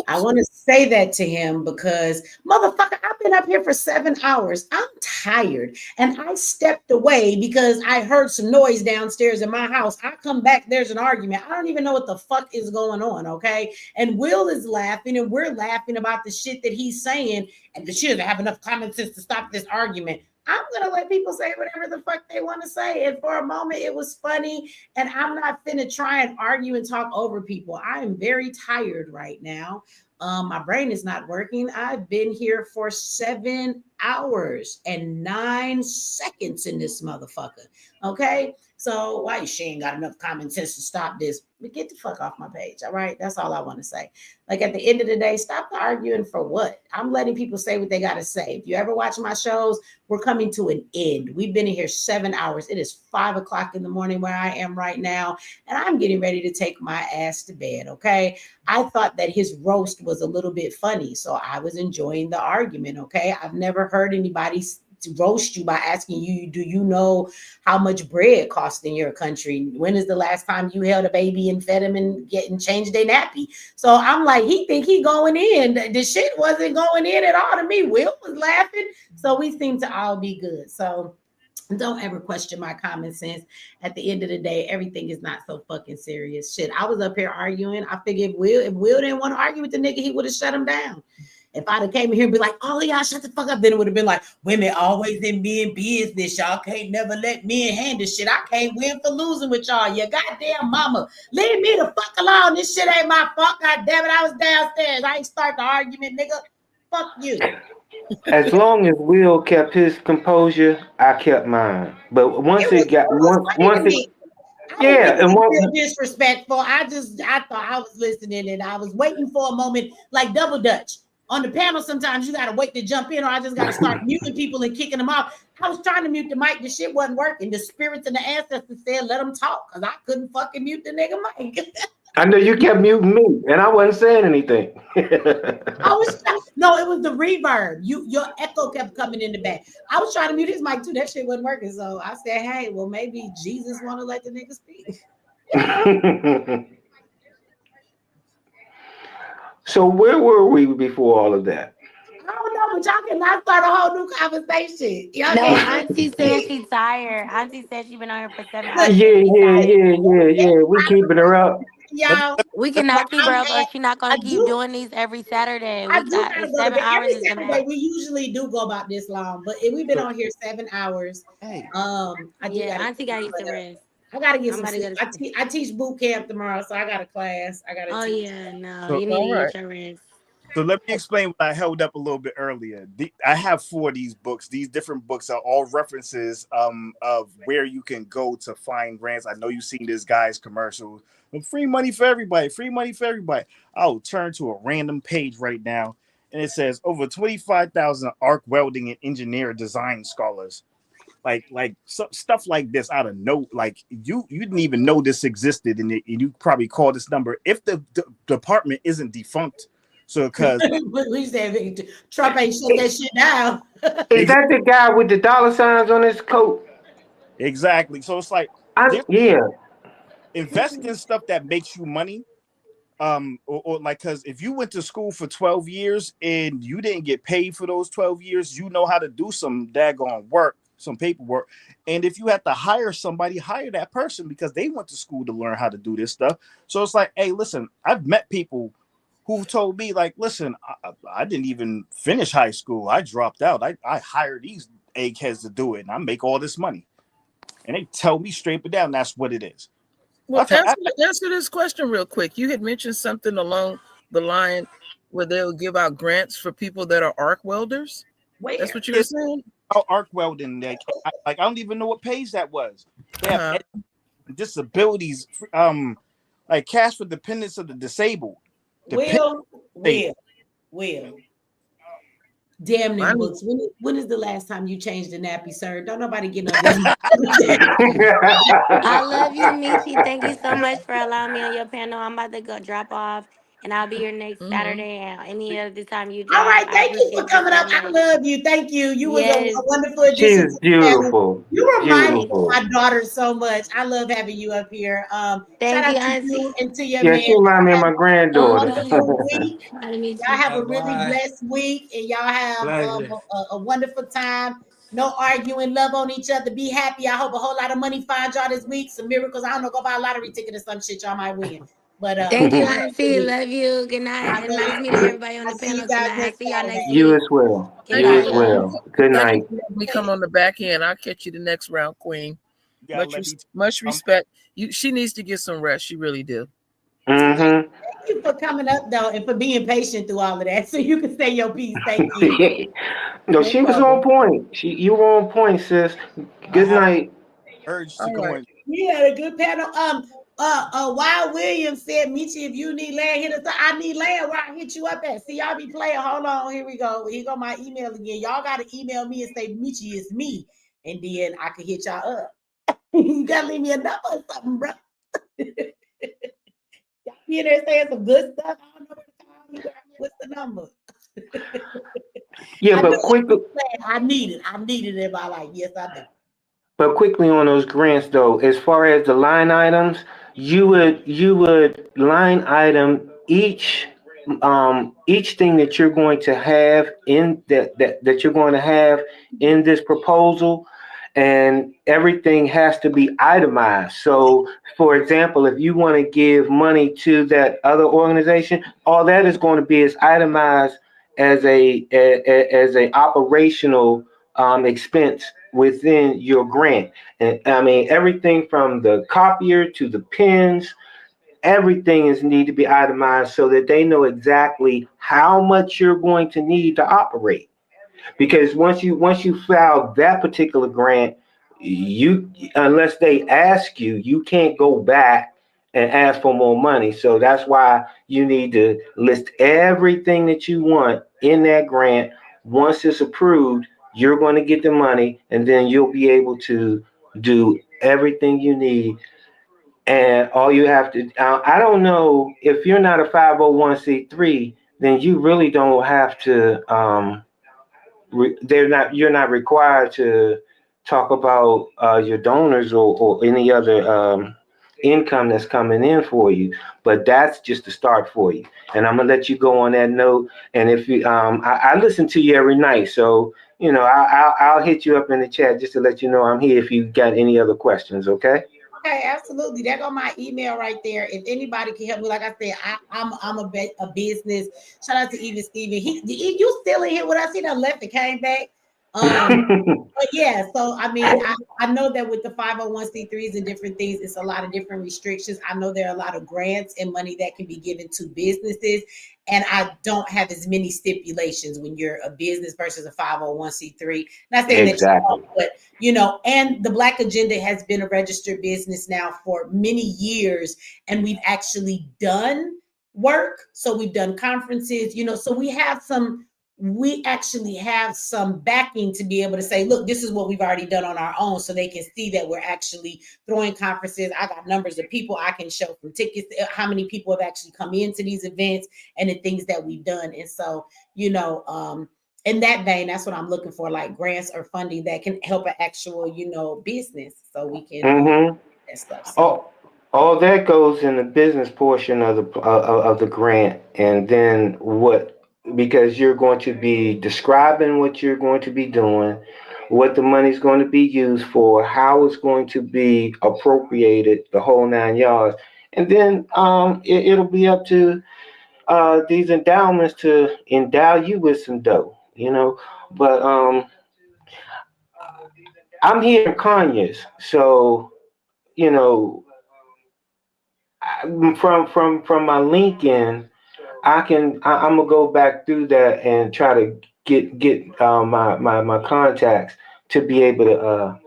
I want to say that to him because, motherfucker, I've been up here for 7 hours. I'm tired. And I stepped away because I heard some noise downstairs in my house. I come back, there's an argument. I don't even know what the fuck is going on, okay? And Will is laughing, and we're laughing about the shit that he's saying, and that she doesn't have enough common sense to stop this argument. I'm gonna let people say whatever the fuck they want to say. And for a moment, it was funny. And I'm not finna try and argue and talk over people. I am very tired right now. My brain is not working. I've been here for 7 hours and 9 seconds in this motherfucker. Okay. So why she ain't got enough common sense to stop this? But get the fuck off my page. All right. That's all I want to say. Like at the end of the day, stop the arguing for what? I'm letting people say what they got to say. If you ever watch my shows, we're coming to an end. We've been in here 7 hours. It is 5 o'clock in the morning where I am right now, and I'm getting ready to take my ass to bed. Okay. I thought that his roast was a little bit funny, so I was enjoying the argument. Okay. I've never heard anybody to roast you by asking you, do you know how much bread costs in your country? When is the last time you held a baby and fed him and changed their nappy? So I'm like, he think he going in. The shit wasn't going in at all to me. Will was laughing. So we seem to all be good. So don't ever question my common sense. At the end of the day, everything is not so fucking serious. Shit, I was up here arguing. I figured if Will didn't want to argue with the nigga, he would have shut him down. If I'd have came in here and be like, oh, y'all shut the fuck up, then it would have been like, women always in men business. Y'all can't never let men handle shit. I can't win for losing with y'all. You goddamn mama. Leave me the fuck alone. This shit ain't my fault. God damn it. I was downstairs. I ain't start the argument, nigga. Fuck you. As long as Will kept his composure, I kept mine. But once it got Yeah, and real disrespectful. I thought I was listening and I was waiting for a moment, like double dutch. On the panel, sometimes you gotta wait to jump in, or I just gotta start muting people and kicking them off. I was trying to mute the mic, the shit wasn't working. The spirits and the ancestors said, let them talk, because I couldn't fucking mute the nigga mic. I know you kept muting me, and I wasn't saying anything. No, it was the reverb. Your echo kept coming in the back. I was trying to mute his mic too. That shit wasn't working. So I said, hey, well, maybe Jesus want to let the nigga speak. So where were we before all of that? I don't know, but y'all cannot start a whole new conversation. Y'all No, can't. Auntie said she's tired. Auntie said she's been on here for 7 hours. Yeah. We keeping her up. Y'all, we cannot keep her up, or she's not gonna keep doing these every Saturday. I We do got gotta go to 7 bed hours every is the Saturday. max. We usually do go about this long, but we've been on here 7 hours. Hey. I do gotta Auntie gotta get some rest. I gotta get I'm some sleep. I teach boot camp tomorrow, so I got a class. I gotta teach. No, So, you need to get your rest. So let me explain what I held up a little bit earlier. I have 4 of these books. These different books are all references of where you can go to find grants. I know you've seen this guy's commercial. Free money for everybody. Free money for everybody. I'll turn to a random page right now, and it says over 25,000 arc welding and engineer design scholars. Like stuff like this out of like you didn't even know this existed, and you probably call this number if the department isn't defunct. So because we said Trump ain't shut that shit down. Is that the guy with the dollar signs on his coat? Exactly. So it's like invest in stuff that makes you money. Or like, because if you went to school for 12 years and you didn't get paid for those 12 years, you know how to do some daggone work, some paperwork. And if you have to hire somebody, hire that person, because they went to school to learn how to do this stuff. So it's like, hey, listen, I've met people who told me, like, listen, I didn't even finish high school. I dropped out. I hired these eggheads to do it, and I make all this money. And they tell me straight but down that's what it is. Well, answer this question real quick. You had mentioned something along the line where they'll give out grants for people that are arc welders. Where? That's what you were saying? Oh, arc welding. I don't even know what page that was. They have disabilities, like cash for dependents of the disabled. Will. Damn them books. When is the last time you changed the nappy, sir? Don't nobody get no damn. I love you, Michi. Thank you so much for allowing me on your panel. I'm about to go drop off, and I'll be here next Saturday and any other time you drop. All right, thank you for coming up. I love you. Thank you. You was a wonderful addition. She's beautiful. You remind me of my daughter so much. I love having you up here. Thank shout you, out to you and to your Yeah, man. she remind me of my granddaughter. Y'all have a really blessed week, and y'all have a wonderful time. No arguing, love on each other, be happy. I hope a whole lot of money finds y'all this week. Some miracles. I don't know, go buy a lottery ticket or some shit y'all might win. But Thank you, Auntie. Love you. Good night. And nice meeting everybody on I'll the see you panel guys tonight. next See y'all next Saturday. You week. as well. Good You as night. well. Good Thank night. you. We come on the back end. I'll catch you the next round, Queen. You gotta let me Much respect. She needs to get some rest. She really do. Mm-hmm. Thank you for coming up though and for being patient through all of that. So you can say your piece. Thank you. No, No she was trouble. on point. You were on point, sis. Good night. urge to All go right. in. We had a good panel. Wild Williams said, Michi, if you need land, hit us up. I need land. Where I hit you up at? See, y'all be playing. Hold on. Here we go. Here go my email again. Y'all got to email me and say, Michi is me. And then I can hit y'all up. You got to leave me a number or something, bro. Y'all be in there saying some good stuff. I don't know what to call you. What's the number? Yeah, but quickly. I need it. I need it in my life. Yes, I do. But quickly on those grants though, as far as the line items, you would line item each thing that you're going to have in that you're going to have in this proposal, and everything has to be itemized. So for example, if you want to give money to that other organization, all that is going to be is itemized as a operational expense within your grant. And I mean, everything from the copier to the pens, everything is need to be itemized so that they know exactly how much you're going to need to operate. Because once you file that particular grant, you unless they ask you, you can't go back and ask for more money. So that's why you need to list everything that you want in that grant. Once it's approved, you're going to get the money, and then you'll be able to do everything you need. And all you have to, I don't know, if you're not a 501c3, then you really don't have to. You're not required to talk about your donors or any other income that's coming in for you, but that's just the start for you. And I'm gonna let you go on that note. And if you I listen to you every night, so I'll hit you up in the chat just to let you know I'm here if you got any other questions. Okay. Okay, absolutely. There go my email right there. If anybody can help me, like I said, I'm a business. Shout out to even Steven. You still in here with us? He done left and came back. But yeah, so I mean, I know that with the 501c3s and different things, it's a lot of different restrictions. I know there are a lot of grants and money that can be given to businesses, and I don't have as many stipulations when you're a business versus a 501c3. Not saying exactly. that, but and the Black Agenda has been a registered business now for many years, and we've actually done work. So we've done conferences, so we actually have some backing to be able to say, look, this is what we've already done on our own, so they can see that we're actually throwing conferences. I got numbers of people I can show from tickets, how many people have actually come into these events and the things that we've done. And so, in that vein, that's what I'm looking for, like grants or funding that can help an actual, business, so we can that stuff. So. All that goes in the business portion of the grant, and then because you're going to be describing what you're going to be doing, what the money's going to be used for, how it's going to be appropriated, the whole 9 yards, and then it'll be up to these endowments to endow you with some dough, But I'm here in Conyers, so from my LinkedIn, I'm gonna go back through that and try to get my contacts to be able to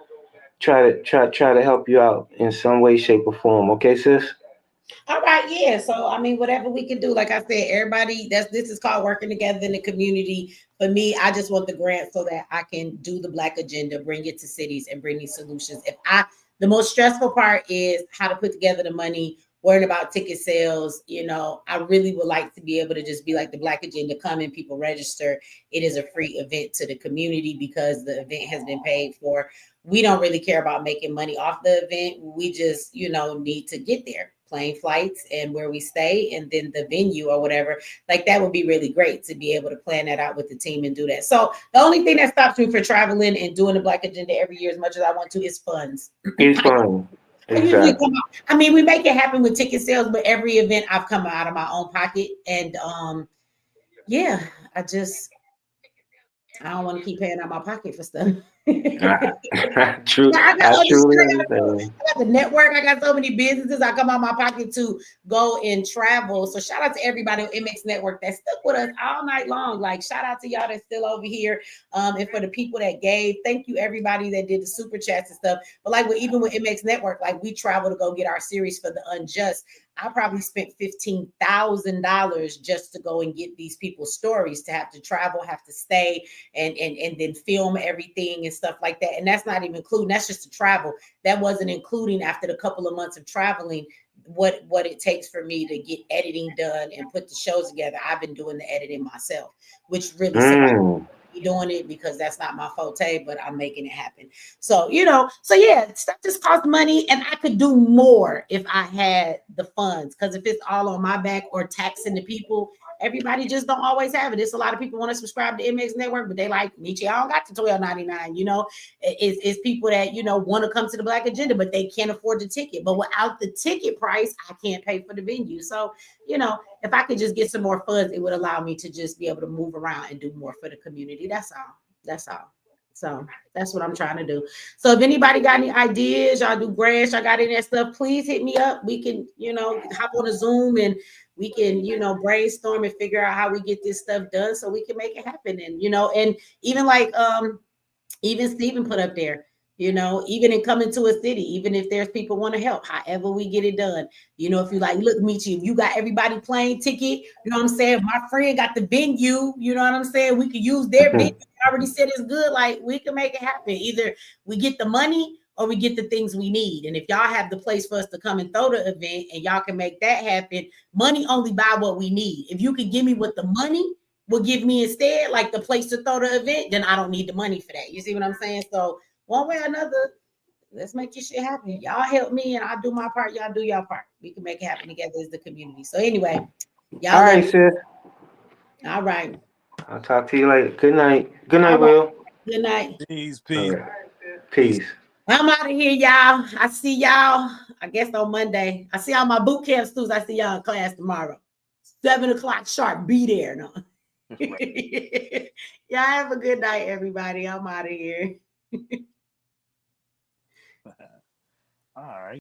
try to help you out in some way, shape, or form. Okay, sis? All right, yeah. So I mean, whatever we can do, like I said, everybody, this is called working together in the community. For me, I just want the grant so that I can do the Black Agenda, bring it to cities, and bring these solutions. The most stressful part is how to put together the money, worrying about ticket sales. I really would like to be able to just be like the Black Agenda, come in, people register. It is a free event to the community because the event has been paid for. We don't really care about making money off the event. We just, need to get there. Plane flights and where we stay, and then the venue or whatever. Like that would be really great to be able to plan that out with the team and do that. So the only thing that stops me for traveling and doing the Black Agenda every year as much as I want to is funds. It's fun. I usually Exactly. come out. I mean, we make it happen with ticket sales, but every event I've come out of my own pocket. And yeah, I don't want to keep paying out my pocket for stuff. True. Yeah, I I got other shit truly I gotta do. understand. I got the network. I got so many businesses. I come out my pocket to go and travel. So shout out to everybody on MX Network that stuck with us all night long. Like shout out to y'all that's still over here. And for the people that gave, thank you everybody that did the super chats and stuff. But like even with MX Network, like we travel to go get our series for the unjust. I probably spent $15,000 just to go and get these people's stories, to have to travel, have to stay, and then film everything and stuff like that. And that's not even including, that's just the travel. That wasn't including, after the couple of months of traveling, what it takes for me to get editing done and put the shows together. I've been doing the editing myself, which really surprised me doing it, because that's not my forte, but I'm making it happen. So, so yeah, stuff just costs money, and I could do more if I had the funds, because if it's all on my back or taxing the people, everybody just don't always have it. It's a lot of people want to subscribe to MX Network, but they like, Michi, I don't got the $12.99. It's people that, want to come to the Black Agenda, but they can't afford the ticket. But without the ticket price, I can't pay for the venue. So, if I could just get some more funds, it would allow me to just be able to move around and do more for the community. That's all. So that's what I'm trying to do. So if anybody got any ideas, y'all do grants, y'all got any of that stuff, please hit me up. We can, hop on a Zoom and we can, brainstorm and figure out how we get this stuff done so we can make it happen. And, and even like, even Stephen put up there, even in coming to a city, even if there's people want to help, however we get it done. If you like, look, Michi, if you got everybody plane ticket, you know what I'm saying? My friend got the venue, you know what I'm saying? We could use their venue. I already said it's good. Like, we can make it happen. Either we get the money or we get the things we need. And if y'all have the place for us to come and throw the event and y'all can make that happen, money only buy what we need. If you could give me what the money will give me instead, like the place to throw the event, then I don't need the money for that. You see what I'm saying? So one way or another, let's make this shit happen. Y'all help me and I'll do my part. Y'all do your part. We can make it happen together as the community. So anyway, y'all. All right, sis. All right. I'll talk to you later. Good night. Good night, Right. Will. Good night. Peace. Okay. Peace. I'm out of here, y'all. I see y'all, I guess, on Monday. I see all my boot camp students. I see y'all in class tomorrow. 7:00 sharp. Be there. No. Y'all have a good night, everybody. I'm out of here. All right.